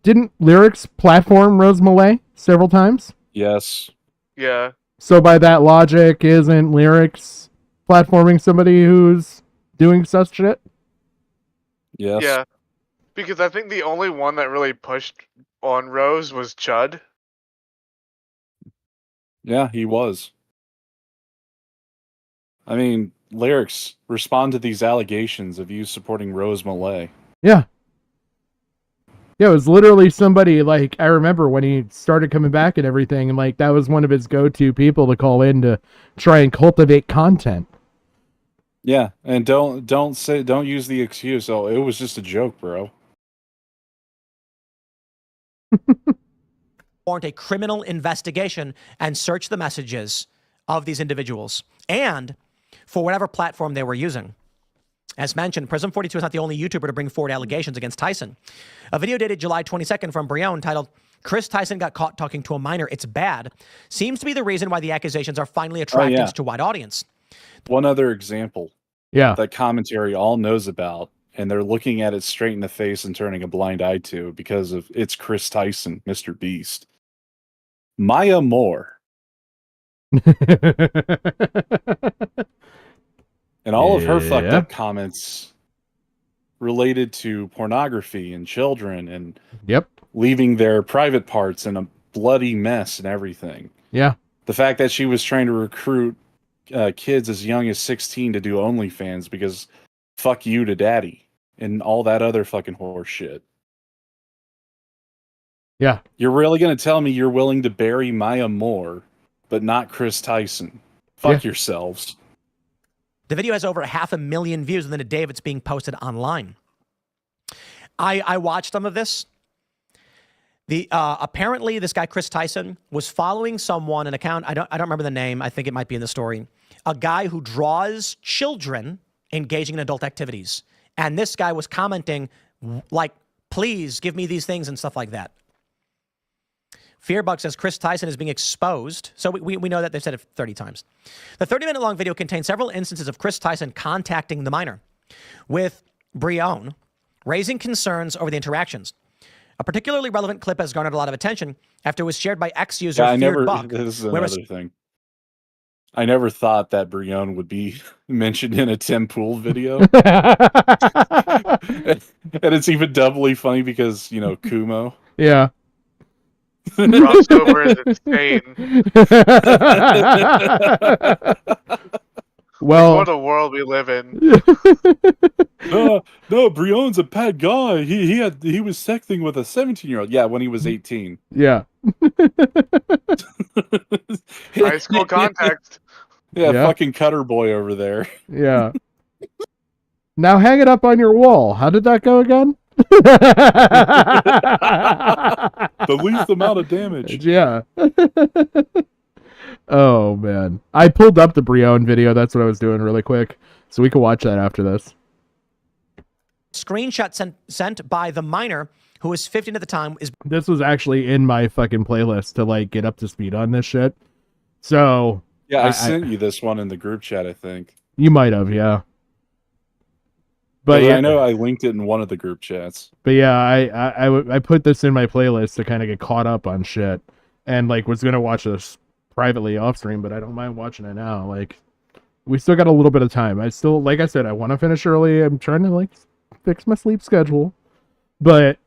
Didn't Lyrics platform Rose Malay several times? Yes. Yeah. So by that logic, isn't Lyrics platforming somebody who's doing such shit? Yes. Yeah. Because I think the only one that really pushed on Rose was Chud. Yeah, he was. I mean, Lyrics, respond to these allegations of you supporting Rose Malay. Yeah. Yeah, it was literally somebody, like, I remember when he started coming back and everything, and, like, that was one of his go-to people to call in to try and cultivate content. Yeah, and don't use the excuse, oh, it was just a joke, bro. Warrant a criminal investigation and search the messages of these individuals and for whatever platform they were using. As mentioned, Prism 42 is not the only YouTuber to bring forward allegations against Tyson. A video dated July 22nd from Brion titled, "Chris Tyson got caught talking to a minor, it's bad," seems to be the reason why the accusations are finally attracting such a wide audience. One other example that commentary all knows about, and they're looking at it straight in the face and turning a blind eye to because of it's Chris Tyson, Mr. Beast. Maya Moore. And all of her fucked up comments related to pornography and children and leaving their private parts in a bloody mess and everything. Yeah. The fact that she was trying to recruit kids as young as 16 to do OnlyFans because fuck you to daddy and all that other fucking horse shit. Yeah. You're really going to tell me you're willing to bury Maya Moore, but not Chris Tyson? Fuck yourselves. The video has over 500,000 views within a day of it's being posted online. I watched some of this. Apparently this guy Chris Tyson was following someone, an account, I don't remember the name, I think it might be in the story, a guy who draws children engaging in adult activities. And this guy was commenting like, please give me these things and stuff like that. Fearbuck says Chris Tyson is being exposed. So we know that they've said it 30 times. The 30-minute long video contains several instances of Chris Tyson contacting the minor, with Brion raising concerns over the interactions. A particularly relevant clip has garnered a lot of attention after it was shared by ex-user Fearbuck. This is another thing. I never thought that Brion would be mentioned in a Tim Pool video. And it's even doubly funny because, Kumo. Yeah. Crossover is insane. Well, what a world we live in. No, Brion's a bad guy. He was sexting with a 17-year-old. Yeah, when he was 18. Yeah. High school context. Yeah, Yeah. fucking Cutter Boy over there. Yeah. Now hang it up on your wall. How did that go again? The least amount of damage. Yeah. Oh man, I pulled up the Brion video. That's what I was doing really quick, so we can watch that after this. Screenshot sent by the minor who was 15 at the time is. This was actually in my fucking playlist to like get up to speed on this shit. So yeah, I sent you this one in the group chat. I think you might have, yeah. But yeah, I know I linked it in one of the group chats. But yeah, I put this in my playlist to kind of get caught up on shit, and like was gonna watch this privately off stream, but I don't mind watching it now. Like, we still got a little bit of time. I still, like I said, I want to finish early. I'm trying to like fix my sleep schedule, but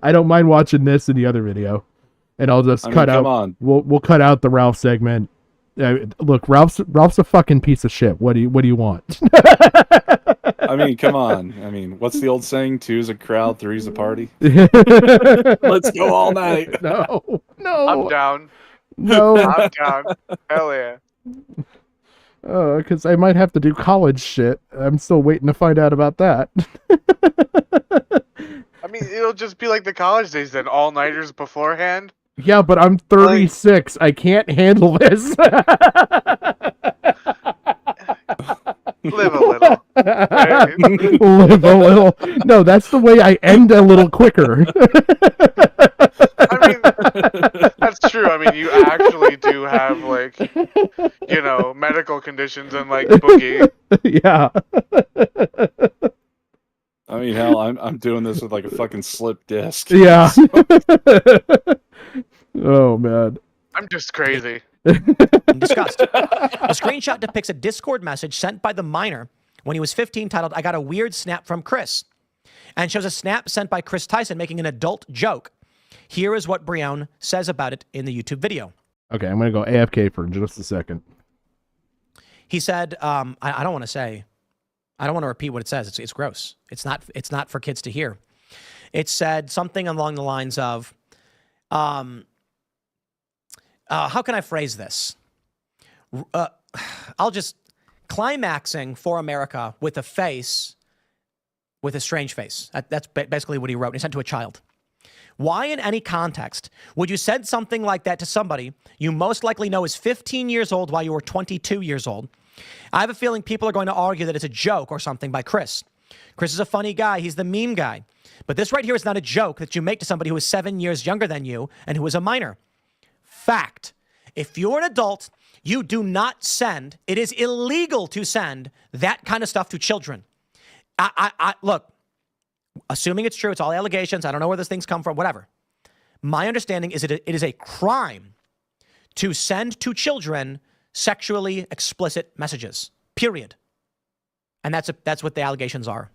I don't mind watching this and the other video, and I'll just cut out. We'll cut out the Ralph segment. Look, Ralph's a fucking piece of shit. What do you want? I mean, come on. I mean, what's the old saying? 2's a crowd, 3's a party. Let's go all night. No. I'm down. No. I'm down. Hell yeah. Because I might have to do college shit. I'm still waiting to find out about that. I mean, it'll just be like the college days then, all-nighters beforehand. Yeah, but I'm 36. I can't handle this. Live a little. Right? Live a little. No, that's the way I end a little quicker. I mean, that's true. I mean, you actually do have, like, you know, medical conditions and, like, Boogie. Yeah. I mean, hell, I'm doing this with, like, a fucking slip disc. Yeah. Oh, man. I'm just crazy. Discussed. A screenshot depicts a Discord message sent by the minor when he was 15 titled, "I got a weird snap from Chris," and shows a snap sent by Chris Tyson making an adult joke. Here is what Brion says about it in the YouTube video. Okay, I'm going to go AFK for just a second. He said, I don't want to say, I don't want to repeat what it says. It's gross. It's not for kids to hear. It said something along the lines of, how can I phrase this? I'll just climaxing for America with a face, with a strange face. That's basically what he wrote. He sent to a child. Why in any context would you send something like that to somebody you most likely know is 15 years old while you were 22 years old? I have a feeling people are going to argue that it's a joke or something by Chris. Chris is a funny guy. He's the meme guy. But this right here is not a joke that you make to somebody who is 7 years younger than you and who is a minor. Fact. If you're an adult, you do not send, it is illegal to send that kind of stuff to children. Look, assuming it's true, it's all allegations. I don't know where these things come from, whatever. My understanding is it is a crime to send to children sexually explicit messages, period. And that's what the allegations are.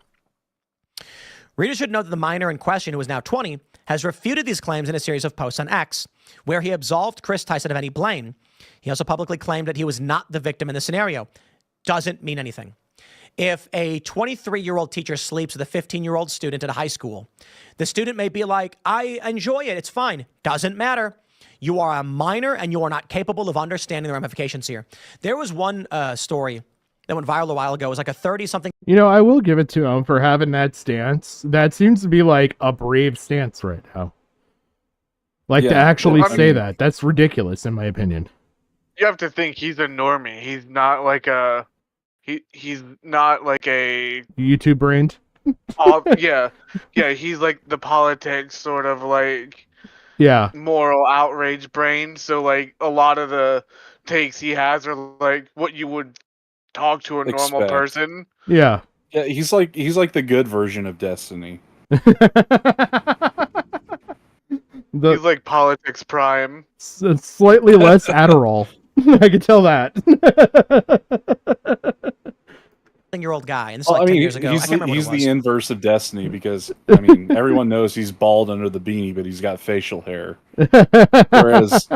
Readers should know that the minor in question, who is now 20, has refuted these claims in a series of posts on X, where he absolved Chris Tyson of any blame. He also publicly claimed that he was not the victim in the scenario. Doesn't mean anything. If a 23-year-old teacher sleeps with a 15-year-old student at a high school, the student may be like, I enjoy it, it's fine. Doesn't matter. You are a minor and you are not capable of understanding the ramifications here. There was one story that went viral a while ago. It was like a 30-something. You know, I will give it to him for having that stance. That seems to be like a brave stance right now. Like to actually say that. That's ridiculous in my opinion. You have to think he's a normie. He's not like a... He's not like a... YouTube brained? Yeah, he's like the politics sort of like... Yeah. Moral outrage brain. So like a lot of the takes he has are like what you would talk to a normal person. Yeah. Yeah, he's like the good version of Destiny. He's like politics prime. Slightly less Adderall. I can tell that. 10-year-old guy, and this is like 10 years ago. He's the inverse of Destiny because I mean everyone knows he's bald under the beanie, but he's got facial hair. Whereas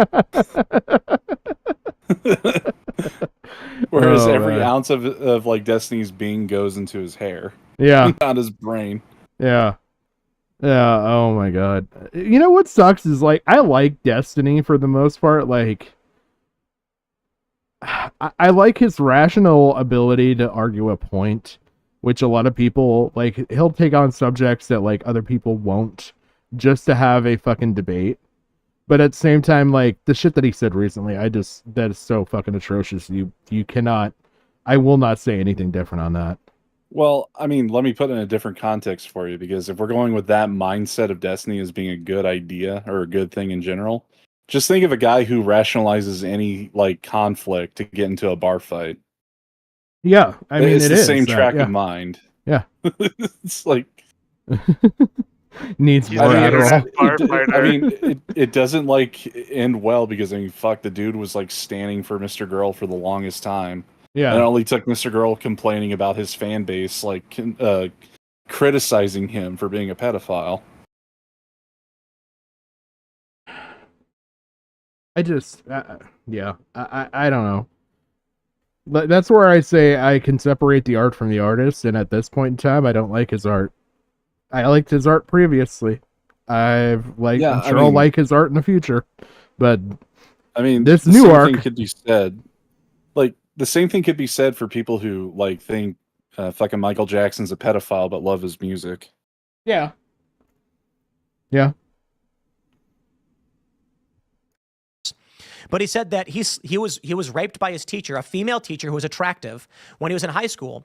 Whereas Oh, every man. ounce of like Destiny's being goes into his hair. Yeah. Not his brain. Yeah. Yeah, oh my god. You know what sucks is, like, I like Destiny for the most part. Like, I like his rational ability to argue a point, which a lot of people, like, he'll take on subjects that, like, other people won't, just to have a fucking debate. But at the same time, like, the shit that he said recently, that is so fucking atrocious. You cannot, I will not say anything different on that. Well, I mean, let me put it in a different context for you, because if we're going with that mindset of Destiny as being a good idea or a good thing in general, just think of a guy who rationalizes any like conflict to get into a bar fight. Yeah, I mean, It's it the is same that, track yeah. of mind. Yeah. It's like Needs I more mean, Adderall. it doesn't like end well, because I mean, fuck, the dude was like standing for Mr. Girl for the longest time. Yeah. And it only took Mr. Girl complaining about his fan base, like criticizing him for being a pedophile. I just, yeah, I don't know. That's where I say I can separate the art from the artist, and at this point in time, I don't like his art. I liked his art previously. I'm sure I'll like his art in the future, but I mean, this the new same arc thing could be said. Like the same thing could be said for people who like think fucking Michael Jackson's a pedophile but love his music. Yeah. Yeah. But he said that he was raped by his teacher, a female teacher who was attractive when he was in high school.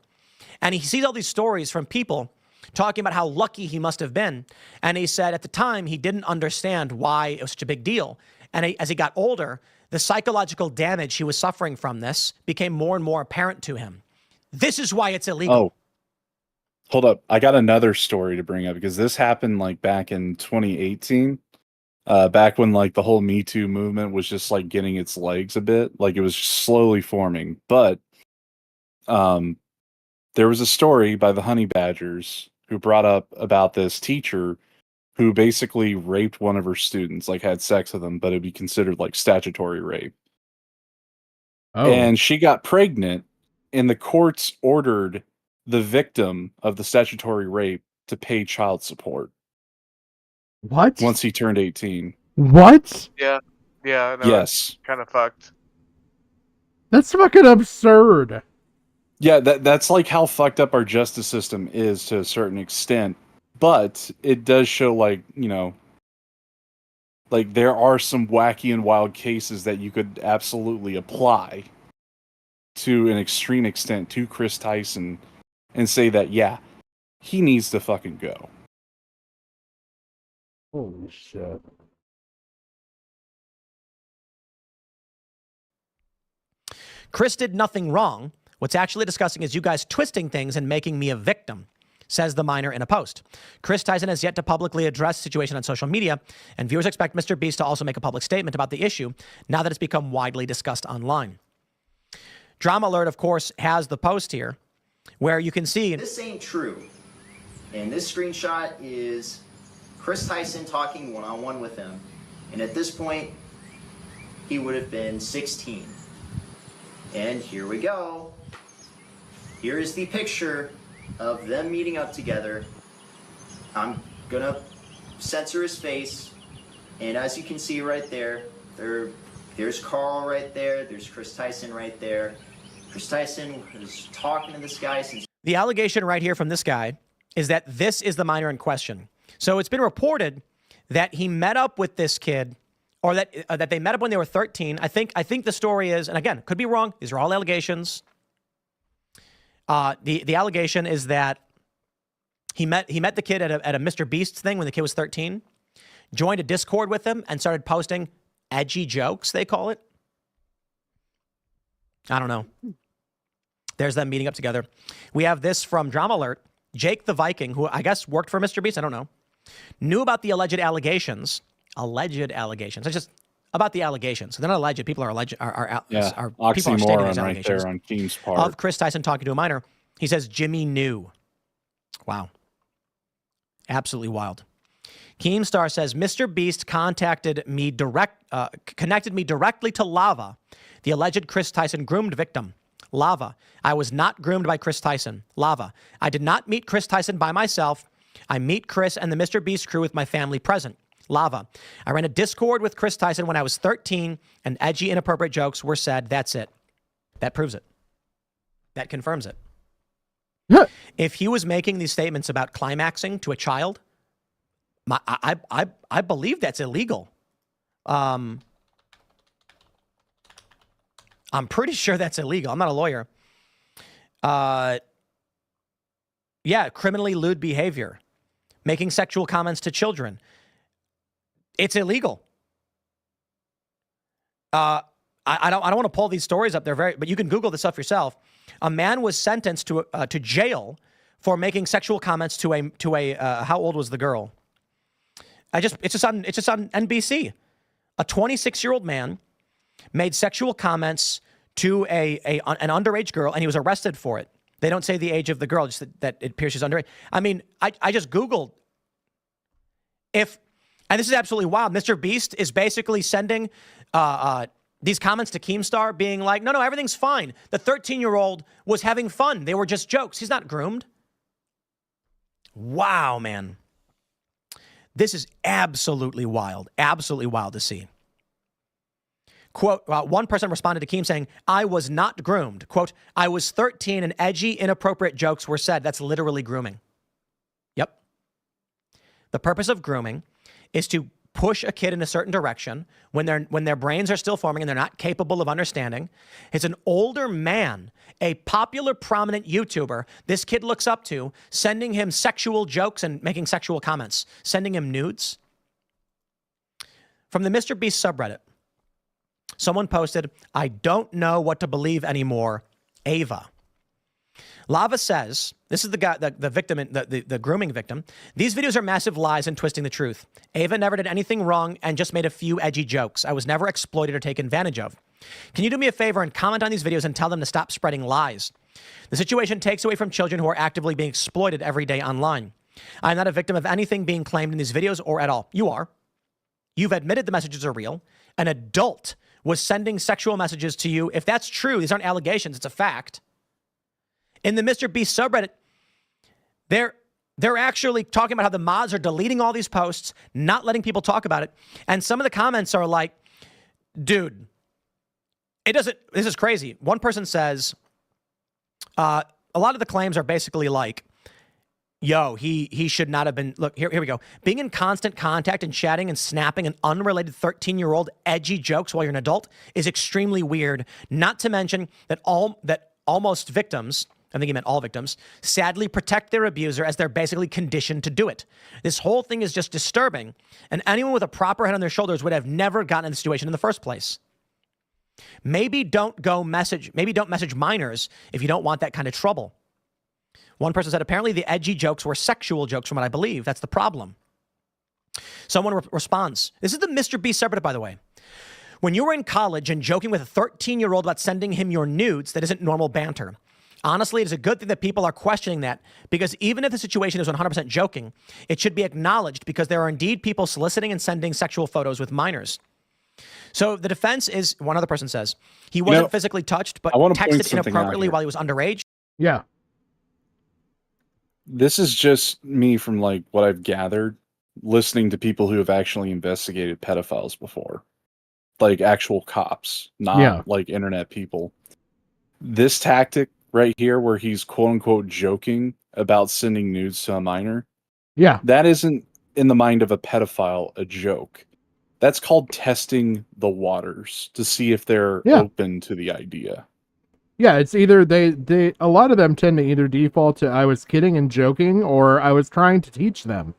And he sees all these stories from people talking about how lucky he must have been. And he said at the time he didn't understand why it was such a big deal. And as he got older, the psychological damage he was suffering from this became more and more apparent to him. This is why it's illegal. Oh, hold up. I got another story to bring up, because this happened like back in 2018. Back when like the whole Me Too movement was just like getting its legs a bit, like it was slowly forming. But there was a story by the Honey Badgers who brought up about this teacher who basically raped one of her students, like had sex with him, but it'd be considered like statutory rape. Oh. And she got pregnant, and the courts ordered the victim of the statutory rape to pay child support. What? Once he turned 18. What? Yeah. Yeah. No, Yes. Kind of fucked. That's fucking absurd. Yeah, that's like how fucked up our justice system is to a certain extent. But it does show, like, you know, like there are some wacky and wild cases that you could absolutely apply to an extreme extent to Chris Tyson and say that, yeah, he needs to fucking go. Holy shit. Chris did nothing wrong. What's actually disgusting is you guys twisting things and making me a victim, says the minor in a post. Chris Tyson has yet to publicly address the situation on social media, and viewers expect Mr. Beast to also make a public statement about the issue now that it's become widely discussed online. Drama Alert, of course, has the post here where you can see... This ain't true. And this screenshot is Chris Tyson talking one-on-one with him. And at this point, he would have been 16. And here we go. Here is the picture of them meeting up together. I'm gonna censor his face. And as you can see right there, there's Carl right there. There's Chris Tyson right there. Chris Tyson was talking to this guy since... The allegation right here from this guy is that this is the minor in question. So it's been reported that he met up with this kid, or that they met up when they were 13. I think the story is, and again, could be wrong. These are all allegations. The allegation is that he met the kid at a Mr. Beast thing when the kid was 13, joined a Discord with him and started posting edgy jokes, they call it. I don't know. There's them meeting up together. We have this from Drama Alert. Jake the Viking, who I guess worked for Mr. Beast, I don't know, knew about the alleged allegations. Alleged allegations. It's just about the allegations. So they're not alleged. People are alleged. People are stating these Oxymoron right allegations there on Keem's part. of Chris Tyson talking to a minor. He says Jimmy knew. Wow. Absolutely wild. Keemstar says, Mr. Beast connected me directly to Lava, the alleged Chris Tyson groomed victim. Lava. I was not groomed by Chris Tyson. Lava. I did not meet Chris Tyson by myself. I meet Chris and the Mr. Beast crew with my family present. Lava. I ran a Discord with Chris Tyson when I was 13 and edgy, inappropriate jokes were said. That's it. That proves it. That confirms it. If he was making these statements about climaxing to a child, I believe that's illegal. I'm pretty sure that's illegal. I'm not a lawyer. Yeah, criminally lewd behavior. Making sexual comments to children. It's illegal. I don't want to pull these stories up. But you can Google this stuff yourself. A man was sentenced to jail for making sexual comments to a how old was the girl? It's just on NBC. A 26-year-old man made sexual comments to an underage girl, and he was arrested for it. They don't say the age of the girl, just that it appears she's underage. I mean, I just Googled and this is absolutely wild. Mr. Beast is basically sending these comments to Keemstar being like, no, everything's fine. The 13-year-old was having fun. They were just jokes. He's not groomed. Wow, man. This is absolutely wild to see. Quote, one person responded to Keem saying, I was not groomed. Quote, I was 13 and edgy, inappropriate jokes were said. That's literally grooming. Yep. The purpose of grooming is to push a kid in a certain direction when their brains are still forming and they're not capable of understanding. It's an older man, a popular, prominent YouTuber this kid looks up to, sending him sexual jokes and making sexual comments, sending him nudes. From the Mr. Beast subreddit, someone posted, I don't know what to believe anymore, Ava. Lava says, this is the guy, the victim, the grooming victim. These videos are massive lies and twisting the truth. Ava never did anything wrong and just made a few edgy jokes. I was never exploited or taken advantage of. Can you do me a favor and comment on these videos and tell them to stop spreading lies? The situation takes away from children who are actively being exploited every day online. I'm not a victim of anything being claimed in these videos or at all. You are. You've admitted the messages are real. An adult was sending sexual messages to you. If that's true, these aren't allegations, it's a fact. In the Mr. Beast subreddit, they're actually talking about how the mods are deleting all these posts, not letting people talk about it. And some of the comments are like, dude, this is crazy. One person says, a lot of the claims are basically like, yo, he should not have been, look, here we go. Being in constant contact and chatting and snapping an unrelated 13-year-old edgy jokes while you're an adult is extremely weird. Not to mention that almost victims, I think he meant all victims, sadly protect their abuser as they're basically conditioned to do it. This whole thing is just disturbing, and anyone with a proper head on their shoulders would have never gotten in the situation in the first place. Maybe don't message minors if you don't want that kind of trouble. One person said, apparently the edgy jokes were sexual jokes from what I believe. That's the problem. Someone responds, this is the Mr. Beast subreddit, by the way. When you were in college and joking with a 13-year-old about sending him your nudes, that isn't normal banter. Honestly, it is a good thing that people are questioning that, because even if the situation is 100% joking, it should be acknowledged because there are indeed people soliciting and sending sexual photos with minors. So the defense is, one other person says, he wasn't physically touched, but texted inappropriately while he was underage. Yeah. This is just me from like what I've gathered, listening to people who have actually investigated pedophiles before. Like actual cops, not like internet people. This tactic right here where he's quote unquote joking about sending nudes to a minor. Yeah. That isn't in the mind of a pedophile a joke. That's called testing the waters to see if they're open to the idea. Yeah, it's either they a lot of them tend to either default to I was kidding and joking or I was trying to teach them.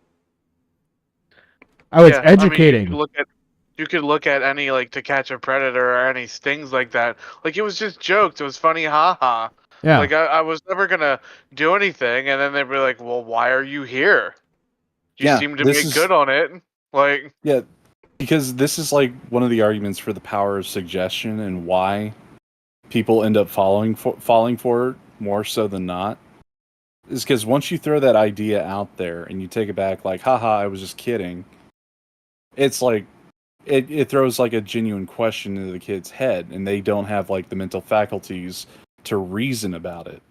I was educating. I mean, you could look at any like To Catch a Predator or any things like that. Like it was just jokes. It was funny, haha. Yeah. Like I was never gonna do anything, and then they'd be like, "Well, why are you here? You seem to be good on it." Like because this is like one of the arguments for the power of suggestion and why people end up falling for it more so than not. is because once you throw that idea out there and you take it back, like, haha, I was just kidding. It's like it throws like a genuine question into the kid's head, and they don't have like the mental faculties to reason about it.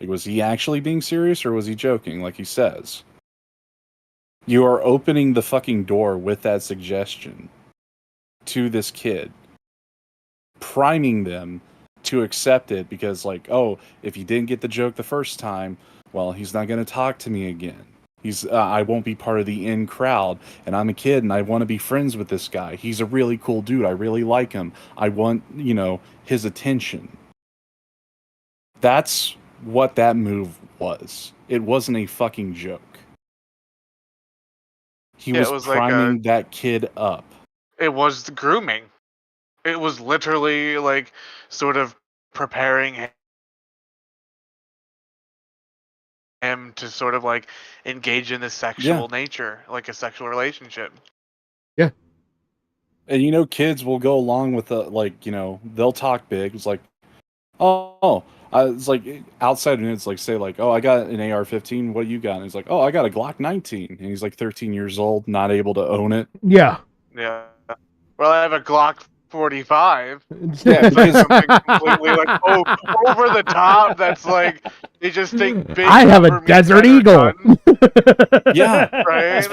Like, was he actually being serious or was he joking? Like he says, you are opening the fucking door with that suggestion to this kid, priming them to accept it because, like, oh, if he didn't get the joke the first time, well, he's not going to talk to me again. I won't be part of the in crowd, and I'm a kid, and I want to be friends with this guy. He's a really cool dude. I really like him. I want, his attention. That's what that move was. It wasn't a fucking joke. He was priming that kid up. It was the grooming. It was literally like sort of preparing him to sort of like engage in this sexual nature, like a sexual relationship. Yeah. And kids will go along with they'll talk big. It's like, it's like outside of it's like say like, oh, I got an AR-15. What do you got? And he's like, oh, I got a Glock 19. And he's like 13 years old, not able to own it. Yeah. Yeah. Well, I have a Glock 45. Yeah, it's like something completely like over the top. That's like they just think big. I have a Desert Eagle. Yeah, right. It's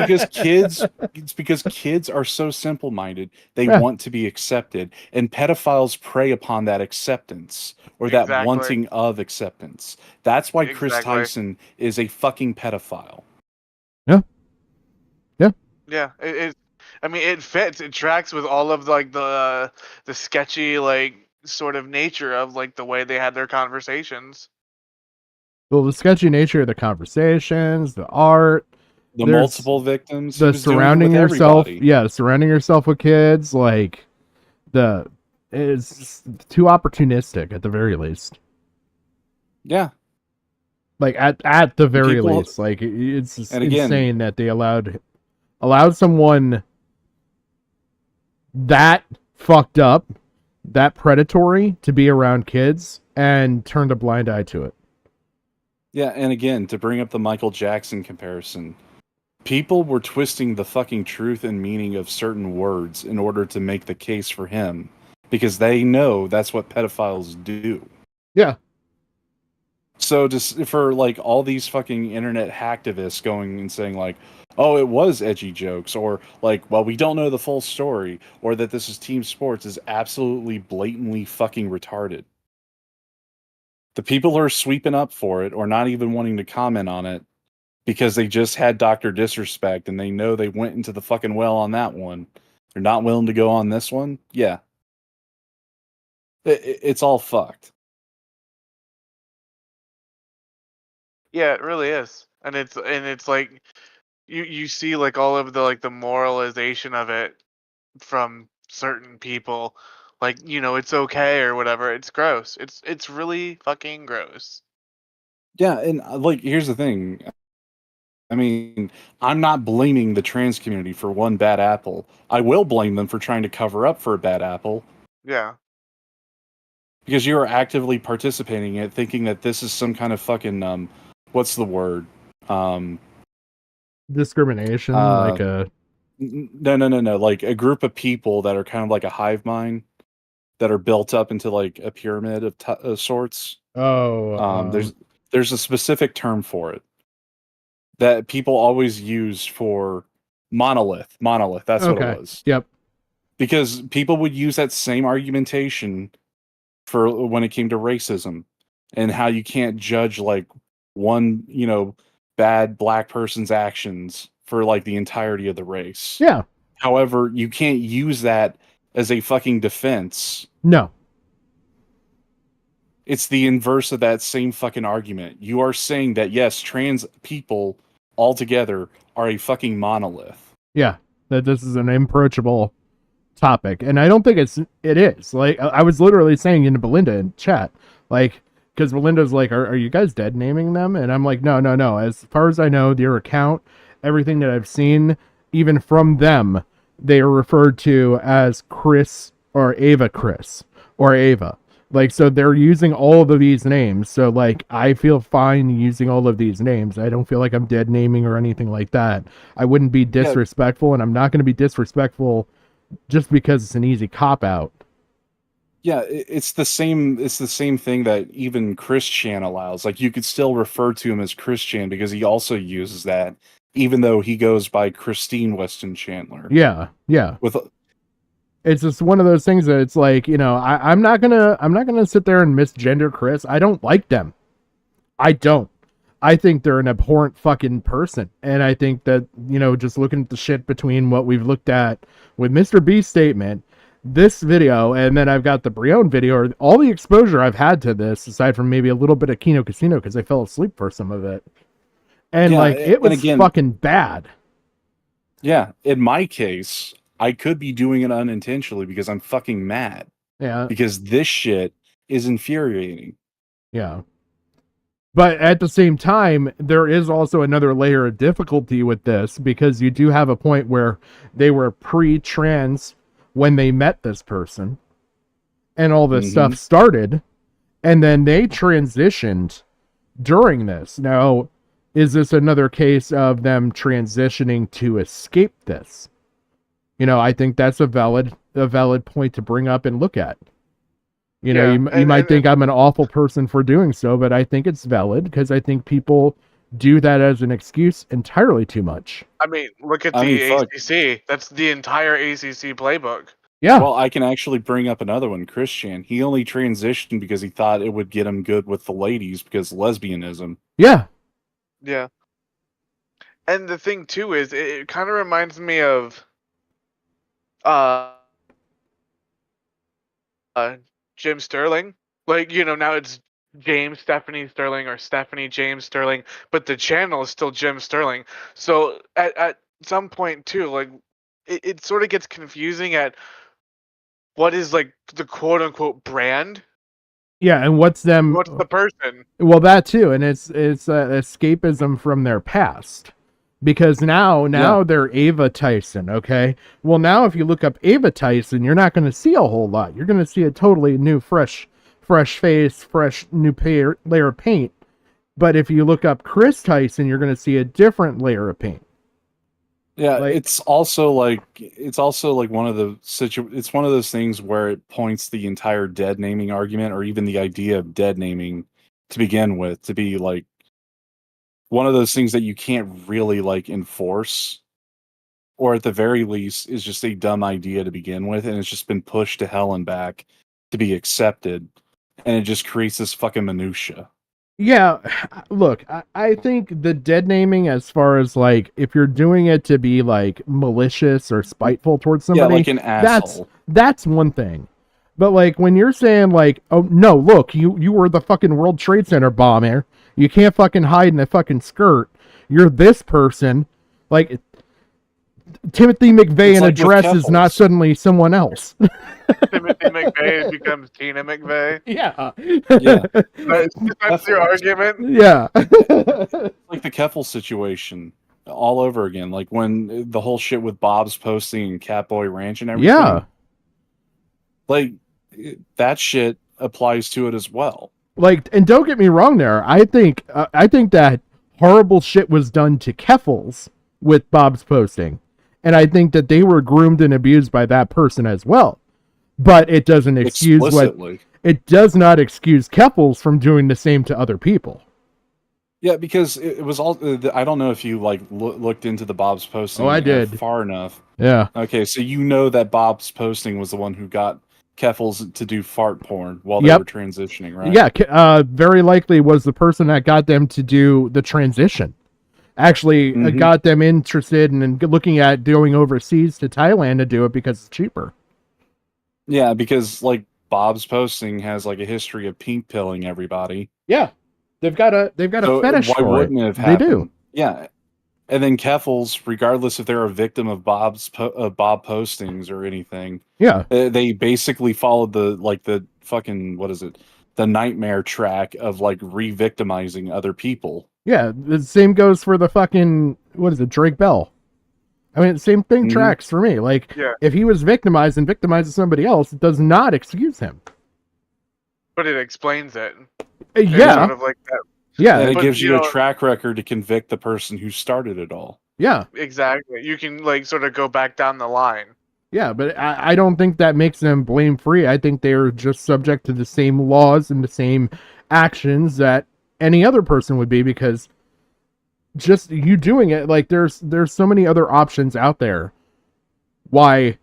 because kids are so simple-minded. They want to be accepted, and pedophiles prey upon that acceptance or that wanting of acceptance. That's why Chris Tyson is a fucking pedophile. Yeah. Yeah. Yeah. It fits. It tracks with all of like the sketchy like sort of nature of like the way they had their conversations. Well, the sketchy nature of the conversations, the art, the multiple victims, the surrounding yourself, surrounding yourself with kids, like it's too opportunistic at the very least. Yeah. Like at the very least, like it's insane that they allowed someone that fucked up, that predatory to be around kids and turned a blind eye to it. Yeah, and again, to bring up the Michael Jackson comparison, people were twisting the fucking truth and meaning of certain words in order to make the case for him because they know that's what pedophiles do. Yeah. So just for like all these fucking internet hacktivists going and saying like, oh, it was edgy jokes, or like, well, we don't know the full story, or that this is team sports is absolutely blatantly fucking retarded. The people who are sweeping up for it or not even wanting to comment on it because they just had Dr. Disrespect and they know they went into the fucking well on that one. They're not willing to go on this one. Yeah. It's all fucked. Yeah, it really is. And it's like you see like all of the like the moralization of it from certain people. Like, it's okay or whatever. It's gross. It's really fucking gross. Yeah, and like here's the thing. I mean, I'm not blaming the trans community for one bad apple. I will blame them for trying to cover up for a bad apple. Yeah. Because you are actively participating in it, thinking that this is some kind of fucking what's the word? Discrimination, like a no, like a group of people that are kind of like a hive mind that are built up into like a pyramid of sorts. There's a specific term for it that people always use for monolith. That's what it was. Yep. Because people would use that same argumentation for when it came to racism and how you can't judge like one, bad black person's actions for like the entirety of the race. Yeah. However, you can't use that as a fucking defense. No. It's the inverse of that same fucking argument. You are saying that yes, trans people altogether are a fucking monolith. Yeah, that this is an approachable topic, and I don't think it is. Like I was literally saying to Belinda in chat, like, because Belinda's like, "Are you guys dead naming them?" And I'm like, "No. As far as I know, their account, everything that I've seen, even from them, they are referred to as Chris or Ava Chris or Ava." Like, so they're using all of these names. So, like, I feel fine using all of these names. I don't feel like I'm dead naming or anything like that. I wouldn't be disrespectful, and I'm not going to be disrespectful just because it's an easy cop out. Yeah, it's the same. It's the same thing that even Christian allows. Like, you could still refer to him as Christian because he also uses that, even though he goes by Christine Weston Chandler. Yeah, yeah. With It's just one of those things that it's like, you know, I'm not gonna sit there and misgender Chris. I don't like them. I don't. I think they're an abhorrent fucking person. And I think that, you know, just looking at the shit between what we've looked at with Mr. B's statement, this video, and then I've got the Brion video, or all the exposure I've had to this, aside from maybe a little bit of Kino Casino because I fell asleep for some of it. And Yeah, like, it was again, fucking bad. Yeah, in my case, I could be doing it unintentionally because I'm fucking mad. Yeah. Because this shit is infuriating. Yeah. But at the same time, there is also another layer of difficulty with this because you do have a point where they were pre-trans when they met this person and all this stuff started, and then they transitioned during this. Now, is this another case of them transitioning to escape this? You know, I think that's a valid point to bring up and look at. You know, you might think I'm an awful person for doing so, but I think it's valid because I think people do that as an excuse entirely too much. I mean, look at the ACC. That's the entire ACC playbook. Yeah. Well, I can actually bring up another one, Christian. He only transitioned because he thought it would get him good with the ladies because lesbianism. Yeah. Yeah. And the thing too is, it kind of reminds me of Jim Sterling. Like, you know, now it's James Stephanie Sterling or Stephanie James Sterling, but the channel is still Jim Sterling. So at some point too, like, it sort of gets confusing at what is like the quote unquote brand. Yeah, and what's the person? Well, that too, and it's escapism from their past. Because now they're Ava Tyson, okay? Well, now if you look up Ava Tyson, you're not going to see a whole lot. You're going to see a totally new, fresh face, fresh new layer of paint. But if you look up Chris Tyson, you're going to see a different layer of paint. Yeah, it's also like one of the it's one of those things where it points the entire dead naming argument, or even the idea of dead naming to begin with, to be like one of those things that you can't really like enforce, or at the very least is just a dumb idea to begin with, and it's just been pushed to hell and back to be accepted, and it just creates this fucking minutia. Yeah, look, I think the dead naming, as far as like if you're doing it to be like malicious or spiteful towards somebody, like an asshole. That's one thing. But like when you're saying like, oh no, look, you were the fucking World Trade Center bomber. You can't fucking hide in a fucking skirt. You're this person. Like Timothy McVeigh in a dress is not suddenly someone else. Timothy McVeigh becomes Tina McVeigh. Yeah. That's your argument? Yeah. Like the Keffel situation all over again. Like when the whole shit with Bob's posting and Catboy Ranch and everything. Yeah. Like that shit applies to it as well. Like, and don't get me wrong there. I think that horrible shit was done to Keffels with Bob's posting. And I think that they were groomed and abused by that person as well. But it doesn't excuse it does not excuse Keffels from doing the same to other people. Yeah, because it was all. I don't know if you like looked into the Bob's posting. Oh, I did. Far enough. Yeah. Okay, so you know that Bob's posting was the one who got Keffels to do fart porn while they were transitioning, right? Yeah, very likely was the person that got them to do the transition. Actually, got them interested in looking at going overseas to Thailand to do it because it's cheaper. Yeah, because like Bob's posting has like a history of pink pilling everybody. Yeah, they've got a fetish why for wouldn't it. it have happened? They do. Yeah, and then Keffels, regardless if they're a victim of Bob postings or anything, they basically followed the fucking the nightmare track of like re-victimizing other people. Yeah, the same goes for the fucking Drake Bell. I mean, same thing tracks for me. Like, if he was victimized and victimizes somebody else, it does not excuse him. But it explains it. Yeah. Sort of like that. Yeah. And it But, gives you a know, track record to convict the person who started it all. Yeah. Exactly. You can like sort of go back down the line. Yeah, but I don't think that makes them blame free. I think they're just subject to the same laws and the same actions that any other person would be, because just you doing it, like there's so many other options out there. Why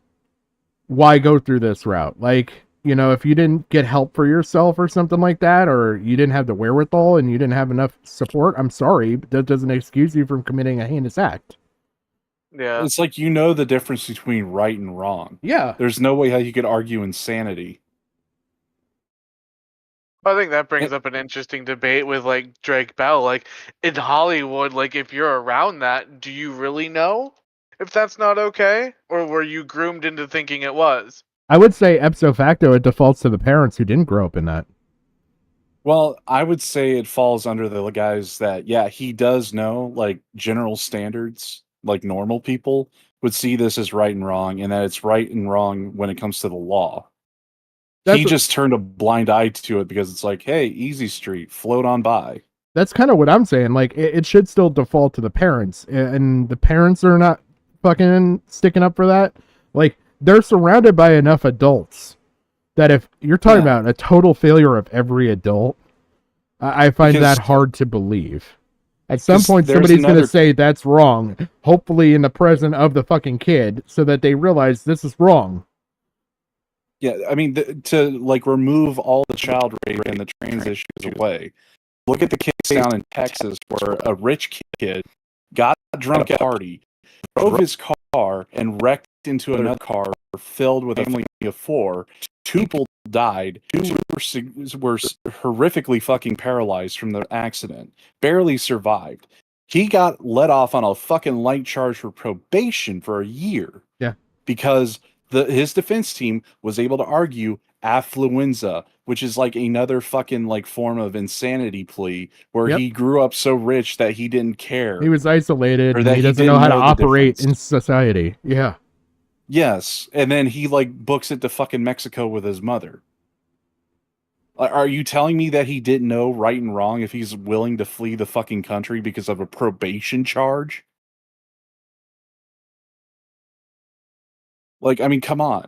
go through this route? Like, you know, if you didn't get help for yourself or something like that, or you didn't have the wherewithal and you didn't have enough support, I'm sorry, but that doesn't excuse you from committing a heinous act. Yeah. It's like, you know, the difference between right and wrong. Yeah. There's no way how you could argue insanity. I think that brings up an interesting debate with like Drake Bell. Like in Hollywood, like if you're around that, do you really know if that's not okay? Or were you groomed into thinking it was? I would say ipso facto it defaults to the parents who didn't grow up in that. Well, I would say it falls under the guys that, yeah, he does know, like, general standards, like normal people would see this as right and wrong, and that it's right and wrong when it comes to the law. He just turned a blind eye to it because it's like, hey, easy street, float on by. That's kind of what I'm saying. Like, it should still default to the parents, and the parents are not fucking sticking up for that. Like, they're surrounded by enough adults that if you're talking about a total failure of every adult, I find that hard to believe. At some point, somebody's going to say that's wrong, hopefully in the presence of the fucking kid, so that they realize this is wrong. Yeah, I mean, to like remove all the child rape and the trans issues away. Look at the case down in Texas where a rich kid got drunk at a party, drove his car, and wrecked into another car filled with a family of 4. 2 people died. 2 were horrifically fucking paralyzed from the accident. Barely survived. He got let off on a fucking light charge for probation for a year. Yeah. Because his defense team was able to argue affluenza, which is like another fucking like form of insanity plea, where he grew up so rich that he didn't care. He was isolated, Or and that he he doesn't know didn't how to know the operate difference. in society. Yeah. Yes, and then he like books it to fucking Mexico with his mother. Are you telling me that he didn't know right and wrong if he's willing to flee the fucking country because of a probation charge? Like, I mean, come on.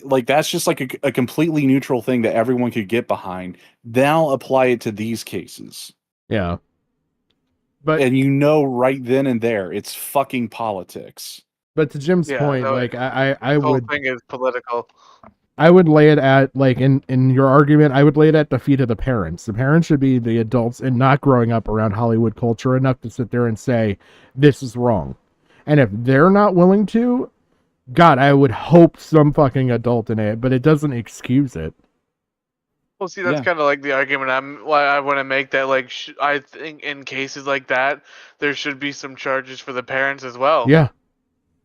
Like, that's just like a completely neutral thing that everyone could get behind. Now apply it to these cases. Yeah. And you know right then and there, it's fucking politics. But to Jim's point, no, like I the whole would thing is political. I would lay it at, like, in your argument, I would lay it at the feet of the parents. The parents should be the adults and not growing up around Hollywood culture enough to sit there and say, this is wrong. And if they're not willing to, God, I would hope some fucking adult in it, but it doesn't excuse it. Well, see, that's kind of like the argument why I want to make, that like I think in cases like that, there should be some charges for the parents as well. Yeah.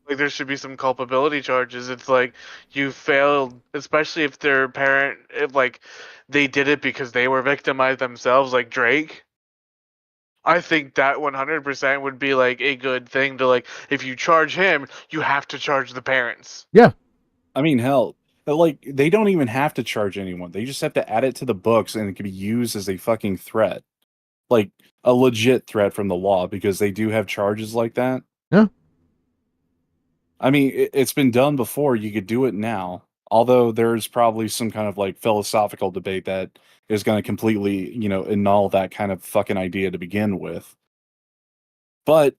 Like there should be some culpability charges. It's like you failed, especially if their parent, if like they did it because they were victimized themselves, like Drake. I think that 100% would be like a good thing to, like, if you charge him, you have to charge the parents. Yeah. I mean, hell, like, they don't even have to charge anyone. They just have to add it to the books and it can be used as a fucking threat. Like, a legit threat from the law, because they do have charges like that. Yeah. I mean, it's been done before. You could do it now. Although there's probably some kind of like philosophical debate that is going to completely, you know, annul that kind of fucking idea to begin with. But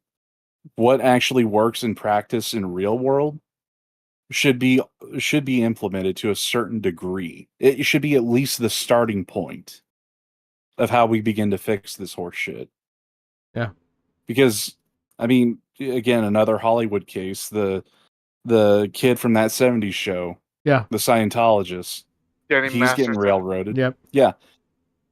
what actually works in practice in real world should be implemented to a certain degree. It should be at least the starting point of how we begin to fix this horse shit. Yeah. Because, I mean, again, another Hollywood case, the kid from that 70s show. Yeah. The Scientologist. He's getting railroaded. Yep. Yeah.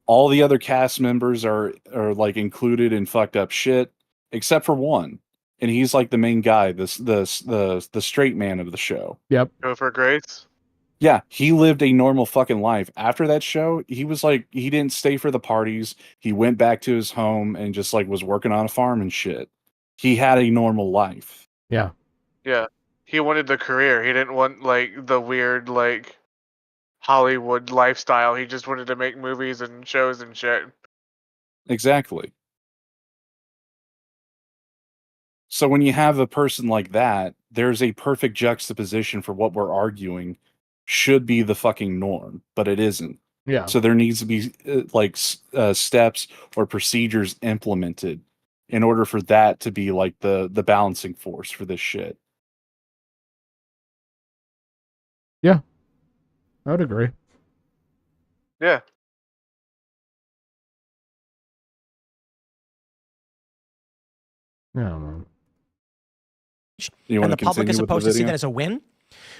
All the other cast members are like included in fucked up shit, except for one. And he's like the main guy, the straight man of the show. Yep. Go for Grace. Yeah, he lived a normal fucking life. After that show, he was like, he didn't stay for the parties. He went back to his home and just like was working on a farm and shit. He had a normal life. Yeah. Yeah. He wanted the career. He didn't want like the weird like Hollywood lifestyle. He just wanted to make movies and shows and shit. Exactly. So when you have a person like that, there's a perfect juxtaposition for what we're arguing should be the fucking norm, but it isn't. Yeah. So there needs to be steps or procedures implemented in order for that to be like the balancing force for this shit. Yeah, I would agree. Yeah. I don't know. You And want the to public continue is with the supposed to see video? that as a win.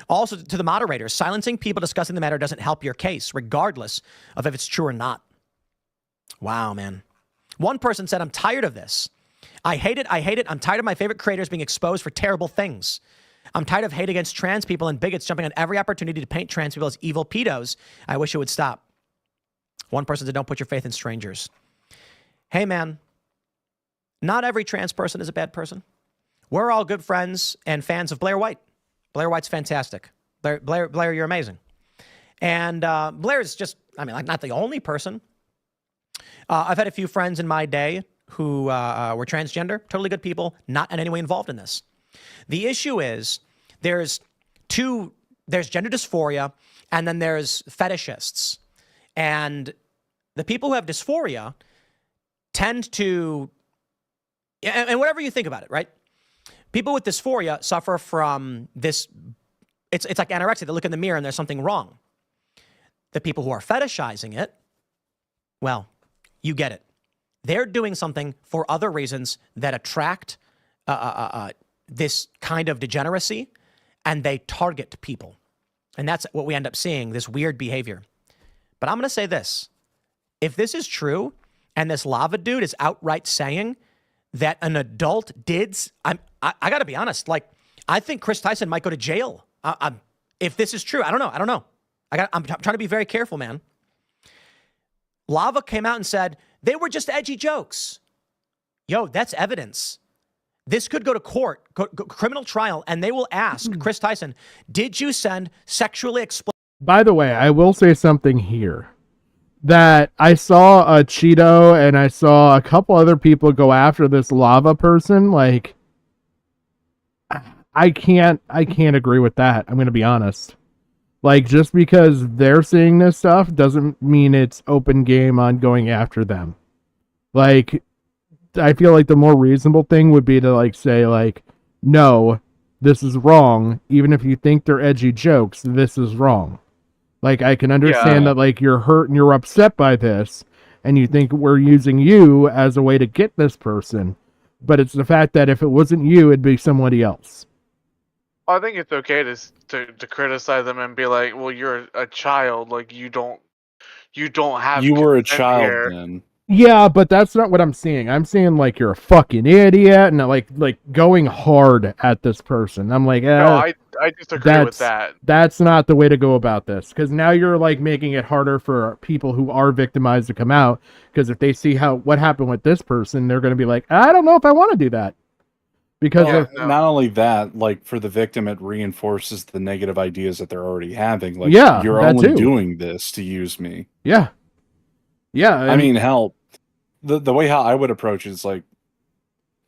Also, to the moderators, silencing people discussing the matter doesn't help your case, regardless of if it's true or not. Wow, man. One person said, I'm tired of this. I hate it. I hate it. I'm tired of my favorite creators being exposed for terrible things. I'm tired of hate against trans people and bigots jumping on every opportunity to paint trans people as evil pedos. I wish it would stop. One person said, don't put your faith in strangers. Hey, man, not every trans person is a bad person. We're all good friends and fans of Blair White. Blair White's fantastic. Blair, you're amazing. And Blair is just, I mean, like, not the only person. I've had a few friends in my day who were transgender, totally good people, not in any way involved in this. The issue is there's gender dysphoria and then there's fetishists. And the people who have dysphoria tend to, and whatever you think about it, right? People with dysphoria suffer from this, it's like anorexia. They look in the mirror and there's something wrong. The people who are fetishizing it, well, you get it. They're doing something for other reasons that attract this kind of degeneracy, and they target people. And that's what we end up seeing, this weird behavior. But I'm going to say this. If this is true, and this lava dude is outright saying that an adult did, I got to be honest, like, I think Chris Tyson might go to jail. If this is true, I don't know. I'm trying to be very careful, man. Lava came out and said, they were just edgy jokes. Yo, that's evidence. This could go to court, criminal trial, and they will ask Chris Tyson, did you send sexually explicit? By the way, I will say something here. That I saw a Cheeto and I saw a couple other people go after this lava person. Like, I can't agree with that. I'm going to be honest. Like, just because they're seeing this stuff doesn't mean it's open game on going after them. Like, I feel like the more reasonable thing would be to, like, say, like, no, this is wrong. Even if you think they're edgy jokes, this is wrong. Like, I can understand that, like, you're hurt and you're upset by this, and you think we're using you as a way to get this person. But it's the fact that if it wasn't you, it'd be somebody else. I think it's okay to criticize them and be like, well, you're a child. Like, you don't have. You were a consent child here. then. Yeah, but that's not what I'm seeing. I'm seeing, like, you're a fucking idiot, and like going hard at this person. I'm like, no, I disagree with that. That's not the way to go about this, because now you're, like, making it harder for people who are victimized to come out, because if they see what happened with this person, they're going to be like, I don't know if I want to do that. Because not only that, like, for the victim, it reinforces the negative ideas that they're already having. Like, yeah, you're only doing this to use me. Yeah. Yeah. I mean, hell, the way how I would approach it is like,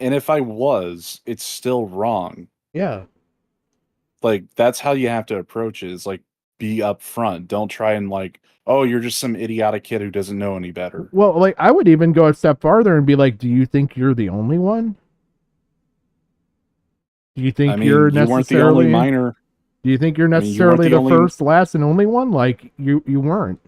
and if I was, it's still wrong. Yeah. Like, that's how you have to approach it, is like, be upfront. Don't try and like, oh, you're just some idiotic kid who doesn't know any better. Well, like, I would even go a step farther and be like, do you think you're the only one? Do you think you're necessarily... You weren't the only minor. Do you think you're necessarily the first, last, and only one? Like, you weren't.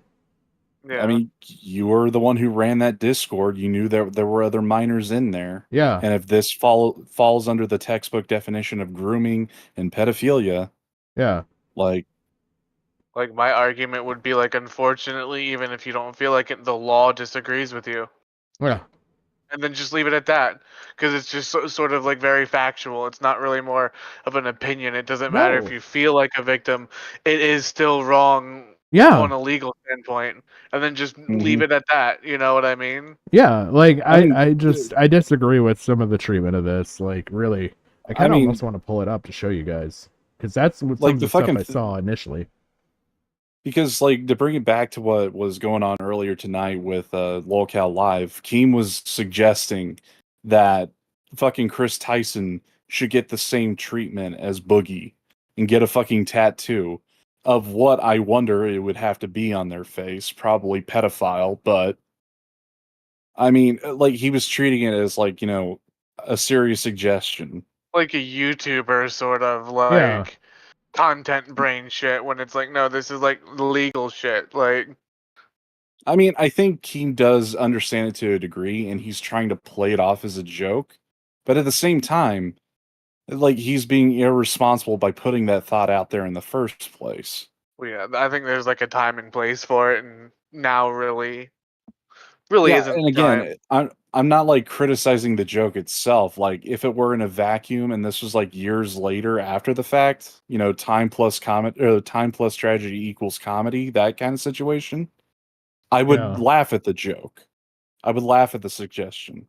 Yeah. I mean, you were the one who ran that Discord. You knew there were other minors in there. Yeah. And if this falls under the textbook definition of grooming and pedophilia, yeah, like my argument would be like, unfortunately, even if you don't feel like it, the law disagrees with you. Yeah. And then just leave it at that, because it's just sort of like very factual. It's not really more of an opinion. It doesn't matter if you feel like a victim. It is still wrong. Yeah. On a legal standpoint, and then just leave it at that. You know what I mean? Yeah, like I disagree with some of the treatment of this. Like, really, I kind of almost want to pull it up to show you guys, because that's what some of the stuff I saw initially. Because, like, to bring it back to what was going on earlier tonight with lolcow Live, Keem was suggesting that fucking Chris Tyson should get the same treatment as Boogie and get a fucking tattoo of what I wonder it would have to be on their face. Probably pedophile, but I mean, like, he was treating it as, like, you know, a serious suggestion. Like a YouTuber sort of Yeah. like content brain shit when it's like, no, this is like legal shit. Like, I mean, I think Keem does understand it to a degree, and he's trying to play it off as a joke. But at the same time, like, he's being irresponsible by putting that thought out there in the first place. well, yeah, I think there's like a time and place for it, and now really Yeah, isn't and the again, time. I'm not like criticizing the joke itself. Like, if it were in a vacuum and this was like years later after the fact, you know, time plus comedy or time plus tragedy equals comedy, that kind of situation, I would Yeah. laugh at the joke. I would laugh at the suggestion.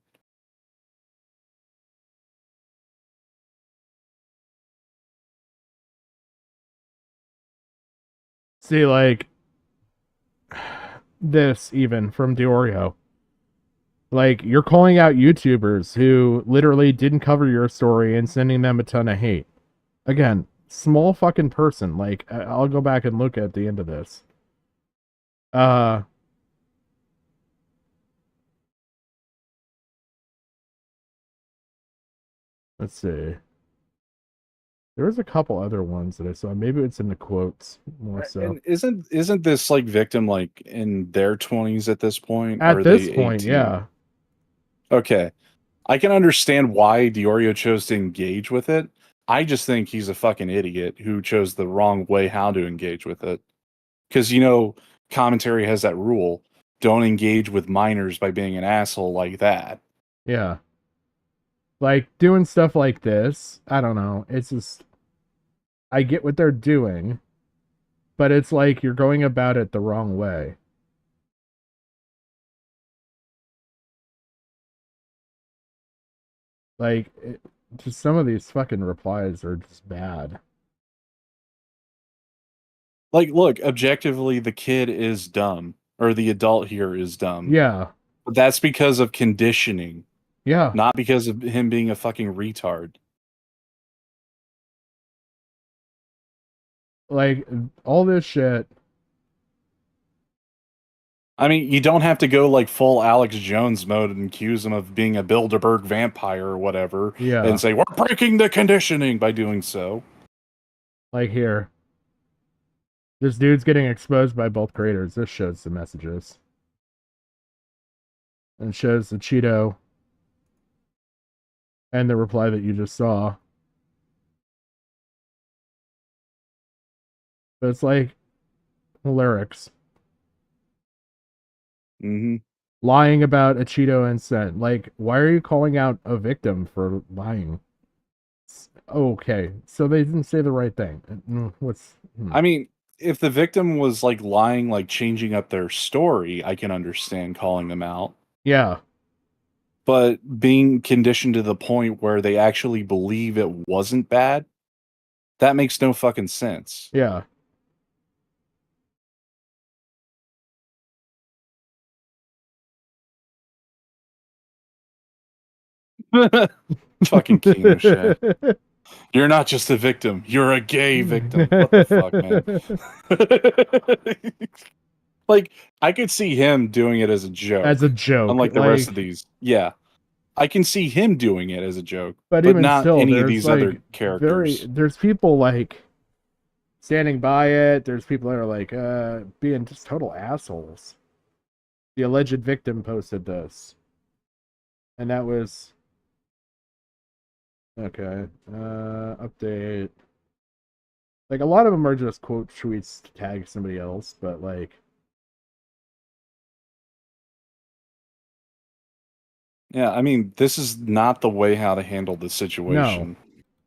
See, like this even from Diorio. Like, you're calling out YouTubers who literally didn't cover your story and sending them a ton of hate. Again, small fucking person. Like, I'll go back and look at the end of this. Let's see. There was a couple other ones that I saw. Maybe it's in the quotes more so. And isn't this like victim like in their 20s at this point? At Or are this they point, 18? yeah. Okay. I can understand why Diorio chose to engage with it. I just think he's a fucking idiot who chose the wrong way how to engage with it. Because, you know, commentary has that rule: don't engage with minors by being an asshole like that. Yeah. Like, doing stuff like this, I don't know. It's just, I get what they're doing, but it's like you're going about it the wrong way. Like, just some of these fucking replies are just bad. Like, look, objectively, the kid is dumb, or the adult here is dumb. Yeah. But that's because of conditioning. Yeah. Not because of him being a fucking retard. Like, all this shit. I mean, you don't have to go like full Alex Jones mode and accuse him of being a Bilderberg vampire or whatever, Yeah. and say, we're breaking the conditioning by doing so. Like, here. This dude's getting exposed by both creators. This shows the messages. And shows the Cheeto and the reply that you just saw. But it's like lyrics. Mm-hmm. Lying about a Cheeto and scent. Like, why are you calling out a victim for lying? Okay, so they didn't say the right thing. I mean, if the victim was like lying, like changing up their story, I can understand calling them out. Yeah. But being conditioned to the point where they actually believe it wasn't bad, that makes no fucking sense. Yeah. Fucking Kino shit. You're not just a victim, you're a gay victim. What the fuck, man? Like, I could see him doing it as a joke. As a joke. Unlike the rest of these. Yeah. I can see him doing it as a joke. But even not still, any of there's these like other characters. there's people like standing by it. There's people that are like being just total assholes. The alleged victim posted this. And that was okay. Update. Like, a lot of them are just quote tweets to tag somebody else, but like, Yeah, I mean, this is not the way how to handle the situation.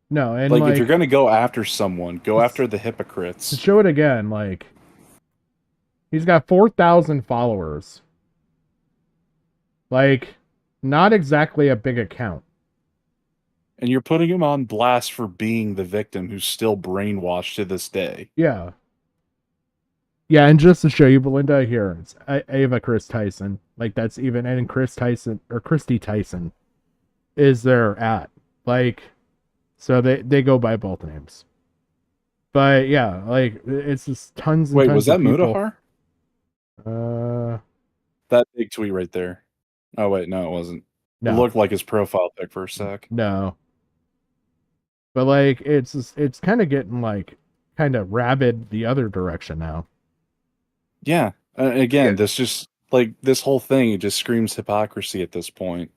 No, and like, like, if you're gonna go after someone, go after the to hypocrites. show it again, like, he's got 4,000 followers. Like, not exactly a big account. And you're putting him on blast for being the victim who's still brainwashed to this day. Yeah. Yeah, and just to show you, Belinda, here, it's Ava Chris Tyson. Like, that's even, and Chris Tyson, or Christy Tyson, is their at. Like, so they go by both names. But yeah, like, it's just tons and Wait, tons was that of people. Mudahar? That big tweet right there. Oh, wait, no, it wasn't. No. It looked like his profile pic for a sec. No. But, like, it's kind of getting, like, kind of rabid the other direction now. Yeah. Again, this just, like, this whole thing, it just screams hypocrisy at this point.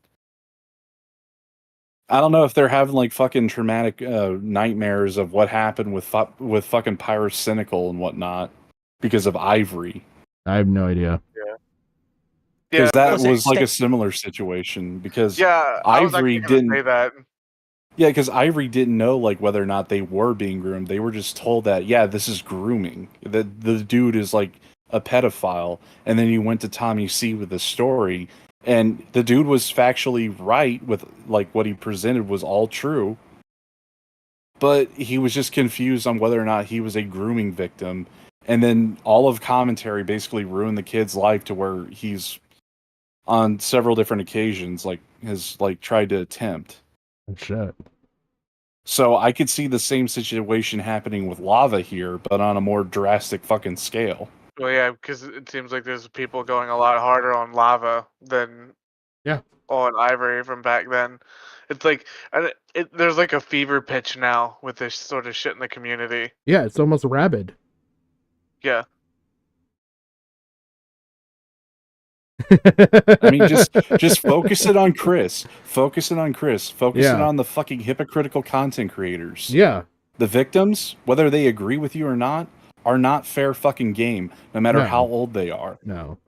I don't know if they're having, like, fucking traumatic nightmares of what happened with fucking Pyrocynical and whatnot because of Ivory. I have no idea. Because Yeah, that was like a similar situation. Because Yeah, I was Ivory actually didn't gonna say that. Yeah, because Ivory didn't know like whether or not they were being groomed. They were just told that this is grooming. That the dude is like a pedophile, and then he went to Tommy C with the story, and the dude was factually right with like what he presented was all true. But he was just confused on whether or not he was a grooming victim, and then all of commentary basically ruined the kid's life to where he's on several different occasions like has like tried to attempt. Shit. So I could see the same situation happening with Lava here, but on a more drastic fucking scale. Well, yeah, because it seems like there's people going a lot harder on Lava than on Ivory from back then. It's like there's like a fever pitch now with this sort of shit in the community. Yeah, it's almost rabid. Yeah. I mean, just focus it on Chris. Focus it on Chris. Focus it on the fucking hypocritical content creators. Yeah. The victims, whether they agree with you or not, are not fair fucking game, no matter No. how old they are. No,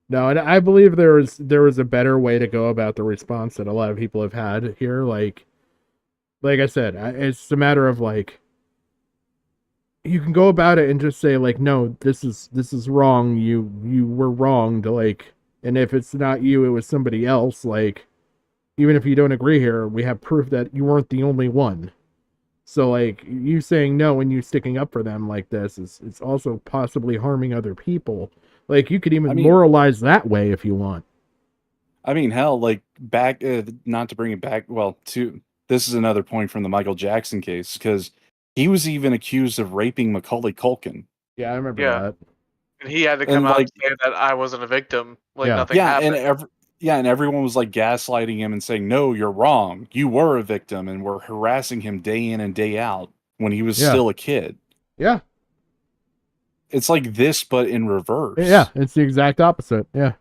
and I believe there was a better way to go about the response that a lot of people have had here. Like I said, it's a matter of like you can go about it and just say like, no, this is wrong. You were wronged. Like, and if it's not you, it was somebody else. Like, even if you don't agree here, we have proof that you weren't the only one. So like you saying no and you sticking up for them like this it's also possibly harming other people. Like you could even moralize that way if you want. I mean, hell, like back, not to bring it back. Well, this is another point from the Michael Jackson case because he was even accused of raping Macaulay Culkin. Yeah, I remember that. And he had to come out and say that I wasn't a victim. Like nothing happened. And everyone was like gaslighting him and saying, "No, you're wrong. You were a victim," and were harassing him day in and day out when he was still a kid. Yeah. It's like this, but in reverse. Yeah, it's the exact opposite. Yeah.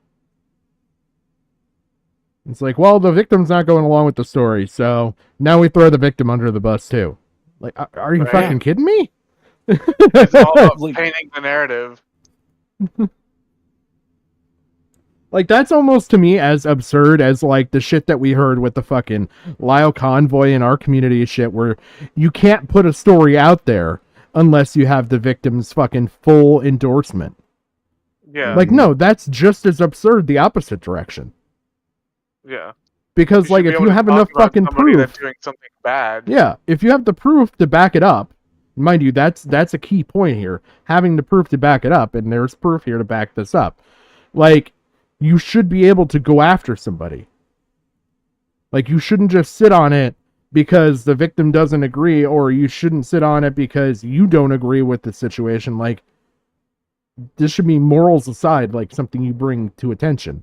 It's like, well, the victim's not going along with the story, so now we throw the victim under the bus too. Like, are you fucking kidding me? It's all about painting the narrative. Like, that's almost to me as absurd as like the shit that we heard with the fucking Lyle Convoy in our community shit, where you can't put a story out there unless you have the victim's fucking full endorsement. Yeah. Like, no, that's just as absurd the opposite direction. Yeah. Because like if you have enough fucking proof, that's doing something bad. yeah, if you have the proof to back it up, mind you, that's a key point here, having the proof to back it up, and there's proof here to back this up. Like, you should be able to go after somebody. Like, you shouldn't just sit on it because the victim doesn't agree, or you shouldn't sit on it because you don't agree with the situation. Like, this should be morals aside, like something you bring to attention.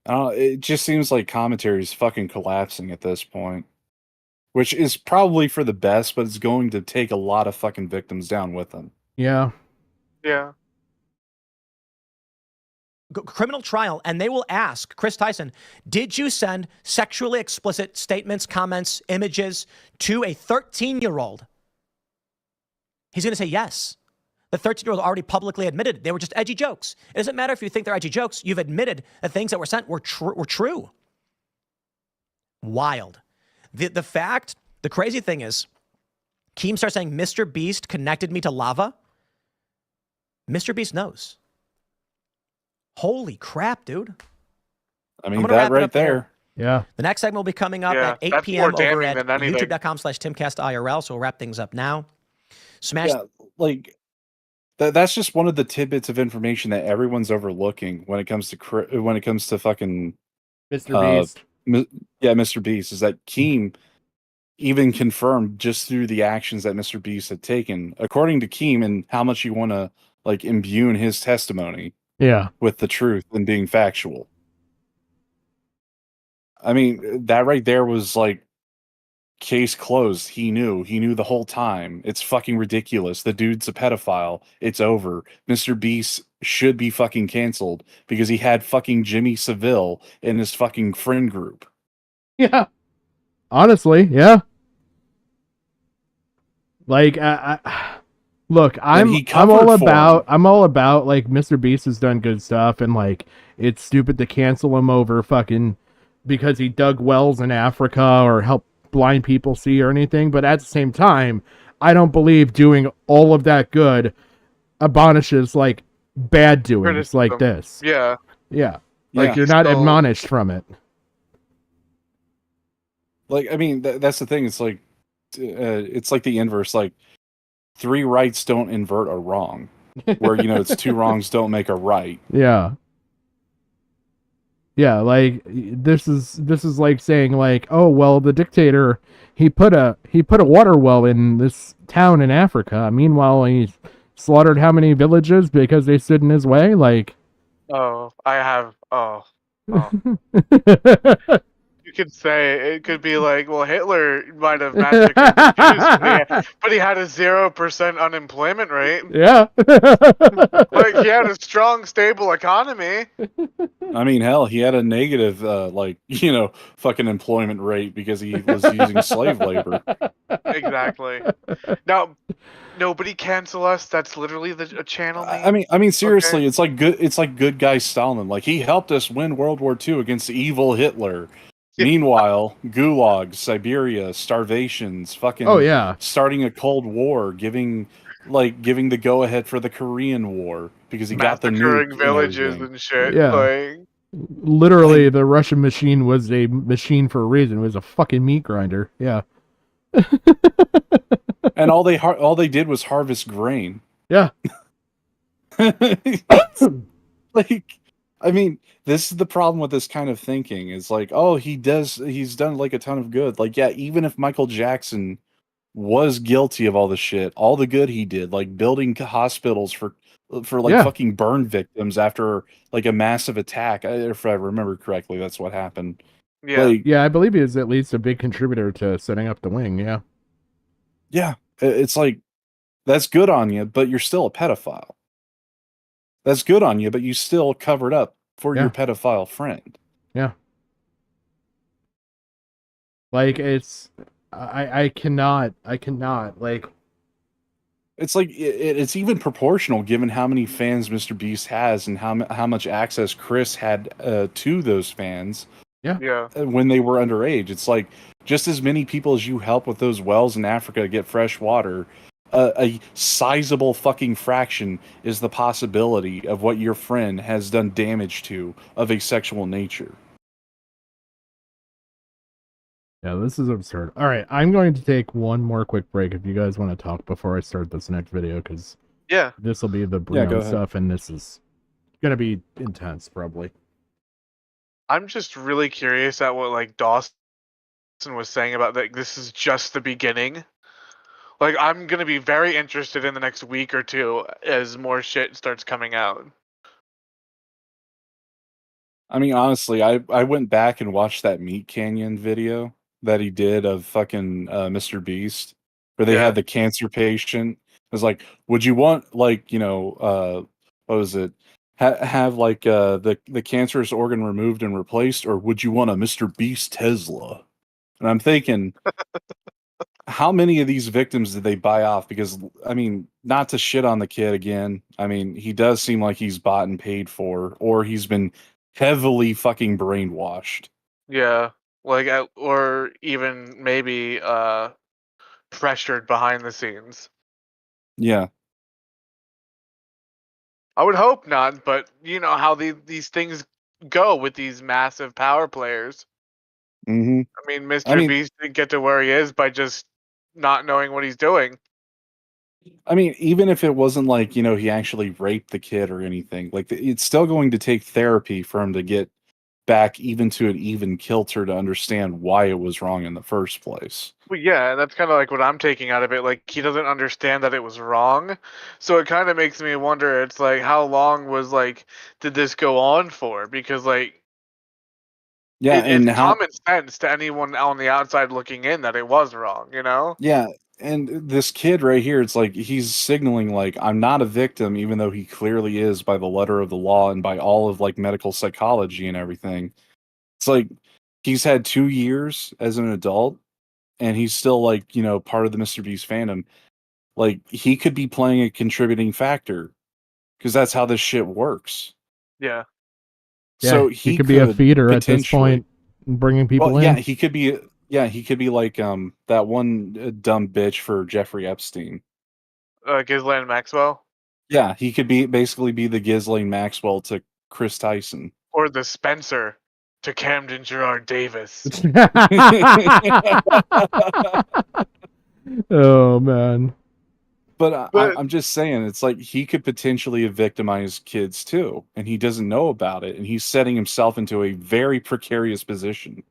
It just seems like commentary is fucking collapsing at this point, which is probably for the best, but it's going to take a lot of fucking victims down with them. Yeah. Yeah. Criminal trial, and they will ask Chris Tyson, did you send sexually explicit statements, comments, images to a 13-year-old? He's going to say yes. The 13-year-old already publicly admitted they were just edgy jokes. It doesn't matter if you think they're edgy jokes. You've admitted that things that were sent were true. Wild. The crazy thing is, Keem starts saying, Mr. Beast connected me to lava. Mr. Beast knows. Holy crap, dude. I mean, that right there. Yeah. The next segment will be coming up at 8 p.m. over at youtube.com/TimCastIRL. So we'll wrap things up now. Smash. Yeah, like that's just one of the tidbits of information that everyone's overlooking when it comes to fucking Mr. Beast. Mr. Beast, is that Keem even confirmed just through the actions that Mr. Beast had taken, according to Keem, and how much you want to like imbue in his testimony Yeah. with the truth and being factual. I mean, that right there was like case closed. He knew the whole time. It's fucking ridiculous. The dude's a pedophile. It's over. Mr. Beast should be fucking canceled because he had fucking Jimmy Seville in his fucking friend group. Yeah. Honestly, yeah. Like, look, I'm all about like Mr. Beast has done good stuff, and like it's stupid to cancel him over fucking because he dug wells in Africa or helped blind people see or anything. But at the same time, I don't believe doing all of that good abolishes like bad doings like this. Yeah. Yeah. Like you're not admonished from it. Like, I mean, that's the thing. It's like the inverse. Like, 3 rights don't invert a wrong. Where, it's 2 wrongs don't make a right. Yeah. Yeah, like this is like saying like, oh well, the dictator he put a water well in this town in Africa. Meanwhile, he slaughtered how many villages because they stood in his way? Like, oh. You could say it could be like, well, Hitler might have massacred the Jews, but he had a 0% unemployment rate. Yeah. Like he had a strong, stable economy. I mean, hell, he had a negative, fucking employment rate because he was using slave labor. Exactly. Now, nobody cancel us. That's literally a channel name. I mean, seriously, it's like good guy Stalin. Like he helped us win World War II against evil Hitler. Meanwhile, gulags, Siberia, starvations, fucking starting a Cold War, giving the go ahead for the Korean War because he got the nuke villages and shit. Yeah. Like, literally, the Russian machine was a machine for a reason. It was a fucking meat grinder. Yeah. And all they did was harvest grain. Yeah. Like, I mean, this is the problem with this kind of thinking. It's like, oh, he's done like a ton of good. Like, yeah, even if Michael Jackson was guilty of all the shit, all the good he did, like building hospitals for fucking burn victims after like a massive attack. If I remember correctly, that's what happened. Yeah. Like, yeah, I believe he is at least a big contributor to setting up the wing. Yeah. Yeah. It's like, that's good on you, but you're still a pedophile. That's good on you, but you still covered up for your pedophile friend. Yeah. Like, it's, I cannot, like. It's like, it's even proportional given how many fans Mr. Beast has and how much access Chris had to those fans. Yeah. When they were underage. It's like, just as many people as you help with those wells in Africa get fresh water, a sizable fucking fraction is the possibility of what your friend has done damage to of a sexual nature. Yeah, this is absurd. All right, I'm going to take one more quick break if you guys want to talk before I start this next video, because this will be the Bruno stuff, and this is going to be intense, probably. I'm just really curious at what like Dawson was saying about that. This is just the beginning. Like, I'm gonna be very interested in the next week or two as more shit starts coming out. I mean, honestly, I went back and watched that Meat Canyon video that he did of fucking Mr. Beast, where they had the cancer patient. It was like, would you want like, what was it? Have like the cancerous organ removed and replaced, or would you want a Mr. Beast Tesla? And I'm thinking, how many of these victims did they buy off? Because, I mean, not to shit on the kid again. I mean, he does seem like he's bought and paid for, or he's been heavily fucking brainwashed. Yeah, like, or even maybe pressured behind the scenes. Yeah. I would hope not, but you know how these things go with these massive power players. Mm-hmm. I mean, Mr. Beast didn't get to where he is by just not knowing what he's doing. I mean, even if it wasn't like, he actually raped the kid or anything, like it's still going to take therapy for him to get back even to an even kilter to understand why it was wrong in the first place. Well, yeah, that's kind of like what I'm taking out of it. Like, he doesn't understand that it was wrong. So it kind of makes me wonder, it's like, how long did this go on for? Because, like, Yeah, and it's how common sense to anyone on the outside looking in that it was wrong, you know? Yeah, and this kid right here, it's like he's signaling like I'm not a victim, even though he clearly is by the letter of the law and by all of like medical psychology and everything. It's like he's had 2 years as an adult, and he's still like part of the Mr. Beast fandom. Like he could be playing a contributing factor because that's how this shit works. Yeah. Yeah, So he could be a feeder at this point, bringing people well, in. yeah, he could be. Yeah, he could be like that one dumb bitch for Jeffrey Epstein. Ghislaine Maxwell? Yeah, he could basically be the Ghislaine Maxwell to Chris Tyson. Or the Spencer to Camden Gerard Davis. Oh, man. But I'm just saying, it's like he could potentially have victimized kids too, and he doesn't know about it, and he's setting himself into a very precarious position.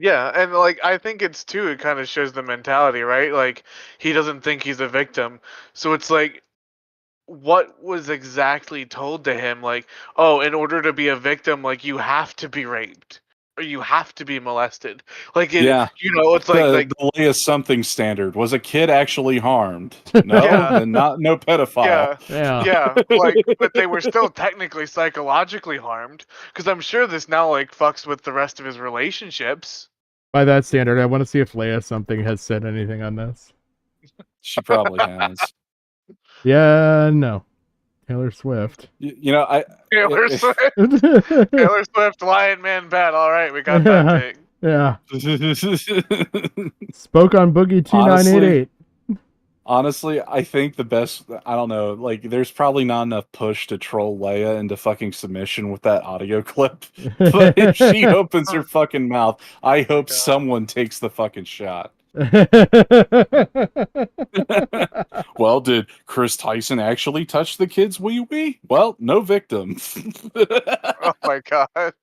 Yeah, and like I think it kind of shows the mentality, right? Like he doesn't think he's a victim. So it's like what was exactly told to him, like, oh, in order to be a victim, like you have to be raped or you have to be molested. Like Yeah, it's like the lay of something standard. Was a kid actually harmed? No, Yeah. then no pedophile. Yeah, like, but they were still technically psychologically harmed because I'm sure this now like fucks with the rest of his relationships. By that standard, I want to see if Leia something has said anything on this. She probably has. Yeah, no. Taylor Swift. Taylor Swift. Taylor Swift, Lion Man Bat. All right, we got that thing. Yeah. Spoke on Boogie 2988. Honestly, I think the best, I don't know, like, there's probably not enough push to troll Leia into fucking submission with that audio clip. But if she opens her fucking mouth, I hope someone takes the fucking shot. Well, did Chris Tyson actually touch the kid's wee-wee? Well, no victim. Oh my god.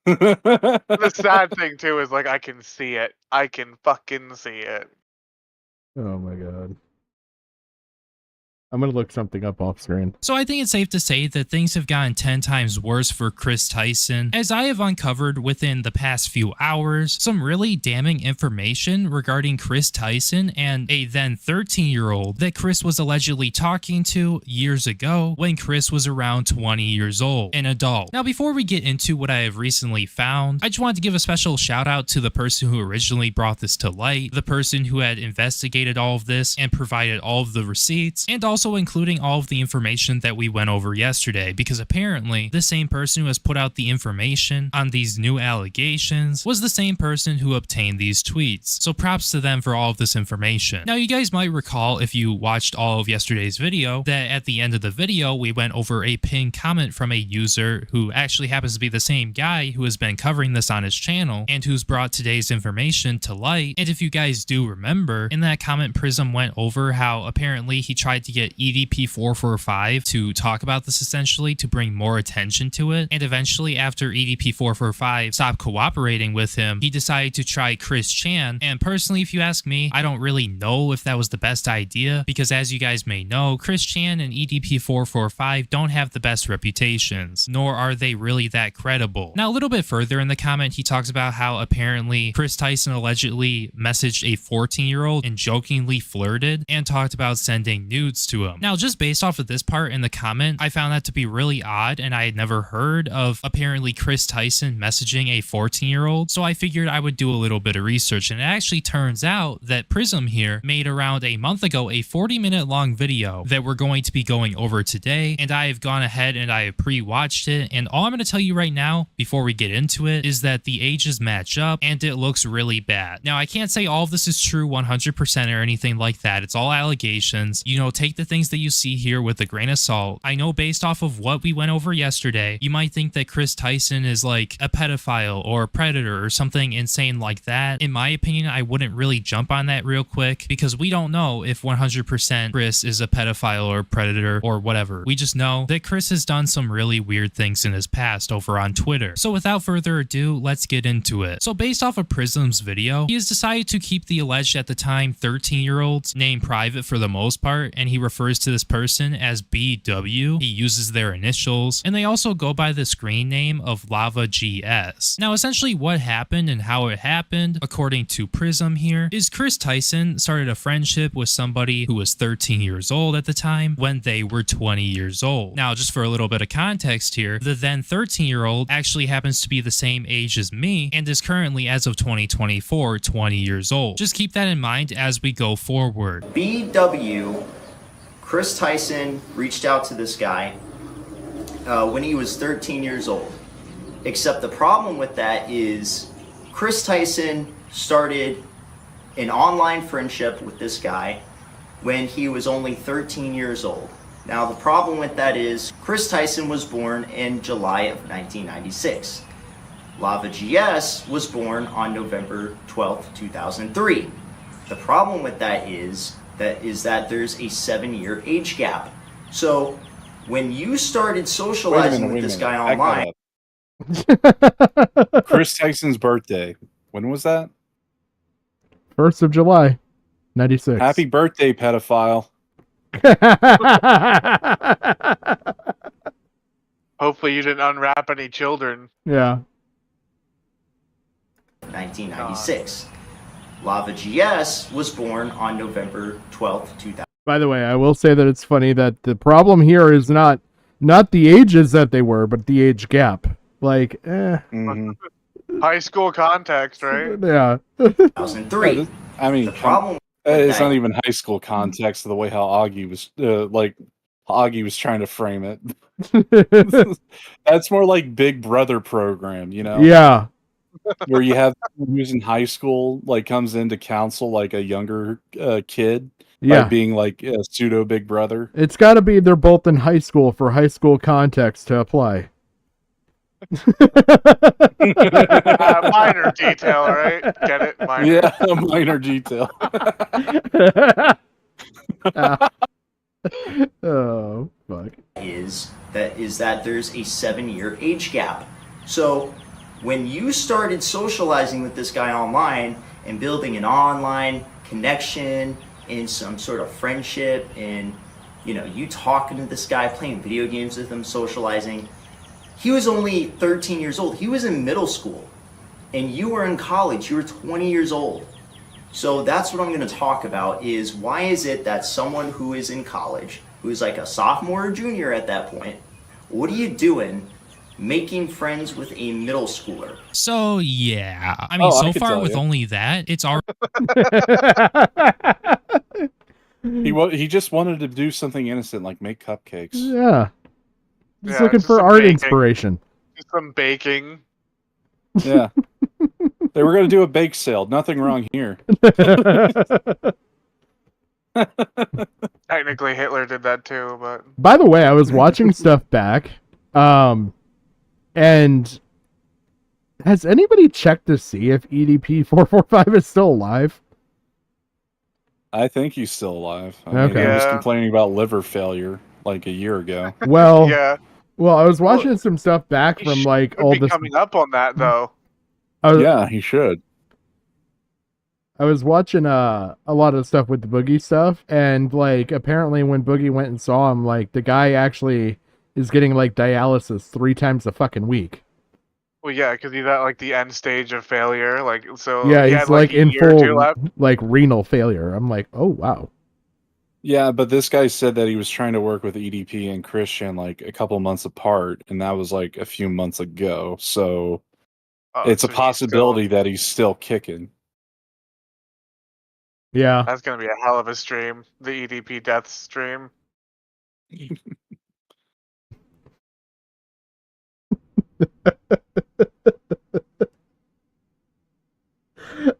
The sad thing, too, is, like, I can see it. I can fucking see it. Oh my god. I'm gonna look something up off screen. So I think it's safe to say that things have gotten 10 times worse for Chris Tyson, as I have uncovered within the past few hours some really damning information regarding Chris Tyson and a then 13-year-old that Chris was allegedly talking to years ago when Chris was around 20 years old, an adult. Now, before we get into what I have recently found, I just wanted to give a special shout out to the person who originally brought this to light, the person who had investigated all of this and provided all of the receipts, and also including all of the information that we went over yesterday, because apparently the same person who has put out the information on these new allegations was the same person who obtained these tweets. So props to them for all of this information. Now, you guys might recall, if you watched all of yesterday's video, that at the end of the video we went over a pinned comment from a user who actually happens to be the same guy who has been covering this on his channel and who's brought today's information to light. And if you guys do remember, in that comment, Prism went over how apparently he tried to get EDP445 to talk about this, essentially to bring more attention to it, and eventually after EDP445 stopped cooperating with him, he decided to try Chris Chan. And personally, if you ask me, I don't really know if that was the best idea, because as you guys may know, Chris Chan and EDP445 don't have the best reputations, nor are they really that credible. Now, a little bit further in the comment, he talks about how apparently Chris Tyson allegedly messaged a 14-year-old and jokingly flirted and talked about sending nudes to him. Now, just based off of this part in the comment, I found that to be really odd, and I had never heard of apparently Chris Tyson messaging a 14-year-old, so I figured I would do a little bit of research, and it actually turns out that Prism here made around a month ago a 40-minute long video that we're going to be going over today, and I have gone ahead and I have pre-watched it, and all I'm going to tell you right now, before we get into it, is that the ages match up, and it looks really bad. Now, I can't say all of this is true 100% or anything like that. It's all allegations. You know, take this the things that you see here with a grain of salt. I know based off of what we went over yesterday, you might think that Chris Tyson is like a pedophile or a predator or something insane like that. In my opinion, I wouldn't really jump on that real quick because we don't know if 100% Chris is a pedophile or a predator or whatever. We just know that Chris has done some really weird things in his past over on Twitter. So without further ado, let's get into it. So based off of Prism's video, he has decided to keep the alleged at the time 13-year-old's name private for the most part, and he refers to this person as BW. He uses their initials, and they also go by the screen name of Lava GS. Now essentially what happened and how it happened, according to Prism here, is Chris Tyson started a friendship with somebody who was 13 years old at the time when they were 20 years old. Now just for a little bit of context here, the then 13-year-old actually happens to be the same age as me and is currently, as of 2024, 20 years old. Just keep that in mind as we go forward. BW, Chris Tyson reached out to this guy when he was 13 years old. Except the problem with that is Chris Tyson started an online friendship with this guy when he was only 13 years old. Now the problem with that is Chris Tyson was born in July of 1996. Lava GS was born on November 12th, 2003. The problem with that is that there's a 7-year age gap. So when you started socializing with this guy online, Chris Tyson's birthday. When was that? 1st of July, 96. Happy birthday, pedophile. Hopefully you didn't unwrap any children. Yeah. 1996. Lava GS was born on November 12th, 2000. By the way, I will say that it's funny that the problem here is not the ages that they were, but the age gap. Like, High school context, right? Yeah. 2003. I mean, the problem. It's not even high school context of the way how Augie was trying to frame it. That's more like Big Brother program, you know? Yeah. Where you have someone who's in high school, like comes in to counsel like a younger kid by being like a pseudo Big Brother. It's got to be they're both in high school for high school context to apply. Minor detail, right? Get it? Minor. Yeah, a minor detail. Oh, fuck. Is that there's a 7-year age gap. So when you started socializing with this guy online and building an online connection and some sort of friendship and, you know, you talking to this guy, playing video games with him, socializing, he was only 13 years old. He was in middle school and you were in college. You were 20 years old. So that's what I'm going to talk about is why is it that someone who is in college, who's like a sophomore or junior at that point, what are you doing making friends with a middle schooler? So yeah, I mean, so far with only that, it's already. He just wanted to do something innocent like make cupcakes. Yeah. Just looking for art baking. inspiration. Just some baking. Yeah. They were going to do a bake sale. Nothing wrong here. Technically, Hitler did that too, but. By the way, I was watching stuff back, and has anybody checked to see if EDP-445 is still alive? I think he's still alive. I mean, he was complaining about liver failure like a year ago. Well, yeah. Well, I was watching some stuff back from like all this. Coming up on that though. Yeah, he should. I was watching a lot of stuff with the Boogie stuff, and like apparently when Boogie went and saw him, like the guy actually is getting like dialysis 3 times a fucking week. Well, yeah, because he's at like the end stage of failure, like so. Yeah, he he's had, like a in year or two full left. like renal failure. I'm like, oh wow. Yeah, but this guy said that he was trying to work with EDP and Christian like a couple months apart, and that was like a few months ago. So it's a possibility that he's still kicking. Yeah. That's gonna be a hell of a stream. The EDP death stream.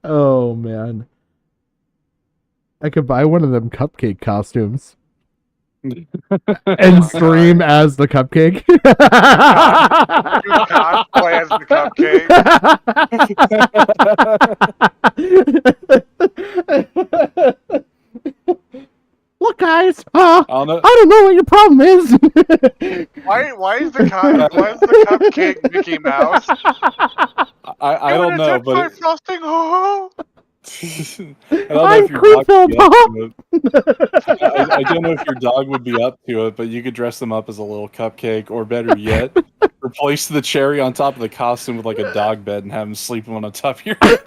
Oh man. I could buy one of them cupcake costumes. And stream as the cupcake. You cosplay as the cupcake. Look, guys. I don't know. I don't know what your problem is. Why is the cupcake Mickey Mouse? I don't know, but frosting. Oh. I don't know if your dog would be up to it. I don't know if your dog would be up to it, but you could dress them up as a little cupcake, or better yet, replace the cherry on top of the costume with like a dog bed and have them sleeping on top of your head.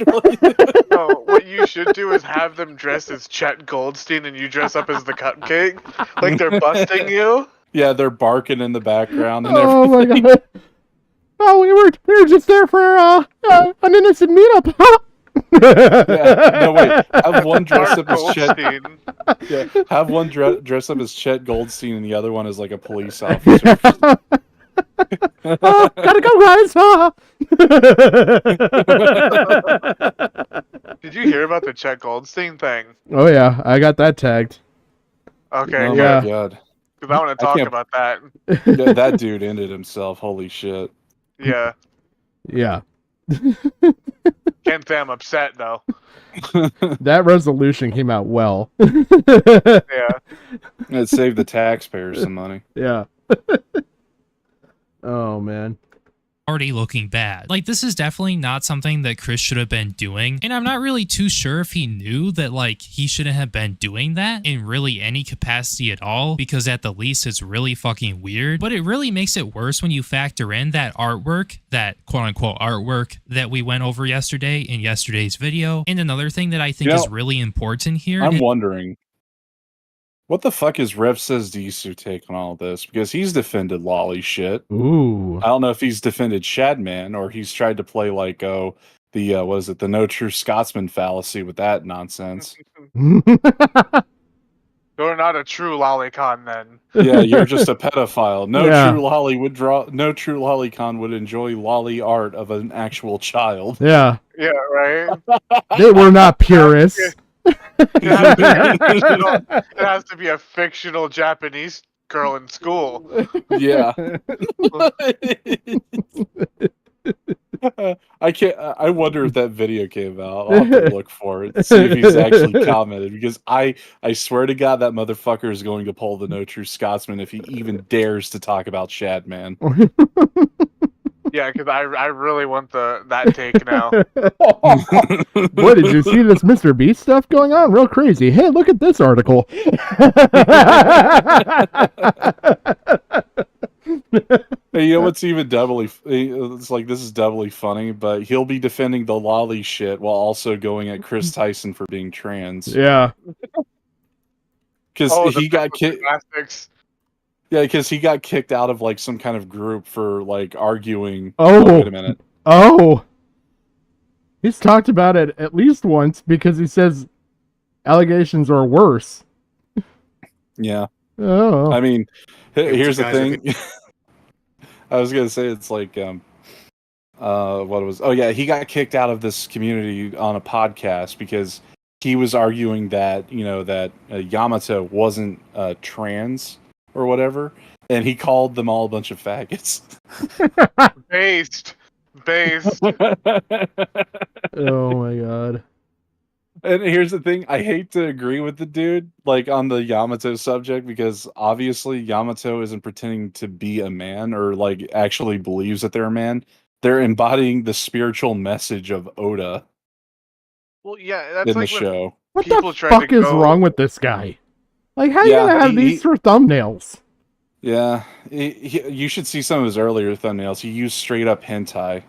No, what you should do is have them dressed as Chet Goldstein and you dress up as the cupcake. Like they're busting you. Yeah, they're barking in the background and Oh my everything. god. Oh, we were just there for an innocent meetup. Yeah, no wait. Have one dress up as Chet. Yeah, have one dress up as Chet Goldstein, and the other one is like a police officer. Oh, gotta go, guys. Did you hear about the Chet Goldstein thing? Oh yeah, I got that tagged. Okay, Oh yeah. my god. Because I want to talk can't- about that. Yeah, that dude ended himself. Holy shit. Yeah. Yeah. Can't say I'm upset though. That resolution came out well. Yeah. It saved the taxpayers some money. Yeah. Oh man. Already looking bad. Like, this is definitely not something that Chris should have been doing. And I'm not really too sure if he knew that, like, he shouldn't have been doing that in really any capacity at all, because at the least it's really fucking weird. But it really makes it worse when you factor in that artwork, that quote-unquote artwork that we went over yesterday in yesterday's video. And another thing that I think is really important here. I'm wondering, what the fuck is Rev Says Disu take on all this? Because he's defended Lolly shit. Ooh. I don't know if he's defended Shadman or he's tried to play like, the no true Scotsman fallacy with that nonsense. You're not a true lolicon then. Yeah, you're just a pedophile. No Yeah. true lolicon would enjoy lolly art of an actual child. Yeah. Yeah, right? They were not purists. It has to be a fictional Japanese girl in school. Yeah. I can't. I wonder if that video came out. I'll have to look for it, see if he's actually commented. Because I swear to God, that motherfucker is going to pull the no true Scotsman if he even dares to talk about Shadman. Yeah, because I really want that take now. What, did you see this Mr. Beast stuff going on? Real crazy. Hey, look at this article. Hey, you know what's even doubly? It's like this is doubly funny, but he'll be defending the lolly shit while also going at Chris Tyson for being trans. Yeah. Because he got kicked. Yeah, because he got kicked out of like some kind of group for like arguing. Oh, wait a minute. Oh, he's talked about it at least once because he says allegations are worse. Yeah. Oh. I mean, here's the guys, thing. I was gonna say it's like what was? Oh yeah, he got kicked out of this community on a podcast because he was arguing that that Yamato wasn't trans or whatever, and he called them all a bunch of faggots. Based. Oh my god. And here's the thing, I hate to agree with the dude, like on the Yamato subject, because obviously Yamato isn't pretending to be a man or like actually believes that they're a man. They're embodying the spiritual message of Oda. Well, yeah, that's in like the when show. What people the try fuck to is go... wrong with this guy? Like, how you gonna have these for thumbnails? Yeah, you should see some of his earlier thumbnails. He used straight up hentai.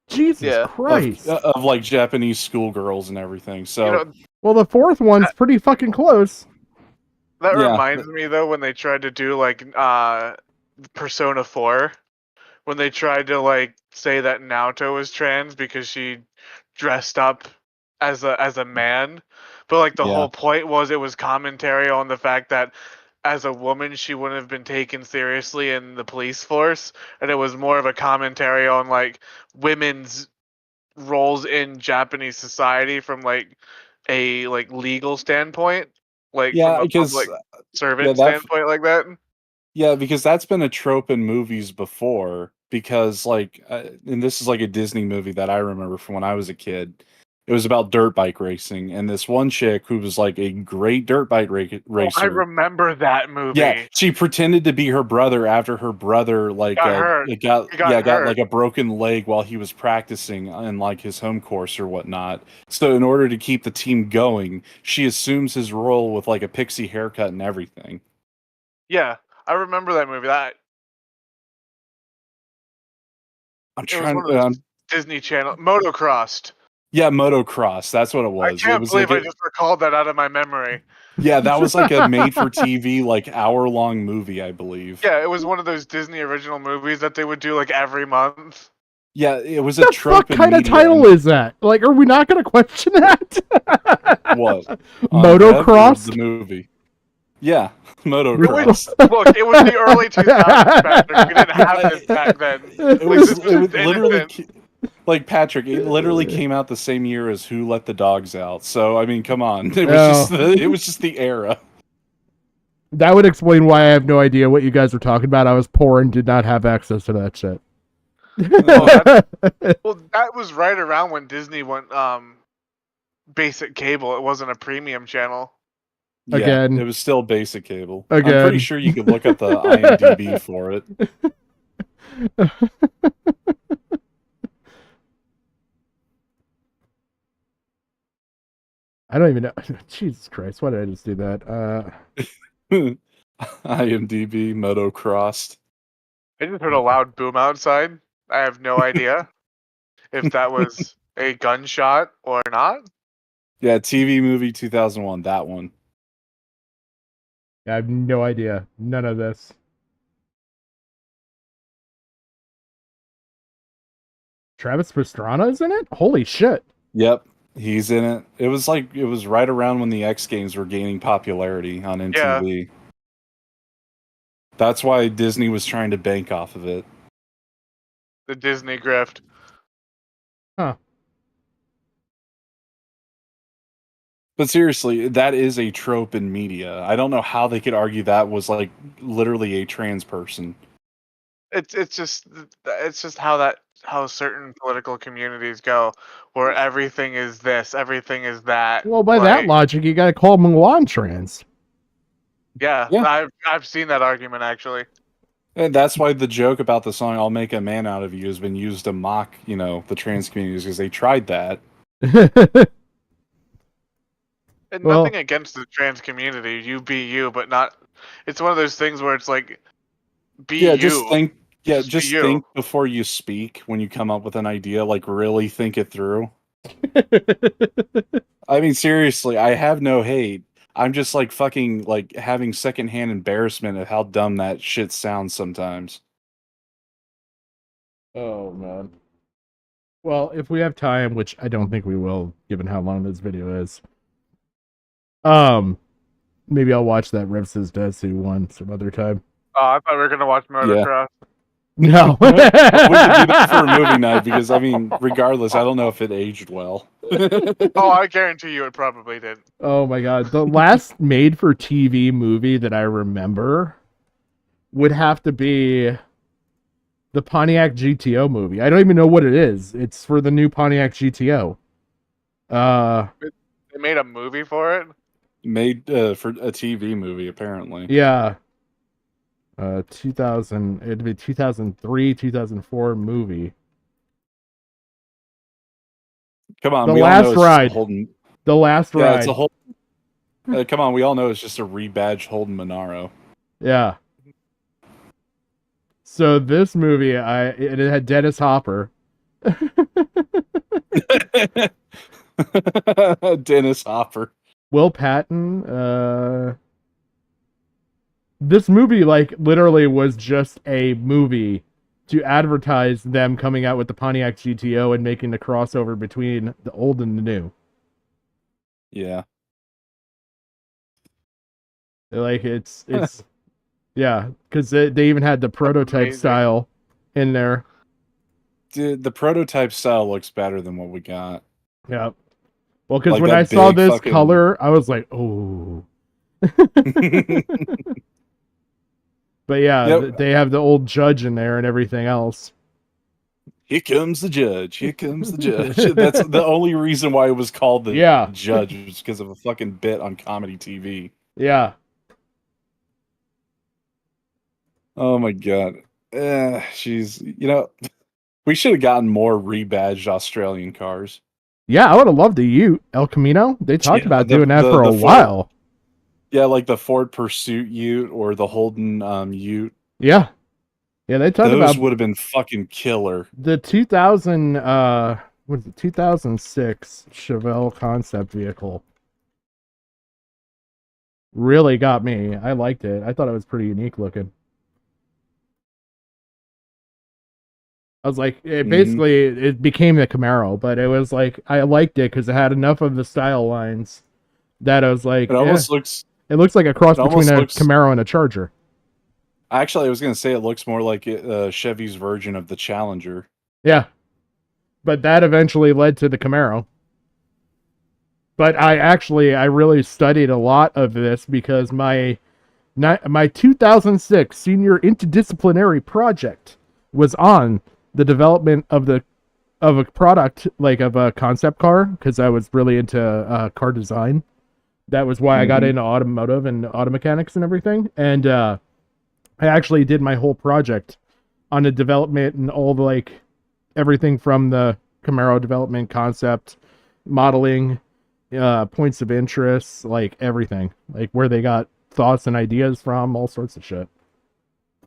Jesus Christ. Of like Japanese schoolgirls and everything. So, well, the fourth one's pretty fucking close. That Yeah. reminds me though when they tried to do like Persona 4, when they tried to like say that Naoto was trans because she dressed up as a man, but like the Yeah. whole point was it was commentary on the fact that as a woman she wouldn't have been taken seriously in the police force, and it was more of a commentary on like women's roles in Japanese society from like a like legal standpoint. Like Yeah, from a because public servant yeah, that standpoint, like that. yeah, because that's been a trope in movies before. Because and this is like a Disney movie that I remember from when I was a kid. It was about dirt bike racing, and this one chick who was like a great dirt bike Oh, I racer. remember that Yeah, movie. she pretended to be her brother after her brother Got hurt. He got got hurt. like a broken leg while he was practicing in like his home course or whatnot. So in order to keep the team going, she assumes his role with like a pixie haircut and everything. Yeah, I remember that movie. I'm It was trying. one of those Disney Channel motocrossed. Yeah, motocross. That's what it I was. It can't was believe like I just recalled that out of my memory. yeah, that was like a made-for-TV like hour-long movie, I believe. Yeah, it was one of those Disney original movies that they would do like every month. Yeah, it was a What the trope fuck in kind of media. title is that? Like, are we not going to question that? What? Motocross? The movie. Yeah, It motocross. was, look, it was the early 2000s, Patrick. We didn't have this back then. It was, This it was just literally innocent. like Patrick. It literally came out the same year as Who Let the Dogs Out. So I mean, come on, it was just the era. That would explain why I have no idea what you guys were talking about. I was poor and did not have access to that shit. Well, that was right around when Disney went basic cable. It wasn't a premium channel. Yeah, Again. it was still basic cable. Again. I'm pretty sure you could look up the IMDb for it. I don't even know. Jesus Christ, why did I just do that? IMDb motocrossed. I just heard a loud boom outside. I have no idea if that was a gunshot or not. Yeah, TV movie 2001. That one. I have no idea. None of this. Travis Pastrana is in it? Holy shit. Yep, he's in it. It was right around when the X Games were gaining popularity on MTV. Yeah. That's why Disney was trying to bank off of it. The Disney grift. Huh. But seriously, that is a trope in media. I don't know how they could argue that was like literally a trans person. It's just how certain political communities go, where everything is this, everything is that. Well, by that logic, you gotta call Mulan trans. Yeah. I've seen that argument actually. And that's why the joke about the song "I'll Make a Man Out of You" has been used to mock, the trans communities because they tried that. And nothing against the trans community, you be you, but not. It's one of those things where it's like, be you. Just think. Yeah, just be you. think before you speak when you come up with an idea. Like, really think it through. I mean, seriously, I have no hate. I'm just like fucking like having secondhand embarrassment of how dumb that shit sounds sometimes. Oh man. Well, if we have time, which I don't think we will, given how long this video is, maybe I'll watch that Revs Desu one some other time. Oh, I thought we were gonna watch Motocross. No. We could do that for a movie night because I mean, regardless, I don't know if it aged well. Oh, I guarantee you it probably did. Oh my god, the last made-for-TV movie that I remember would have to be the Pontiac GTO movie. I don't even know what it is. It's for the new Pontiac GTO. They made a movie for it? Made for a TV movie, apparently. Yeah. it'd be 2003, 2004 movie. Come on, The we Last all know Ride. Holden. The Last Ride. It's a whole. Come on, we all know it's just a rebadged Holden Monaro. Yeah. So this movie, it had Dennis Hopper. Dennis Hopper. Will Patton. This movie, like, literally was just a movie to advertise them coming out with the Pontiac GTO and making the crossover between the old and the new. Yeah. Like, it's yeah, because they even had the prototype style in there. Dude, the prototype style looks better than what we got. Yeah. Well, because Like when that I saw big this fucking- color, I was like, oh. But yeah, Yep. they have the old judge in there and everything else. Here comes the judge. Here comes the judge. That's the only reason why it was called the Yeah. judge was because of a fucking bit on comedy TV. Yeah. Oh my god. We should have gotten more rebadged Australian cars. Yeah, I would have loved the Ute, El Camino. They talked about doing that for a Ford, while. Yeah, like the Ford Pursuit Ute or the Holden Ute. Yeah. Yeah, they talked Those about would have been fucking killer. the 2006 Chevelle concept vehicle. Really got me. I liked it. I thought it was pretty unique looking. I was like, it became the Camaro, but it was like, I liked it because it had enough of the style lines that I was like, It almost looks. It looks like a cross it between almost a looks- Camaro and a Charger. Actually, I was going to say it looks more like Chevy's version of the Challenger. Yeah. But that eventually led to the Camaro. But I really studied a lot of this because my 2006 senior interdisciplinary project was on the development of a product, like of a concept car, because I was really into car design. That was why I got into automotive and auto mechanics and everything. And I actually did my whole project on the development and all the, like, everything from the Camaro development, concept, modeling, points of interest, like everything, like where they got thoughts and ideas from, all sorts of shit.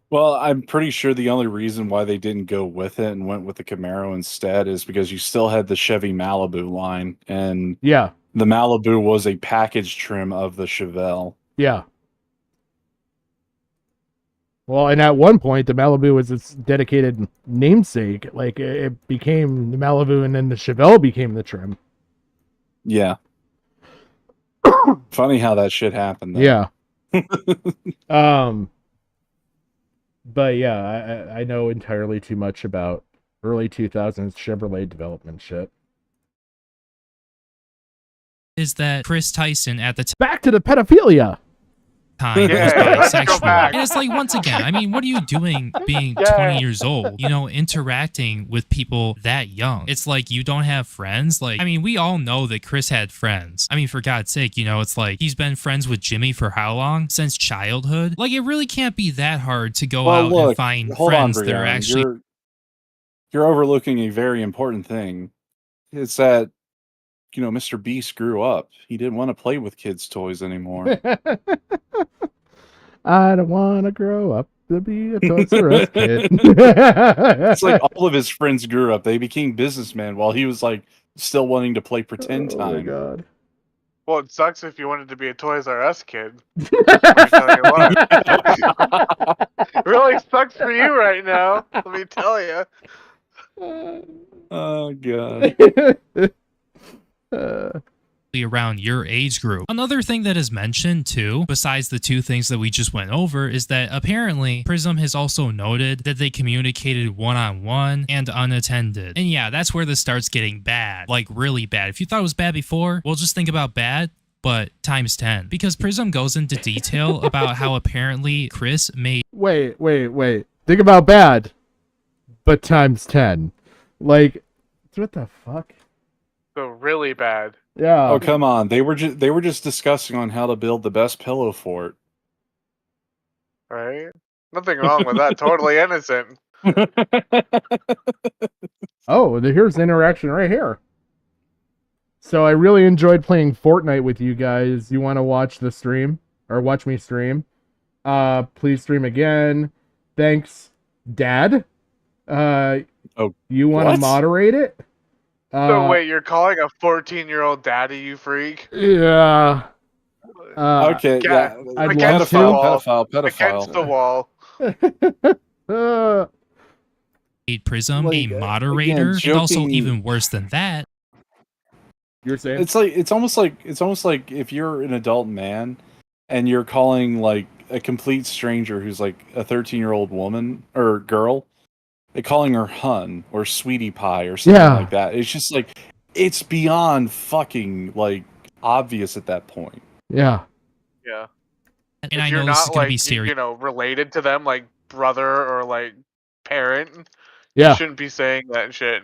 Well, I'm pretty sure the only reason why they didn't go with it and went with the Camaro instead is because you still had the Chevy Malibu line, and yeah, the Malibu was a package trim of the Chevelle. Yeah. Well, and at one point, the Malibu was its dedicated namesake. Like, it became the Malibu, and then the Chevelle became the trim. Yeah. Funny how that shit happened. Though. Yeah. But yeah, I know entirely too much about early 2000s Chevrolet development shit. Is that Chris Tyson at the Back to the pedophilia time was bisexual. And it's like, once again, I mean, what are you doing being 20 years old, interacting with people that young? It's like, you don't have friends. Like, I mean, we all know that Chris had friends. I mean, for God's sake, it's like, he's been friends with Jimmy for how long? Since childhood? Like, it really can't be that hard to go out and find friends that are actually... You're overlooking a very important thing. It's that, Mr. Beast grew up. He didn't want to play with kids' toys anymore. I don't want to grow up to be a Toys R Us kid. It's like all of his friends grew up. They became businessmen while he was like still wanting to play pretend time. Oh my god. Well, it sucks if you wanted to be a Toys R Us kid. Let me tell you what. It really sucks for you right now. Let me tell you. Oh god. Around your age group. Another thing that is mentioned too, besides the two things that we just went over, is that apparently Prism has also noted that they communicated one-on-one and unattended. And yeah, that's where this starts getting bad, like really bad. If you thought it was bad before, well, just think about bad, but times 10. Because Prism goes into detail about how apparently Chris made... Wait. Think about bad, but times 10. Like, what the fuck? So really bad. Yeah. Oh, come on. They were just discussing on how to build the best pillow fort. Right? Nothing wrong with that. Totally innocent. Oh, here's the interaction right here. So I really enjoyed playing Fortnite with you guys. You want to watch the stream? Or watch me stream? Please stream again. Thanks, Dad. You want to moderate it? So wait, you're calling a 14-year-old daddy, you freak? Yeah. Okay, yeah. I'd love to. Against the wall. Made Prism a moderator, and also even worse than that. You're saying it's almost like if you're an adult man and you're calling like a complete stranger who's like a 13-year-old woman or girl, calling her hun or sweetie pie or something like that. It's just like, it's beyond fucking like obvious at that point. Yeah. Yeah. and if I you're know this is not going to be like stereo. you know related to them, like brother or like parent, you Yeah. shouldn't be saying that shit.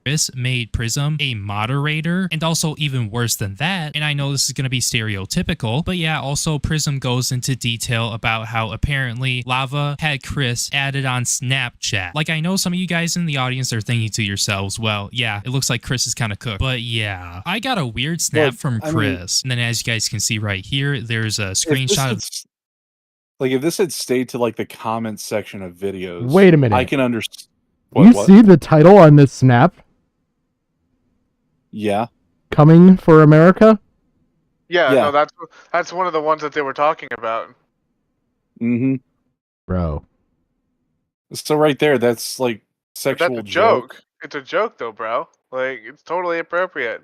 Chris made Prism a moderator, and also even worse than that, and I know this is going to be stereotypical, but yeah, also Prism goes into detail about how apparently Lava had Chris added on Snapchat. Like, I know some of you guys in the audience are thinking to yourselves, well, yeah, it looks like Chris is kind of cooked, but yeah, I got a weird snap from Chris, and then as you guys can see right here, there's a screenshot of... Like, if this had stayed to like the comments section of videos, Wait a minute. I can understand. You see the title on this snap? Yeah. Coming for America? Yeah, Yeah. no, that's one of the ones that they were talking about. Mm-hmm. Bro. So right there, that's like But sexual that's a joke. It's a joke though, bro. Like, it's totally appropriate.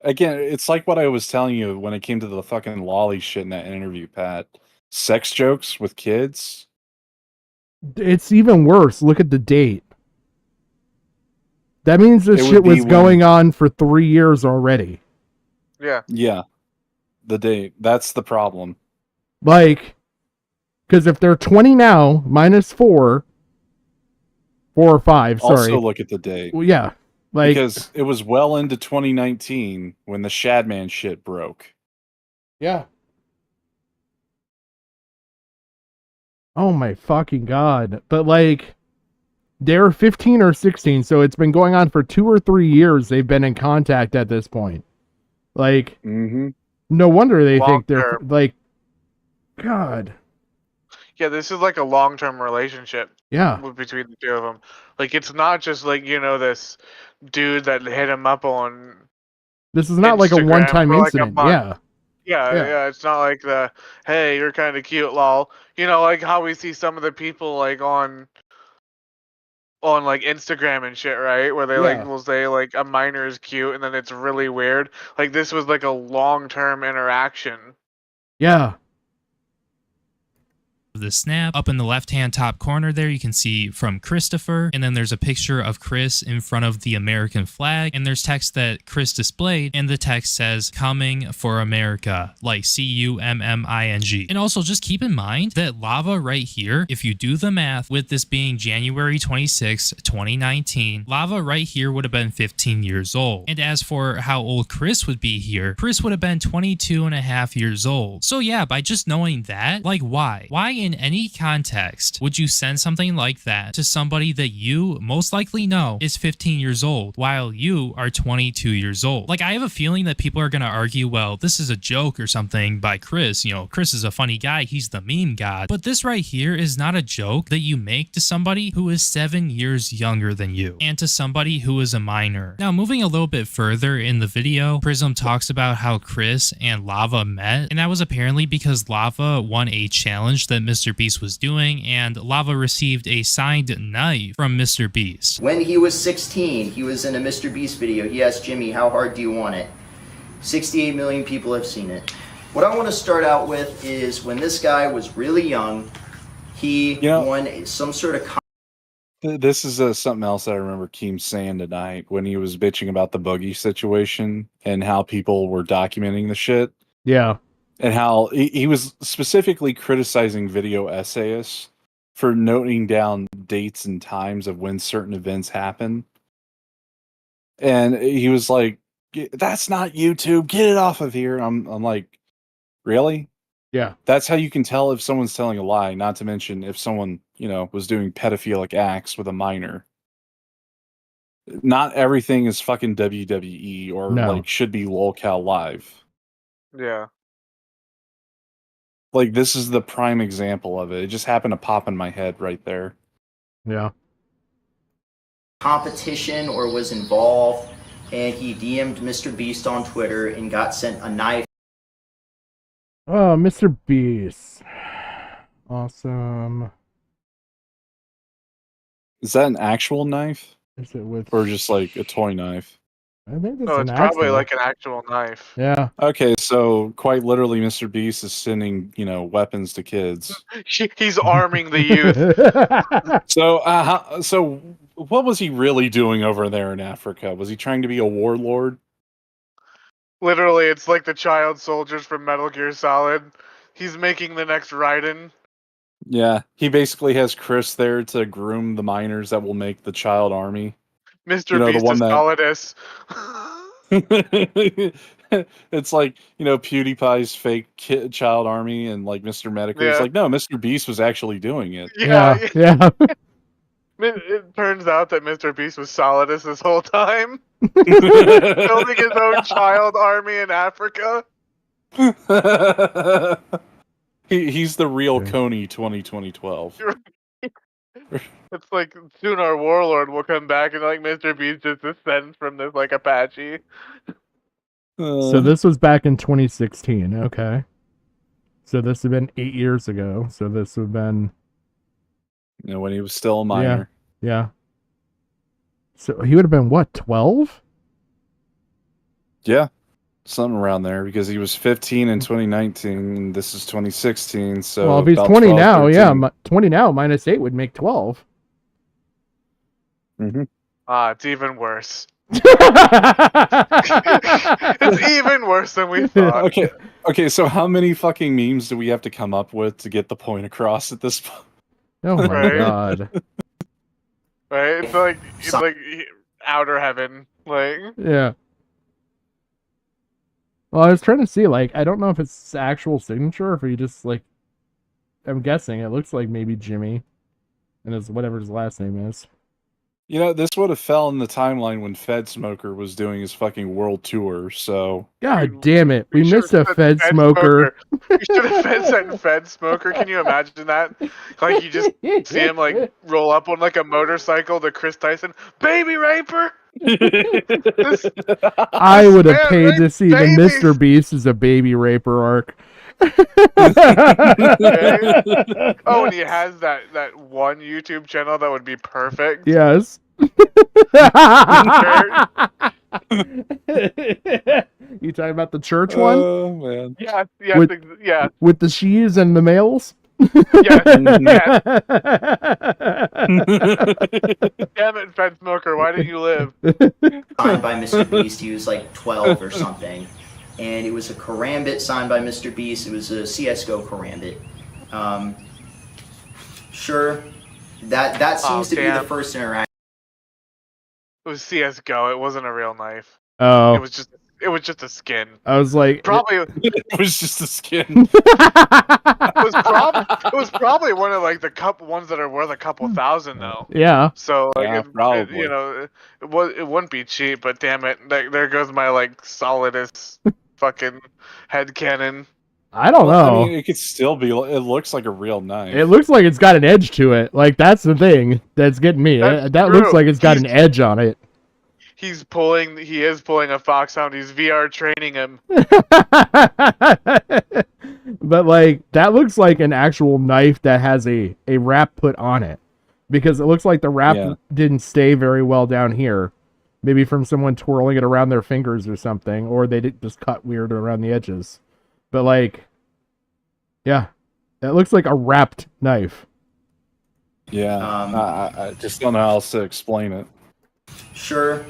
Again, it's like what I was telling you when it came to the fucking lolly shit in that interview, Pat. Sex jokes with kids. It's even worse. Look at the date. That means this It would shit be was when- going on for 3 years already. Yeah. Yeah. The date. That's the problem. Like, because if they're 20 now, minus 4 or 5, sorry. Also look at the date. Well, yeah. Like, because it was well into 2019 when the Shadman shit broke. yeah. Oh my fucking god. But like, they're 15 or 16, so it's been going on for 2 or 3 years. They've been in contact at this point. Like, no wonder they think they're Long-term. like, God. Yeah, this is like a long-term relationship. Yeah. Between the two of them, like it's not just like this dude that hit him up on. This is not like a Instagram one-time for, like, a incident. month. Yeah. Yeah, it's not like the hey, you're kind of cute, lol. Like how we see some of the people like on like Instagram and shit, right? Where they Yeah. like will say like a minor is cute, and then it's really weird. Like this was like a long-term interaction. Yeah. the snap. Up in the left-hand top corner there, you can see from Christopher, and then there's a picture of Chris in front of the American flag, and there's text that Chris displayed, and the text says, "Coming for America," like CUMMING. And also just keep in mind that Lava right here, if you do the math, with this being January 26, 2019, Lava right here would have been 15 years old. And as for how old Chris would be here, Chris would have been 22 and a half years old. So yeah, by just knowing that, like why? Why in any context would you send something like that to somebody that you most likely know is 15 years old while you are 22 years old? Like I have a feeling that people are going to argue, well, this is a joke or something by Chris. You know, Chris is a funny guy. He's the meme god. But this right here is not a joke that you make to somebody who is 7 years younger than you and to somebody who is a minor. Now, moving a little bit further in the video, Prism talks about how Chris and Lava met, and that was apparently because Lava won a challenge that Mr. Beast was doing, and Lava received a signed knife from Mr. Beast. When he was 16, he was in a Mr. Beast video. He asked Jimmy, how hard do you want it? 68 million people have seen it. What I want to start out with is when this guy was really young, he won some sort of... This is something else that I remember Keem saying tonight when he was bitching about the Boogie situation and how people were documenting the shit. Yeah. And how he was specifically criticizing video essayists for noting down dates and times of when certain events happen. And he was like, that's not YouTube. Get it off of here. I'm like, really? Yeah. That's how you can tell if someone's telling a lie, not to mention if someone, was doing pedophilic acts with a minor. Not everything is fucking WWE or No. should be lolcow live. Yeah. Like, this is the prime example of it. It just happened to pop in my head right there. Yeah. competition or was involved, and he DM'd Mr. Beast on Twitter and got sent a knife. Oh, Mr. Beast. Awesome. Is that an actual knife? Is it with... Or just like a toy knife? I think No, it's probably like an actual knife. Yeah. Okay, so quite literally, Mr. Beast is sending, weapons to kids. He's arming the youth. So what was he really doing over there in Africa? Was he trying to be a warlord? Literally, it's like the child soldiers from Metal Gear Solid. He's making the next Raiden. Yeah, he basically has Chris there to groom the miners that will make the child army. Mr. You know, the Beast one is that Solidus. it's like, PewDiePie's fake child army, and like Mr. Medicare is Yeah. like, no, Mr. Beast was actually doing it. Yeah. Yeah. It turns out that Mr. Beast was Solidus this whole time. Building his own child army in Africa. He's the real Coney 2012. It's like soon our warlord will come back and like Mr. Beast just descends from this like Apache. So this was back in 2016. Okay. So this had been 8 years ago. So this would have been when he was still a minor. Yeah. So he would have been what, 12? Yeah. Something around there, because he was 15 in 2019. This is 2016. So Well, if he's about 20 12, now, 13. 20 now minus 8 would make 12. Mm-hmm. It's even worse. It's even worse than we thought. Okay. So how many fucking memes do we have to come up with to get the point across at this point? Oh my Right? god. Right? It's like outer heaven. Like Yeah. Well, I was trying to see, like, I don't know if it's actual signature or if he just, like, I'm guessing it looks like maybe Jimmy and his whatever his last name is. This would have fell in the timeline when Fed Smoker was doing his fucking world tour, so... God damn it. We missed a Fed Smoker. We should have said Fed Smoker. Can you imagine that? Like, you just see him, like, roll up on, like, a motorcycle to Chris Tyson. Baby raper! I would have man paid to rapes see the babies. Mr. Beast as a baby raper arc. Okay. Oh, and he has that one YouTube channel that would be perfect. Yes. You talking about the church one? Oh, man. Yeah, yeah. With the she's and the males? Yes. Damn it, Fed Smoker, why didn't you live? Signed by Mr. Beast. He was like 12 or something. And it was a karambit signed by Mr. Beast. It was a CSGO karambit. Sure, that seems to be the first interaction. It was CS:GO. It wasn't a real knife. Oh. It was just a skin. I was like, Probably. It was just a skin. It was probably one of like the couple ones that are worth a couple thousand though. Yeah. So like, Yeah, probably. it wouldn't be cheap, but damn it, there goes my like Solidus fucking headcanon. I don't know. I mean, it could still be. It looks like a real knife. It looks like it's got an edge to it. Like, that's the thing that's getting me. That's That true. looks like it's got an edge on it. He is pulling a foxhound. He's VR training him. But, like, that looks like an actual knife that has a wrap put on it. Because it looks like the wrap didn't stay very well down here. Maybe from someone twirling it around their fingers or something. Or they did just cut weird around the edges. But, like, yeah. That looks like a wrapped knife. Yeah. I just don't know how else to explain it. Sure,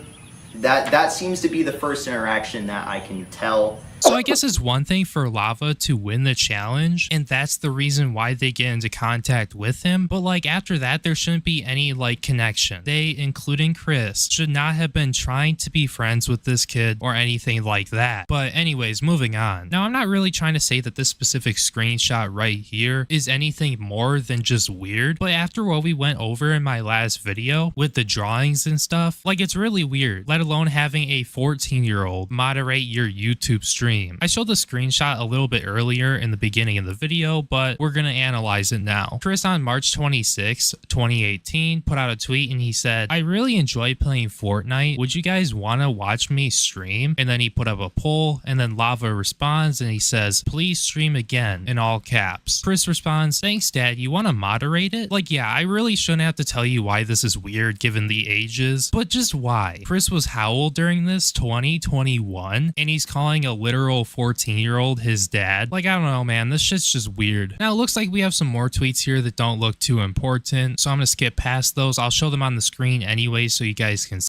that seems to be the first interaction that I can tell. So I guess it's one thing for Lava to win the challenge, and that's the reason why they get into contact with him, but like after that there shouldn't be any like connection. They, including Chris, should not have been trying to be friends with this kid or anything like that. But anyways, moving on. Now I'm not really trying to say that this specific screenshot right here is anything more than just weird, but after what we went over in my last video with the drawings and stuff, like it's really weird, let alone having a 14-year-old moderate your YouTube stream. I showed the screenshot a little bit earlier in the beginning of the video, but we're gonna analyze it now. Chris on March 26, 2018 put out a tweet and he said, "I really enjoy playing Fortnite. Would you guys want to watch me stream?" And then he put up a poll, and then Lava responds and he says, "Please stream again," in all caps. Chris responds, "Thanks, Dad. You want to moderate it?" Like, yeah, I really shouldn't have to tell you why this is weird given the ages, but just why? Chris was how old during this? 2021? And he's calling a literal 14-year-old his dad? Like, I don't know, man. This shit's just weird. Now, it looks like we have some more tweets here that don't look too important, so I'm gonna skip past those. I'll show them on the screen anyway so you guys can see.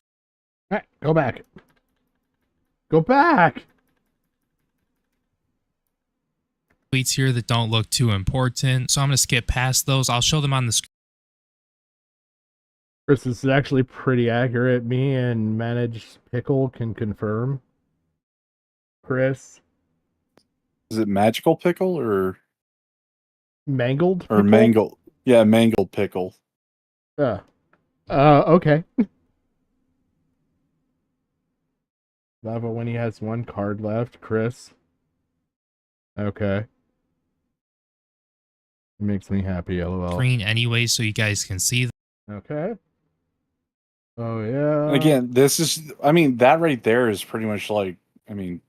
All right, go back. Go back. tweets here that don't look too important, so I'm going to skip past those. I'll show them on the screen. Chris, this is actually pretty accurate. Me and Managed Pickle can confirm. Chris. Is it Magical Pickle or Mangled or Pickle? Mangled? Yeah, Mangled Pickle. Okay. Lava when he has one card left, Chris. Okay. It makes me happy, lol. Screen anyway, so you guys can see them. Okay. Oh, yeah. And again, this is, I mean, that right there is pretty much like, I mean,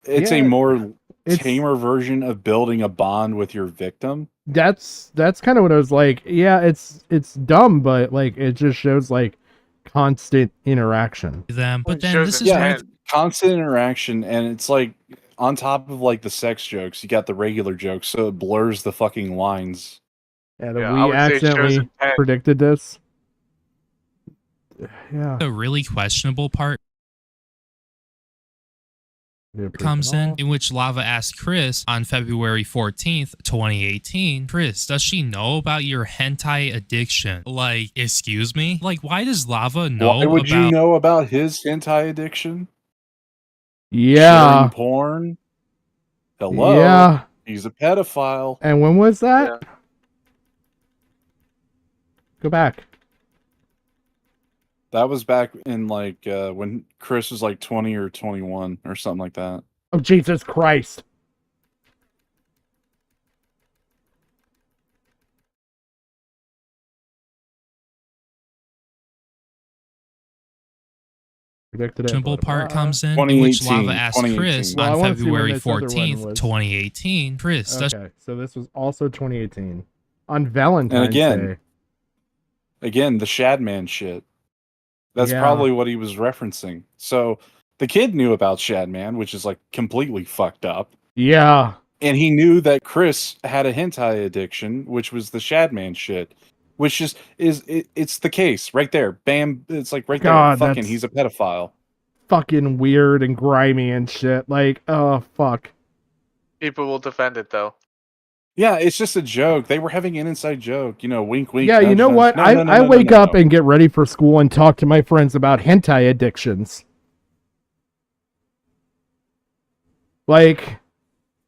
it's a more tamer version of building a bond with your victim. That's kind of what I was like. Yeah, it's dumb, but like it just shows like constant interaction. Them, but then this is where constant interaction, and it's like on top of like the sex jokes, you got the regular jokes, so it blurs the fucking lines. Yeah, we accidentally predicted this. Yeah. the really questionable part comes in which Lava asked Chris on February 14th, 2018, Chris, does she know about your hentai addiction? Like, excuse me? Like, why does Lava know Why would about... you know about his hentai addiction? Yeah. Sharing porn? Hello? Yeah. He's a pedophile. And when was that? Go back. That was back in like when Chris was like 20 or 21 or something like that. Oh, Jesus Christ. Simple part comes in which Lava asked Chris on February 14th, 2018. Chris, does Okay, so this was also 2018 on Valentine's Day. Again, the Shadman shit. That's Yeah. probably what he was referencing. So the kid knew about Shadman, which is like completely fucked up. Yeah. And he knew that Chris had a hentai addiction, which was the Shadman shit. Which just it's the case right there. Bam, it's like right God, there. Fucking, that's- he's a pedophile. Fucking weird and grimy and shit. Like, oh, fuck. People will defend it though. Yeah, it's just a joke. They were having an inside joke, you know, wink, wink. Yeah, you nudge, know nudge. what? No, I wake up and get ready for school and talk to my friends about hentai addictions. Like,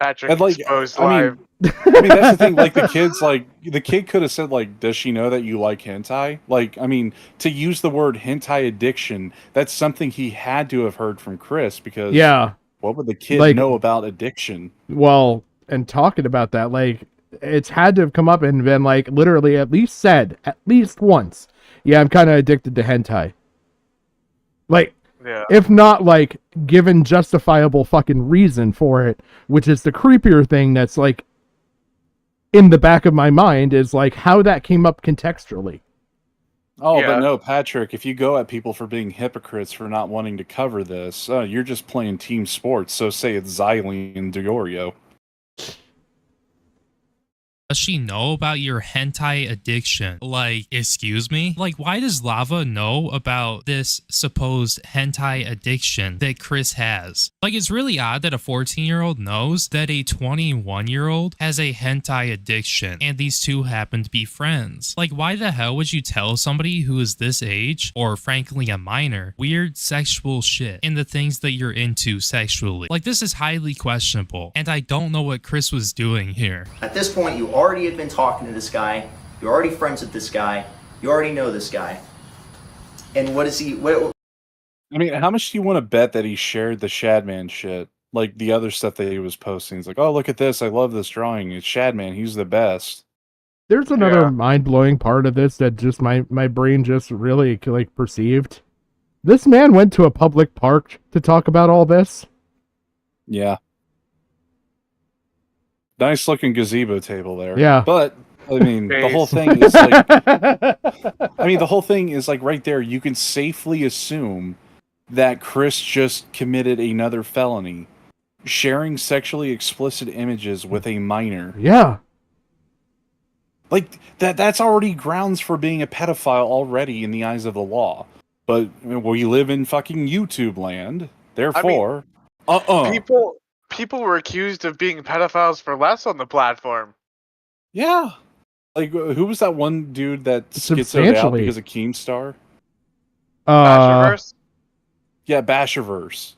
Patrick And, like, exposed I mean, live. I mean, that's the thing. Like, the kid's like, the kid could have said, like, does she know that you like hentai? Like, I mean, to use the word hentai addiction, that's something he had to have heard from Chris because, yeah. what would the kid Like- know about addiction? Well, and talking about that, like, it's had to have come up and been, like, literally at least said, at least once, yeah, I'm kind of addicted to hentai. Like, Yeah. if not, like, given justifiable fucking reason for it, which is the creepier thing that's, like, in the back of my mind, is, like, how that came up contextually. Oh, Yeah. but no, Patrick, if you go at people for being hypocrites for not wanting to cover this, you're just playing team sports, so say it's Xylene and Diorio. Does she know about your hentai addiction? Like, excuse me? Like, why does Lava know about this supposed hentai addiction that Chris has? Like, it's really odd that a 14-year-old knows that a 21-year-old has a hentai addiction and these two happen to be friends. Like, why the hell would you tell somebody who is this age, or frankly a minor, weird sexual shit and the things that you're into sexually? Like, this is highly questionable, and I don't know what Chris was doing here. At this point, you already had been talking to this guy. You're already friends with this guy. You already know this guy. And what is he? What? I mean, how much do you want to bet that he shared the Shadman shit? Like the other stuff that he was posting. It's like, oh, look at this. I love this drawing. It's Shadman. He's the best. There's another mind-blowing part of this that just my brain just really, like, perceived. This man went to a public park to talk about all this. Yeah. Nice looking gazebo table there. Yeah. But I mean, the whole thing is like, I mean, the whole thing is like right there. You can safely assume that Chris just committed another felony, sharing sexually explicit images with a minor. Yeah. Like that's already grounds for being a pedophile already in the eyes of the law. But we live in fucking YouTube land. Therefore, people were accused of being pedophiles for less on the platform. Yeah. Like, who was that one dude that schizoed out Substantially. because of Keemstar? Basherverse? Yeah, Basherverse.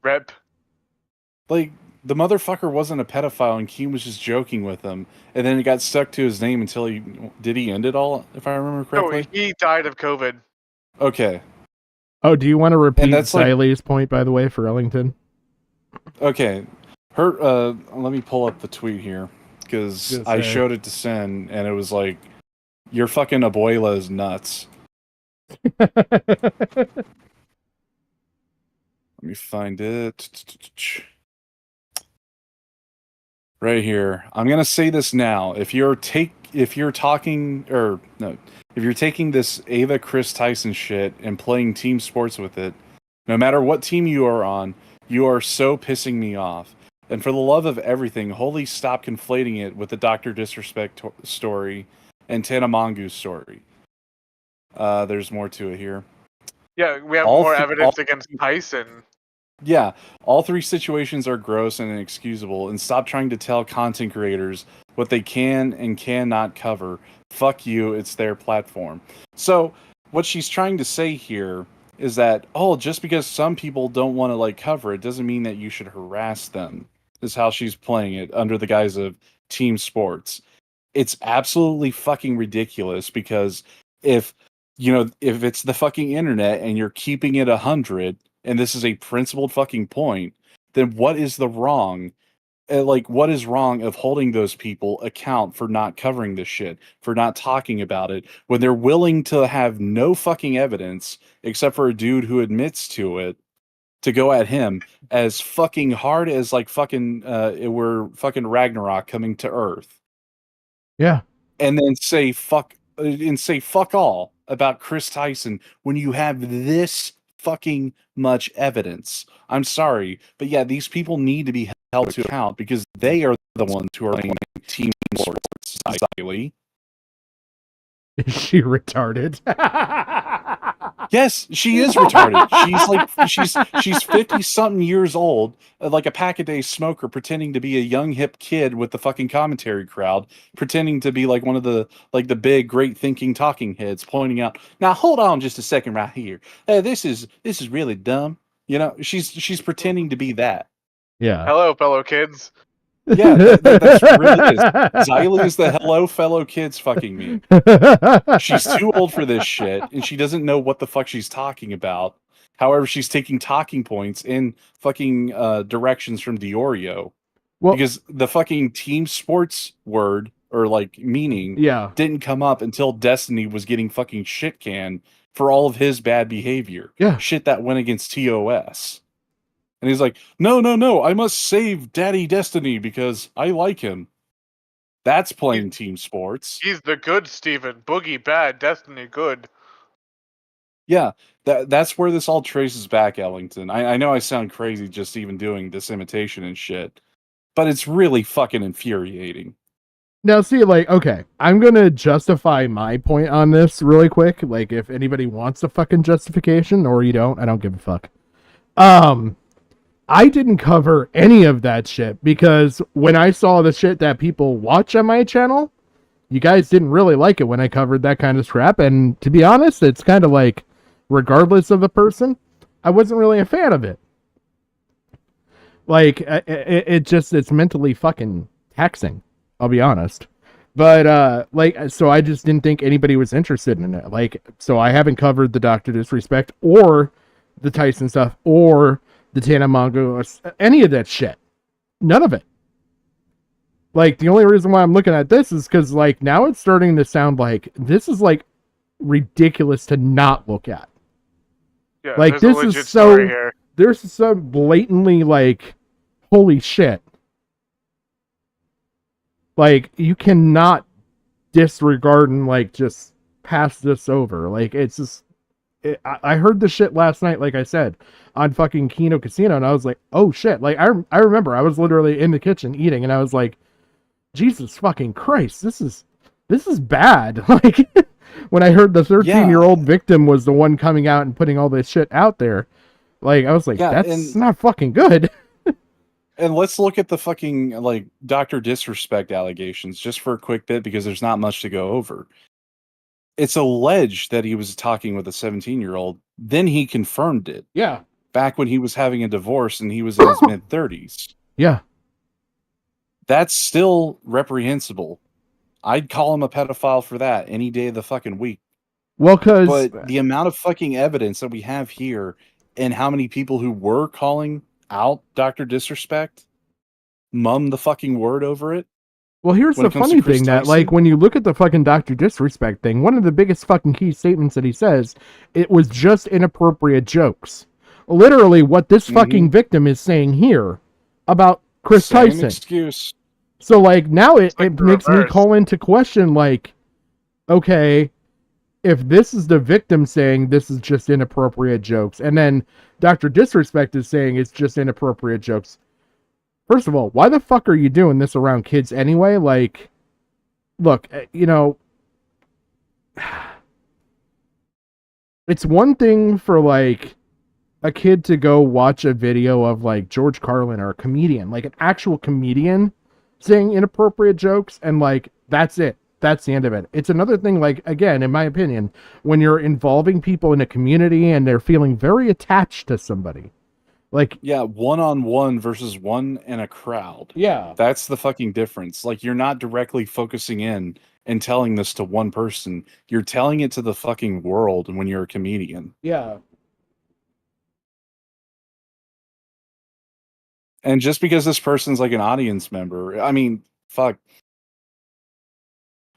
Rip. Like, the motherfucker wasn't a pedophile and Keem was just joking with him. And then it got stuck to his name until did he end it all, if I remember correctly? No, he died of COVID. Okay. Oh, do you want to repeat that's like- Xylee's point, by the way, for Ellington? Okay. Let me pull up the tweet here. Because I showed it to Sin, and it was like, your fucking abuela is nuts. Let me find it. Right here. I'm gonna say this now. If you're taking this Ava Chris Tyson shit and playing team sports with it, no matter what team you are on, you are so pissing me off. And for the love of everything, holy stop conflating it with the Dr. Disrespect story and Tana Mongoose story. There's more to it here. Yeah, we have more evidence against Tyson. Yeah, all three situations are gross and inexcusable, and stop trying to tell content creators what they can and cannot cover. Fuck you, it's their platform. So, what she's trying to say here is that, just because some people don't want to cover it doesn't mean that you should harass them, is how she's playing it under the guise of team sports. It's absolutely fucking ridiculous because if it's the fucking internet and you're keeping it 100, and this is a principled fucking point, then what is the wrong? What is wrong of holding those people account for not covering this shit, for not talking about it, when they're willing to have no fucking evidence except for a dude who admits to it, to go at him as fucking hard as we're fucking Ragnarok coming to Earth. Yeah. And then say fuck all about Chris Tyson when you have this fucking much evidence. I'm sorry, but yeah, these people need to be held to account because they are the ones who are playing team sports. Is she retarded? Yes, she is retarded. She's 50-something years old, like a pack-a-day smoker, pretending to be a young hip kid with the fucking commentary crowd, pretending to be like one of the big, great thinking talking heads, pointing out, now hold on just a second right here. This is really dumb. She's pretending to be that. Yeah. Hello, fellow kids. Yeah, that's really is. Xylee is the hello fellow kids fucking me. She's too old for this shit, and she doesn't know what the fuck she's talking about. However, she's taking talking points in fucking directions from Diorio. Because the fucking team sports word, or meaning, didn't come up until Destiny was getting fucking shit canned for all of his bad behavior. Yeah. Shit that went against TOS. And he's like, no, I must save Daddy Destiny because I like him. That's playing team sports. He's the good Steven. Boogie bad, Destiny good. Yeah, that's where this all traces back, Ellington. I know I sound crazy just even doing this imitation and shit, but it's really fucking infuriating. Now, see, okay, I'm gonna justify my point on this really quick. If anybody wants a fucking justification, or you don't, I don't give a fuck. I didn't cover any of that shit because when I saw the shit that people watch on my channel, you guys didn't really like it when I covered that kind of crap. And to be honest, it's kind of regardless of the person, I wasn't really a fan of it. It's mentally fucking taxing. I'll be honest. But, so I just didn't think anybody was interested in it. So I haven't covered the Dr. Disrespect or the Tyson stuff or the Tana Mongoose, any of that shit. None of it. The only reason why I'm looking at this is because, now it's starting to sound like this is, ridiculous to not look at. Yeah, this is so, there's so blatantly, holy shit. You cannot disregard and, just pass this over. It's just, I heard this shit last night, like I said, on fucking Kino Casino, and I was like, oh shit. I remember I was literally in the kitchen eating, and I was like, Jesus fucking Christ, this is bad. When I heard the 13-year-old victim was the one coming out and putting all this shit out there, I was like, that's not fucking good. And let's look at the fucking like Dr. Disrespect allegations just for a quick bit because there's not much to go over. It's alleged that he was talking with a 17-year-old. Then he confirmed it. Yeah. Back when he was having a divorce and he was in his mid-30s. Yeah. That's still reprehensible. I'd call him a pedophile for that any day of the fucking week. Well, because But the amount of fucking evidence that we have here and how many people who were calling out Dr. Disrespect mum the fucking word over it. Well, here's the funny thing that, like, when you look at the fucking Dr. Disrespect thing, one of the biggest fucking key statements that he says, it was just inappropriate jokes. Literally, what this fucking victim is saying here about Chris Same Tyson. excuse. So, like, now it makes me call into question, like, okay, if this is the victim saying this is just inappropriate jokes, and then Dr. Disrespect is saying it's just inappropriate jokes, first of all, why the fuck are you doing this around kids anyway? Like, look, you know, it's one thing for, like, a kid to go watch a video of, like, George Carlin or a comedian, like an actual comedian saying inappropriate jokes, and, like, that's it. That's the end of it. It's another thing, like, again, in my opinion, when you're involving people in a community and they're feeling very attached to somebody. Like, yeah, one-on-one versus one in a crowd. Yeah. That's the fucking difference. Like, you're not directly focusing in and telling this to one person. You're telling it to the fucking world when you're a comedian. Yeah. And just because this person's like an audience member, I mean, fuck.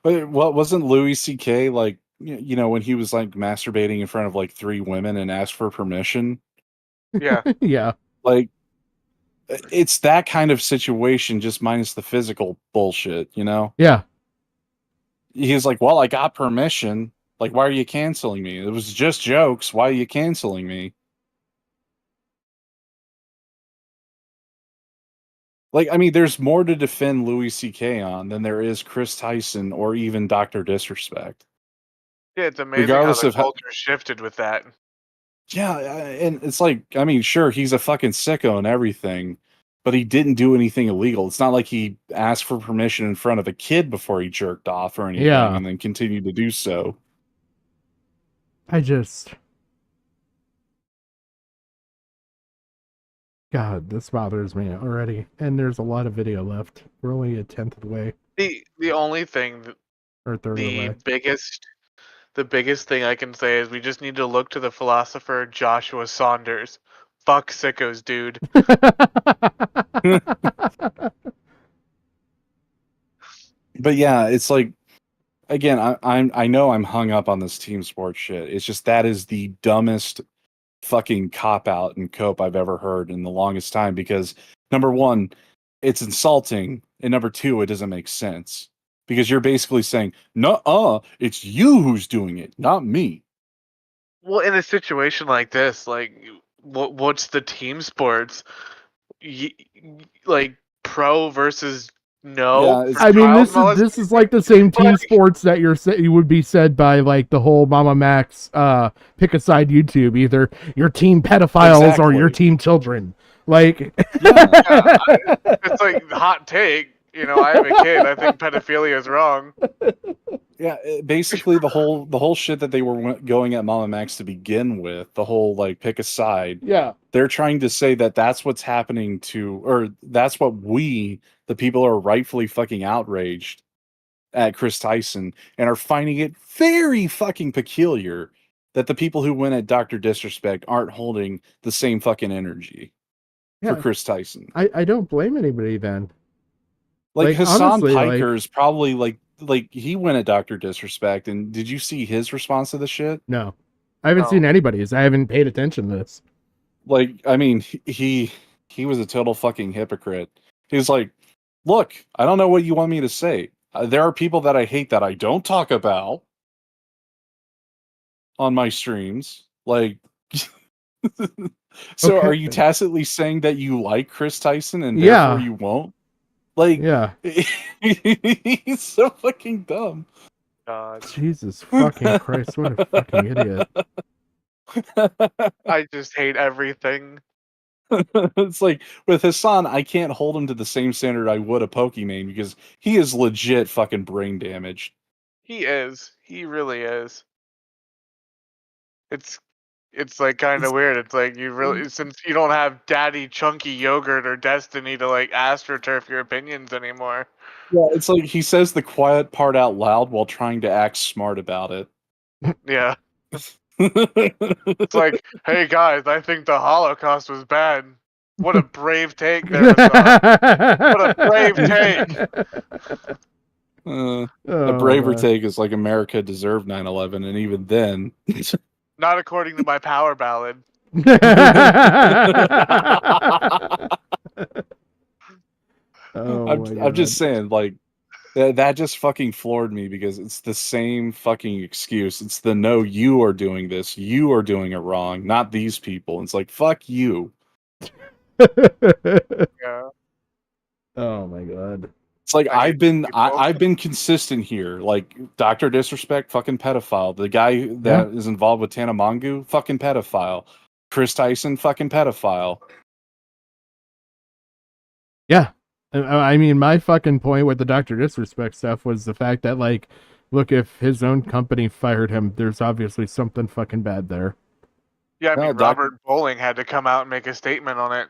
But what wasn't Louis C.K. like, you know, when he was like masturbating in front of like 3 women and asked for permission? Yeah. Yeah. Like, it's that kind of situation, just minus the physical bullshit, you know? Yeah. He's like, well, I got permission. Like, why are you canceling me? It was just jokes. Why are you canceling me? Like, I mean, there's more to defend Louis C.K. on than there is Chris Tyson or even Dr. Disrespect. Yeah, it's amazing Regardless how of the culture shifted with that. Yeah, and it's like, I mean, sure, he's a fucking sicko and everything, but he didn't do anything illegal. It's not like he asked for permission in front of a kid before he jerked off or anything Yeah. and then continued to do so. I just... God, this bothers me already. And there's a lot of video left. We're only a tenth of the way. The only thing, Or a third of the way. the biggest thing I can say is we just need to look to the philosopher Joshua Saunders. Fuck sickos, dude. But yeah, it's like, again, I know I'm hung up on this team sports shit. It's just that is the dumbest fucking cop out and cope I've ever heard in the longest time because number one, it's insulting, and number two, it doesn't make sense because you're basically saying, "No, it's you who's doing it, not me." Well, in a situation like this, like, what's the team sports? Like, pro versus no? Yeah, for I mean, child this is like the same team sports that you would be said by like the whole Mama Max pick a side YouTube, either your team pedophiles or your team children. Like, it's like hot take. You know, I have a kid. I think pedophilia is wrong. Yeah, basically the whole shit that they were going at Mama Max to begin with, the whole like pick a side. Yeah. They're trying to say that that's what's happening to, or that's what we, the people, are rightfully fucking outraged at Chris Tyson and are finding it very fucking peculiar that the people who went at Dr. Disrespect aren't holding the same fucking energy for Chris Tyson. I don't blame anybody then. Like Hassan honestly, Piker is probably like he went at Dr. Disrespect, and did you see his response to the shit? No. I haven't seen anybody's. I haven't paid attention to this. Like, I mean, he was a total fucking hypocrite. He was like, look, I don't know what you want me to say. There are people that I hate that I don't talk about on my streams. Like, so Okay. are you tacitly saying that you like Chris Tyson and therefore you won't? Like, yeah. He's so fucking dumb. God. Jesus fucking Christ, what a fucking idiot. I just hate everything. It's like with Hassan, I can't hold him to the same standard I would a Pokimane because he is legit fucking brain damaged. He is. He really is. It's like kind of weird. It's like you really, since you don't have Daddy Chunky Yogurt or Destiny to like astroturf your opinions anymore. Yeah, it's like he says the quiet part out loud while trying to act smart about it. Yeah. It's like, hey guys, I think the Holocaust was bad. What a brave take there, Hassan. What a brave take. A Oh, braver man. take is like America deserved 9/11, and even then. Not according to my power ballad. Oh, I'm just saying, like, that just fucking floored me because it's the same fucking excuse. It's the no, you are doing this, you are doing it wrong, not these people. It's like, fuck you. Yeah. Oh my god. It's like I've been consistent here. Like Dr. Disrespect, fucking pedophile. The guy that is involved with Tana Mongeau, fucking pedophile. Chris Tyson, fucking pedophile. Yeah. I mean, my fucking point with the Dr. Disrespect stuff was the fact that, like, look, if his own company fired him, there's obviously something fucking bad there. Yeah, I No, mean, Robert Bowling had to come out and make a statement on it.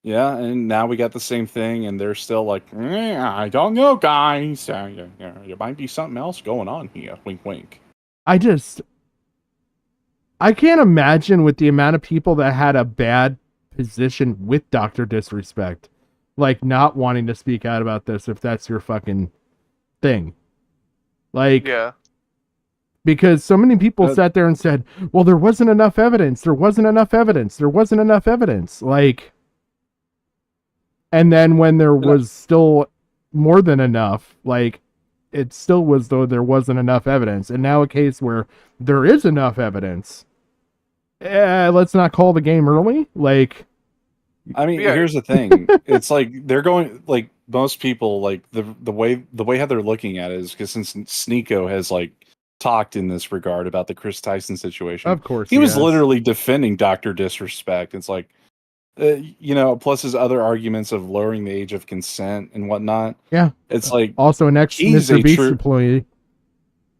Yeah, and now we got the same thing, and they're still like, I don't know, guys. There might be something else going on here. Wink, wink. I can't imagine with the amount of people that had a bad position with Dr. Disrespect, like not wanting to speak out about this if that's your fucking thing. Like, yeah. Because so many people sat there and said, well, there wasn't enough evidence. There wasn't enough evidence. There wasn't enough evidence. Like, and then when there was still more than enough, like, it still was though there wasn't enough evidence. And now a case where there is enough evidence. Let's not call the game early. Like, I mean, here's the thing. It's like they're going like most people like the way how they're looking at it is because since Sneeko has like talked in this regard about the Chris Tyson situation. Of course, he was has. literally defending Dr. Disrespect. It's like, plus his other arguments of lowering the age of consent and whatnot. Yeah, it's like also an ex Mr. Beast employee.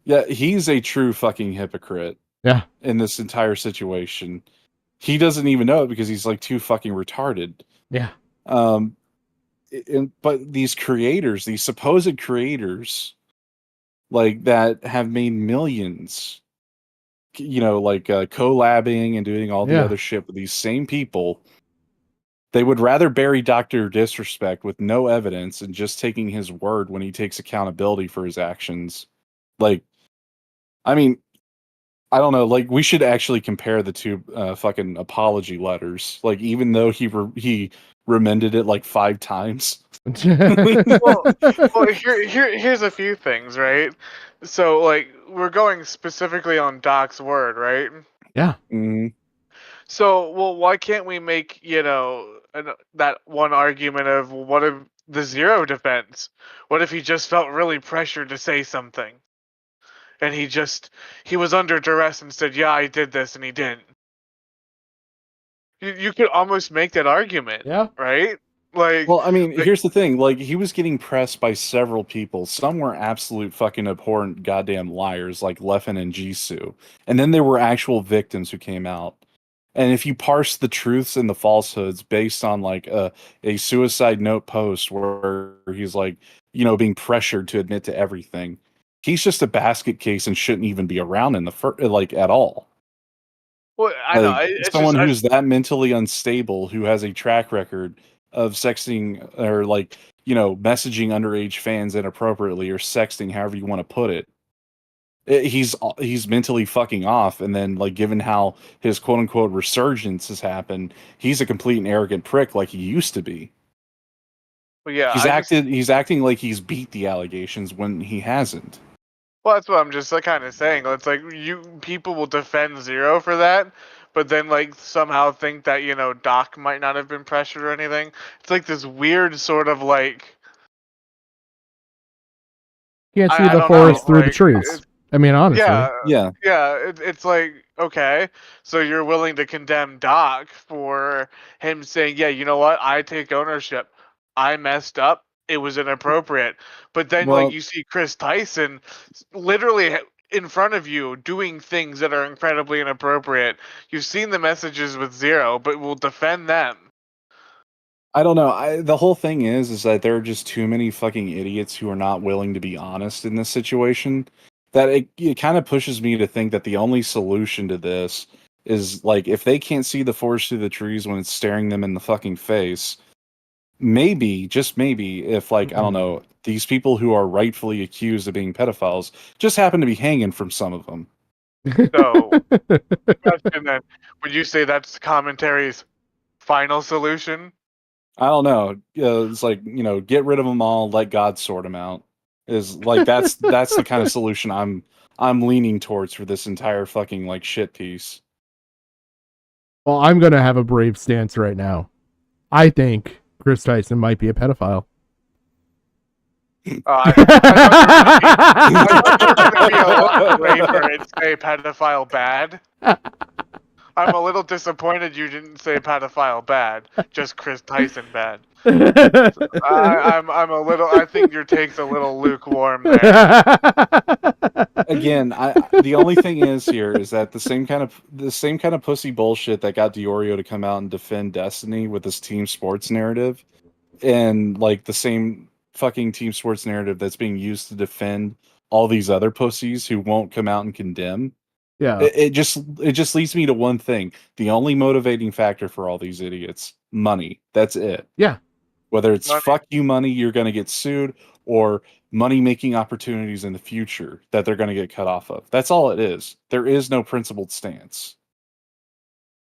Yeah, he's a true fucking hypocrite. Yeah, in this entire situation, he doesn't even know it because he's like too fucking retarded. Yeah. But these creators, these supposed creators, like that have made millions, like collabing and doing all the other shit with these same people. They would rather bury Dr. Disrespect with no evidence and just taking his word when he takes accountability for his actions. Like, I mean, I don't know. Like, we should actually compare the two fucking apology letters. Like, even though he remended it like 5 times. well, here's a few things, right? So, like, we're going specifically on Doc's word, right? Yeah. Mm-hmm. So, well, why can't we make, that one argument of what if the zero defense? What if he just felt really pressured to say something? And he was under duress and said, yeah, I did this, and he didn't. You could almost make that argument. Yeah. Right? Like, well, I mean, here's the thing. Like, he was getting pressed by several people. Some were absolute fucking abhorrent goddamn liars, like Leffen and Jisoo. And then there were actual victims who came out. And if you parse the truths and the falsehoods based on, like, a suicide note post where he's, like, being pressured to admit to everything, he's just a basket case and shouldn't even be around in the at all. Well, I know. Someone who's that mentally unstable, who has a track record of sexting or messaging underage fans inappropriately or sexting, however you want to put it. He's mentally fucking off, and then given how his quote unquote resurgence has happened, he's a complete and arrogant prick like he used to be. Well, yeah, he's acting like he's beat the allegations when he hasn't. Well, that's what I'm just kind of saying. It's like people will defend Zero for that, but then somehow think that Doc might not have been pressured or anything. It's like this weird sort of can't see the forest through the trees. I mean, honestly. It's like, okay, so you're willing to condemn Doc for him saying, yeah, you know what? I take ownership. I messed up. It was inappropriate. But then, Well- you see Chris Tyson literally in front of you doing things that are incredibly inappropriate. You've seen the messages with Zero, but will defend them. I don't know. The whole thing is that there are just too many fucking idiots who are not willing to be honest in this situation. That it kind of pushes me to think that the only solution to this is like if they can't see the forest through the trees when it's staring them in the fucking face. Maybe, just maybe, if like I don't know, these people who are rightfully accused of being pedophiles just happen to be hanging from some of them. So, question then: would you say that's commentary's final solution? I don't know. It's like, get rid of them all, let God sort them out. Is like that's the kind of solution I'm leaning towards for this entire fucking like shit piece. Well, I'm gonna have a brave stance right now. I think Chris Tyson might be a pedophile. I thought you were going to be a lot braver and say pedophile bad. I'm a little disappointed you didn't say pedophile bad, just Chris Tyson bad. I'm a little. I think your take's a little lukewarm there. Again, the only thing is here is that the same kind of pussy bullshit that got Diorio to come out and defend Destiny with this team sports narrative, and like the same fucking team sports narrative that's being used to defend all these other pussies who won't come out and condemn. Yeah. It just leads me to one thing. The only motivating factor for all these idiots, money. That's it. Yeah. Whether it's Money. fuck you money, you're going to get sued, or money making opportunities in the future that they're going to get cut off of. That's all it is. There is no principled stance.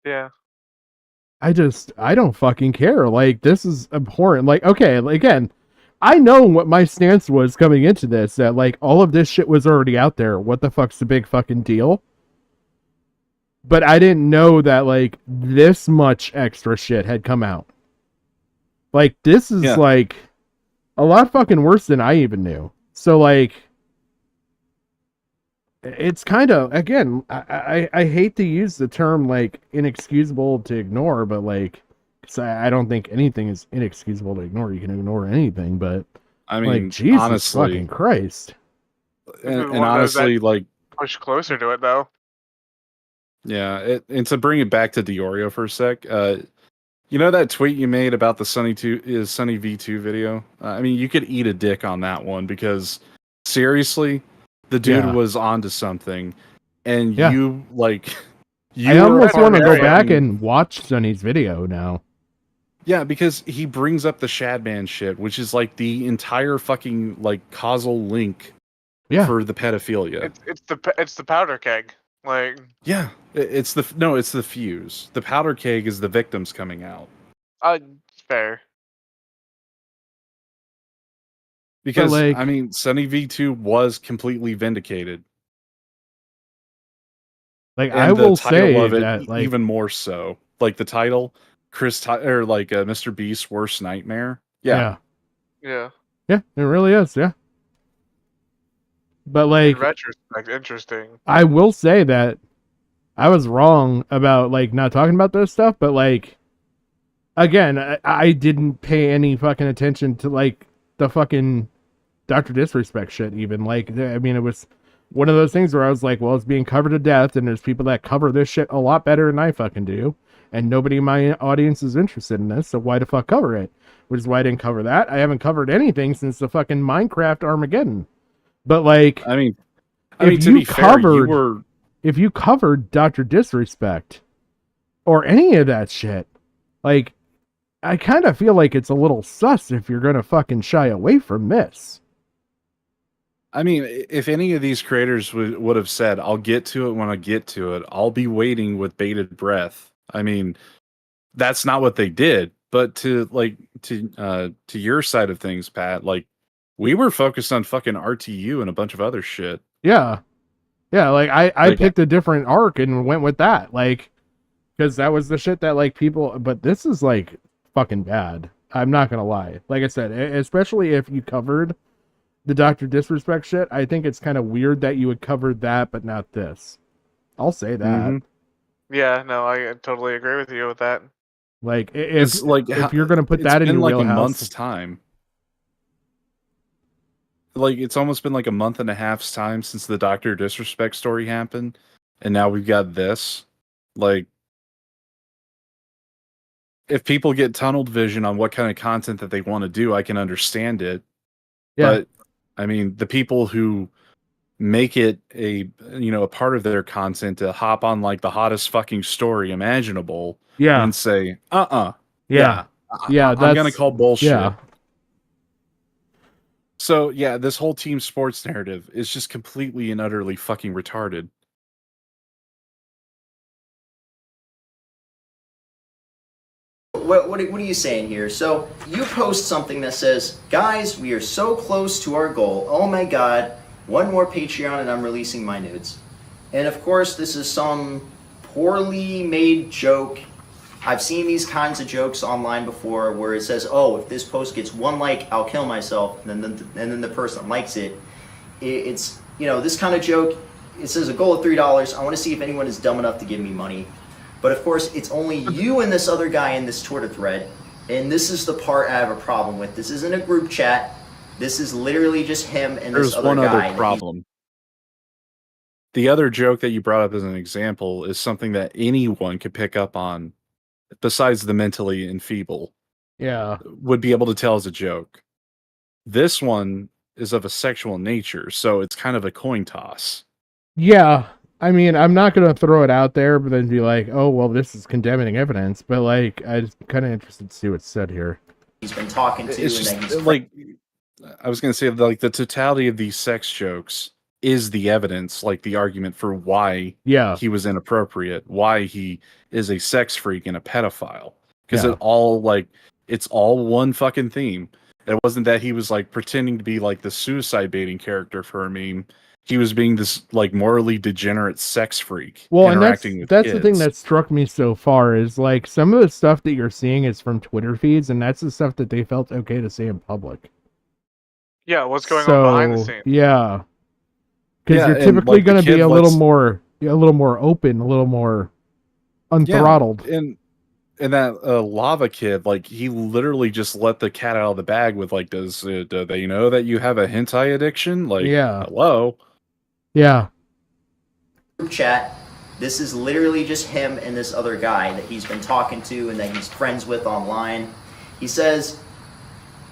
Yeah. I don't fucking care. Like, this is abhorrent. Like, okay, again, I know what my stance was coming into this, that like all of this shit was already out there. What the fuck's the big fucking deal? But I didn't know that like this much extra shit had come out. Like, this is like a lot fucking worse than I even knew. So like, it's kind of, again, I hate to use the term like inexcusable to ignore, but like, 'cause I don't think anything is inexcusable to ignore. You can ignore anything, but I mean, like, Jesus honestly, fucking Christ. And honestly, like, push closer to it though. Yeah, and to bring it back to Diorio for a sec, you know that tweet you made about the Sunny V2 video? I mean, you could eat a dick on that one because seriously, the dude was onto something, and you like. I almost want to go back and watch Sonny's video now. Yeah, because he brings up the Shadman shit, which is like the entire fucking like causal link for the pedophilia. It's the powder keg. Like, yeah, it's the fuse. The powder keg is the victims coming out. Fair. Because like, I mean, Sunny V2 was completely vindicated. Like, And I will say of it, that, like, even more so. Like the title, Mr. Beast's worst nightmare. Yeah. Yeah. Yeah, it really is. Yeah. But like, In retrospect, interesting. I will say that I was wrong about like not talking about this stuff, but like, again, I didn't pay any fucking attention to like the fucking Dr. Disrespect shit even. Like, I mean, it was one of those things where I was like, well, it's being covered to death, and there's people that cover this shit a lot better than I fucking do, and nobody in my audience is interested in this, so why the fuck cover it? Which is why I didn't cover that. I haven't covered anything since the fucking Minecraft Armageddon. But like, I mean, to be fair, if you covered Dr. Disrespect or any of that shit, like, I kind of feel like it's a little sus if you're gonna fucking shy away from this. I mean, if any of these creators would have said, I'll get to it when I get to it, I'll be waiting with bated breath. I mean, that's not what they did. But to your side of things, Pat, like, we were focused on fucking RTU and a bunch of other shit. Yeah. Yeah, like, I picked a different arc and went with that. Like, because that was the shit that, like, people... But this is, like, fucking bad. I'm not gonna lie. Like I said, especially if you covered the Dr. Disrespect shit, I think it's kind of weird that you would cover that, but not this. I'll say that. Yeah, no, I totally agree with you with that. Like, It's like if you're gonna put that in your like wheelhouse, a month's time. Like it's almost been like a month and a half's time since the Dr. Disrespect story happened, and now we've got this. Like, if people get tunnel vision on what kind of content that they want to do, I can understand it. Yeah. But I mean, the people who make it a part of their content to hop on like the hottest fucking story imaginable, Yeah. and say, Yeah. I'm gonna call bullshit. Yeah. So yeah, this whole team sports narrative is just completely and utterly fucking retarded. What are you saying here? So you post something that says, guys, we are so close to our goal. Oh my God, one more Patreon and I'm releasing my nudes. And of course, this is some poorly made joke. I've seen these kinds of jokes online before where it says, oh, if this post gets 1 like, I'll kill myself. And then the person likes it. It's, this kind of joke. It says a goal of $3. I want to see if anyone is dumb enough to give me money. But of course, it's only you and this other guy in this Twitter thread. And this is the part I have a problem with. This isn't a group chat. This is literally just him and this other guy. There's one other problem. The other joke that you brought up as an example is something that anyone could pick up on, besides the mentally enfeebled. Yeah. Would be able to tell as a joke. This one is of a sexual nature, so it's kind of a coin toss. Yeah. I mean, I'm not going to throw it out there, but then be like, oh, well, this is condemning evidence. But, like, I'm kind of interested to see what's said here. He's been talking to. It's just, like, I was going to say, like, the totality of these sex jokes is the evidence, like, the argument for why he was inappropriate, why he is a sex freak and a pedophile. Because it's all one fucking theme. It wasn't that he was, like, pretending to be, like, the suicide baiting character for a meme. He was being this like morally degenerate sex freak. Well, and that's kids. the thing that struck me so far is like some of the stuff that you're seeing is from Twitter feeds, and that's the stuff that they felt okay to say in public. Yeah, what's going on behind the scenes? Yeah, because you're typically going to be a little more open, a little more unthrottled. Yeah, and that lava kid, like he literally just let the cat out of the bag with like, do they know that you have a hentai addiction? Like, hello. Yeah. Group chat. This is literally just him and this other guy that he's been talking to and that he's friends with online. He says,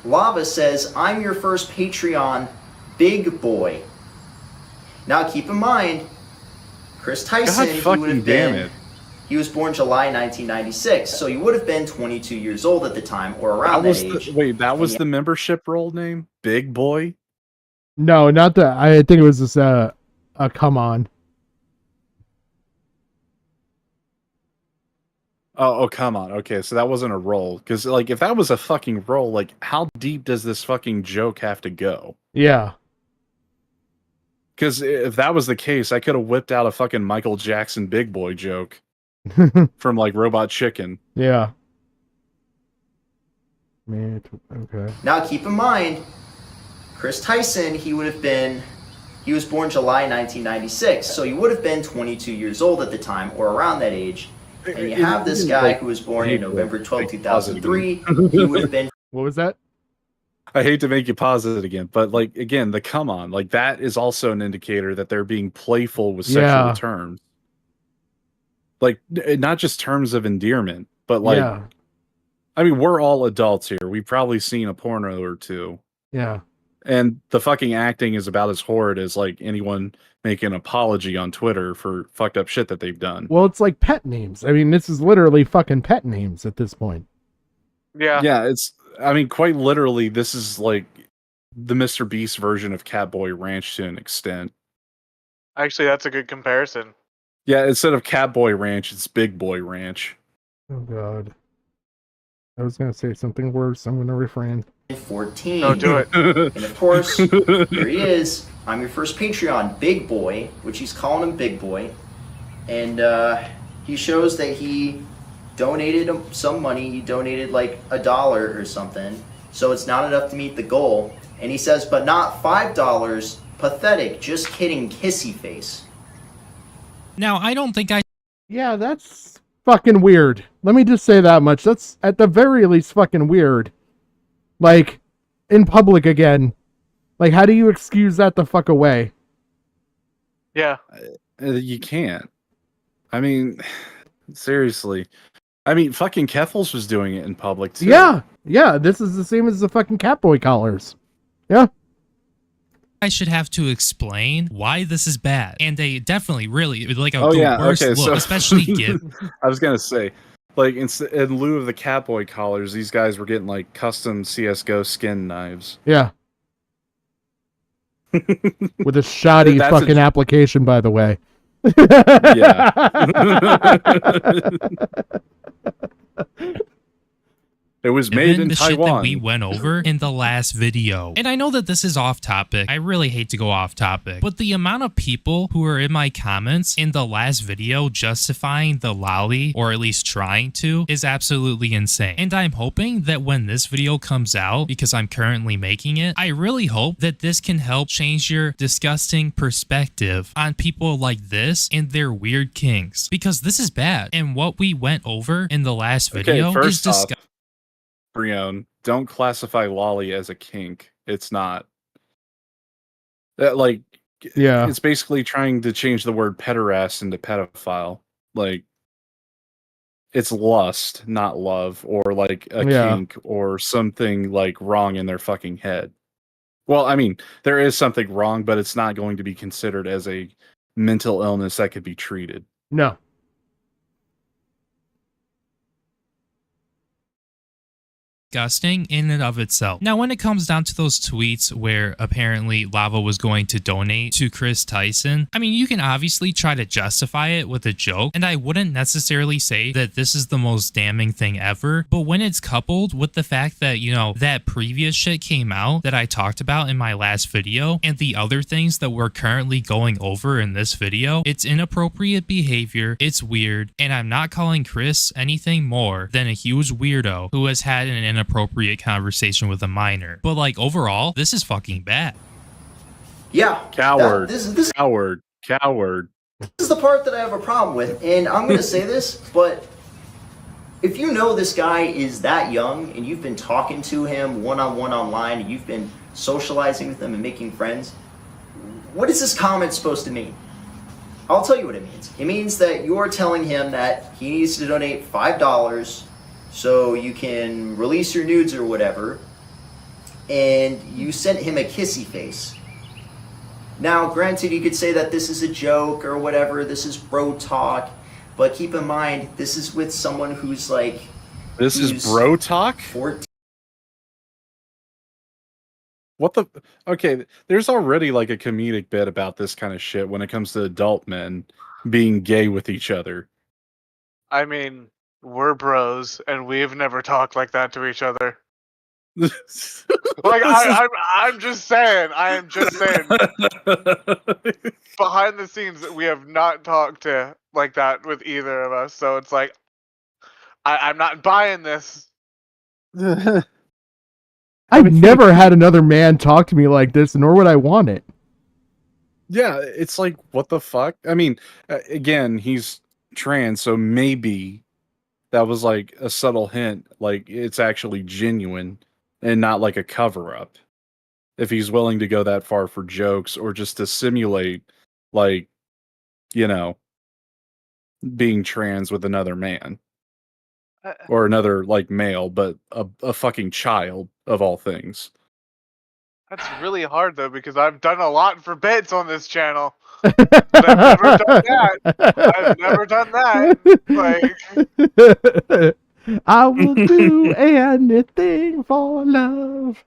Lava says, I'm your first Patreon, big boy. Now keep in mind, Chris Tyson, he was born July 1996, so he would have been 22 years old at the time, or around that age. That was the membership role name? Big boy? No, not that. I think it was this, come on. Oh, come on. Okay, so that wasn't a role. Because, like, if that was a fucking role, like, how deep does this fucking joke have to go? Yeah. Because if that was the case, I could have whipped out a fucking Michael Jackson big boy joke from, like, Robot Chicken. Yeah. Man, okay. Now, keep in mind, Chris Tyson, he was born July 1996, so he would have been 22 years old at the time, or around that age. And you have this guy who was born in November 12, 2003. He would have been... What was that? I hate to make you pause it again, but, like, again, the come on, like, that is also an indicator that they're being playful with sexual terms. Like, not just terms of endearment, but, like, I mean, we're all adults here. We've probably seen a porno or two. Yeah. And the fucking acting is about as horrid as, like, anyone make an apology on Twitter for fucked up shit that they've done. Well, it's like pet names. I mean, this is literally fucking pet names at this point. Yeah. Yeah, I mean, quite literally, this is like the Mr. Beast version of Catboy Ranch to an extent. Actually, that's a good comparison. Yeah, instead of Catboy Ranch, it's Big Boy Ranch. Oh, God. I was going to say something worse. I'm going to refrain. 14. No, do it. And of course, here he is. I'm your first Patreon, Big Boy, which he's calling him Big Boy. And he shows that he donated some money. He donated like $1 or something. So it's not enough to meet the goal. And he says, but not $5. Pathetic. Just kidding. Kissy face. Now, I don't think I... Yeah, that's fucking weird. Let me just say that much. That's at the very least fucking weird. Like, in public again. Like, how do you excuse that the fuck away? Yeah. You can't. I mean, seriously. I mean, fucking Keffels was doing it in public, too. Yeah, this is the same as the fucking Catboy collars. Yeah. I should have to explain why this is bad. And they definitely really, like, the worst okay, look, so especially given... I was going to say, like, in lieu of the Catboy collars, these guys were getting, like, custom CSGO skin knives. Yeah. With a shoddy fucking application, by the way. Yeah. It was made in the Taiwan. shit that we went over in the last video. And I know that this is off topic. I really hate to go off topic. But the amount of people who are in my comments in the last video justifying the lolly, or at least trying to, is absolutely insane. And I'm hoping that when this video comes out, because I'm currently making it, I really hope that this can help change your disgusting perspective on people like this and their weird kinks. Because this is bad. And what we went over in the last video is disgusting. Brion, don't classify lolly as a kink. It's not. Like, yeah, it's basically trying to change the word pederast into pedophile. Like, it's lust, not love, or like a kink or something like wrong in their fucking head. Well, I mean, there is something wrong, but it's not going to be considered as a mental illness that could be treated. No. Disgusting in and of itself. Now, when it comes down to those tweets where apparently Lava was going to donate to Chris Tyson, I mean, you can obviously try to justify it with a joke, and I wouldn't necessarily say that this is the most damning thing ever, but when it's coupled with the fact that, you know, that previous shit came out that I talked about in my last video, and the other things that we're currently going over in this video, it's inappropriate behavior, it's weird, and I'm not calling Chris anything more than a huge weirdo who has had an inappropriate conversation with a minor. But like overall, this is fucking bad. Yeah. Coward. Coward. This is the part that I have a problem with. And I'm going to say this, but if you know this guy is that young and you've been talking to him one-on-one online and you've been socializing with him and making friends, what is this comment supposed to mean? I'll tell you what it means. It means that you're telling him that he needs to donate $5 so you can release your nudes or whatever, and you sent him a kissy face. Now, granted, you could say that this is a joke or whatever, this is bro talk, but keep in mind, this is with someone who's like... This is bro talk? 14. What the... Okay, there's already like a comedic bit about this kind of shit when it comes to adult men being gay with each other. I mean, we're bros, and we've never talked like that to each other. Like, I'm just saying. I am just saying. Behind the scenes, we have not talked to like that with either of us. So it's like, I'm not buying this. I've never had another man talk to me like this, nor would I want it. Yeah, it's like, what the fuck? I mean, again, he's trans, so maybe that was like a subtle hint, like it's actually genuine and not like a cover-up. If he's willing to go that far for jokes or just to simulate, like, you know, being trans with another man. Or another, like, male, but a fucking child, of all things. That's really hard, though, because I've done a lot for bits on this channel. But I've never done that. I've never done that. Like, I will do anything for love.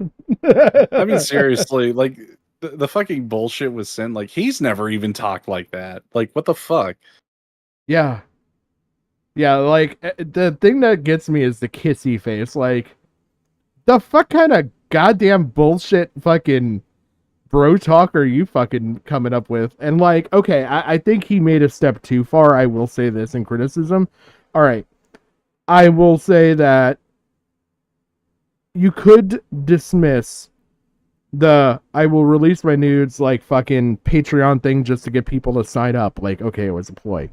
I mean, seriously, like, the fucking bullshit was sent. Like, he's never even talked like that. Like, what the fuck? Yeah. Yeah, like, the thing that gets me is the kissy face. Like, the fuck kind of goddamn bullshit fucking bro talk are you fucking coming up with? And, like, okay, I think he made a step too far. I will say this in criticism. All right. I will say that you could dismiss I will release my nudes like fucking Patreon thing just to get people to sign up. Like, okay, it was a ploy.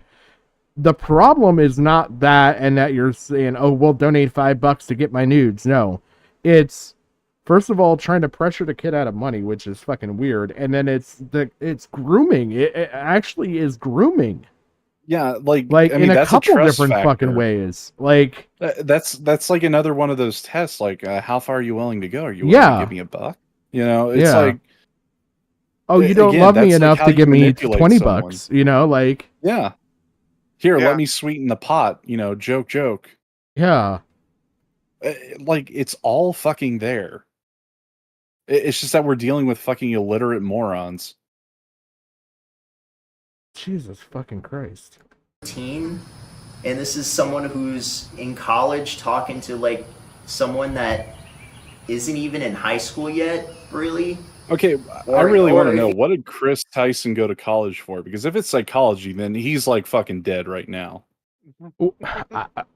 The problem is not that and that you're saying, oh, well, donate $5 to get my nudes. No. It's first of all trying to pressure the kid out of money, which is fucking weird. And then it's grooming. It actually is grooming. Yeah, like I in mean, a that's couple a trust different factor. fucking ways. Like that's like another one of those tests. Like, how far are you willing to go? Are you willing to give me $1? You know, it's Yeah. like, oh, you don't again, love me that's like enough how to you give me manipulate $20, someone. you know, like Yeah. Here, Yeah. let me sweeten the pot. You know, joke. yeah. Like, it's all fucking there. It's just that we're dealing with fucking illiterate morons. Jesus fucking Christ. Teen, and this is someone who's in college talking to like someone that isn't even in high school yet, really. Okay, I really want to know, what did Chris Tyson go to college for? Because if it's psychology, then he's like fucking dead right now.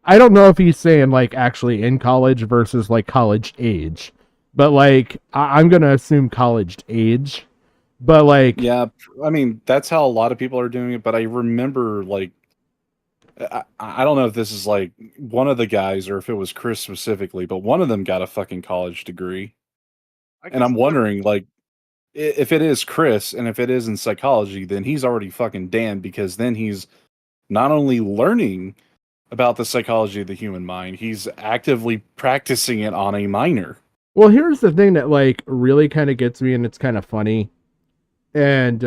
I don't know if he's saying like actually in college versus like college age, but like I'm gonna assume college age. But like, yeah, I mean that's how a lot of people are doing it. But I remember like, I don't know if this is like one of the guys or if it was Chris specifically, but one of them got a fucking college degree, and I'm wondering like, if it is Chris and if it is in psychology, then he's already fucking damned, because then he's not only learning about the psychology of the human mind, he's actively practicing it on a minor. well, here's the thing that like really kind of gets me, and it's kind of funny, and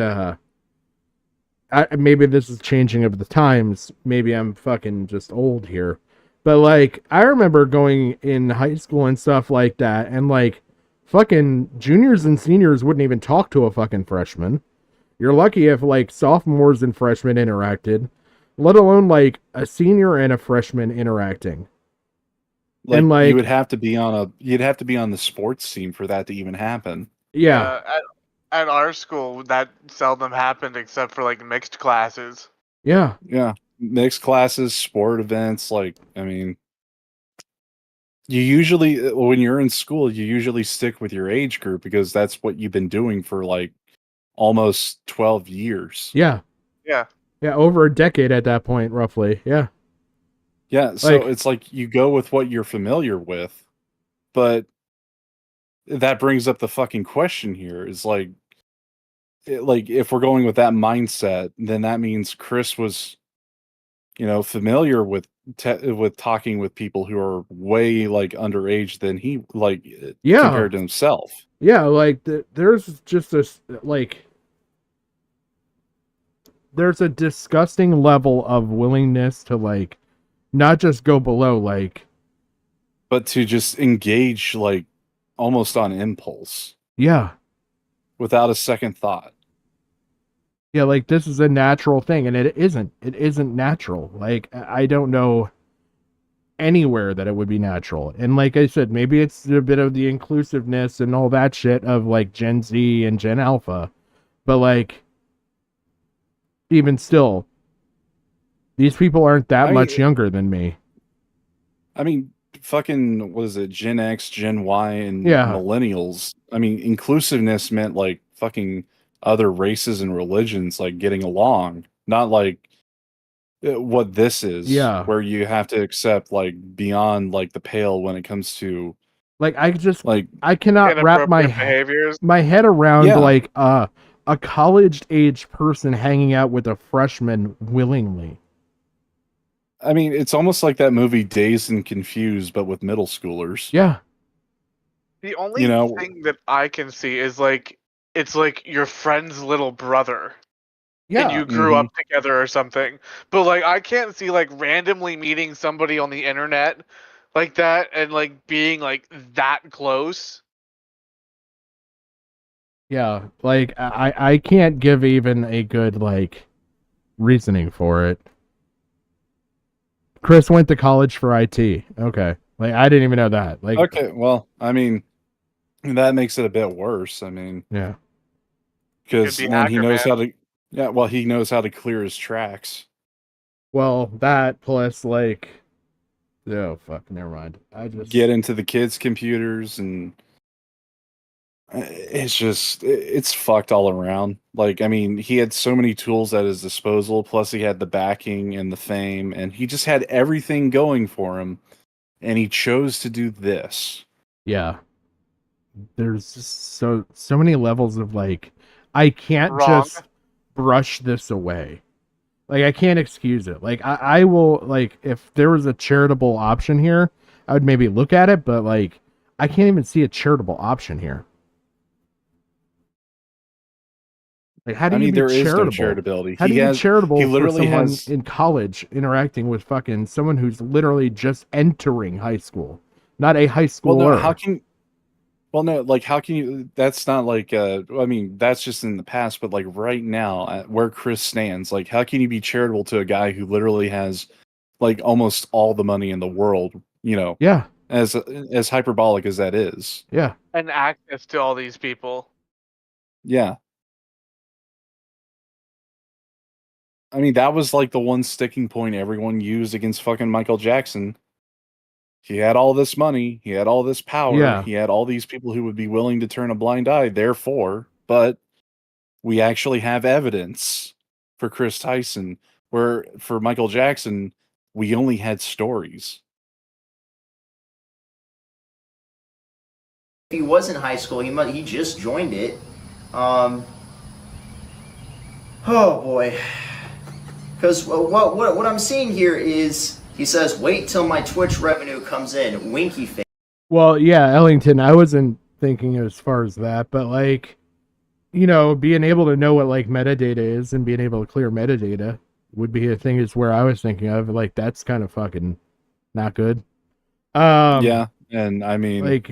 maybe this is changing of the times. Maybe I'm fucking just old here, but like I remember going in high school and stuff like that, and like fucking juniors and seniors wouldn't even talk to a fucking freshman. You're lucky if like sophomores and freshmen interacted, let alone like a senior and a freshman interacting. Like, and like you'd have to be on the sports team for that to even happen. Yeah. At our school, that seldom happened except for like mixed classes. Yeah. Yeah. Mixed classes, sport events. Like, I mean, you usually, when you're in school, you usually stick with your age group because that's what you've been doing for like almost 12 years. Yeah. Yeah. Yeah, over a decade at that point, roughly. Yeah. Yeah, so it's like you go with what you're familiar with, but that brings up the fucking question here is like, if we're going with that mindset, then that means Chris was, familiar with talking with people who are way like underage than he compared to himself. Yeah, like there's just this like there's a disgusting level of willingness to like not just go below like, but to just engage like almost on impulse. Yeah. Without a second thought. Yeah, like this is a natural thing, and it isn't. It isn't natural. Like I don't know anywhere that it would be natural. And like I said, maybe it's a bit of the inclusiveness and all that shit of like Gen Z and Gen Alpha. But like even still, these people aren't that much younger than me. I mean, fucking, what is it, Gen X, Gen Y, and Yeah. millennials. I mean, inclusiveness meant like fucking other races and religions like getting along, not like what this is. Yeah. Where you have to accept like beyond like the pale when it comes to like I just like I cannot wrap my behaviors. my head around Yeah. like a college age person hanging out with a freshman willingly. I mean, it's almost like that movie Dazed and Confused, but with middle schoolers. Yeah. The only thing that I can see is like it's like your friend's little brother. Yeah. And you grew up together or something. But like I can't see like randomly meeting somebody on the internet like that and like being like that close. Yeah, like I can't give even a good like reasoning for it. Chris went to college for IT. Okay. Like I didn't even know that. Like Okay, well, I mean, that makes it a bit worse. I mean, yeah. Because Could be then he hacker, knows man. how to, yeah, well, he knows how to clear his tracks. Well, that plus like oh fuck, never mind. I just Get into the kids' computers and It's fucked all around. Like, I mean, he had so many tools at his disposal, plus he had the backing and the fame, and he just had everything going for him, and he chose to do this. Yeah. There's just so many levels of like, I can't Wrong. just brush this away. Like, I can't excuse it. Like, I will, like, if there was a charitable option here, I would maybe look at it, but like, I can't even see a charitable option here. Like, how do I you mean, be there charitable? is no charitability. How do you be charitable He for literally someone has. in college interacting with fucking someone who's literally just entering high school, not a high schooler? Well, no, how can? Well, no, like, how can you? That's not like. I mean, that's just in the past, but like right now, where Chris stands, like, how can you be charitable to a guy who literally has, like, almost all the money in the world? You know. Yeah. As hyperbolic as that is. Yeah. And access to all these people. Yeah. I mean, that was like the one sticking point everyone used against fucking Michael Jackson. He had all this money, he had all this power, Yeah. he had all these people who would be willing to turn a blind eye, therefore, but we actually have evidence for Chris Tyson, where for Michael Jackson, we only had stories. If he was in high school, he just joined it. Oh boy. Because what I'm seeing here is he says, "Wait till my Twitch revenue comes in." Winky face. Well, yeah, Ellington, I wasn't thinking as far as that, but like, you know, being able to know what like metadata is and being able to clear metadata would be a thing is where I was thinking of. Like, that's kind of fucking not good. Yeah, and I mean, like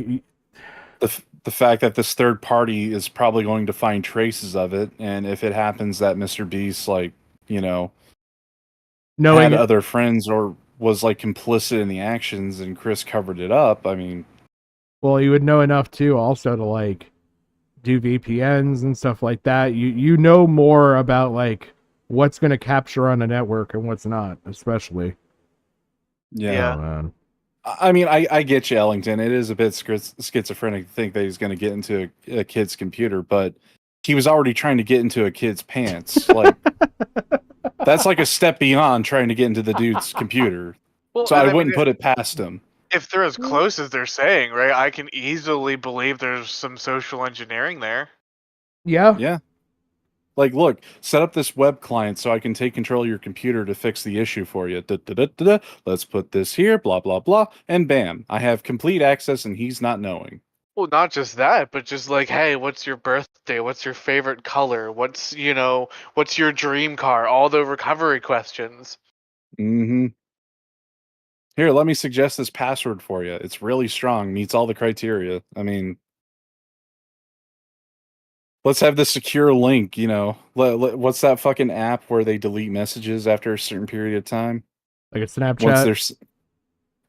the fact that this third party is probably going to find traces of it, and if it happens that Mr. Beast, like, you know, knowing had other friends or was like complicit in the actions and Chris covered it up, I mean, well, you would know enough too also to like do VPNs and stuff like that. You know more about like what's going to capture on a network and what's not, especially. yeah. Oh, man. I mean, I get you, Ellington. It is a bit schizophrenic to think that he's going to get into a kid's computer, but he was already trying to get into a kid's pants. Like, that's like a step beyond trying to get into the dude's computer. Well, So and I I mean, wouldn't put it past him. If they're as close as they're saying, right, I can easily believe there's some social engineering there. Yeah. Yeah. Like, look, set up this web client so I can take control of your computer to fix the issue for you. Let's put this here, blah, blah, blah. And bam, I have complete access and he's not knowing. Well, not just that, but just like, hey, what's your birthday? What's your favorite color? What's your dream car? All the recovery questions. Mm-hmm. Here, let me suggest this password for you. It's really strong, meets all the criteria. I mean, let's have the secure link, you know. What's that fucking app where they delete messages after a certain period of time? Like a Snapchat?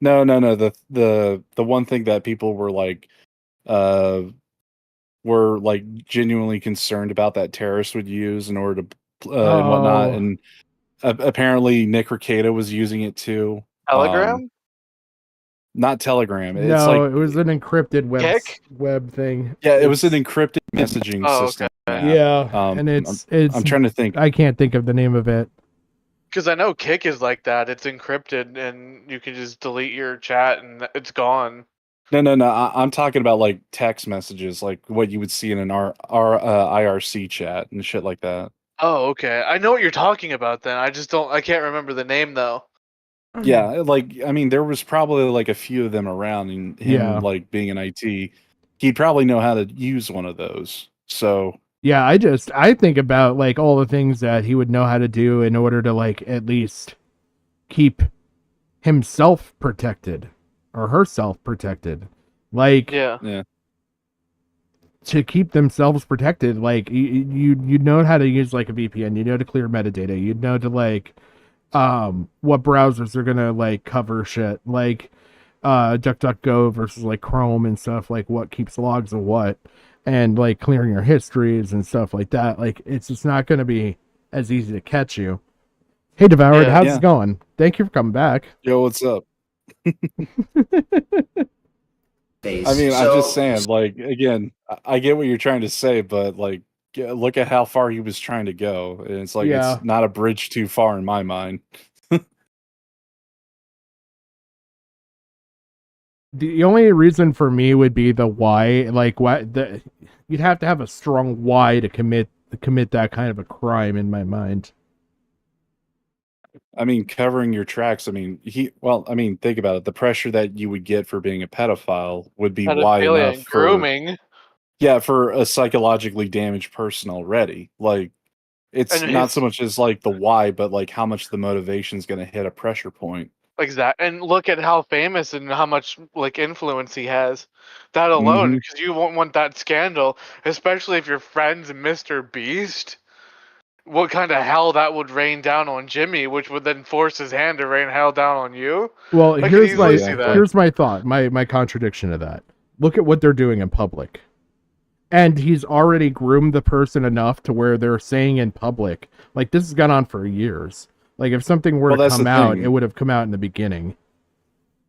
No. The one thing that people were like genuinely concerned about that terrorists would use in order to and whatnot. And apparently Nick Rekieta was using it too. Telegram? Not Telegram. It's No, like it was an encrypted Kick? web thing. Yeah, it was an encrypted messaging system. Okay. Yeah, and it's I'm trying to think. I can't think of the name of it. Because I know Kick is like that. It's encrypted, and you can just delete your chat, and it's gone. No. I'm talking about like text messages, like what you would see in an IRC chat and shit like that. Oh, okay. I know what you're talking about. Then I can't remember the name though. Yeah, like, I mean, there was probably like a few of them around, and him like being in IT, he'd probably know how to use one of those. So yeah, I think about like all the things that he would know how to do in order to like at least keep himself protected or herself protected. Like, yeah. To keep themselves protected, like you know how to use like a VPN, you know to clear metadata, you know to like what browsers are gonna like cover shit, like DuckDuckGo versus like Chrome and stuff, like what keeps logs of what, and like clearing your histories and stuff like that. Like it's just not gonna be as easy to catch you. Hey Devoured, how's it going? Thank you for coming back. Yo, what's up? I mean, I'm just saying, like, again, I get what you're trying to say, but like, look at how far he was trying to go, and it's like Yeah. it's not a bridge too far in my mind. The only reason for me would be the why. Like, you'd have to have a strong why to commit that kind of a crime in my mind. I mean, covering your tracks. I mean, think about it. The pressure that you would get for being a pedophile would be wide Pedophilia enough and for, grooming. yeah, for a psychologically damaged person already. Like, it's And not so his much as like the why, but like how much the motivation is going to hit a pressure point. exact, and look at how famous and how much like influence he has. That alone, Mhm. because you won't want that scandal, especially if your friend's Mr. Beast. What kind of hell that would rain down on Jimmy, which would then force his hand to rain hell down on you. Well, I could easily see that. here's my thought, my contradiction to that. Look at what they're doing in public. And he's already groomed the person enough to where they're saying in public, like, this has gone on for years. Like, if something were Well, to that's come the out, thing. it would have come out in the beginning.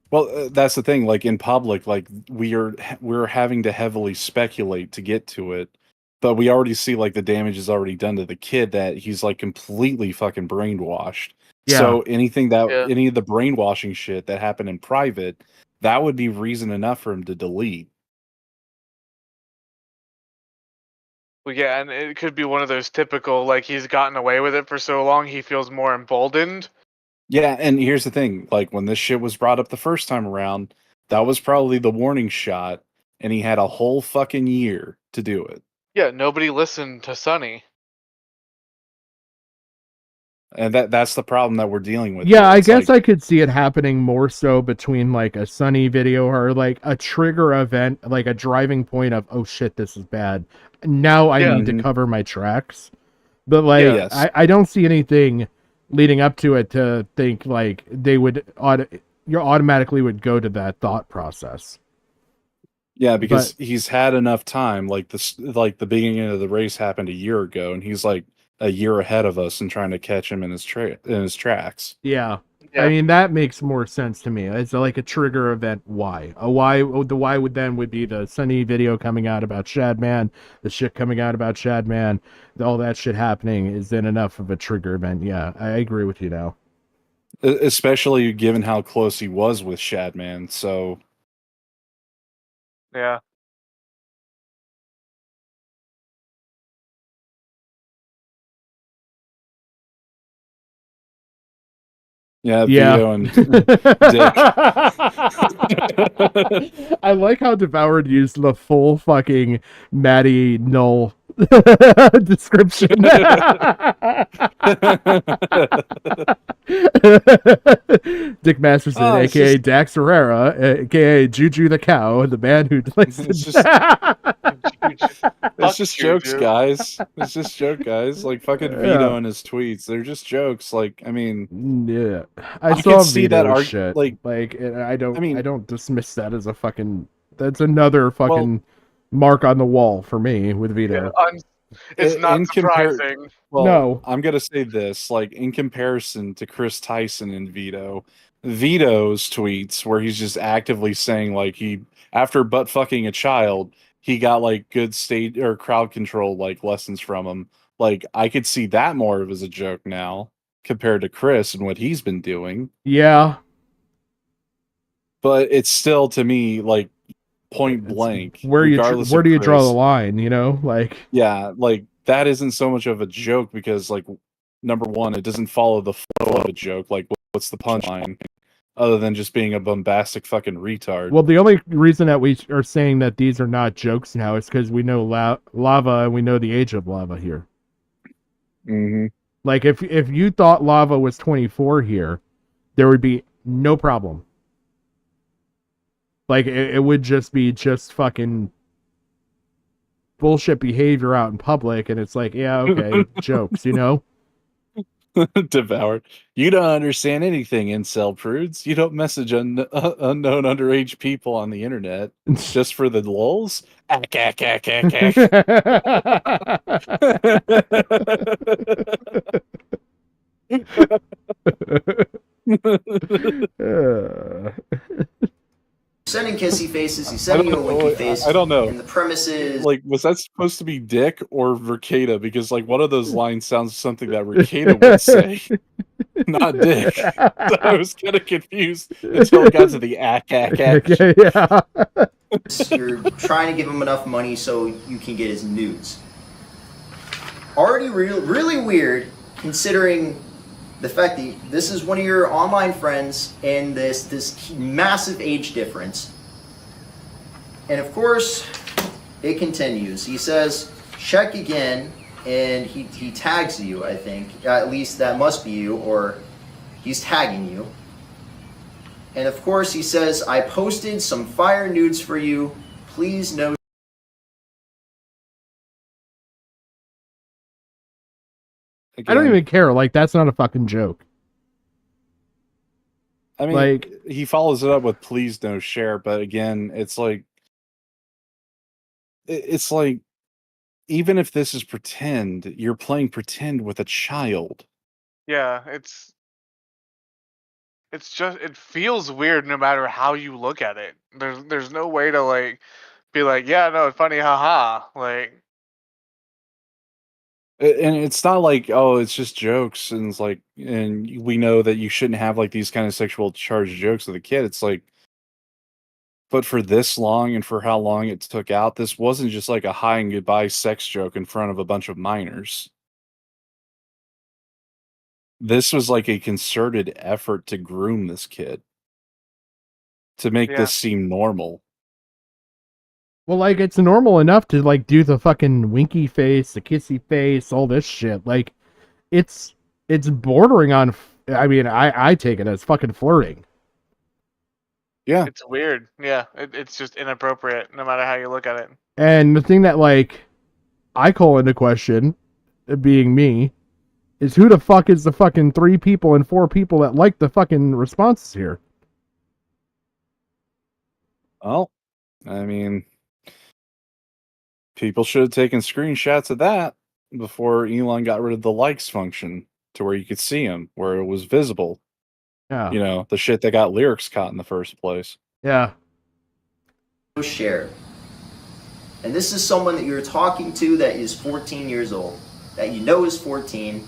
Well, that's the thing. Like in public, like we're having to heavily speculate to get to it, but we already see like the damage is already done to the kid that he's like completely fucking brainwashed. Yeah. So anything that Yeah. any of the brainwashing shit that happened in private, that would be reason enough for him to delete. Well, yeah, and it could be one of those typical, like, he's gotten away with it for so long, he feels more emboldened. Yeah, and here's the thing, like when this shit was brought up the first time around, that was probably the warning shot, and he had a whole fucking year to do it. Yeah, nobody listened to Sonny. And that's the problem that we're dealing with. Yeah, here. I It's guess like, I could see it happening more so between like a Sunny video or like a trigger event, like a driving point of, oh shit, this is bad. Now I Yeah. need to cover my tracks. But like, Yes. I don't see anything leading up to it to think like they would you automatically would go to that thought process. yeah, because he's had enough time. Like this, like the beginning of the race happened a year ago, and he's like a year ahead of us and trying to catch him in his tracks. Yeah. Yeah. I mean, that makes more sense to me. It's like a trigger event. Why? The why would be the Sunny video coming out about Shadman, the shit coming out about Shadman, all that shit happening is then enough of a trigger event. Yeah, I agree with you now. Especially given how close he was with Shadman. So Yeah. yeah, Yeah. Vito and Dick. I like how Devoured used the full fucking Maddie Null description. Dick Masterson, Oh, it's aka just- Dax Herrera, aka Juju the cow, the man who likes to. It's just jokes, Juju. guys. It's just joke, guys. Like fucking Vito and his tweets. They're just jokes. Like, I mean, Yeah, I I saw could see that Vito's arg- shit. like- and I don't, I mean- I don't dismiss that as a fucking. That's another fucking mark on the wall for me with Vito. It's not in compar- surprising. Well, No. I'm gonna say this: like in comparison to Chris Tyson and Vito's tweets, where he's just actively saying like he after butt fucking a child, he got like good state or crowd control like lessons from him. Like I could see that more of as a joke now compared to Chris and what he's been doing. Yeah, But it's still to me like point blank. where regardless where of do you draw Chris. the line? You know, like Yeah, like that isn't so much of a joke because like number one, it doesn't follow the flow of a joke. Like what's the punchline other than just being a bombastic fucking retard? well, the only reason that we are saying that these are not jokes now is because we know Lava and we know the age of Lava here. Mm-hmm. Like if you thought Lava was 24 here, there would be no problem. Like it would just be fucking bullshit behavior out in public, and it's like, yeah, okay, jokes, you know. Devoured. You don't understand anything, incel prudes. You don't message unknown underage people on the internet just for the lulz. Ack, ack, ack, ack, sending kissy faces, he's sending you a winky face. I don't know. And the premise is Like, was that supposed to be Dick or Ricada? Because like one of those lines sounds something that Ricada would say, not Dick. So I was kind of confused until it got to the ack. Yeah. you're trying to give him enough money so you can get his nudes. Already really weird, considering the fact that this is one of your online friends and this massive age difference. And of course, it continues. He says, check again, and he tags you, I think. At least that must be you, or he's tagging you. And of course, he says, I posted some fire nudes for you. Please no. I don't even care. Like, that's not a fucking joke. I mean, like, he follows it up with "please no share," but again, it's like even if this is pretend, you're playing pretend with a child. Yeah, it's just it feels weird no matter how you look at it. There's no way to like be like, yeah, no, it's funny, haha. Like, And it's not like, oh, it's just jokes, and it's like, and we know that you shouldn't have like these kind of sexual charged jokes with a kid. It's like, but for this long and for how long it took out, this wasn't just like a hi and goodbye sex joke in front of a bunch of minors. This was like a concerted effort to groom this kid, to make this seem normal. well, like, it's normal enough to like do the fucking winky face, the kissy face, all this shit. Like, it's bordering on. I mean, I take it as fucking flirting. Yeah, it's weird. Yeah, it's just inappropriate no matter how you look at it. And the thing that like I call into question, being me, is who the fuck is the fucking 3 people and 4 people that like the fucking responses here? Well, I mean, people should have taken screenshots of that before Elon got rid of the likes function to where you could see them, where it was visible. Yeah. You know, the shit that got lyrics caught in the first place. Yeah. Share. And this is someone that you're talking to that is 14 years old, that you know is 14.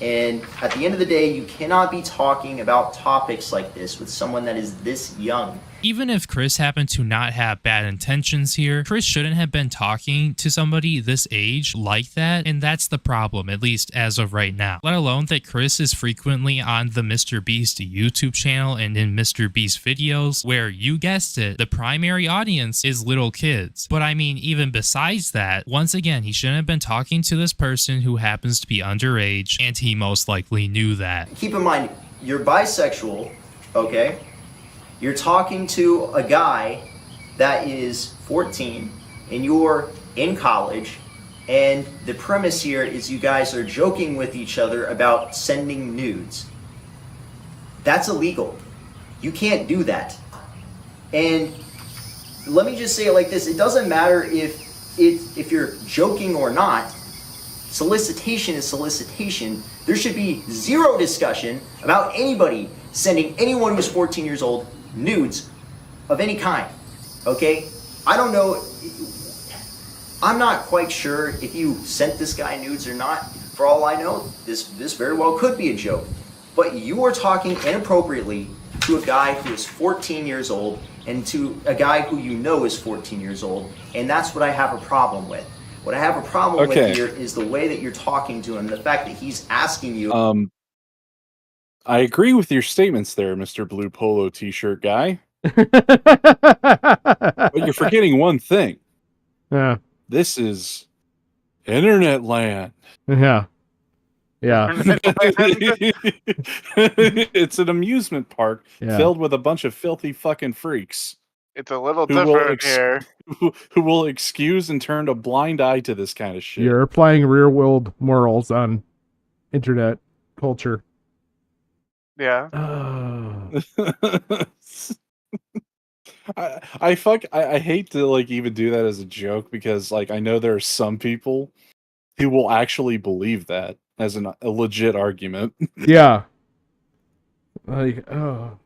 And at the end of the day, you cannot be talking about topics like this with someone that is this young. Even if Chris happened to not have bad intentions here, Chris shouldn't have been talking to somebody this age like that, and that's the problem, at least as of right now. Let alone that Chris is frequently on the Mr. Beast YouTube channel and in Mr. Beast videos, where, you guessed it, the primary audience is little kids. But I mean, even besides that, once again, he shouldn't have been talking to this person who happens to be underage, and he most likely knew that. Keep in mind, you're bisexual, okay? You're talking to a guy that is 14 and you're in college, and the premise here is you guys are joking with each other about sending nudes. That's illegal. You can't do that. And let me just say it like this. It doesn't matter if you're joking or not. Solicitation is solicitation. There should be zero discussion about anybody sending anyone who's 14 years old nudes of any kind, okay? I don't know, I'm not quite sure if you sent this guy nudes or not. For all I know, this very well could be a joke. But you are talking inappropriately to a guy who is 14 years old and to a guy who you know is 14 years old, and that's what I have a problem with. What I have a problem with here is the way that you're talking to him, the fact that he's asking you... I agree with your statements there, Mr. Blue Polo T-shirt guy. But you're forgetting one thing. Yeah. This is internet land. Yeah. Yeah. It's an amusement park filled with a bunch of filthy fucking freaks. It's a little different here. Who will excuse and turn a blind eye to this kind of shit. You're applying real-world morals on internet culture. Yeah. I hate to like even do that as a joke, because like I know there are some people who will actually believe that as a legit argument. Yeah. Like, oh.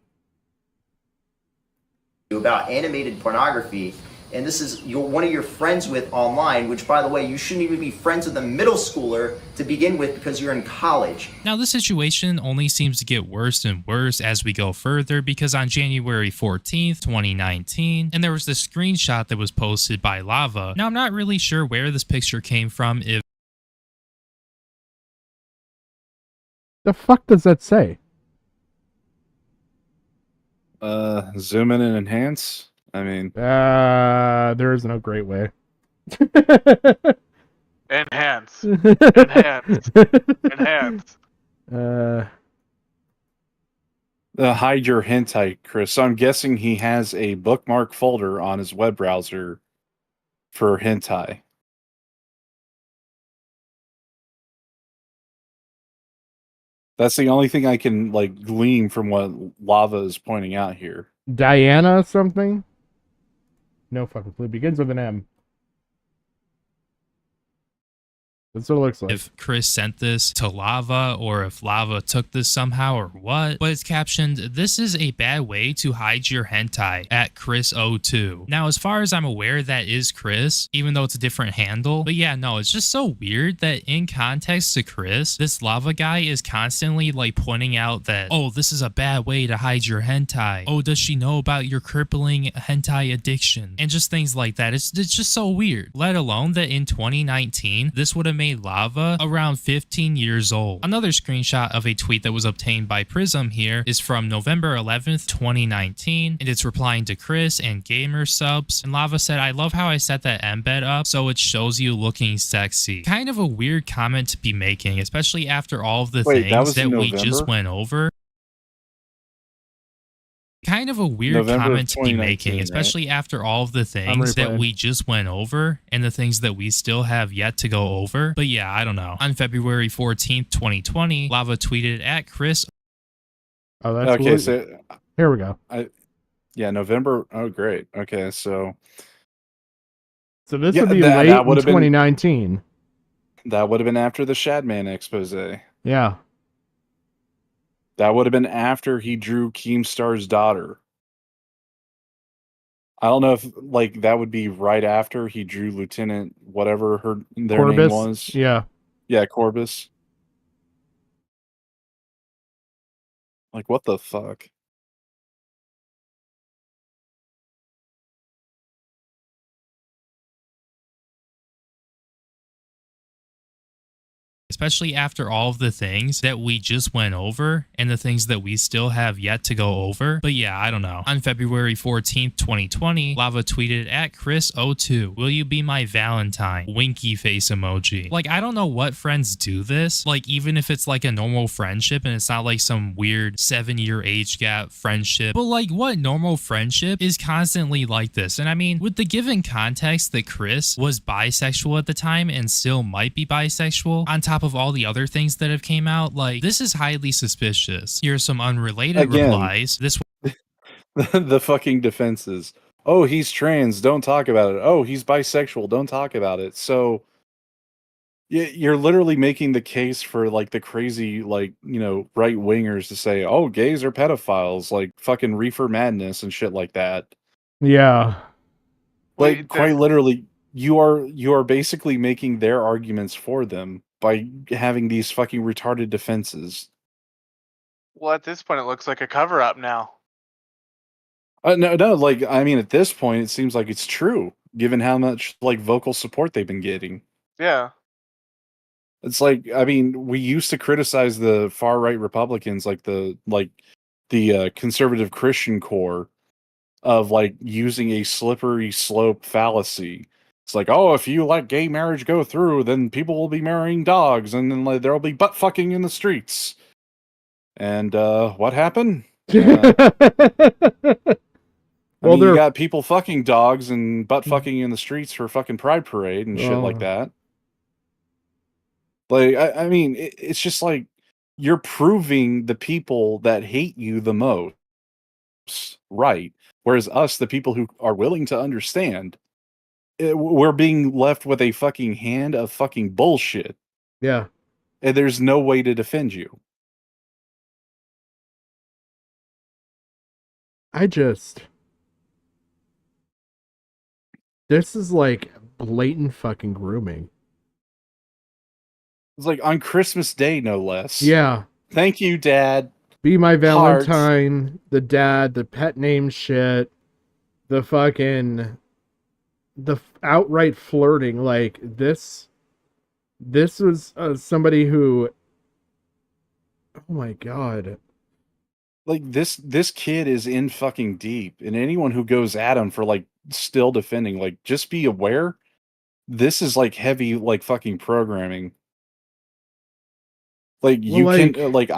about animated pornography, and this is one of your friends with online, which, by the way, you shouldn't even be friends with a middle schooler to begin with because you're in college. Now, this situation only seems to get worse and worse as we go further, because on January 14th, 2019, and there was this screenshot that was posted by Lava. Now, I'm not really sure where this picture came from, if The fuck does that say? Zoom in and enhance. I mean, there is no great way. Enhance. Enhance. Enhance. Hide your hentai, Chris. So I'm guessing he has a bookmark folder on his web browser for hentai. That's the only thing I can glean from what Lava is pointing out here. Diana something? No fucking clue. Begins with an M. That's what it looks like. if Chris sent this to Lava or if Lava took this somehow or what, but it's captioned, "This is a bad way to hide your hentai at Chris02." Now, as far as I'm aware, that is Chris, even though it's a different handle. But yeah, no, it's just so weird that in context to Chris, this Lava guy is constantly pointing out that, oh, this is a bad way to hide your hentai. Oh, does she know about your crippling hentai addiction? And just things like that. It's just so weird. Let alone that in 2019, this would have made Lava around 15 years old. Another screenshot of a tweet that was obtained by Prism here is from November 11th, 2019, and it's replying to Chris and gamer subs. And Lava said, "I love how I set that embed up so it shows you looking sexy." Kind of a weird comment to be making, especially after all of the things that we just went over. Kind of a weird November comment to be 2019, making, especially after all of the things that we just went over and the things that we still have yet to go over. But yeah, I don't know. On February 14th, 2020, Lava tweeted at Chris. Oh, that's okay. So here we go. Yeah, November. Oh, great. Okay, so this would be late in 2019. That would have been after the Shadman expose. Yeah. That would have been after he drew Keemstar's daughter. I don't know if that would be right after he drew Lieutenant whatever their Corbus? name was. Yeah. Yeah, Corbus. What the fuck? Especially after all of the things that we just went over and the things that we still have yet to go over. But yeah, I don't know. On February 14th, 2020, Lava tweeted at Chris02, "Will you be my Valentine?" Winky face emoji. I don't know what friends do this. Even if it's a normal friendship and it's not some weird 7-year age gap friendship. But what normal friendship is constantly like this? And I mean, with the given context that Chris was bisexual at the time and still might be bisexual, on top of all the other things that have came out, this is highly suspicious. Here's some unrelated replies. This the fucking defenses. Oh, he's trans, don't talk about it. Oh, he's bisexual, don't talk about it. So you're literally making the case for the crazy right wingers to say, oh, gays are pedophiles, fucking reefer madness and shit like that. Yeah. Quite literally, you are basically making their arguments for them by having these fucking retarded defenses. Well, at this point, it looks like a cover-up now. No, I mean, at this point, it seems like it's true, given how much vocal support they've been getting. Yeah. It's I mean, we used to criticize the far-right Republicans, the conservative Christian core, of using a slippery slope fallacy. It's oh, if you let gay marriage go through, then people will be marrying dogs, and then there'll be butt fucking in the streets. And what happened? Well, you got people fucking dogs and butt fucking in the streets for fucking Pride Parade and shit like that. I mean, it's just you're proving the people that hate you the most right, whereas us, the people who are willing to understand, we're being left with a fucking hand of fucking bullshit. Yeah. And there's no way to defend you. This is like blatant fucking grooming. It's like on Christmas Day, no less. Yeah. Thank you, Dad. Be my Hearts. Valentine, the dad, the pet name shit, the fucking outright flirting. Like this was somebody who, oh my god. Like this kid is in fucking deep, and anyone who goes at him for like still defending, like, just be aware, this is like heavy like fucking programming. Like Well, you can like-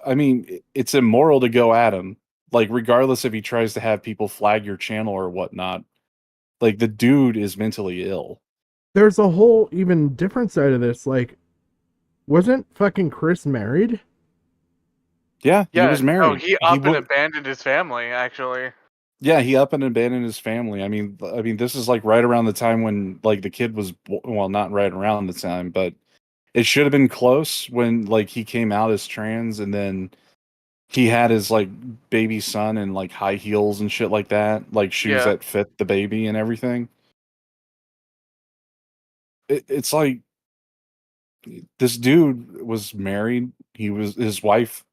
I mean, it's immoral to go at him, like regardless if he tries to have people flag your channel or whatnot. Like the dude is mentally ill. There's a whole even different side of this. Like, wasn't fucking Chris married? Yeah, he Yeah, was married. no, he up and abandoned his family, actually. Yeah, he up and abandoned his family. I mean, this is like right around the time when like the kid was well, not right around the time, but it should have been close when like he came out as trans, and then he had his like baby son in like high heels and shit like that, like shoes Yeah. that fit the baby and everything. It's like this dude was married. His wife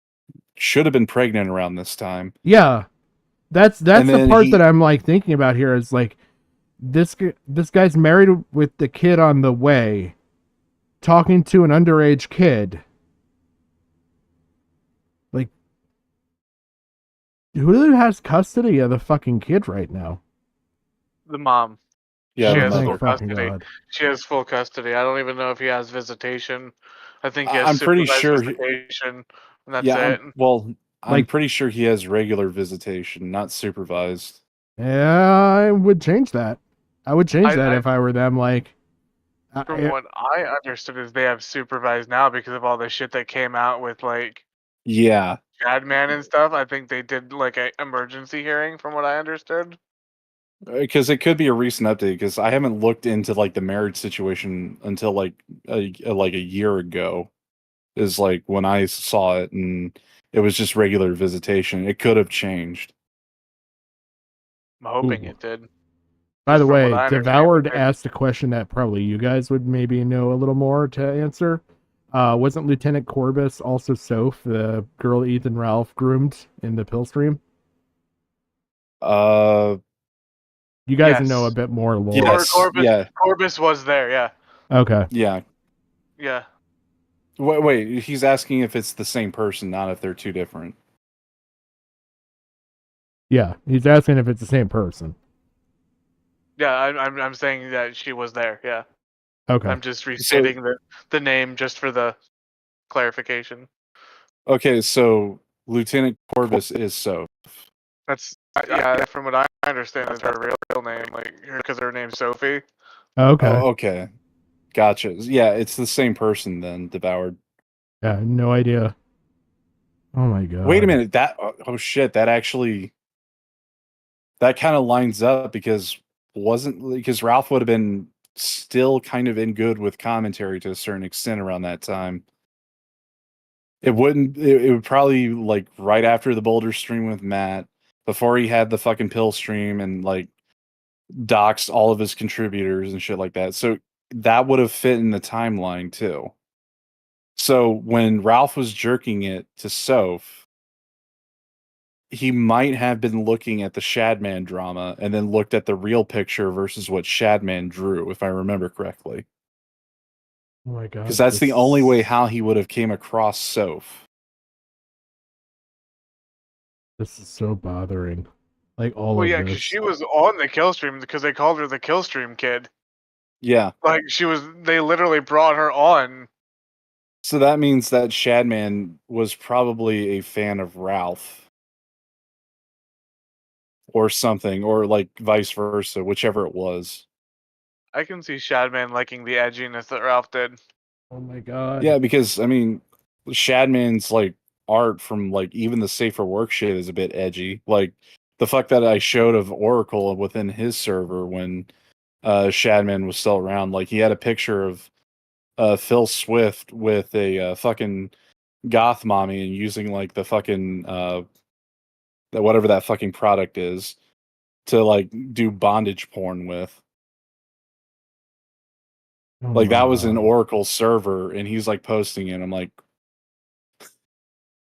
should have been pregnant around this time. Yeah. That's And the then part that I'm like thinking about here is like this guy's married with the kid on the way, talking to an underage kid. Like, who has custody of the fucking kid right now? The mom. Yeah, she the has mother. full Fucking custody. God. She has full custody. I don't even know if he has visitation. I think he has I'm pretty supervised sure visitation, and that's Yeah, it. I'm Like- pretty sure he has regular visitation, not supervised. Yeah, I would change that. I would change that I- if I were them. Like, From what I understood, is they have supervised now because of all the shit that came out with like Yeah. Chadman and stuff. I think they did like an emergency hearing, from what I understood. Because it could be a recent update, because I haven't looked into like the marriage situation until like a year ago is like when I saw it, and it was just regular visitation. It could have changed. I'm hoping Ooh. it did. by the From what way, I understand, Devoured okay. asked a question that probably you guys would maybe know a little more to answer. Wasn't Lieutenant Corbus also Soph, the girl Ethan Ralph groomed in the pill stream? You guys Yes. know a bit more lore. Corbus was there, yeah. Okay. Yeah. Yeah. Wait, he's asking if it's the same person, not if they're two different. Yeah, he's asking if it's the same person. Yeah, I'm saying that she was there, yeah. Okay. I'm just restating the name just for the clarification. Okay, so Lieutenant Corbus is Soph. That's yeah, from what I understand, is her real name, like because her name's Sophie. Okay. Oh, okay. Gotcha. Yeah, it's the same person then, Devoured. Yeah, no idea. Oh my god. Wait a minute. Oh shit, that kind of lines up, because Ralph would have been still kind of in good with commentary to a certain extent around that time. It would probably like right after the Boulder stream with Matt, before he had the fucking pill stream and like doxed all of his contributors and shit like that. So that would have fit in the timeline too. So when Ralph was jerking it to Soph, he might have been looking at the Shadman drama and then looked at the real picture versus what Shadman drew, if I remember correctly. Oh my god. Because that's the only way how he would have came across Soph. This is so bothering. Like all Well, of yeah, this. because she was on the kill stream because they called her the kill stream kid. Yeah. Like they literally brought her on. So that means that Shadman was probably a fan of Ralph. Or something, or like vice versa, whichever it was. I can see Shadman liking the edginess that Ralph did. Oh my god. Yeah, because I mean, Shadman's like art from like even the safer work shit is a bit edgy. Like the fuck that I showed of Oracle within his server when Shadman was still around. Like he had a picture of Phil Swift with a fucking goth mommy and using like the fucking whatever that fucking product is to like do bondage porn with. Like that was an Oracle server, and he's like posting it. I'm like,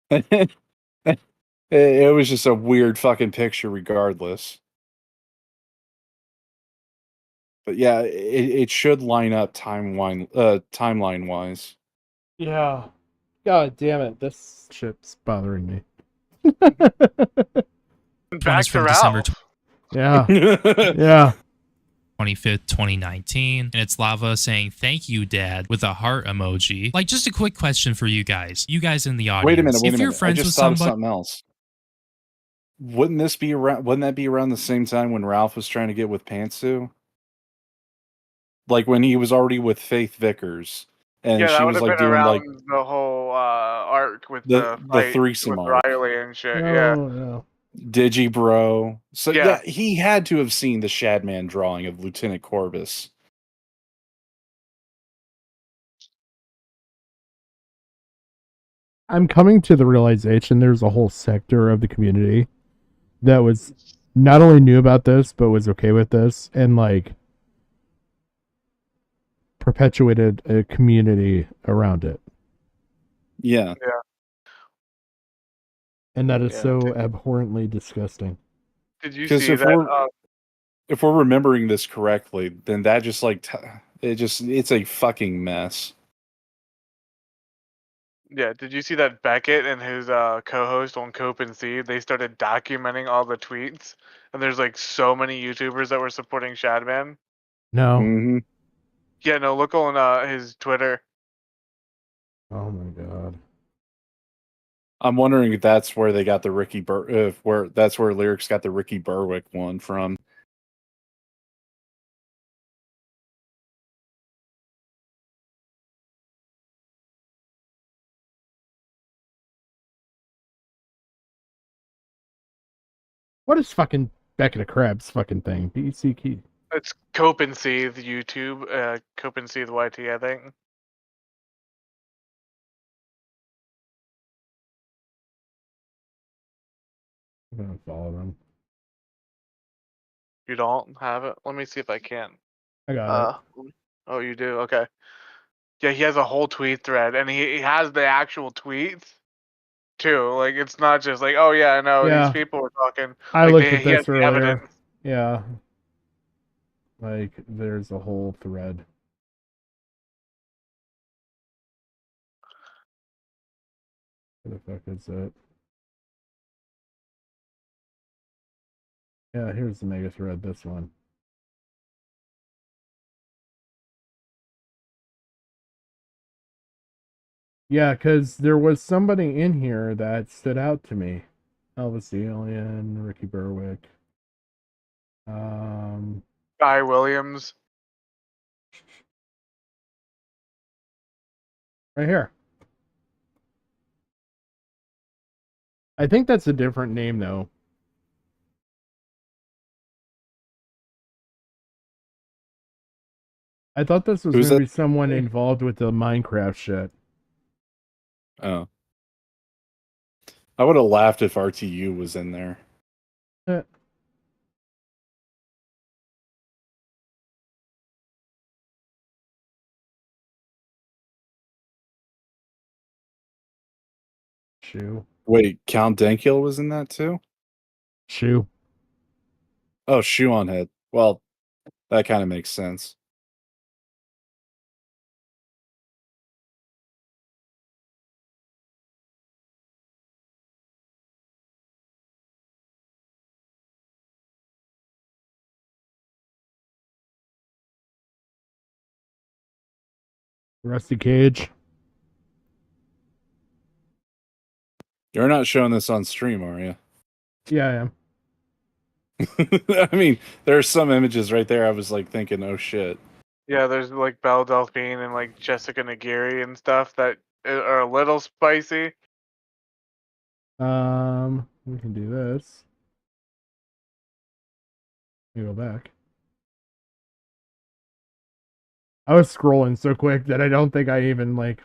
it was just a weird fucking picture, regardless. But yeah, it should line up timeline wise. Yeah. God damn it. This shit's bothering me. One is from December Yeah. Yeah. 25th, 2019, and it's Lava saying, "Thank you, Dad," with a heart emoji. Like, just a quick question for you guys in the audience. Wait a minute. If you're I friends just with thought of somebody, something else. Wouldn't that be around the same time when Ralph was trying to get with Pantsu? Like when he was already with Faith Vickers, and Yeah, that she would was have like been doing around like the whole arc with the the fight threesome with arc. Riley and shit. Yeah. No. Digibro. So Yeah. he had to have seen the Shadman drawing of Lieutenant Corbus. I'm coming to the realization there's a whole sector of the community that was not only knew about this, but was okay with this and like perpetuated a community around it. Yeah. Yeah. And that is Yeah. so abhorrently disgusting. Did you Because see that? if we're remembering this correctly, then that just like it's a fucking mess. Yeah, did you see that Beckett and his co-host on Cope and Seed, they started documenting all the tweets, and there's like so many YouTubers that were supporting Shadman. No. Mm-hmm. Yeah, no, look on his Twitter. Oh my god. I'm wondering if that's where they got the that's where Lyrics got the Ricky Berwick one from. What is fucking Beckett of Crab's fucking thing? BC Key. It's Cope and Seed YouTube, Cope and Seed YT, I think. I'm gonna follow them. You don't have it? Let me see if I can. I got it. Oh, you do? Okay. Yeah, he has a whole tweet thread, and he has the actual tweets too. Like, it's not just like, oh yeah, I know Yeah. these people were talking. I like, looked at he has this the earlier. evidence. Yeah. Like, there's a whole thread. What the fuck is it? Yeah, here's the mega thread, this one. Yeah, because there was somebody in here that stood out to me. Elvis the Alien, Ricky Berwick. Guy Williams. Right here. I think that's a different name, though. I thought this was going to be someone involved with the Minecraft shit. Oh. I would have laughed if RTU was in there. Shoe. Wait, Count Dankil was in that too? Shoe. Oh, Shoe on Head. Well, that kind of makes sense. Rusty Cage. You're not showing this on stream, are you? Yeah, I am. I mean, there are some images right there. I was like thinking, oh shit. Yeah, there's like Belle Delphine and like Jessica Nagiri and stuff that are a little spicy. We can do this. Let me go back. I was scrolling so quick that I don't think I even like.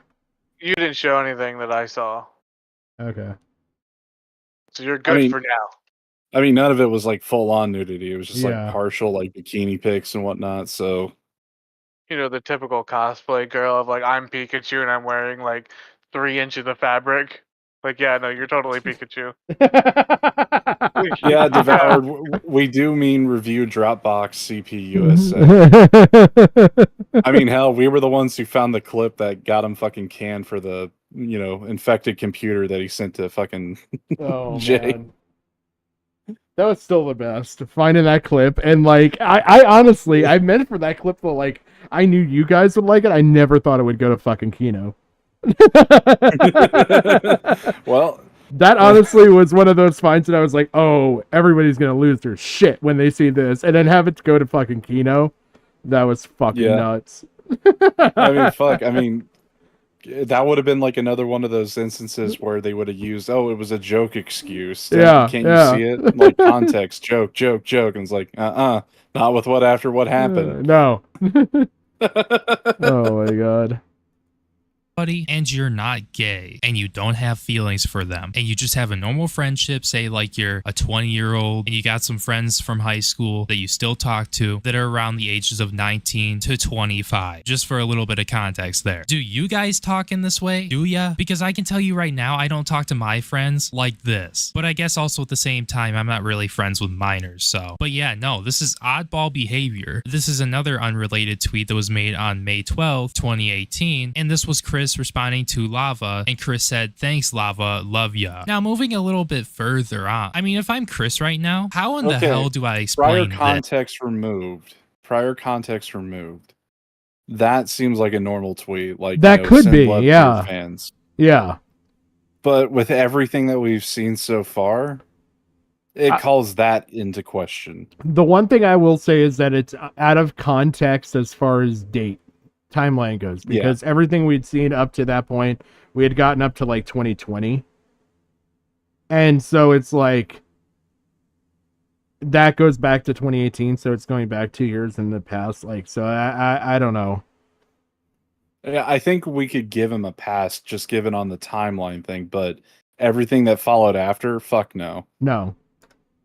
You didn't show anything that I saw. Okay. So you're good for now. I mean, none of it was like full on nudity. It was just Yeah. like partial, like bikini pics and whatnot. So the typical cosplay girl of like, I'm Pikachu and I'm wearing like 3 inches of fabric. Like, yeah, no, you're totally Pikachu. Yeah, Devoured. We do mean review Dropbox CP USA. I mean, hell, we were the ones who found the clip that got him fucking canned for the, infected computer that he sent to fucking Oh, Jay. man. That was still the best. Finding that clip. And, like, I honestly, I meant for that clip to, like, I knew you guys would like it. I never thought it would go to fucking Kino. Well, that honestly was one of those finds that I was like, oh, everybody's going to lose their shit when they see this. And then have it go to fucking Kino. That was fucking nuts. I mean, fuck. I mean, that would have been like another one of those instances where they would have used, it was a joke excuse. Yeah. Can't you see it? Like, context, joke. And it's like, not with after what happened. No. Oh my god. And you're not gay and you don't have feelings for them and you just have a normal friendship, say like you're a 20-year-old and you got some friends from high school that you still talk to that are around the ages of 19 to 25, just for a little bit of context there. Do you guys talk in this way? Do ya? Because I can tell you right now, I don't talk to my friends like this, but I guess also at the same time, I'm not really friends with minors. So, but yeah, no, this is oddball behavior. This is another unrelated tweet that was made on May 12th, 2018, and this was Chris responding to Lava, and Chris said, "Thanks, Lava, love ya." Now, moving a little bit further on, I mean, if I'm Chris right now, how in the hell do I explain Prior context removed. That seems like a normal tweet. Like, that could be, yeah. Fans. Yeah. But with everything that we've seen so far, it calls that into question. The one thing I will say is that it's out of context as far as timeline goes, because everything we'd seen up to that point, we had gotten up to like 2020, and so it's like that goes back to 2018, so it's going back 2 years in the past. Like, so I don't know. Yeah, I think we could give him a pass just given on the timeline thing, but everything that followed after, fuck no.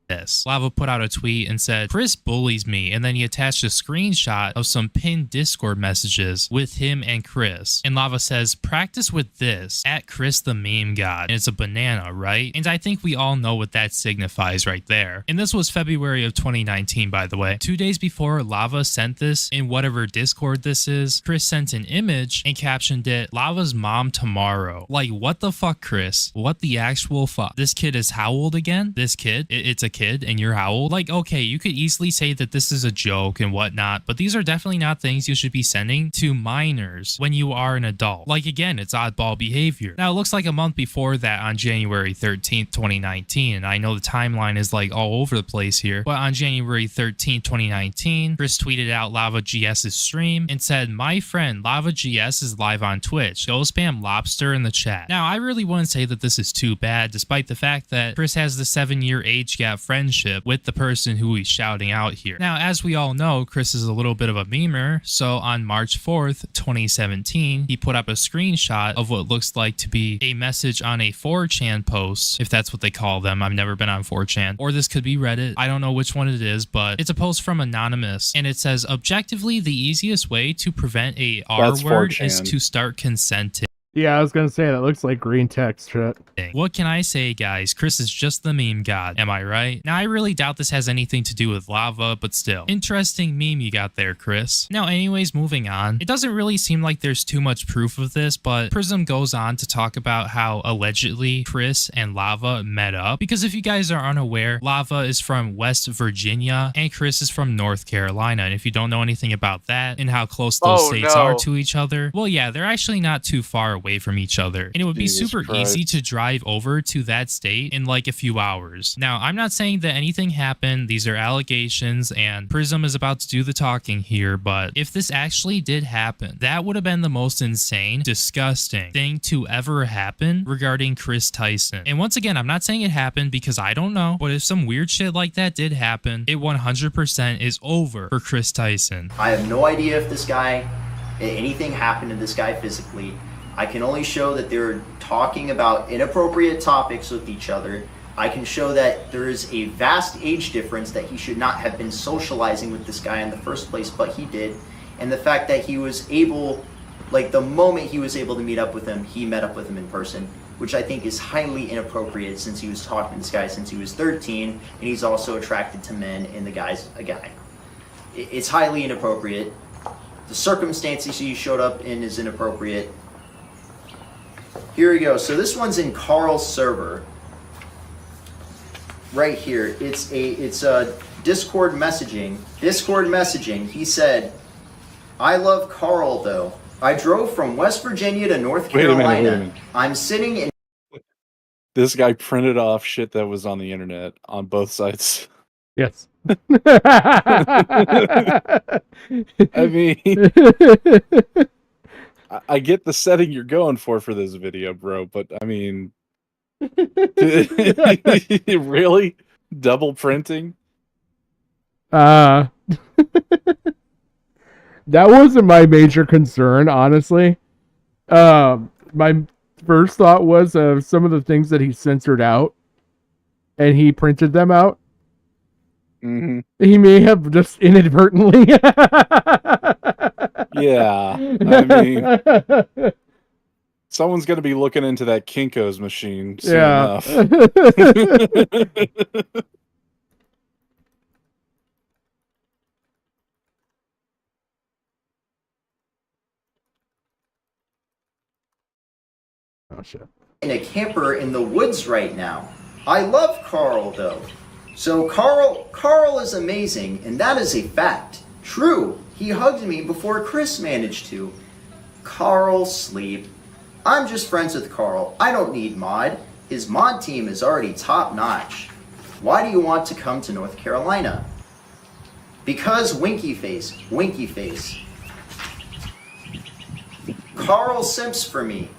This. Lava put out a tweet and said, "Chris bullies me," and then he attached a screenshot of some pinned Discord messages with him and Chris. And Lava says, "Practice with this, at Chris the meme god." And it's a banana, right? And I think we all know what that signifies right there. And this was February of 2019, by the way. 2 days before Lava sent this, in whatever Discord this is, Chris sent an image and captioned it, "Lava's mom tomorrow." Like, what the fuck, Chris? What the actual fuck? This kid is how old again? This kid? It's a kid and you're how old? Like, okay, you could easily say that this is a joke and whatnot, but these are definitely not things you should be sending to minors when you are an adult. Like, again, it's oddball behavior. Now, it looks like a month before that, on January 13th, 2019, and I know the timeline is like all over the place here, but on January 13th, 2019, Chris tweeted out Lava GS's stream and said, "My friend Lava GS is live on Twitch. Go spam lobster in the chat." Now, I really wouldn't say that this is too bad, despite the fact that Chris has the 7-year age gap friendship with the person who he's shouting out here. Now, as we all know, Chris is a little bit of a memer, so on March 4th, 2017, he put up a screenshot of what looks like to be a message on a 4chan post, if that's what they call them. I've never been on 4chan, or this could be Reddit. I don't know which one it is, but it's a post from Anonymous, and it says, "Objectively, the easiest way to prevent a R word is to start consenting." Yeah, I was gonna say that looks like green text shit. What can I say, guys? Chris is just the meme god. Am I right? Now, I really doubt this has anything to do with Lava, but still. Interesting meme you got there, Chris. Now, anyways, moving on. It doesn't really seem like there's too much proof of this, but Prism goes on to talk about how allegedly Chris and Lava met up. Because if you guys are unaware, Lava is from West Virginia and Chris is from North Carolina. And if you don't know anything about that and how close those states are to each other, well, yeah, they're actually not too far away from each other, and it would be super easy to drive over to that state in like a few hours. Now, I'm not saying that anything happened. These are allegations, and Prism is about to do the talking here, but if this actually did happen, that would have been the most insane, disgusting thing to ever happen regarding Chris Tyson. And once again, I'm not saying it happened because I don't know, but if some weird shit like that did happen, it 100% is over for Chris Tyson. I have no idea if anything happened to this guy physically. I can only show that they're talking about inappropriate topics with each other. I can show that there is a vast age difference, that he should not have been socializing with this guy in the first place, but he did. and the fact that he was able, like the moment he was able to meet up with him, he met up with him in person, which I think is highly inappropriate since he was talking to this guy since he was 13, and he's also attracted to men, and the guy's a guy. It's highly inappropriate. The circumstances he showed up in is inappropriate. Here we go. So this one's in Carl's server. Right here. It's a Discord messaging. He said, "I love Carl though. I drove from West Virginia to North Carolina. Wait a minute. I'm sitting in." This guy printed off shit that was on the internet on both sides. Yes. I mean, I get the setting you're going for this video, bro, but I mean, really? Double printing? That wasn't my major concern, honestly. My first thought was some of the things that he censored out, and he printed them out. Mm-hmm. He may have just inadvertently. Yeah, I mean, someone's going to be looking into that Kinko's machine soon enough. Oh shit. In a camper in the woods right now. I love Carl though. So Carl is amazing, and that is a fact. True, he hugged me before Chris managed to. Carl sleep. I'm just friends with Carl. I don't need mod. His mod team is already top notch. Why do you want to come to North Carolina? Because winky face, winky face. Carl simps for me.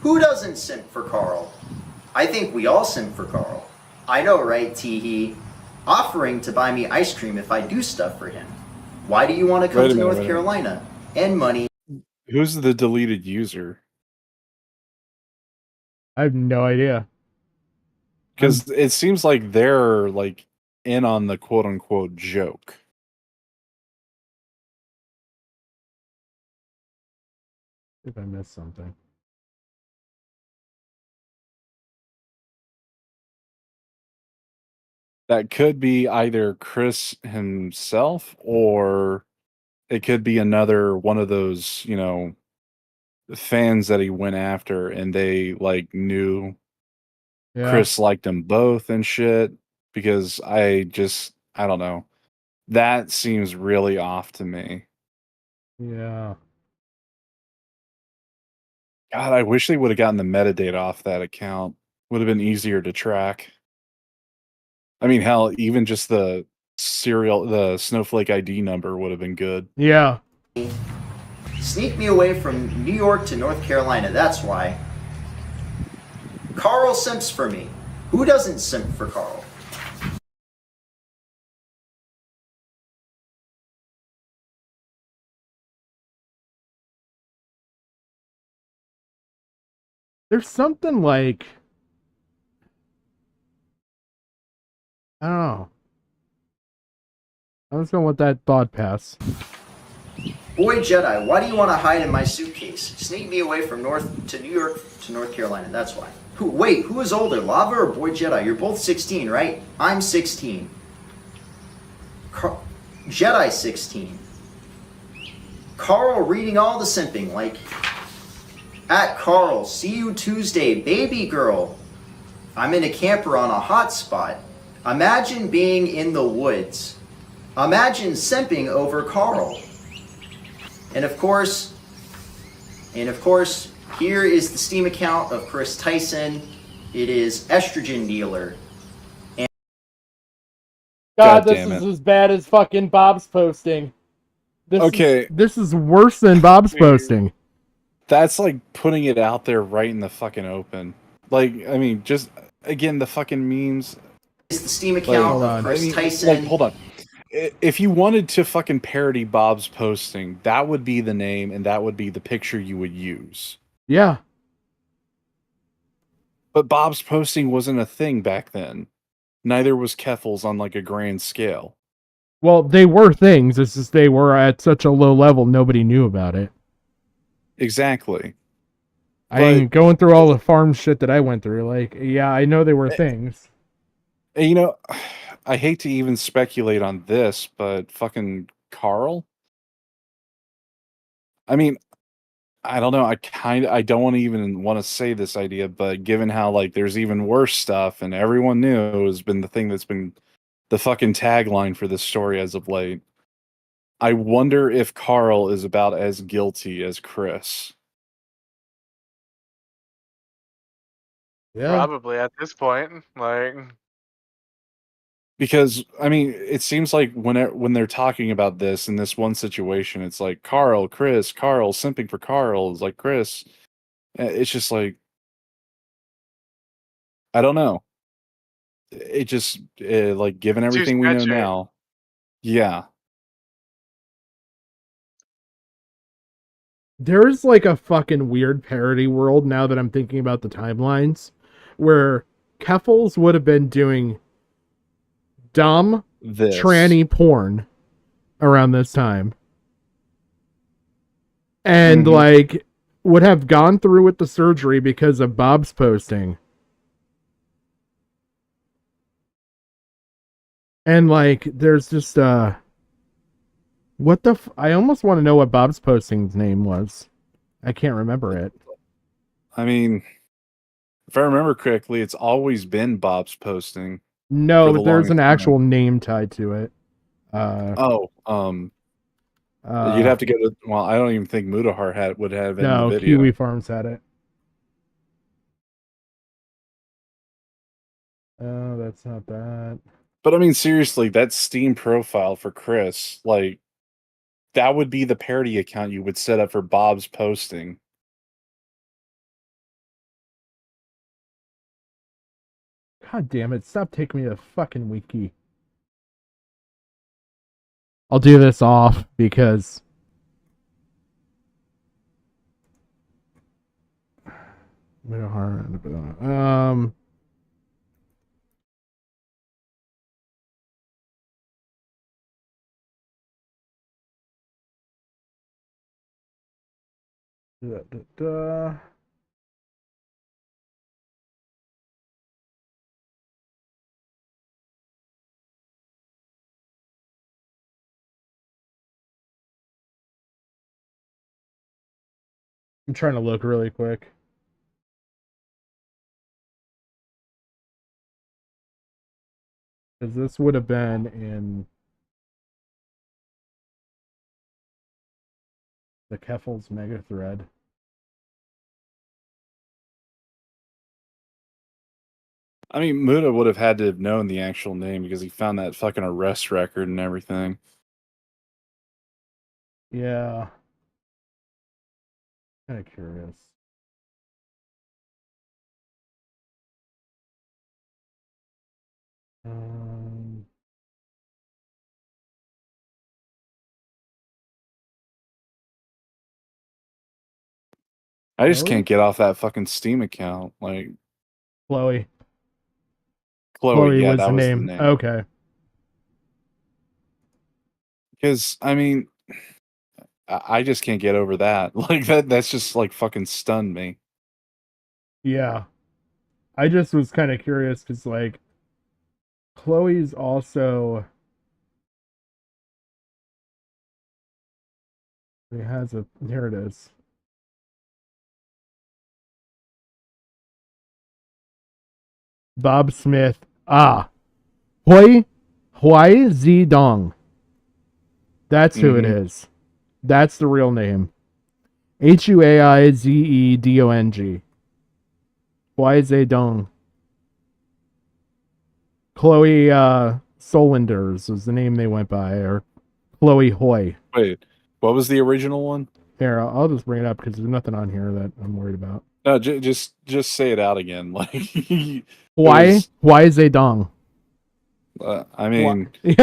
Who doesn't simp for Carl? I think we all simp for Carl. I know, right, Teehee? Offering to buy me ice cream if I do stuff for him. Why do you want to come to North Carolina? And money. Who's the deleted user? I have no idea. Because it seems like they're like in on the quote unquote joke. If I missed something. That could be either Chris himself, or it could be another one of those, you know, fans that he went after, and they like knew Chris liked them both and shit. Because I don't know. That seems really off to me. Yeah. God, I wish they would have gotten the metadata off that account. Would have been easier to track. I mean, hell, even just the Snowflake ID number would have been good. Yeah. Sneak me away from New York to North Carolina, that's why. Carl simps for me. Who doesn't simp for Carl? There's something like, I don't know. I'm just gonna let that thought pass. Boy Jedi, why do you want to hide in my suitcase? Sneak me away from New York to North Carolina, that's why. Who is older, Lava or Boy Jedi? You're both 16, right? I'm 16. Jedi 16. Carl reading all the simping, like, at Carl, see you Tuesday, baby girl. I'm in a camper on a hotspot. Imagine being in the woods. Imagine simping over Carl. And of course, here is the Steam account of Chris Tyson. It is estrogen dealer. And God, this is as bad as fucking Bob's posting. This is worse than Bob's posting. That's like putting it out there right in the fucking open. Like, I mean, just again, the fucking memes. It's the Steam account of Chris Tyson. Like, hold on. If you wanted to fucking parody Bob's posting, that would be the name and that would be the picture you would use. Yeah. But Bob's posting wasn't a thing back then. Neither was Keffel's on like a grand scale. Well, they were things. It's just they were at such a low level, nobody knew about it. Exactly. I ain't going through all the farm shit that I went through. Like, yeah, I know they were things. You know, I hate to even speculate on this, but fucking Carl. I mean, I don't know. I don't want to even want to say this idea, but given how like there's even worse stuff, and everyone knew has been the thing that's been the fucking tagline for this story as of late. I wonder if Carl is about as guilty as Chris. Yeah. Probably at this point, like. Because I mean, it seems like when they're talking about this in this one situation, it's like Carl, Chris, Carl, simping for Carl is like Chris. It's just like I don't know. It just like given Too everything we know sketchy. now, yeah. There's like a fucking weird parody world now that I'm thinking about the timelines, where Keffels would have been doing dumb tranny porn around this time. And like would have gone through with the surgery because of Bob's posting. And like there's just what the I almost want to know what Bob's posting's name was. I can't remember it. I mean, if I remember correctly, it's always been Bob's posting. No, for the but there's an longest time. actual name tied to it. You'd have to go to. Well, I don't even think Mudahar would have it in the No, video. Kiwi Farms had it. Oh, that's not that. But I mean, seriously, that Steam profile for Chris, like, that would be the parody account you would set up for Bob's posting. God damn it, stop taking me to the fucking wiki. I'll do this off because I'm trying to look really quick. Because this would have been in the Keffels mega thread. I mean, Muda would have had to have known the actual name because he found that fucking arrest record and everything. Yeah. Kind of curious. I just Chloe? can't get off that fucking Steam account. Like, Chloe. Chloe, yeah, was that the was name. the name. Okay. Because, I mean, I just can't get over that. Like, that's just, like, fucking stunned me. Yeah. I just was kind of curious because, like, Chloe's also. It has a. Here it is. Bob Smith. Hui Zedong. That's who it is. That's the real name. Huaizedong. Hui Zedong. Chloe Solenders was the name they went by, or Chloe Hoy. Wait, what was the original one? Here, I'll just bring it up because there's nothing on here that I'm worried about. No, just say it out again. Like, Hui Zedong. I mean, it's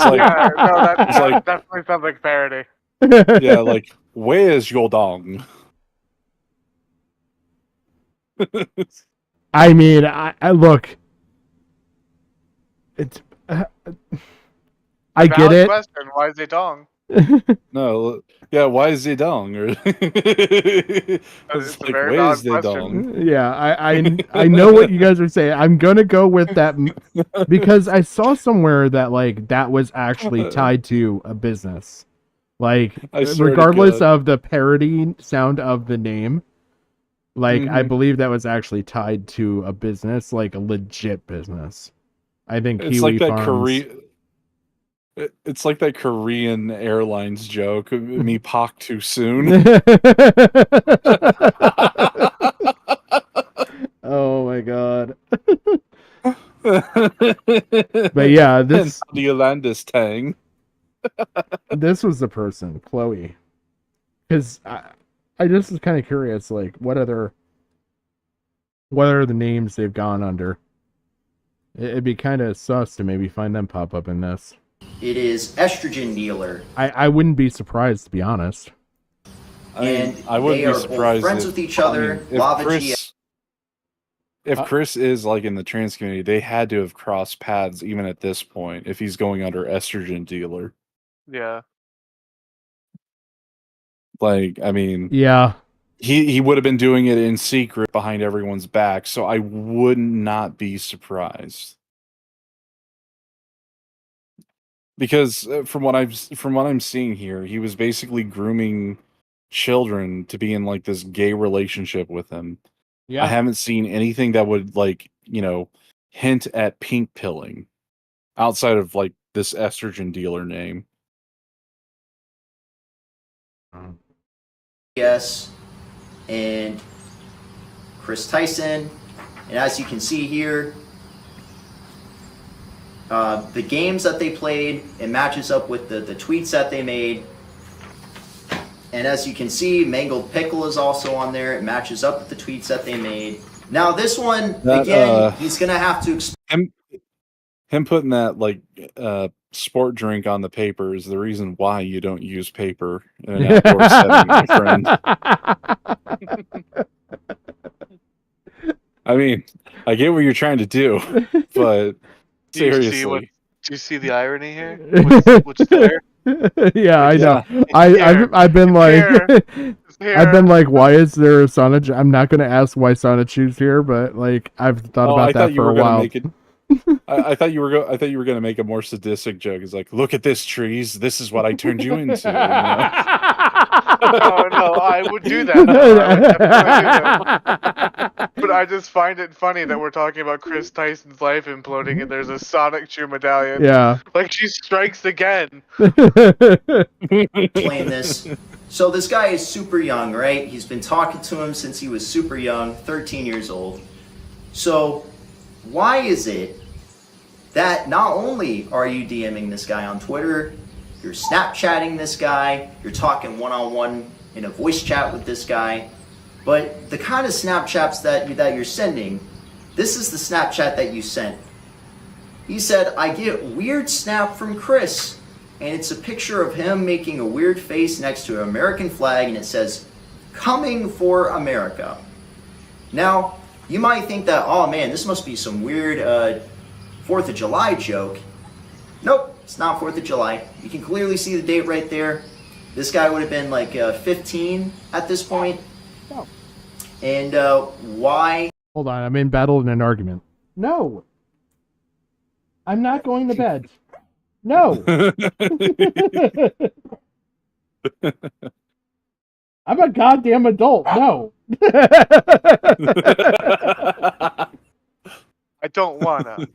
like, that definitely sounds like parody. Yeah, like, where is your dong? I mean, I look. It's I get Valid it. question. Why is it dong? No, yeah, why is he dong? Or It's it's a like, very where valid is they dong? question. Yeah, I know what you guys are saying. I'm gonna go with that because I saw somewhere that like that was actually tied to a business. Like I swear to regardless God. of the parody sound of the name, like I Mhm. believe that was actually tied to a business, like a legit business. I think It's like Kiwi that Farms. It's like that Korean Airlines joke. Me pak too soon. Oh my god. But yeah, And this how do you land this tang? this was the person, Chloe. Because I just was kind of curious, like what are the names they've gone under? It'd be kind of sus to maybe find them pop up in this. It is estrogen dealer. I wouldn't be surprised, to be honest. And I wouldn't they be are both surprised friends if, with each other. if Lava Chris, if Chris is like in the trans community, they had to have crossed paths even at this point. If he's going under estrogen dealer, Yeah. like I mean, Yeah. he would have been doing it in secret behind everyone's back. So I would not be surprised. Because from what I'm seeing here, he was basically grooming children to be in like this gay relationship with him. Yeah. I haven't seen anything that would like, hint at pink pilling outside of like this estrogen dealer name. Yes, and Chris Tyson. And as you can see here, the games that they played, it matches up with the tweets that they made. And as you can see, Mangled Pickle is also on there. It matches up with the tweets that they made. Now this one, again, he's going to have to explain. Him putting that like sport drink on the paper is the reason why you don't use paper in an outdoor setting, my friend. I mean, I get what you're trying to do, but seriously. Do you see the irony here? What's there? Yeah, I know. Here. I've been like, Here. I've been like, why is there a Sonic? I'm not gonna ask why Sonic Shoe's here, but like, I've thought about that for a while. I thought you were going to make a more sadistic joke. It's like, look at this, trees. This is what I turned you into. You know? No, I would do that. I would definitely do that. But I just find it funny that we're talking about Chris Tyson's life imploding and there's a Sonic Shoe medallion. Yeah. Like she strikes again. Explain this. So this guy is super young, right? He's been talking to him since he was super young, 13 years old. So why is it that not only are you DMing this guy on Twitter, you're Snapchatting this guy, you're talking one-on-one in a voice chat with this guy, but the kind of Snapchats that you're sending, this is the Snapchat that you sent. He said, I get weird snap from Chris, and it's a picture of him making a weird face next to an American flag, and it says, coming for America. Now, you might think that, oh man, this must be some weird 4th of July joke. Nope, it's not 4th of July. You can clearly see the date right there. This guy would have been like 15 at this point. And why? Hold on, I'm embattled in an argument. No, I'm not going to bed. No. I'm a goddamn adult. No. I don't wanna.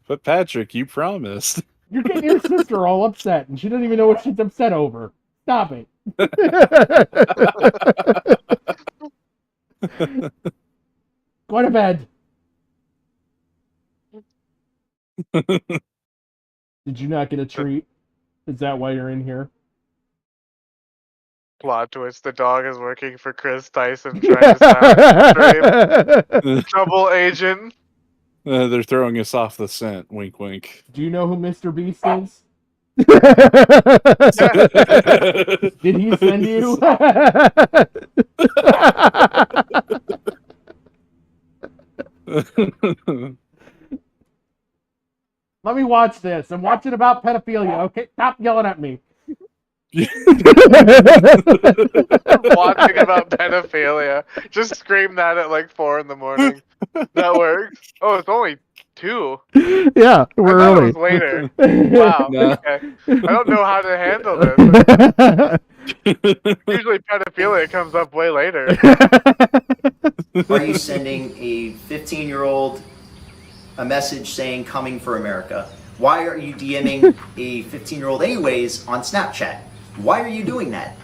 But Patrick, you promised. You're getting your sister all upset, and she doesn't even know what she's upset over. Stop it. Go to bed. Did you not get a treat? Is that why you're in here? Plot twist, the dog is working for Chris Tyson trying to silence the stream. Trouble agent. They're throwing us off the scent. Wink, wink. Do you know who Mr. Beast is? Did he send you? Let me watch this. I'm watching about pedophilia. Okay, stop yelling at me. Watching about pedophilia. Just scream that at like 4 in the morning. That works. Oh, it's only 2. Yeah, we're I thought early. it was later. Wow. No. Okay. I don't know how to handle this. Usually pedophilia comes up way later. Are you sending a 15-year-old a message saying coming for America? Why are you DMing a 15-year-old anyways on Snapchat? Why are you doing that?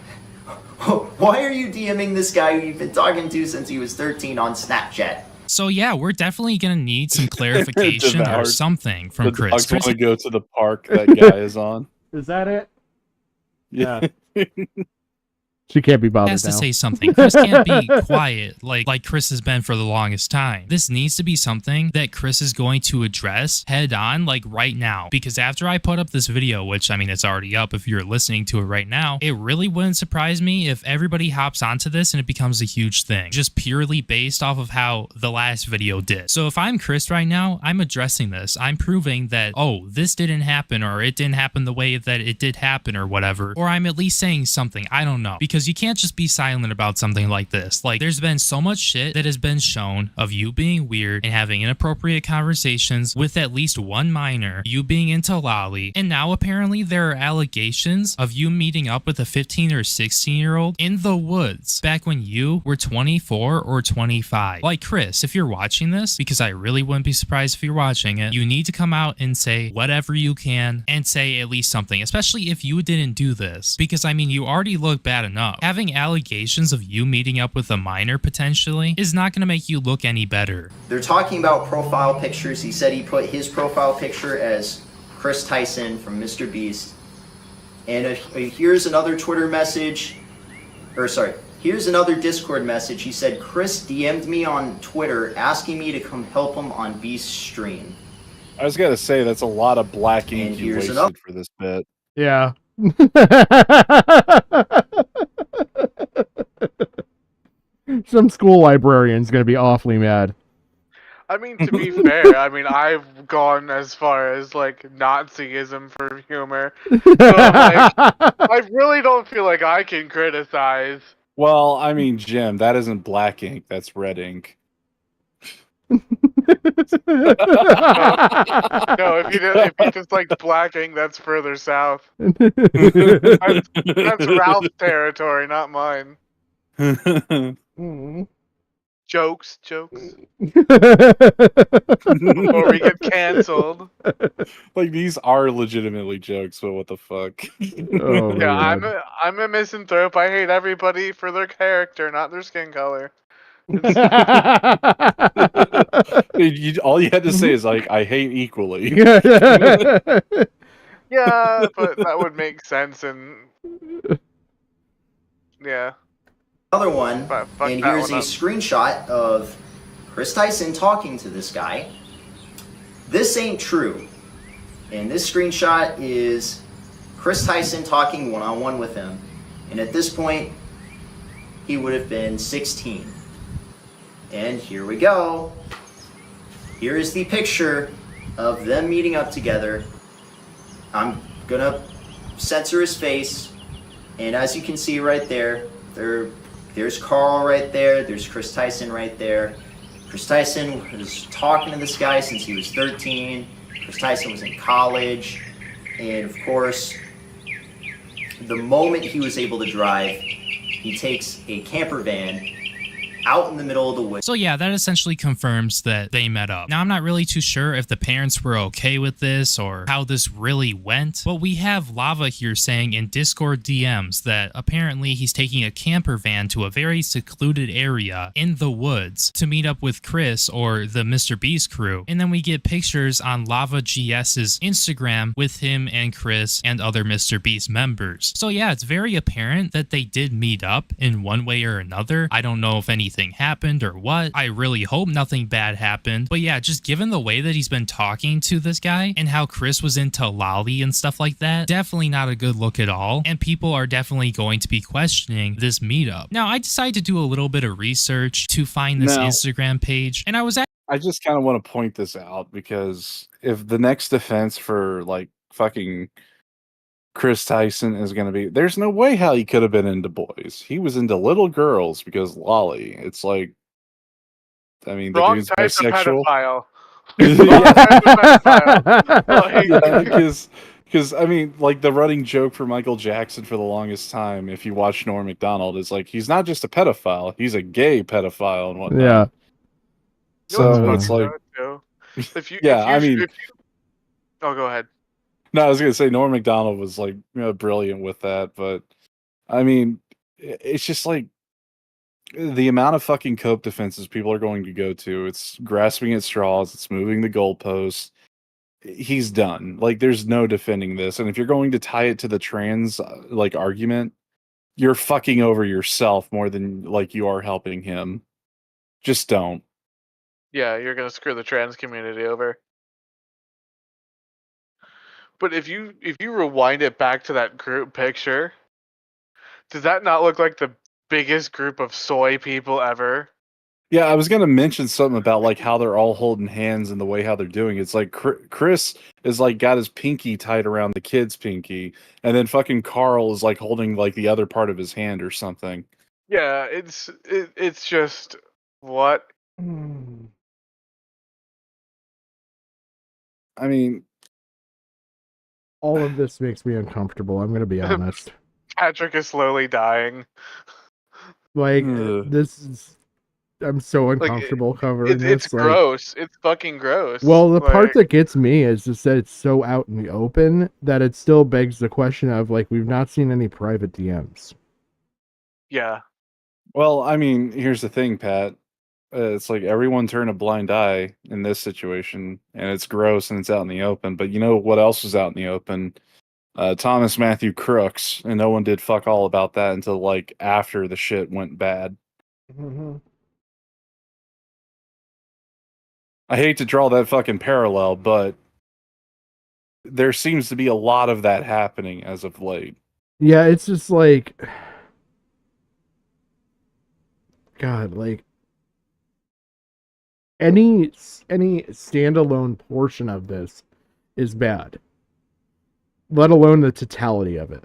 Why are you DMing this guy who you've been talking to since he was 13 on Snapchat? So yeah, we're definitely gonna need some clarification or Devoured. something from The Chris. dogs Chris want to go to the park that guy is on. Is that it? Yeah. She can't be bothered has to now. say something. Chris can't be quiet like Chris has been for the longest time. This needs to be something that Chris is going to address head on, like right now. Because after I put up this video, which I mean, it's already up if you're listening to it right now, it really wouldn't surprise me if everybody hops onto this and it becomes a huge thing, just purely based off of how the last video did. So if I'm Chris right now, I'm addressing this. I'm proving that, oh, this didn't happen, or it didn't happen the way that it did happen, or whatever. Or I'm at least saying something. I don't know. Because you can't just be silent about something like this. Like, there's been so much shit that has been shown of you being weird and having inappropriate conversations with at least one minor, you being into lolly, and now apparently there are allegations of you meeting up with a 15 or 16-year-old in the woods back when you were 24 or 25. Like, Chris, if you're watching this, because I really wouldn't be surprised if you're watching it, you need to come out and say whatever you can and say at least something, especially if you didn't do this. Because, I mean, you already look bad enough. Having allegations of you meeting up with a minor potentially is not going to make you look any better. They're talking about profile pictures. He said he put his profile picture as Chris Tyson from Mr. Beast. And here's another Twitter message, or sorry, here's another Discord message. He said, Chris DM'd me on Twitter asking me to come help him on Beast's stream. I was gonna say that's a lot of black ink And you here's wasted another- for this bit. Yeah. Some school librarian's gonna be awfully mad. I mean, to be fair, I mean, I've gone as far as, like, Nazism for humor. So, like, I really don't feel like I can criticize. Well, I mean, Jim, that isn't black ink. That's red ink. No, if you just like blacking, that's further south. That's Ralph's territory, not mine. Jokes. Before we get canceled. Like, these are legitimately jokes, but what the fuck? Oh, Yeah, man. I'm a misanthrope. I hate everybody for their character, not their skin color. All you had to say is, like, I hate equally. Yeah, but that would make sense, and yeah. Another one, Fuck and that here's one a up. screenshot of Chris Tyson talking to this guy. This ain't true. And this screenshot is Chris Tyson talking one-on-one with him. And at this point, he would have been 16. And here we go. Here is the picture of them meeting up together. I'm gonna censor his face. And as you can see right there, there's Carl right there. There's Chris Tyson right there. Chris Tyson was talking to this guy since he was 13. Chris Tyson was in college. And of course, the moment he was able to drive, he takes a camper van out in the middle of the woods. So yeah, that essentially confirms that they met up. Now, I'm not really too sure if the parents were okay with this or how this really went, but we have Lava here saying in Discord DMs that apparently he's taking a camper van to a very secluded area in the woods to meet up with Chris or the Mr. Beast crew. And then we get pictures on Lava GS's Instagram with him and Chris and other Mr. Beast members. So yeah, it's very apparent that they did meet up in one way or another. I don't know if anything happened or what. I really hope nothing bad happened. But yeah, just given the way that he's been talking to this guy and how Chris was into lolly and stuff like that, definitely not a good look at all. And people are definitely going to be questioning this meetup. Now, I decided to do a little bit of research to find this Instagram page, and I was I just kind of want to point this out because if the next defense for like fucking Chris Tyson is going to be, there's no way how he could have been into boys. He was into little girls because Lolly. It's like, I mean, the Wrong dude's type of bisexual. pedophile. Yeah, because I mean, like the running joke for Michael Jackson for the longest time, if you watch Norm Macdonald, is like he's not just a pedophile; he's a gay pedophile and whatnot. Yeah. You know what's So funny it's like, though, too? yeah, I mean, Oh, go ahead. no, I was gonna say Norm Macdonald was like brilliant with that, but I mean, it's just like the amount of fucking cope defenses people are going to go to. It's grasping at straws. It's moving the goalposts. He's done. Like, there's no defending this. And if you're going to tie it to the trans like argument, you're fucking over yourself more than like you are helping him. Just don't. Yeah, you're gonna screw the trans community over. But if you rewind it back to that group picture, does that not look like the biggest group of soy people ever? Yeah, I was gonna mention something about like how they're all holding hands and the way how they're doing. It's like Chris is like got his pinky tied around the kid's pinky, and then fucking Carl is like holding like the other part of his hand or something. Yeah, it's just what? I mean, all of this makes me uncomfortable. I'm gonna be honest. Patrick is slowly dying. Like this is, I'm so uncomfortable covering It's this. Like, gross. It's fucking gross. well, the part Like, that gets me is just that it's so out in the open that it still begs the question of like we've not seen any private DMs. yeah. Well, I mean, here's the thing, Pat. It's like everyone turned a blind eye in this situation, and it's gross and it's out in the open. But you know what else was out in the open? Thomas Matthew Crooks, and no one did fuck all about that until like after the shit went bad. Mm-hmm. I hate to draw that fucking parallel, but there seems to be a lot of that happening as of late. Yeah, it's just like, God, like any standalone portion of this is bad, let alone the totality of it.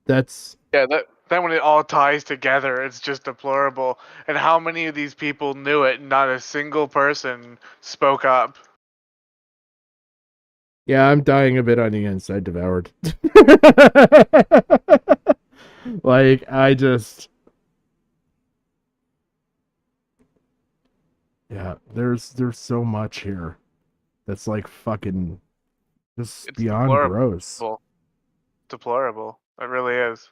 That's Then when it all ties together, it's just deplorable. And how many of these people knew it? And not a single person spoke up. yeah, I'm dying a bit on the inside, devoured. Like, I just, yeah, there's so much here that's like fucking just It's beyond gross. Deplorable. It really is.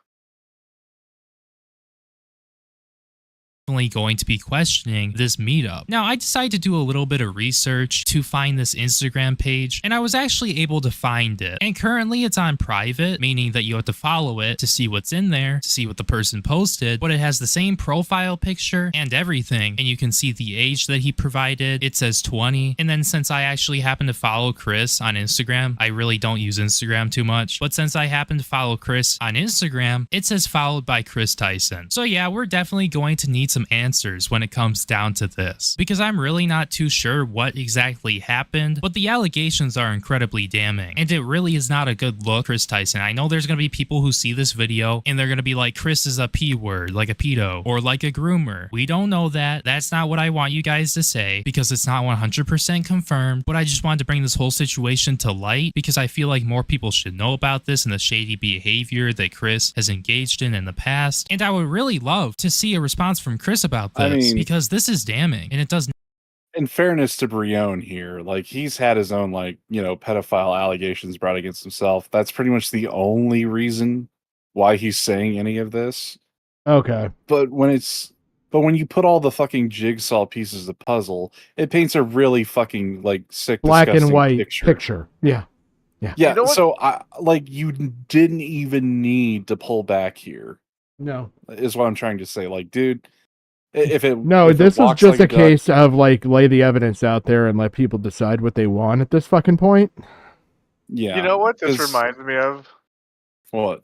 Definitely going to be questioning this meetup. Now, I decided to do a little bit of research to find this Instagram page, and I was actually able to find it. And currently it's on private, meaning that you have to follow it to see what's in there, to see what the person posted, but it has the same profile picture and everything, and you can see the age that he provided. It says 20, and then since I actually happen to follow Chris on Instagram, I really don't use Instagram too much, but since I happen to follow Chris on Instagram, it says followed by Chris Tyson. So yeah, we're definitely going to need some answers when it comes down to this, because I'm really not too sure what exactly happened, but the allegations are incredibly damning, and it really is not a good look. Chris Tyson, I know there's going to be people who see this video and they're going to be like, Chris is a P-word, like a pedo, or like a groomer. We don't know that. That's not what I want you guys to say, because it's not 100% confirmed, but I just wanted to bring this whole situation to light, because I feel like more people should know about this and the shady behavior that Chris has engaged in the past, and I would really love to see a response from Chris about this, because this is damning, and it does. In fairness to Brion here, like he's had his own like, you know, pedophile allegations brought against himself. That's pretty much the only reason why he's saying any of this. Okay. But when you put all the fucking jigsaw pieces of the puzzle, it paints a really fucking like sick, black and disgusting white picture. Yeah. Yeah. Yeah. You know what? So you didn't even need to pull back here. No. Is what I'm trying to say. Like, dude, if it this is walks just like a case of like lay the evidence out there and let people decide what they want at this fucking point. Yeah. You know what this reminds me of? What?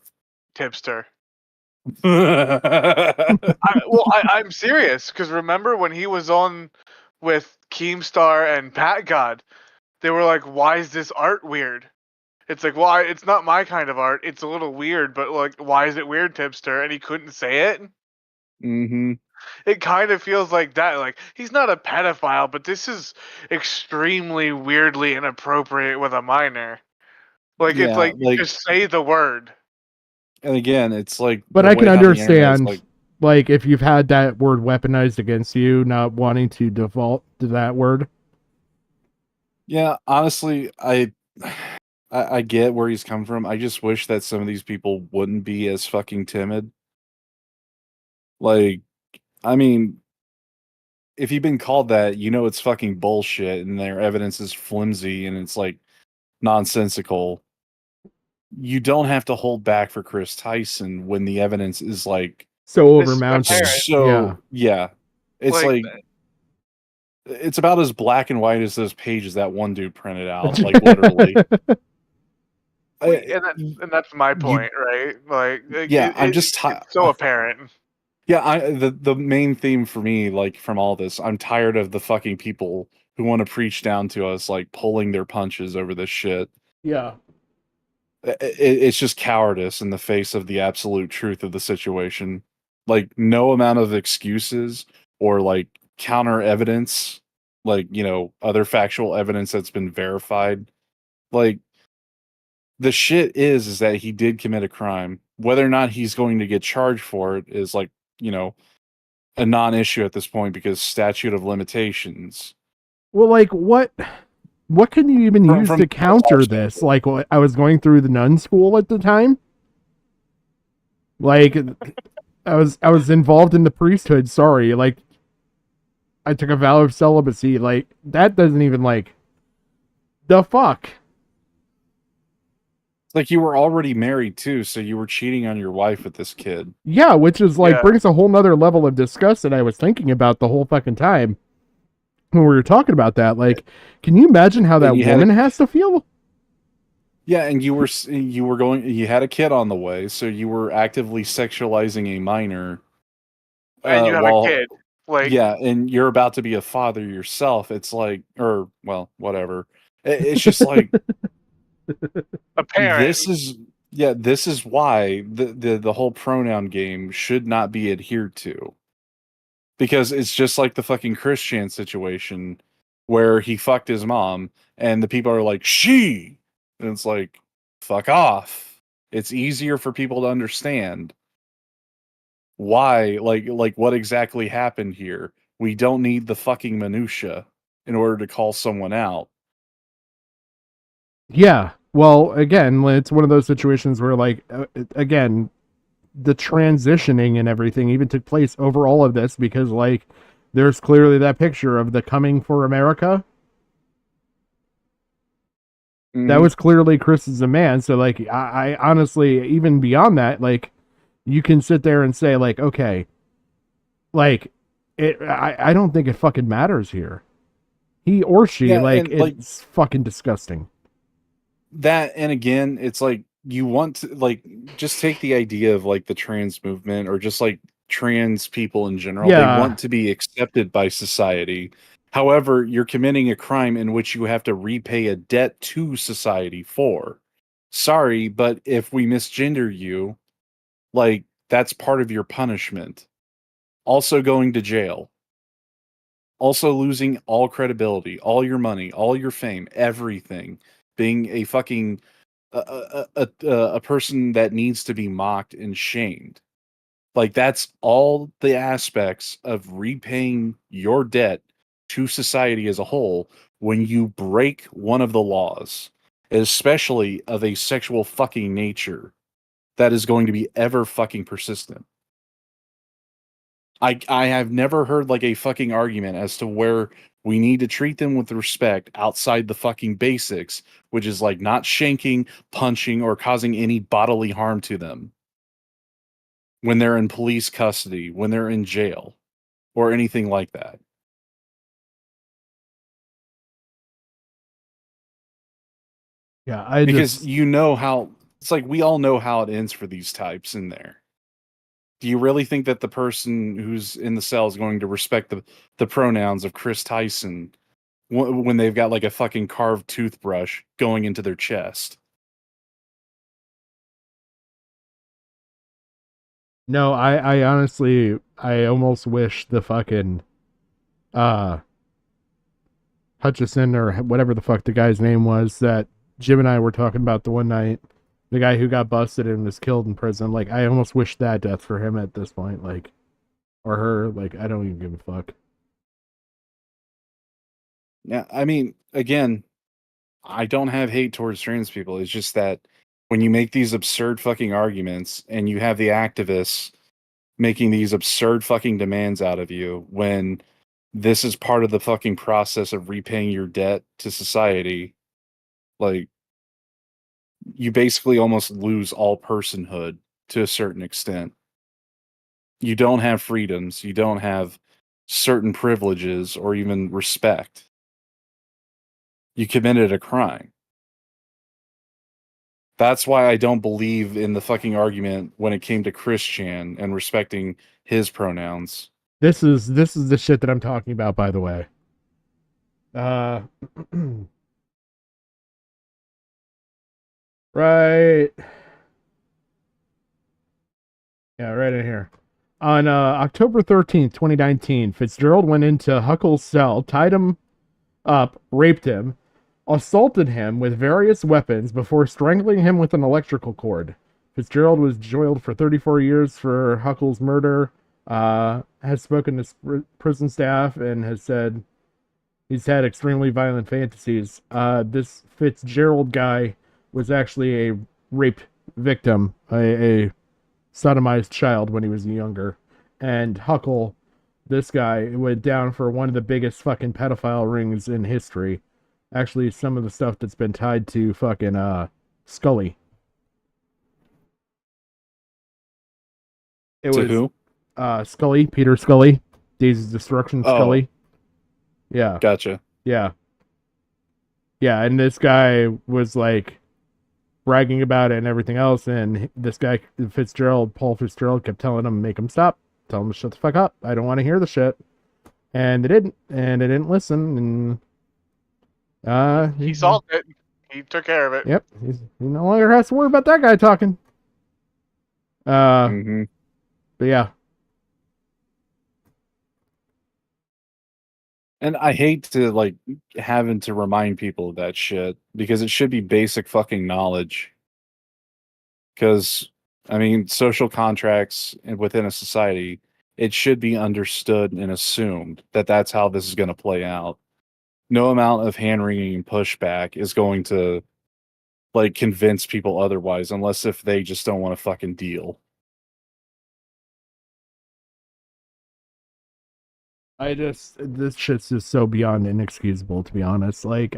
Tipster. I'm serious, because remember when he was on with Keemstar and Pat God. They were like, "Why is this art weird?" It's like, "Well, it's not my kind of art. It's a little weird, but like, why is it weird, Tipster?" And he couldn't say it. Mm-hmm. It kind of feels like that. Like, he's not a pedophile, but this is extremely weirdly inappropriate with a minor. Like, it's Yeah, like, like, just say the word. and again, it's like, But the I can way how the internet is, understand, like, if you've had that word weaponized against you, not wanting to default to that word. yeah, honestly, I get where he's come from. I just wish that some of these people wouldn't be as fucking timid. Like, I mean, if you've been called that, you know it's fucking bullshit, and their evidence is flimsy and it's like nonsensical. You don't have to hold back for Chris Tyson when the evidence is like So overmounted. Yeah. It's Like, like it's about as black and white as those pages that one dude printed out, like literally. And that's my point, right? Like, Yeah, I'm just it's so apparent. Yeah, the main theme for me, like, from all this, I'm tired of the fucking people who want to preach down to us, like, pulling their punches over this shit. Yeah. It's just cowardice in the face of the absolute truth of the situation. Like, no amount of excuses or, like, counter evidence, like, you know, other factual evidence that's been verified. Like, the shit is that he did commit a crime. Whether or not he's going to get charged for it is, like, you know, a non-issue at this point because statute of limitations. Well, like, what can you even use to counter this? Like, I was going through the nun school at the time. Like, I was involved in the priesthood. Sorry, like, I took a vow of celibacy. Like, that doesn't even, like, the fuck. Like, you were already married too, so you were cheating on your wife with this kid. Yeah, which is like brings a whole nother level of disgust that I was thinking about the whole fucking time when we were talking about that. Like, can you imagine how that woman has to feel? Yeah, and you had a kid on the way, so you were actively sexualizing a minor. And you have a kid. Like, yeah, and you're about to be a father yourself. It's like, or well, whatever. It's just like apparent. This is why the whole pronoun game should not be adhered to. Because it's just like the fucking Christian situation where he fucked his mom and the people are like, she, and it's like, fuck off. It's easier for people to understand why, like what exactly happened here. We don't need the fucking minutia in order to call someone out. Yeah. Well, again, it's one of those situations where, like, again, the transitioning and everything even took place over all of this because, like, there's clearly that picture of the coming for America. That was clearly Chris as a man. So, like, I honestly, even beyond that, like, you can sit there and say, like, okay, like, I don't think it fucking matters here. He or she, Yeah, like, and, it's fucking disgusting. That, and again, it's like you want to, like, just take the idea of like the trans movement or just like trans people in general. Yeah. They want to be accepted by society. However, you're committing a crime in which you have to repay a debt to society for. Sorry, but if we misgender you, like, that's part of your punishment. Also going to jail. Also losing all credibility, all your money, all your fame, everything. Being a fucking a person that needs to be mocked and shamed. Like, that's all the aspects of repaying your debt to society as a whole when you break one of the laws, especially of a sexual fucking nature that is going to be ever fucking persistent. I have never heard like a fucking argument as to where we need to treat them with respect outside the fucking basics, which is like not shanking, punching, or causing any bodily harm to them when they're in police custody, when they're in jail, or anything like that. Yeah, because you know how it's like we all know how it ends for these types in there. Do you really think that the person who's in the cell is going to respect the pronouns of Chris Tyson when they've got like a fucking carved toothbrush going into their chest? No, I honestly, I almost wish the fucking, Hutchison or whatever the fuck the guy's name was that Jim and I were talking about the one night, the guy who got busted and was killed in prison. Like, I almost wish that death for him at this point, like, or her. Like, I don't even give a fuck. Yeah, I mean, again, I don't have hate towards trans people. It's just that when you make these absurd fucking arguments and you have the activists making these absurd fucking demands out of you when this is part of the fucking process of repaying your debt to society, like, you basically almost lose all personhood to a certain extent. You don't have freedoms, you don't have certain privileges or even respect. You committed a crime. That's why I don't believe in the fucking argument when it came to Christian and respecting his pronouns. This is the shit that I'm talking about, by the way. Right. Yeah, right in here. On October 13th, 2019, Fitzgerald went into Huckle's cell, tied him up, raped him, assaulted him with various weapons before strangling him with an electrical cord. Fitzgerald was jailed for 34 years for Huckle's murder, has spoken to prison staff, and has said he's had extremely violent fantasies. This Fitzgerald guy was actually a rape victim, a sodomized child when he was younger. And Huckle, this guy, went down for one of the biggest fucking pedophile rings in history. Actually, some of the stuff that's been tied to fucking Scully. It to was who? Scully, Peter Scully, Daisy's Destruction Scully. Yeah. Gotcha. Yeah. Yeah, and this guy was like bragging about it and everything else, and this guy Paul Fitzgerald kept telling him, make him stop, tell him to shut the fuck up, I don't want to hear the shit. And they didn't listen, and he solved it. He took care of it. Yep, he no longer has to worry about that guy talking. But yeah. And I hate to like having to remind people of that shit because it should be basic fucking knowledge. Because I mean, social contracts within a society, it should be understood and assumed that that's how this is going to play out. No amount of hand wringing and pushback is going to like convince people otherwise, unless if they just don't want to fucking deal. This shit's just so beyond inexcusable, to be honest. Like,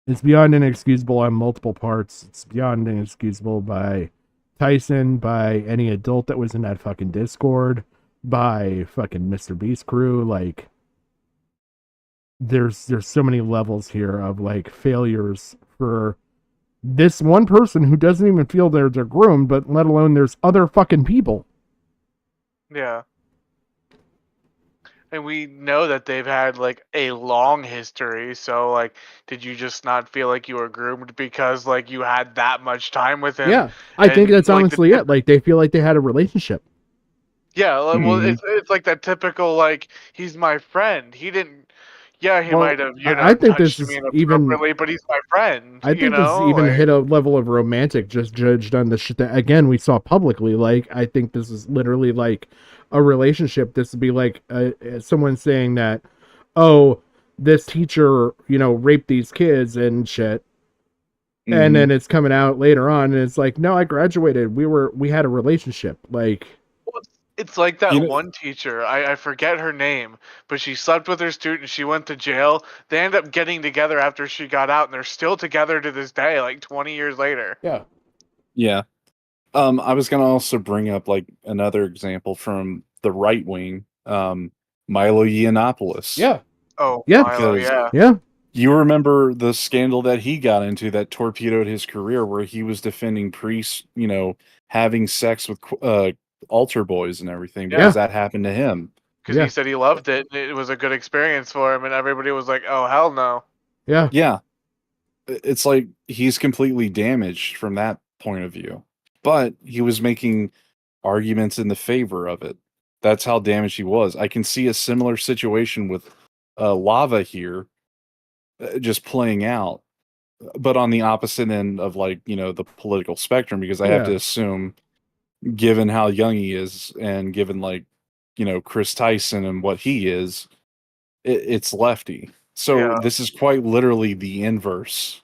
it's beyond inexcusable on multiple parts. It's beyond inexcusable by Tyson, by any adult that was in that fucking Discord, by fucking Mr. Beast crew. Like, there's so many levels here of like failures for this one person who doesn't even feel they're groomed, but let alone there's other fucking people. Yeah. And we know that they've had like a long history, so like did you just not feel like you were groomed because like you had that much time with him? Yeah. I think that's like, honestly it. Like they feel like they had a relationship. Yeah, well it's like that typical like he's my friend. He didn't he might have, I think this touched is me even inappropriately, but he's my friend. I think this even hit a level of romantic just judged on the shit that again we saw publicly. Like I think this is literally like a relationship. This would be like someone saying that, oh, this teacher, raped these kids and shit. And then it's coming out later on and it's like, no, I graduated. We had a relationship. Like it's like that one teacher, I forget her name, but she slept with her student, she went to jail. They end up getting together after she got out, and they're still together to this day, like 20 years later. Yeah. Yeah. I was going to also bring up like another example from the right wing, Milo Yiannopoulos. Yeah. Oh, yeah. Milo, yeah. Yeah. You remember the scandal that he got into that torpedoed his career, where he was defending priests, having sex with altar boys and everything because that happened to him. Because he said he loved it. It was a good experience for him, and everybody was like, "Oh hell no!" Yeah. It's like he's completely damaged from that point of view, but he was making arguments in the favor of it. That's how damaged he was. I can see a similar situation with Lava here, just playing out, but on the opposite end of the political spectrum, because I have to assume, given how young he is and given Chris Tyson and what he is, it's lefty. So this is quite literally the inverse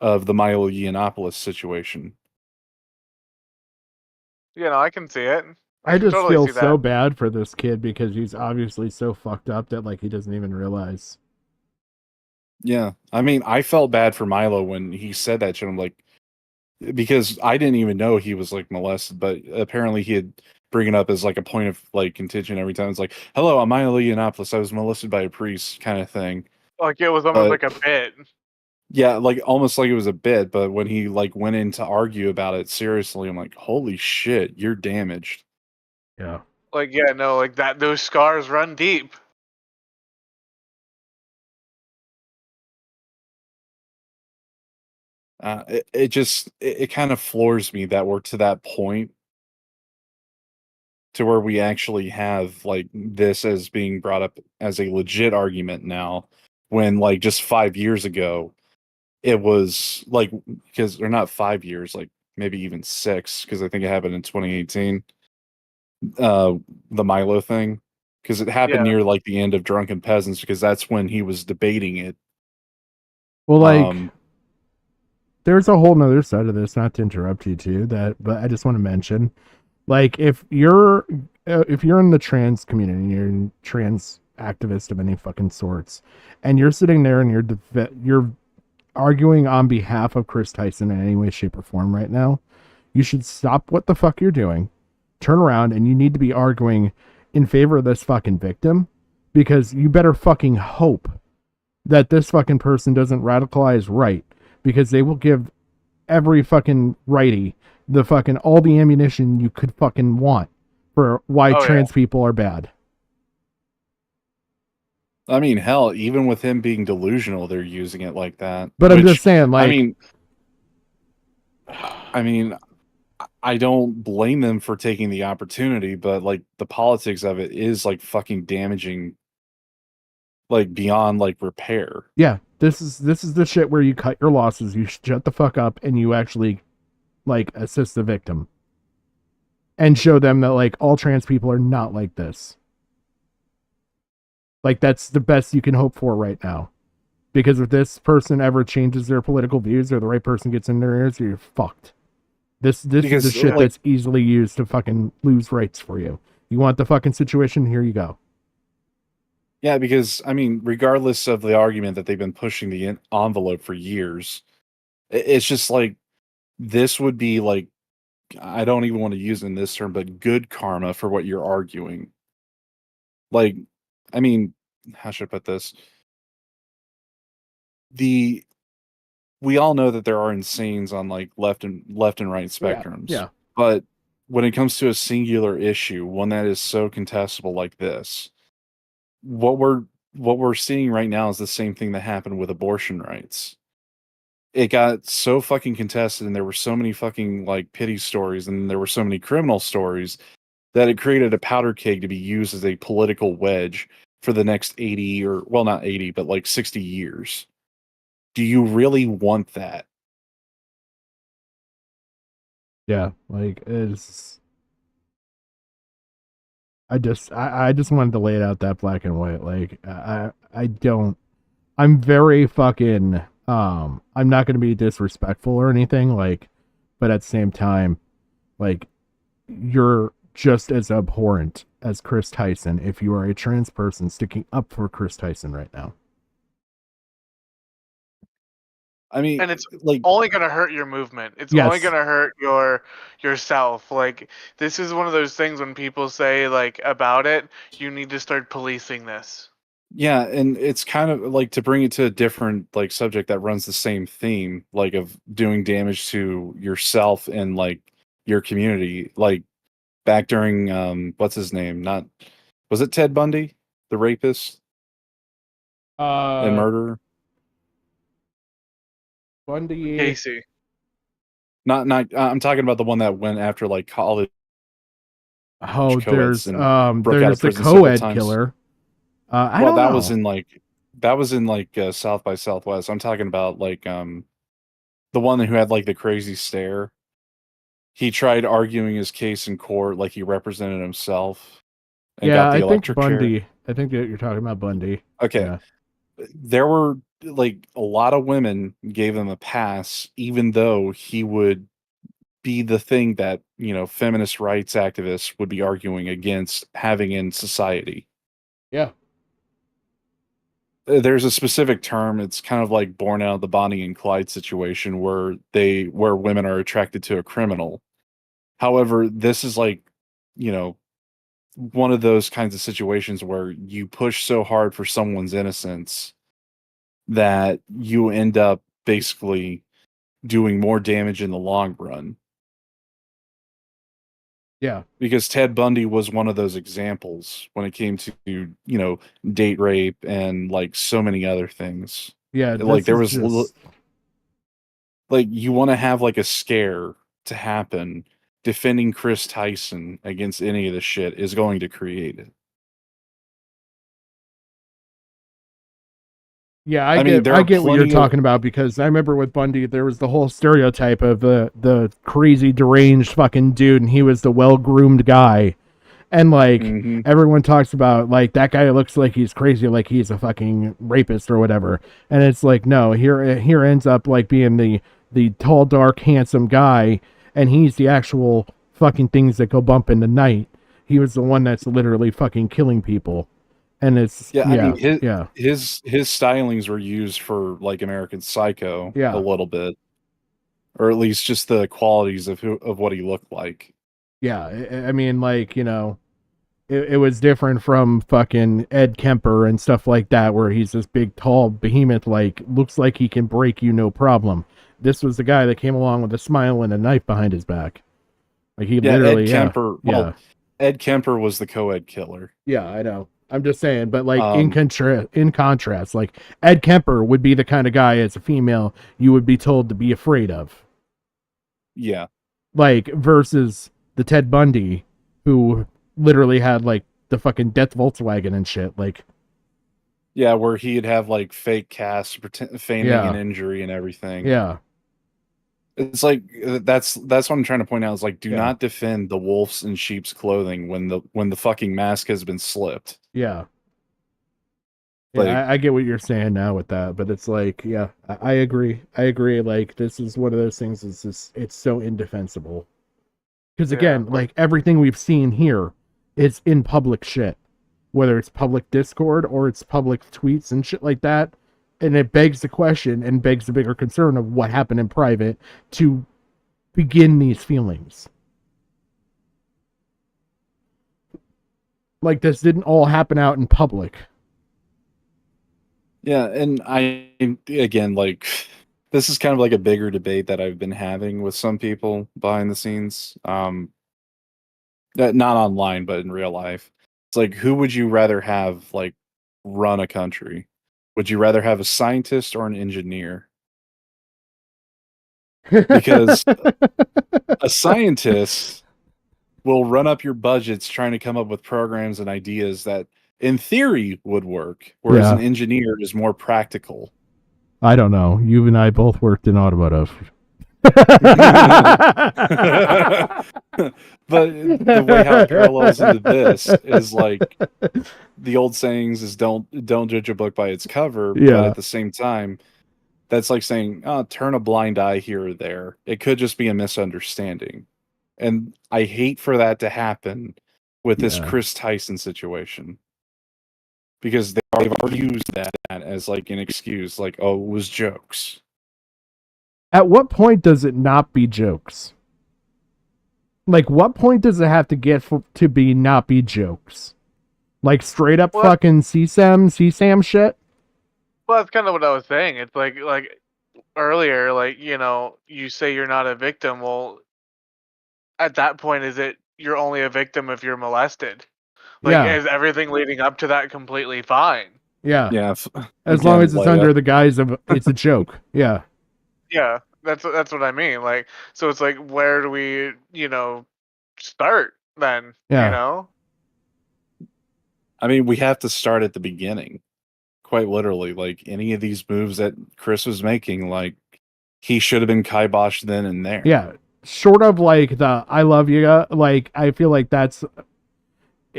of the Milo Yiannopoulos situation. I can see it. I can just totally feel see that. so bad for this kid because he's obviously so fucked up that he doesn't even realize. Yeah, I mean, I felt bad for Milo when he said that to him, because I didn't even know he was molested, but apparently he had bring it up as a point of contention every time. It's like, "Hello, I'm Milo Yiannopoulos. I was molested by a priest," kind of thing. Like it was almost like a bit. Yeah, almost like it was a bit, but when he went in to argue about it seriously, I'm like, "Holy shit, you're damaged." Yeah. That those scars run deep. It kind of floors me that we're to that point to where we actually have this as being brought up as a legit argument now, when just 5 years ago it was because they're not 5 years, maybe even 6, because I think it happened in 2018, the Milo thing, because it happened near the end of Drunken Peasants, because that's when he was debating it. Well, there's a whole nother side of this, not to interrupt you too, but I just want to mention, if you're in the trans community and you're a trans activist of any fucking sorts, and you're sitting there and you're arguing on behalf of Chris Tyson in any way, shape, or form right now, you should stop what the fuck you're doing, turn around, and you need to be arguing in favor of this fucking victim, because you better fucking hope that this fucking person doesn't radicalize right, because they will give every fucking righty all the ammunition you could fucking want for why trans people are bad. I mean, hell, even with him being delusional, they're using it like that. But I'm just saying, I mean, I don't blame them for taking the opportunity, but the politics of it is fucking damaging, beyond repair. Yeah, this is the shit where you cut your losses, you shut the fuck up, and you actually assist the victim and show them that all trans people are not like this. That's the best you can hope for right now, because if this person ever changes their political views or the right person gets in their ears, you're fucked. This is the shit that's easily used to fucking lose rights for you. You want the fucking situation? Here you go. Yeah, because I mean, regardless of the argument that they've been pushing the envelope for years, it's just this would be I don't even want to use it in this term, but good karma for what you're arguing. I mean, how should I put this? We all know that there are insanes on left and right spectrums. Yeah. But when it comes to a singular issue, one that is so contestable like this, what we're seeing right now is the same thing that happened with abortion rights. It got so fucking contested, and there were so many fucking pity stories, and there were so many criminal stories, that it created a powder keg to be used as a political wedge for the next 80, or well, not 80, but 60 years. Do you really want that? Yeah, it's. I just wanted to lay it out that black and white. I don't. I'm very fucking. I'm not going to be disrespectful or anything. But at the same time, you're just as abhorrent as Chris Tyson if you are a trans person sticking up for Chris Tyson right now. I mean, and it's only going to hurt your movement. It's only going to hurt yourself. This is one of those things when people say about it, you need to start policing this. Yeah, and it's kind of like, to bring it to a different like subject that runs the same theme, like of doing damage to yourself and like your community. Like back during what's his name? Not was it Ted Bundy, the rapist and murderer? Bundy. Casey. Not. I'm talking about the one that went after like college Oh, co-eds and broke out of there's the prison several co-ed times. killer. I Well, don't that know. was in like South by Southwest. I'm talking about like the one who had like the crazy stare. He tried arguing his case in court like he represented himself and Yeah, got the I think electric chair. Bundy. I think that you're talking about Bundy. Okay. Yeah. There were like a lot of women gave him a pass, even though he would be the thing that, you know, feminist rights activists would be arguing against having in society. Yeah. There's a specific term. It's kind of like born out of the Bonnie and Clyde situation where women are attracted to a criminal. However, this is like, you know, one of those kinds of situations where you push so hard for someone's innocence that you end up basically doing more damage in the long run. Yeah. Because Ted Bundy was one of those examples when it came to, you know, date rape and like so many other things. Yeah, Like there was just... like you want to have like a scare to happen. Defending Chris Tyson against any of the shit is going to create it. Yeah, I mean, there I are get what you're plenty of- talking about, because I remember with Bundy there was the whole stereotype of the crazy deranged fucking dude, and he was the well-groomed guy. And like everyone talks about like that guy looks like he's crazy, like he's a fucking rapist or whatever. And it's like, no, here ends up like being the tall, dark, handsome guy, and he's the actual fucking things that go bump in the night. He was the one that's literally fucking killing people. And it's I mean, yeah. his stylings were used for like American Psycho Yeah. a little bit, or at least just the qualities of what he looked like. Yeah, I mean, like, you know, it was different from fucking Ed Kemper and stuff like that, where he's this big, tall behemoth, like, looks like he can break you no problem. This was the guy that came along with a smile and a knife behind his back. Like, he literally, Ed Kemper, yeah. well, Ed Kemper was the co-ed killer. Yeah, I know. I'm just saying, but like in contrast, like Ed Kemper would be the kind of guy as a female you would be told to be afraid of. Yeah. Like versus the Ted Bundy, who literally had like the fucking death Volkswagen and shit. Like, yeah, where he'd have like fake casts, feigning Yeah. an injury and everything. yeah, It's like that's what I'm trying to point out. Is like, do Yeah. not defend the wolves in sheep's clothing when the fucking mask has been slipped. yeah. Like- Yeah, I get what you're saying now with that, but it's like, yeah, I agree. I agree. Like, this is one of those things. It's so indefensible. Because again, like everything we've seen here is in public shit, whether it's public Discord or it's public tweets and shit like that. And it begs the question and begs the bigger concern of what happened in private to begin these feelings. Like, this didn't all happen out in public. Yeah, and I again, like, this is kind of like a bigger debate that I've been having with some people behind the scenes. Not online, but in real life. It's like, who would you rather have like run a country? Would you rather have a scientist or an engineer? Because a scientist will run up your budgets trying to come up with programs and ideas that in theory would work, whereas Yeah. an engineer is more practical. I don't know. You and I both worked in automotive. But the way how it parallels into this is like the old sayings is don't judge a book by its cover, but Yeah. at the same time, that's like saying, oh, turn a blind eye here or there. It could just be a misunderstanding. And I hate for that to happen with this Yeah. Chris Tyson situation. Because they've already used that as like an excuse, like, oh, it was jokes. At what point does it not be jokes? Like, what point does it have to get to be not be jokes? Like straight up Well, fucking CSAM shit. Well, that's kind of what I was saying. It's like earlier, like, you know, you say you're not a victim. Well, at that point, is it you're only a victim if you're molested? Like, Yeah. is everything leading up to that completely fine? Yeah. Yeah. As long as it's under the guise of it's a joke. Yeah. Yeah, that's what I mean. Like, so it's like, where do we, you know, start then? Yeah. You know? I mean, we have to start at the beginning. Quite literally, like any of these moves that Chris was making, like he should have been kiboshed then and there. Yeah. Short of like the I love you, like I feel like that's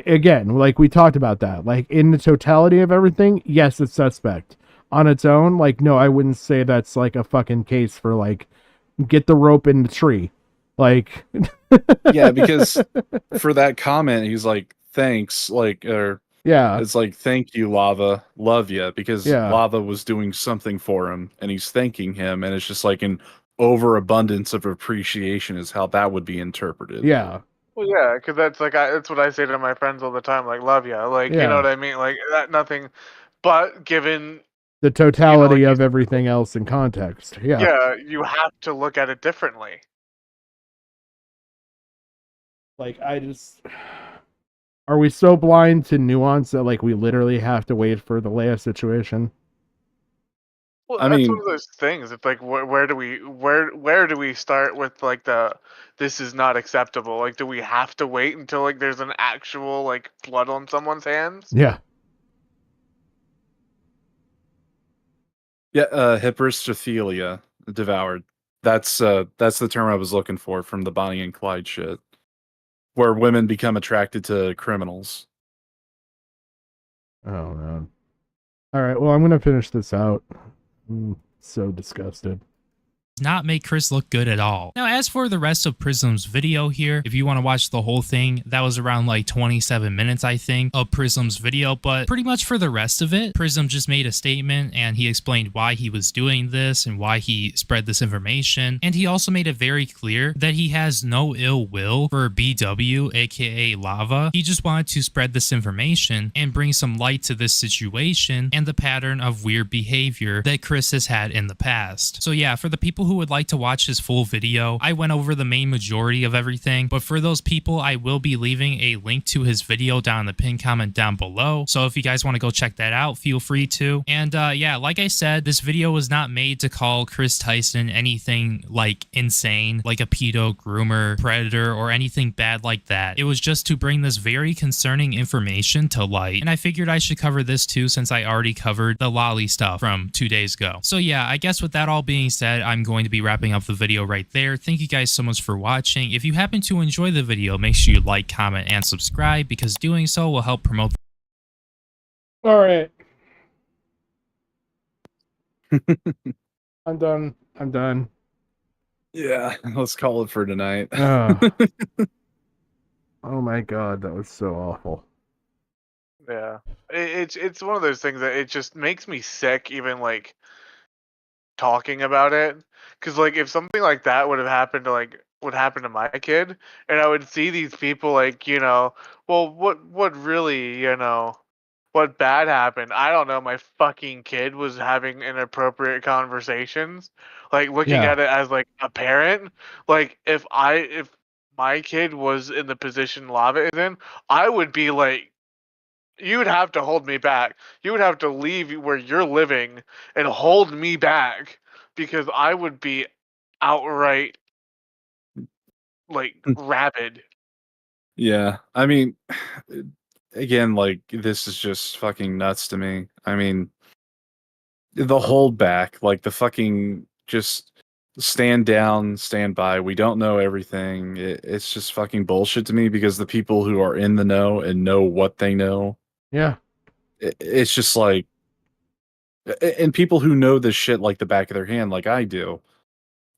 again, like we talked about that. Like in the totality of everything, yes, it's suspect. On its own, like no, I wouldn't say that's like a fucking case for like get the rope in the tree. Like Yeah, because for that comment, he's like, thanks, like or yeah. It's like, thank you, Lava. Love ya. Because Yeah. Lava was doing something for him and he's thanking him. And it's just like an overabundance of appreciation is how that would be interpreted. Yeah. Well, yeah, because that's like that's what I say to my friends all the time. Like, love ya. Like, you Yeah. know what I mean? Like that nothing, but given The totality of everything else in context. Yeah. yeah, you have to look at it differently. Like I just are we so blind to nuance that like we literally have to wait for the Leia situation? Well, I that's mean- one of those things. It's like where do we start with like the this is not acceptable? Like, do we have to wait until like there's an actual like blood on someone's hands? Yeah. Yeah, hyperstrophilia devoured. That's the term I was looking for from the Bonnie and Clyde shit. Where women become attracted to criminals. Oh man. All right, well I'm gonna finish this out. I'm so disgusted. Not make Chris look good at all. Now, as for the rest of Prism's video here, if you want to watch the whole thing, that was around like 27 minutes, I think, of Prism's video, but pretty much for the rest of it, Prism just made a statement and he explained why he was doing this and why he spread this information, and he also made it very clear that he has no ill will for BW, aka Lava. He just wanted to spread this information and bring some light to this situation and the pattern of weird behavior that Chris has had in the past. So yeah, for the people who would like to watch his full video, I went over the main majority of everything, but for those people, I will be leaving a link to his video down in the pinned comment down below. So if you guys want to go check that out, feel free to. And yeah, like I said, this video was not made to call Chris Tyson anything like insane, like a pedo, groomer, predator, or anything bad like that. It was just to bring this very concerning information to light. And I figured I should cover this too, since I already covered the lolly stuff from 2 days ago. So yeah, I guess with that all being said, I'm going to be wrapping up the video right there. Thank you guys so much for watching. If you happen to enjoy the video, make sure you like, comment, and subscribe, because doing so will help promote. All right. I'm done. I'm done. Yeah, let's call it for tonight. Oh. Oh my god, that was so awful. Yeah, it's one of those things that it just makes me sick, even like talking about it, because like if something like that would have happened to would happen to my kid, and I would see these people like, you know, well, what really, you know, what bad happened? I don't know. My fucking kid was having inappropriate conversations, like looking Yeah. at it as like a parent. Like if my kid was in the position Lava is in, I would be like, you would have to hold me back. You would have to leave where you're living and hold me back, because I would be outright like rabid. Yeah, I mean, again, like this is just fucking nuts to me. I mean, the hold back, like the fucking just stand down, stand by. We don't know everything. It's just fucking bullshit to me, because the people who are in the know and know what they know, Yeah. it's just like, and people who know this shit like the back of their hand, like I do.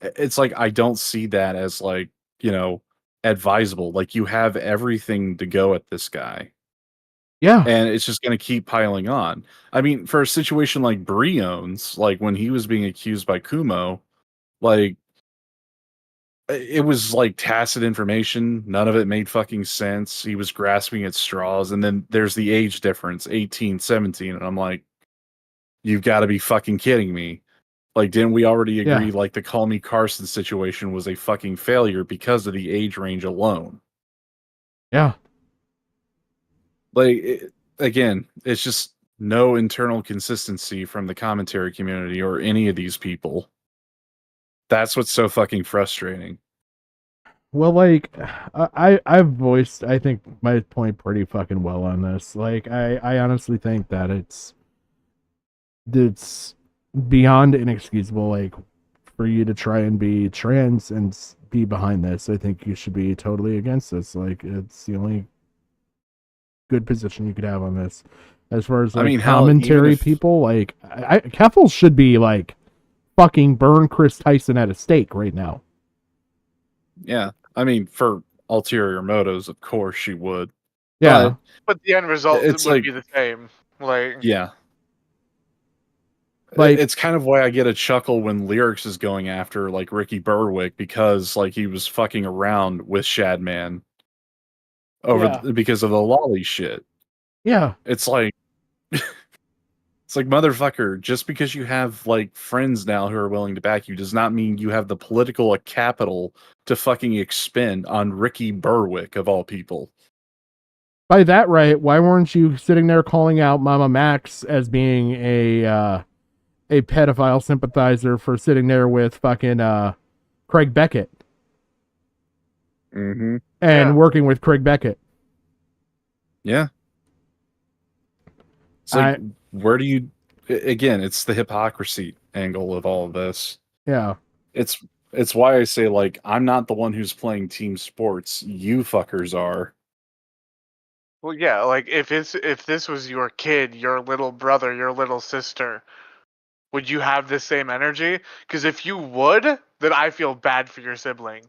It's like I don't see that as like, you know, advisable. Like you have everything to go at this guy. Yeah. And it's just going to keep piling on. I mean, for a situation like Brion's, like when he was being accused by Kumo, like it was like tacit information. None of it made fucking sense. He was grasping at straws. And then there's the age difference, 18, 17. And I'm like, you've got to be fucking kidding me. Like, didn't we already agree, Yeah. like, the Call Me Carson situation was a fucking failure because of the age range alone? Yeah. Like, again, it's just no internal consistency from the commentary community or any of these people. That's what's so fucking frustrating. Well, like, I've voiced, I think, my point pretty fucking well on this. Like, I honestly think that it's beyond inexcusable, like, for you to try and be trans and be behind this. I think you should be totally against this. Like, it's the only good position you could have on this. As far as, like, I mean, hell, commentary people, like, Keffel should be, like, fucking burn Chris Tyson at a stake right now. Yeah, I mean, for ulterior motives, of course she would. Yeah. But the end result it's would like, be the same. Like, yeah. Like, it's kind of why I get a chuckle when Lyrics is going after, like, Ricky Berwick, because, like, he was fucking around with Shadman because of the lolly shit. Yeah. It's like, it's like, motherfucker, just because you have, like, friends now who are willing to back you does not mean you have the political capital to fucking expend on Ricky Berwick, of all people. By that right, why weren't you sitting there calling out Mama Max as being a pedophile sympathizer for sitting there with fucking Craig Beckett Mm-hmm. and working with Craig Beckett? Yeah. It's like, where do you... Again, it's the hypocrisy angle of all of this. Yeah. It's why I say, like, I'm not the one who's playing team sports. You fuckers are. well, yeah, like if this was your kid, your little brother, your little sister, would you have the same energy? Because if you would, then I feel bad for your sibling.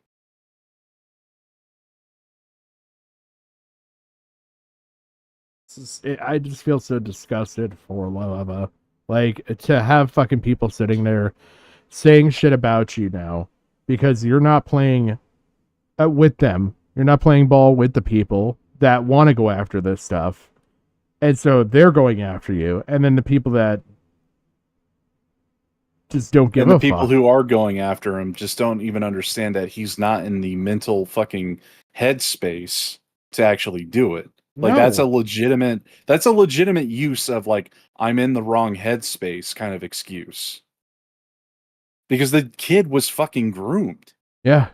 I just feel so disgusted for Lava. Like, to have fucking people sitting there saying shit about you now because you're not playing with them. You're not playing ball with the people that want to go after this stuff. And so they're going after you. And then the people that just don't give and a the people fuck. who are going after him just don't even understand that he's not in the mental fucking headspace to actually do it. Like, No. that's a legitimate use of, like, I'm in the wrong headspace kind of excuse. Because the kid was fucking groomed. Yeah.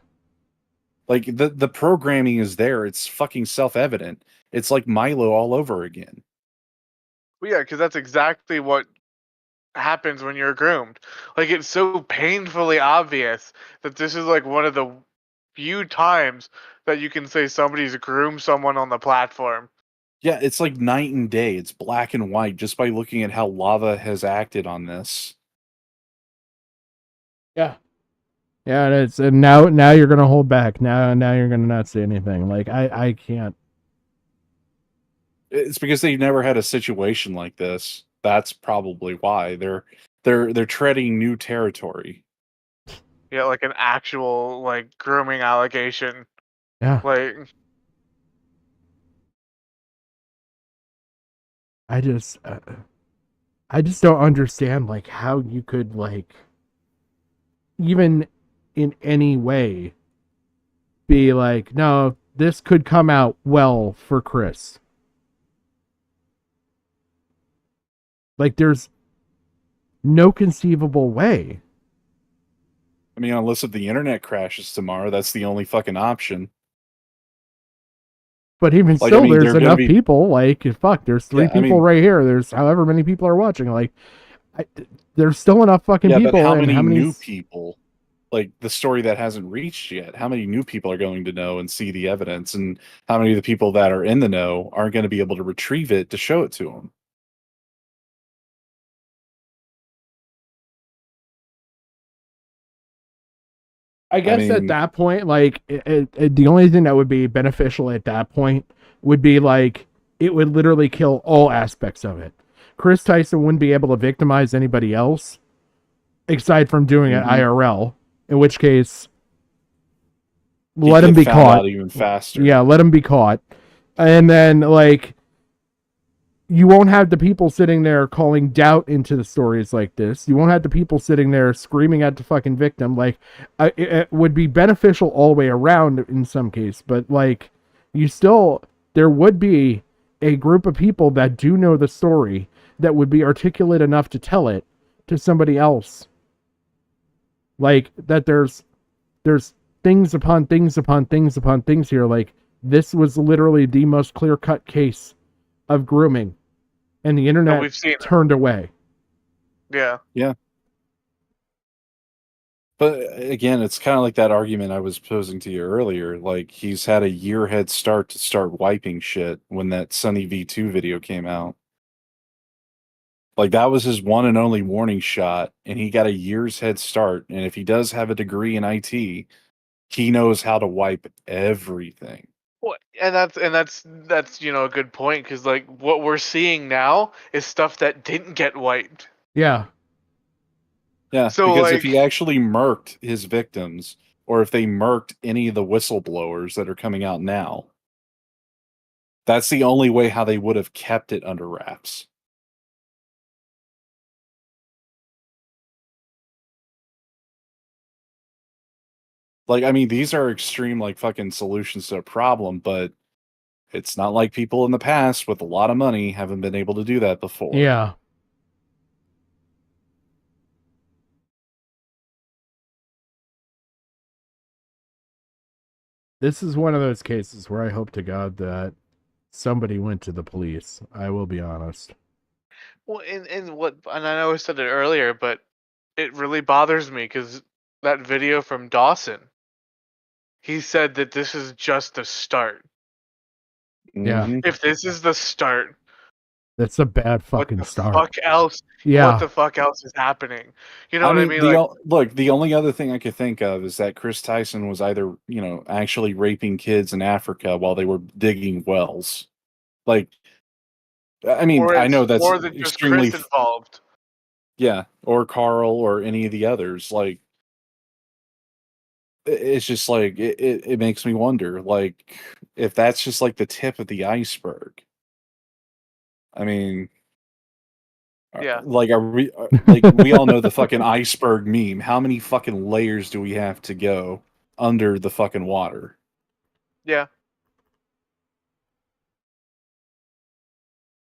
Like, the programming is there. It's fucking self-evident. It's like Milo all over again. Well, yeah, because that's exactly what happens when you're groomed. Like, it's so painfully obvious that this is like one of the few times that you can say somebody's groomed someone on the platform. Yeah, it's like night and day. It's black and white just by looking at how Lava has acted on this. Yeah. Yeah, and now you're gonna hold back. Now you're gonna not say anything. Like, I can't. It's because they've never had a situation like this. That's probably why they're treading new territory. Yeah, like an actual like grooming allegation. Yeah. Like, I just don't understand, like, how you could, like, even in any way be like, no, this could come out well for Chris. Like, there's no conceivable way. I mean, unless if the internet crashes tomorrow, that's the only fucking option. But even Like, still, I mean, there's enough people. Like, fuck, there's 3 people right here. There's however many people are watching. Like, there's still enough fucking people. But how and many new people? Like, the story that hasn't reached yet. How many new people are going to know and see the evidence? And how many of the people that are in the know aren't going to be able to retrieve it to show it to them? I guess mean, at that point, like, the only thing that would be beneficial at that point would be, like, it would literally kill all aspects of it. Chris Tyson wouldn't be able to victimize anybody else, aside from doing it IRL, in which case let him be found caught. out even faster. Yeah, let him be caught. And then, like, you won't have the people sitting there calling doubt into the stories like this. You won't have the people sitting there screaming at the fucking victim. Like, it would be beneficial all the way around in some case, but, like, there would be a group of people that do know the story that would be articulate enough to tell it to somebody else. Like, that there's things upon things upon things upon things here. Like, this was literally the most clear-cut case of grooming, and the internet we've seen turned away. Yeah. Yeah. But again, it's kind of like that argument I was posing to you earlier. Like, he's had a year head start to start wiping shit when that Sunny V2 video came out. Like, that was his one and only warning shot, and he got a year's head start. And if he does have a degree in IT, he knows how to wipe everything. Well, and that's a good point, because like what we're seeing now is stuff that didn't get wiped. Yeah. Yeah, So, because like, if he actually murked his victims, or if they murked any of the whistleblowers that are coming out now, that's the only way how they would have kept it under wraps. Like, I mean, these are extreme, like, fucking solutions to a problem, but it's not like people in the past with a lot of money haven't been able to do that before. Yeah. This is one of those cases where I hope to God that somebody went to the police. I will be honest. Well, and I know I said it earlier, but it really bothers me because that video from Dawson, he said that this is just the start. Yeah. If this is the start, That's a bad what fucking the start. fuck else? Yeah. What the fuck else is happening? You know what I mean? Look, the only other thing I could think of is that Chris Tyson was either, actually raping kids in Africa while they were digging wells. Like, I mean, I know that's more than just extremely Chris involved. Yeah, or Carl or any of the others. Like, it's just like it makes me wonder, like, if that's just like the tip of the iceberg. I mean, Yeah. like, we all know the fucking iceberg meme. How many fucking layers do we have to go under the fucking water? Yeah.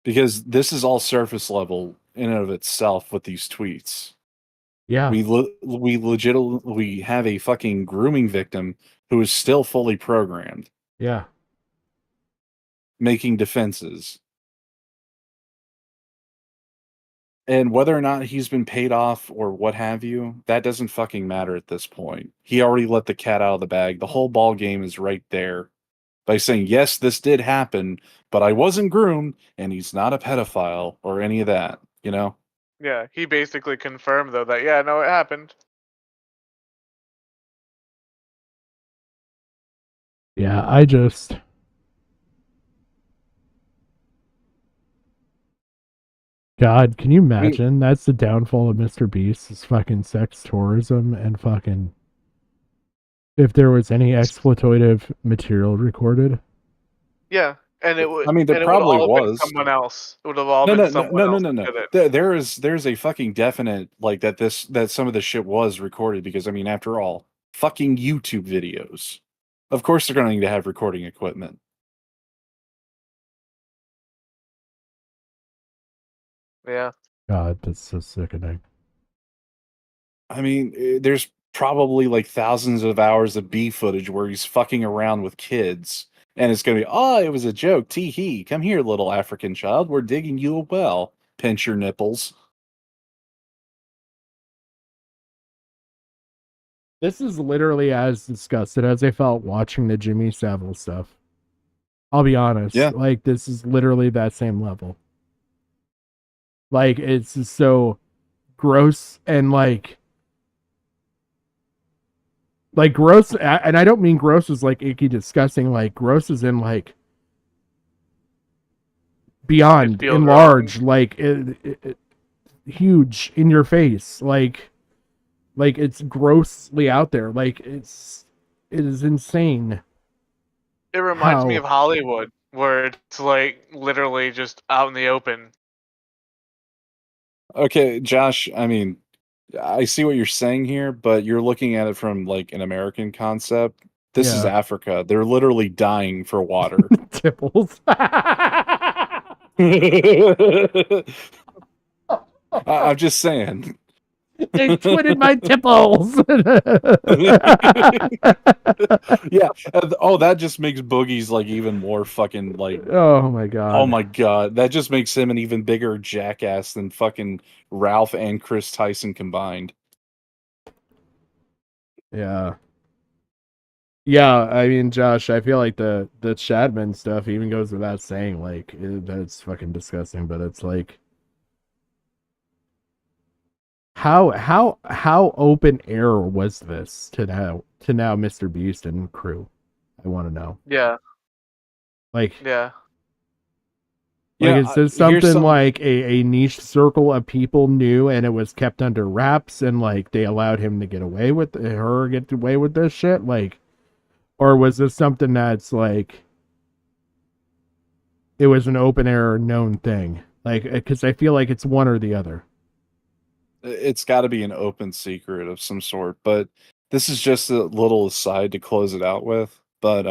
Because this is all surface level in and of itself with these tweets. Yeah. We legitimately have a fucking grooming victim who is still fully programmed, Yeah. making defenses. And whether or not he's been paid off or what have you, that doesn't fucking matter at this point. He already let the cat out of the bag. The whole ball game is right there. By saying, yes, this did happen, but I wasn't groomed, and he's not a pedophile or any of that, you know? Yeah, he basically confirmed though that no, it happened. Yeah, I just... God, can you imagine? That's the downfall of Mr. Beast, is fucking sex tourism and fucking... If there was any exploitative material recorded. Yeah, and it would. I mean, there and probably it would have was. been someone else. It would have all been someone else. No. There's a fucking definite, like, that some of the shit was recorded, because, I mean, after all, fucking YouTube videos. Of course they're going to need to have recording equipment. Yeah. God, that's so sickening. I mean, there's probably like thousands of hours of B footage where he's fucking around with kids, and it's gonna be, oh, it was a joke, tee hee. Come here, little African child. We're digging you a well. Pinch your nipples. This is literally as disgusted as I felt watching the Jimmy Savile stuff. I'll be honest. Yeah. Like, this is literally that same level. Like, it's just so gross and like gross, and I don't mean gross as like icky, disgusting. Like, gross is in like beyond, enlarged, like it, huge in your face, like it's grossly out there. Like, it's it is insane. It reminds me How? of Hollywood, where it's like literally just out in the open. Okay, Josh, I mean, I see what you're saying here, but you're looking at it from like an American concept. This is Yeah. Africa. They're literally dying for water. Tipples. I'm just saying. They twitted my tipples. Yeah. Oh, that just makes Boogies like even more fucking like. Oh my god. Oh my god, that just makes him an even bigger jackass than fucking Ralph and Chris Tyson combined. Yeah. Yeah, I mean, Josh, I feel like the Shadman stuff even goes without saying. Like, that's fucking disgusting. But it's like, how open air was this to now Mr. Beast and crew? I want to know. Yeah. Like, Yeah. like, Yeah, is this here's something some- like a niche circle of people knew and it was kept under wraps and like they allowed him to get away with this shit? Like, or was this something that's like it was an open air known thing? Like, because I feel like it's one or the other. It's got to be an open secret of some sort, but this is just a little aside to close it out with. But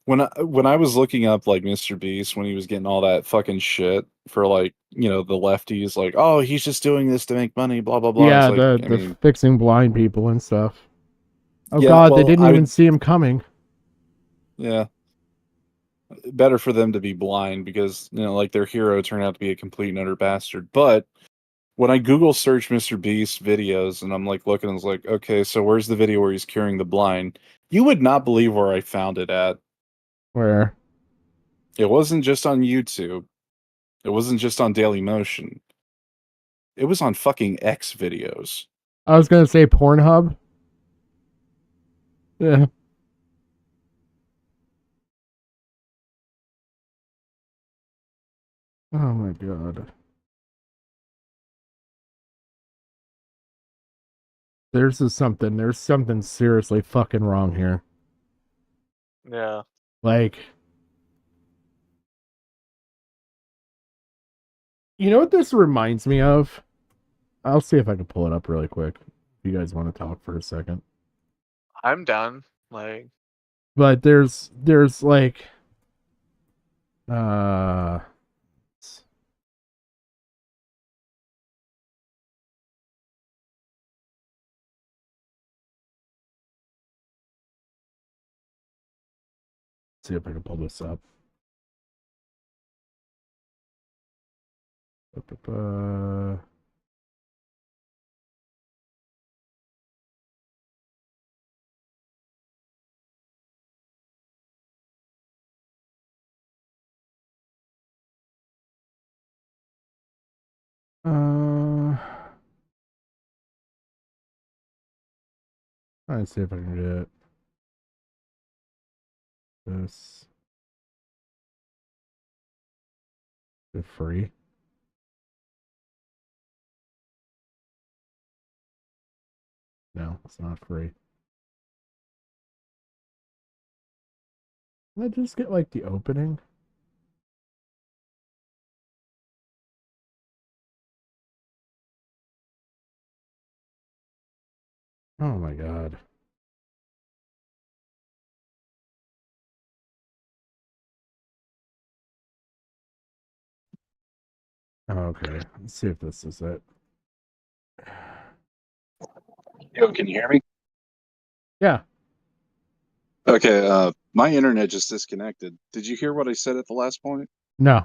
when I was looking up like Mr. Beast when he was getting all that fucking shit for like the lefties like, oh, he's just doing this to make money, blah blah blah. Yeah, It's like, the fixing blind people and stuff. Oh Yeah, god, they well, didn't I even would- see him coming. yeah, better for them to be blind because like their hero turned out to be a complete and utter bastard. But when I Google search Mr. Beast videos and I'm like looking, I was like, okay, so where's the video where he's curing the blind? You would not believe where I found it at. Where? It wasn't just on YouTube. It wasn't just on Daily Motion. It was on fucking X videos. I was gonna say Pornhub. Yeah. Oh my god. There's something seriously fucking wrong here. Yeah. Like, you know what this reminds me of? I'll see if I can pull it up really quick. If you guys want to talk for a second. I'm done. Like, But there's like uh see if I can pull this up. Let's see if I can get this. Is it free? No, it's not free. Can I just get like the opening? Oh my god. Okay, let's see if this is it. Yo, can you hear me? Yeah. Okay, my internet just disconnected. Did you hear what I said at the last point? No.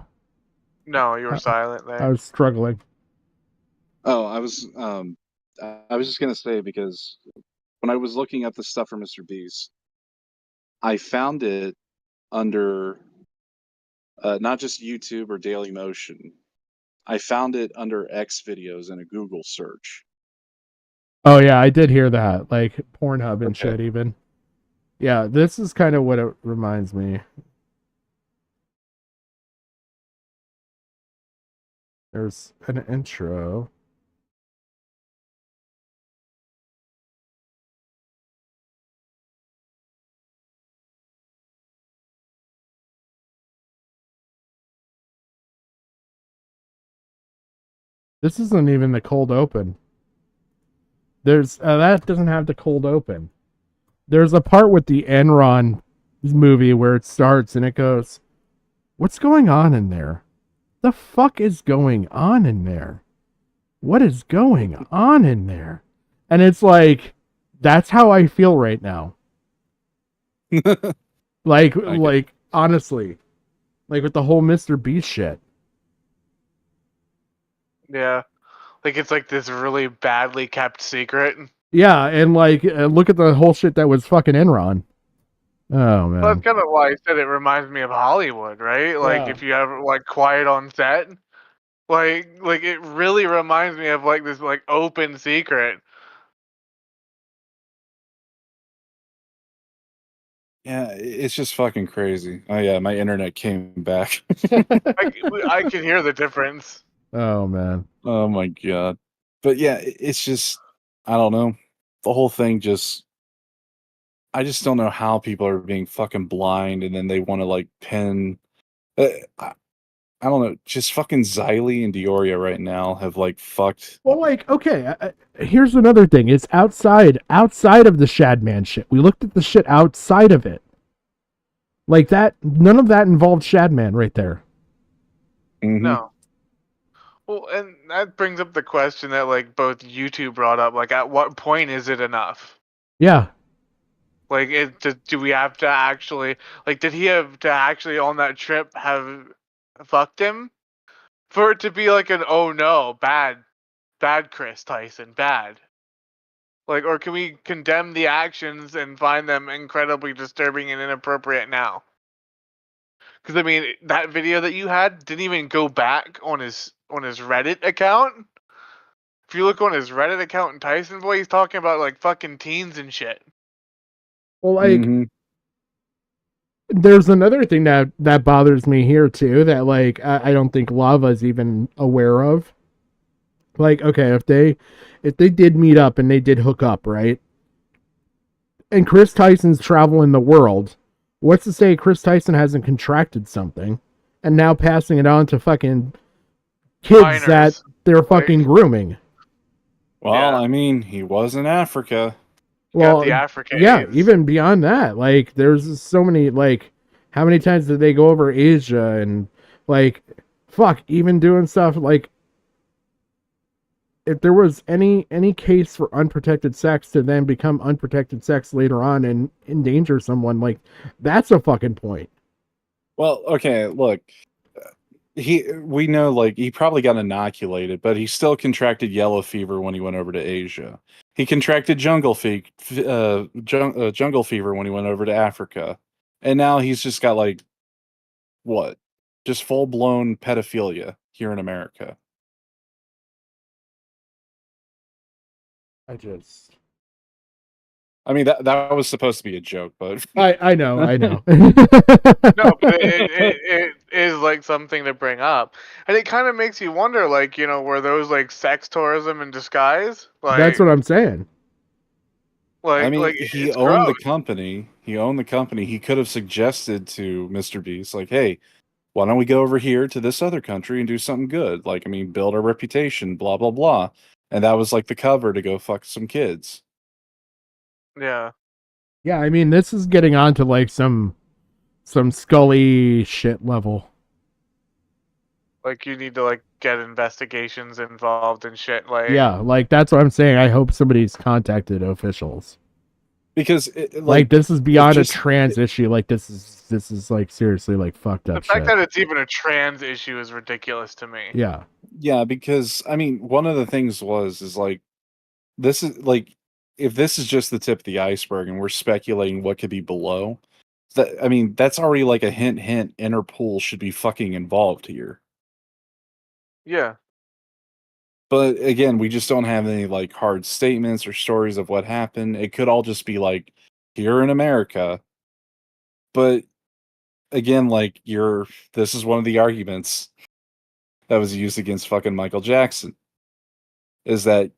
no, you were silent there. I was struggling. Oh, I was just gonna say because when I was looking up the stuff for Mr. Beast, I found it under not just YouTube or Daily Motion. I found it under X videos in a Google search. Oh yeah, I did hear that. Like Pornhub and Okay. shit even. Yeah, this is kind of what it reminds me. There's an intro. This isn't even the cold open. There's that doesn't have the cold open. There's a part with the Enron movie where it starts and it goes, "What's going on in there? The fuck is going on in there? What is going on in there?" And it's like, that's how I feel right now. like honestly, like with the whole Mr. Beast shit. Yeah. Like it's like this really badly kept secret. Yeah, and like look at the whole shit that was fucking Enron. Oh man. Well, that's kind of why I said it reminds me of Hollywood, right? Like Yeah. if you have like quiet on set, like it really reminds me of like this like open secret. Yeah, it's just fucking crazy. Oh yeah, my internet came back. I can hear the difference. Oh man. Oh my god. But yeah, it's just I don't know. The whole thing just I just don't know how people are being fucking blind and then they want to like pin I don't know, just fucking Xylee and Dioria right now have like fucked. Well, like, okay, here's another thing. It's outside of the Shadman shit. We looked at the shit outside of it. Like that, none of that involved Shadman right there. No. Well, and that brings up the question that like both you two brought up. Like, at what point is it enough? Yeah. Like, do we have to actually like? Did he have to actually on that trip have fucked him for it to be like an oh no bad Chris Tyson bad? Like, or can we condemn the actions and find them incredibly disturbing and inappropriate now? Because I mean, that video that you had didn't even go back on his Reddit account. If you look on his Reddit account in Tyson Boy, he's talking about like fucking teens and shit. Well, like, there's another thing that bothers me here too. That like I don't think Lava's even aware of. Like, okay, if they did meet up and they did hook up, right? And Chris Tyson's traveling the world. What's to say Chris Tyson hasn't contracted something and now passing it on to fucking kids Minors. that they're fucking grooming? Well, I mean, he was in Africa. Well, the Africa yeah, AIDS. even beyond that, like there's so many, like, how many times did they go over Asia and like, fuck, even doing stuff like, if there was any case for unprotected sex to then become unprotected sex later on and endanger someone, like, that's a fucking point. Well, okay, look, we know like he probably got inoculated, but he still contracted yellow fever when he went over to Asia. He contracted jungle fever when he went over to Africa, and now he's just got like what, just full blown pedophilia here in America. I mean that was supposed to be a joke, but I know. No, but it is like something to bring up, and it kind of makes you wonder, like, you know, were those like sex tourism in disguise? Like, That's what I'm saying. Like, I mean, like he it's owned the gross. company. He owned the company. He could have suggested to Mr. Beast, like, hey, why don't we go over here to this other country and do something good? Like, I mean, build our reputation, blah, blah, blah. And that was like the cover to go fuck some kids. Yeah. Yeah, I mean, this is getting onto like some Scully shit level. Like, you need to like get investigations involved and shit. Like, Yeah, like that's what I'm saying. I hope somebody's contacted officials. Because like this is beyond a trans issue. Like this is like seriously like fucked the up fact shit. that it's even a trans issue is ridiculous to me. Yeah. Yeah, because I mean, one of the things is like, this is like, if this is just the tip of the iceberg and we're speculating what could be below, that, I mean, that's already like a hint, Interpol should be fucking involved here. Yeah. But again, we just don't have any like hard statements or stories of what happened. It could all just be like here in America. But again, like this is one of the arguments that was used against fucking Michael Jackson, is that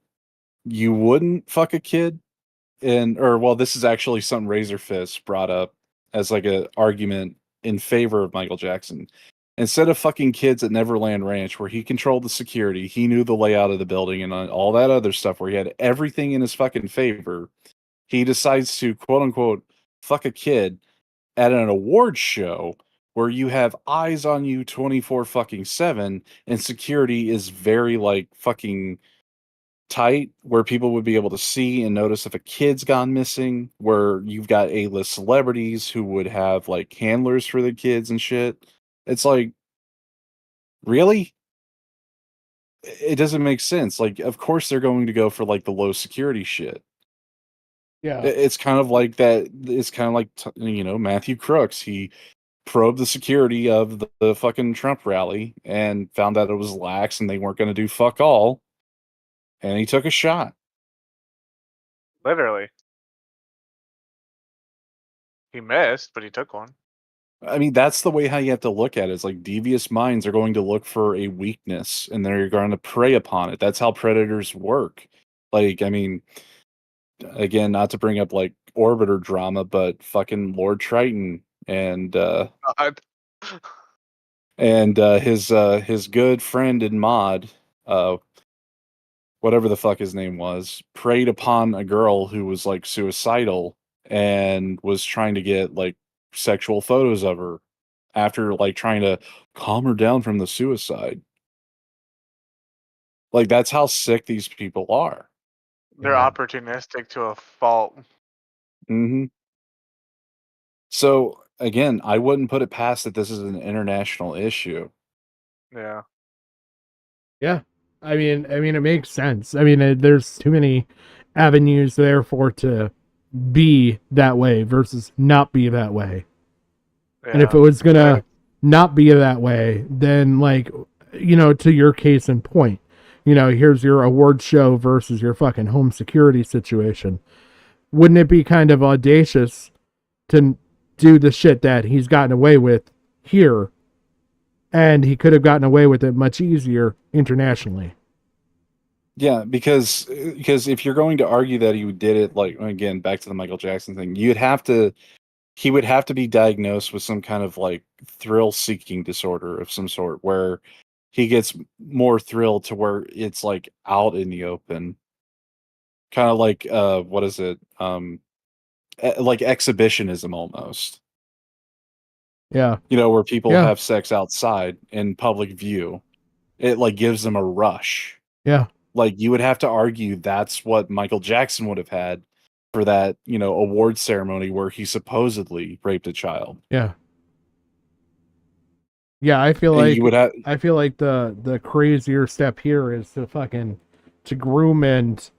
you wouldn't fuck a kid this is actually something Razor Fist brought up as like a argument in favor of Michael Jackson. Instead of fucking kids at Neverland Ranch, where he controlled the security, he knew the layout of the building and all that other stuff, where he had everything in his fucking favor, he decides to quote unquote fuck a kid at an awards show where you have eyes on you 24 fucking 7 and security is very like fucking tight, where people would be able to see and notice if a kid's gone missing, where you've got A-list celebrities who would have like handlers for the kids and shit. It's like, really? It doesn't make sense. Like, of course they're going to go for like the low security shit. Yeah. It's kind of like that. It's kind of like, Matthew Crooks. He probed the security of the fucking Trump rally and found that it was lax and they weren't going to do fuck all. And he took a shot. Literally. He missed, but he took one. I mean, that's the way how you have to look at it. It's like devious minds are going to look for a weakness and they're going to prey upon it. That's how predators work. Like, I mean, again, not to bring up like Orbiter drama, but fucking Lord Triton and his good friend and mod, whatever the fuck his name was, preyed upon a girl who was like suicidal and was trying to get like sexual photos of her after like trying to calm her down from the suicide. Like, that's how sick these people are. They're opportunistic to a fault. Mm-hmm. So again, I wouldn't put it past that this is an international issue. Yeah. Yeah. I mean, it makes sense. I mean, there's too many avenues there for it to be that way versus not be that way. And if it was gonna not be that way, then like, to your case in point, here's your award show versus your fucking home security situation. Wouldn't it be kind of audacious to do the shit that he's gotten away with here, and he could have gotten away with it much easier internationally? Yeah, because if you're going to argue that he did it, like, again, back to the Michael Jackson thing, he would have to be diagnosed with some kind of like thrill-seeking disorder of some sort, where he gets more thrilled to where it's like out in the open, kind of like what is it, like exhibitionism almost. Yeah, where people have sex outside in public view. It like gives them a rush. Yeah. Like, you would have to argue that's what Michael Jackson would have had for that, award ceremony where he supposedly raped a child. Yeah. Yeah, I feel And like you would have, the crazier step here is to groom and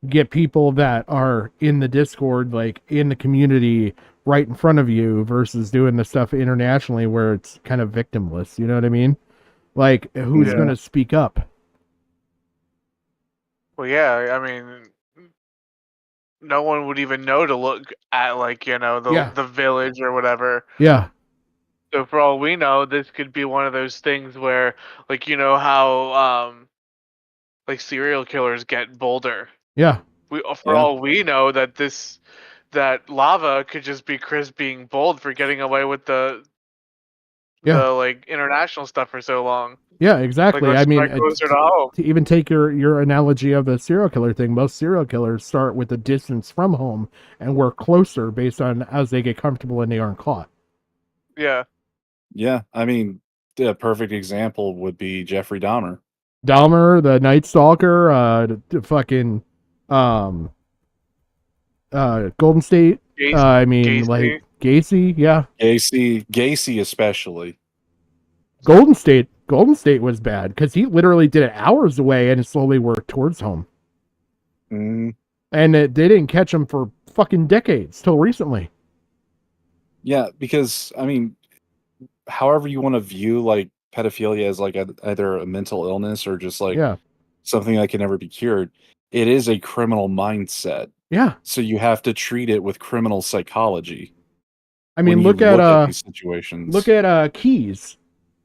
get people that are in the Discord, like in the community, right in front of you, versus doing the stuff internationally where it's kind of victimless. You know what I mean? Like, who's going to speak up? Well, yeah, I mean, no one would even know to look at, like, the village or whatever. Yeah. So for all we know, this could be one of those things where, like, how like serial killers get bolder. Yeah. For all we know, that lava could just be Chris being bold for getting away with the like international stuff for so long. Yeah, exactly. Like, I mean, closer to home. to even take your analogy of the serial killer thing, most serial killers start with a distance from home and work closer based on as they get comfortable and they aren't caught. Yeah. Yeah, I mean, the perfect example would be Jeffrey Dahmer. Dahmer, the Night Stalker, fucking Golden State. Gacy. Like Gacy, yeah. Gacy especially. Golden State was bad because he literally did it hours away and it slowly worked towards home. Mm. And they didn't catch him for fucking decades till recently. Yeah, because I mean, however you want to view like pedophilia as like either a mental illness or just like something that can never be cured, it is a criminal mindset. Yeah. So you have to treat it with criminal psychology. I mean, look at these situations. Look at Keys.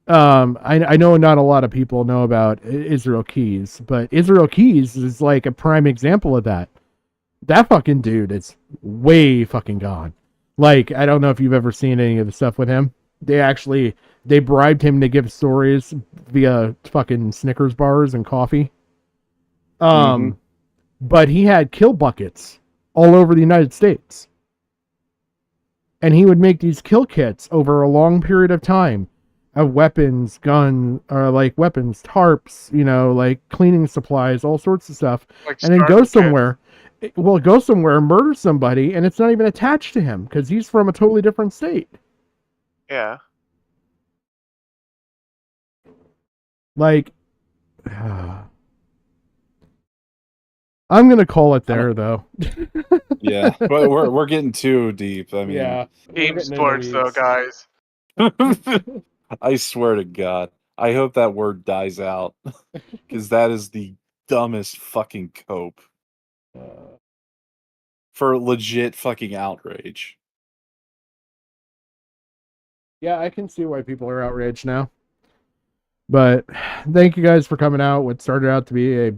I know not a lot of people know about Israel Keys, but Israel Keys is like a prime example of that. That fucking dude is way fucking gone. Like, I don't know if you've ever seen any of the stuff with him. They bribed him to give stories via fucking Snickers bars and coffee. But he had kill buckets all over the United States. And he would make these kill kits over a long period of time of weapons, guns, or like weapons, tarps, like cleaning supplies, all sorts of stuff. Like and then go somewhere. Go somewhere and murder somebody, and it's not even attached to him because he's from a totally different state. Yeah. Like, I'm gonna call it there, though. Yeah, but we're getting too deep. I mean, Yeah. Team sports, though, guys. I swear to God, I hope that word dies out because that is the dumbest fucking cope for legit fucking outrage. Yeah, I can see why people are outraged now. But thank you guys for coming out. What started out to be a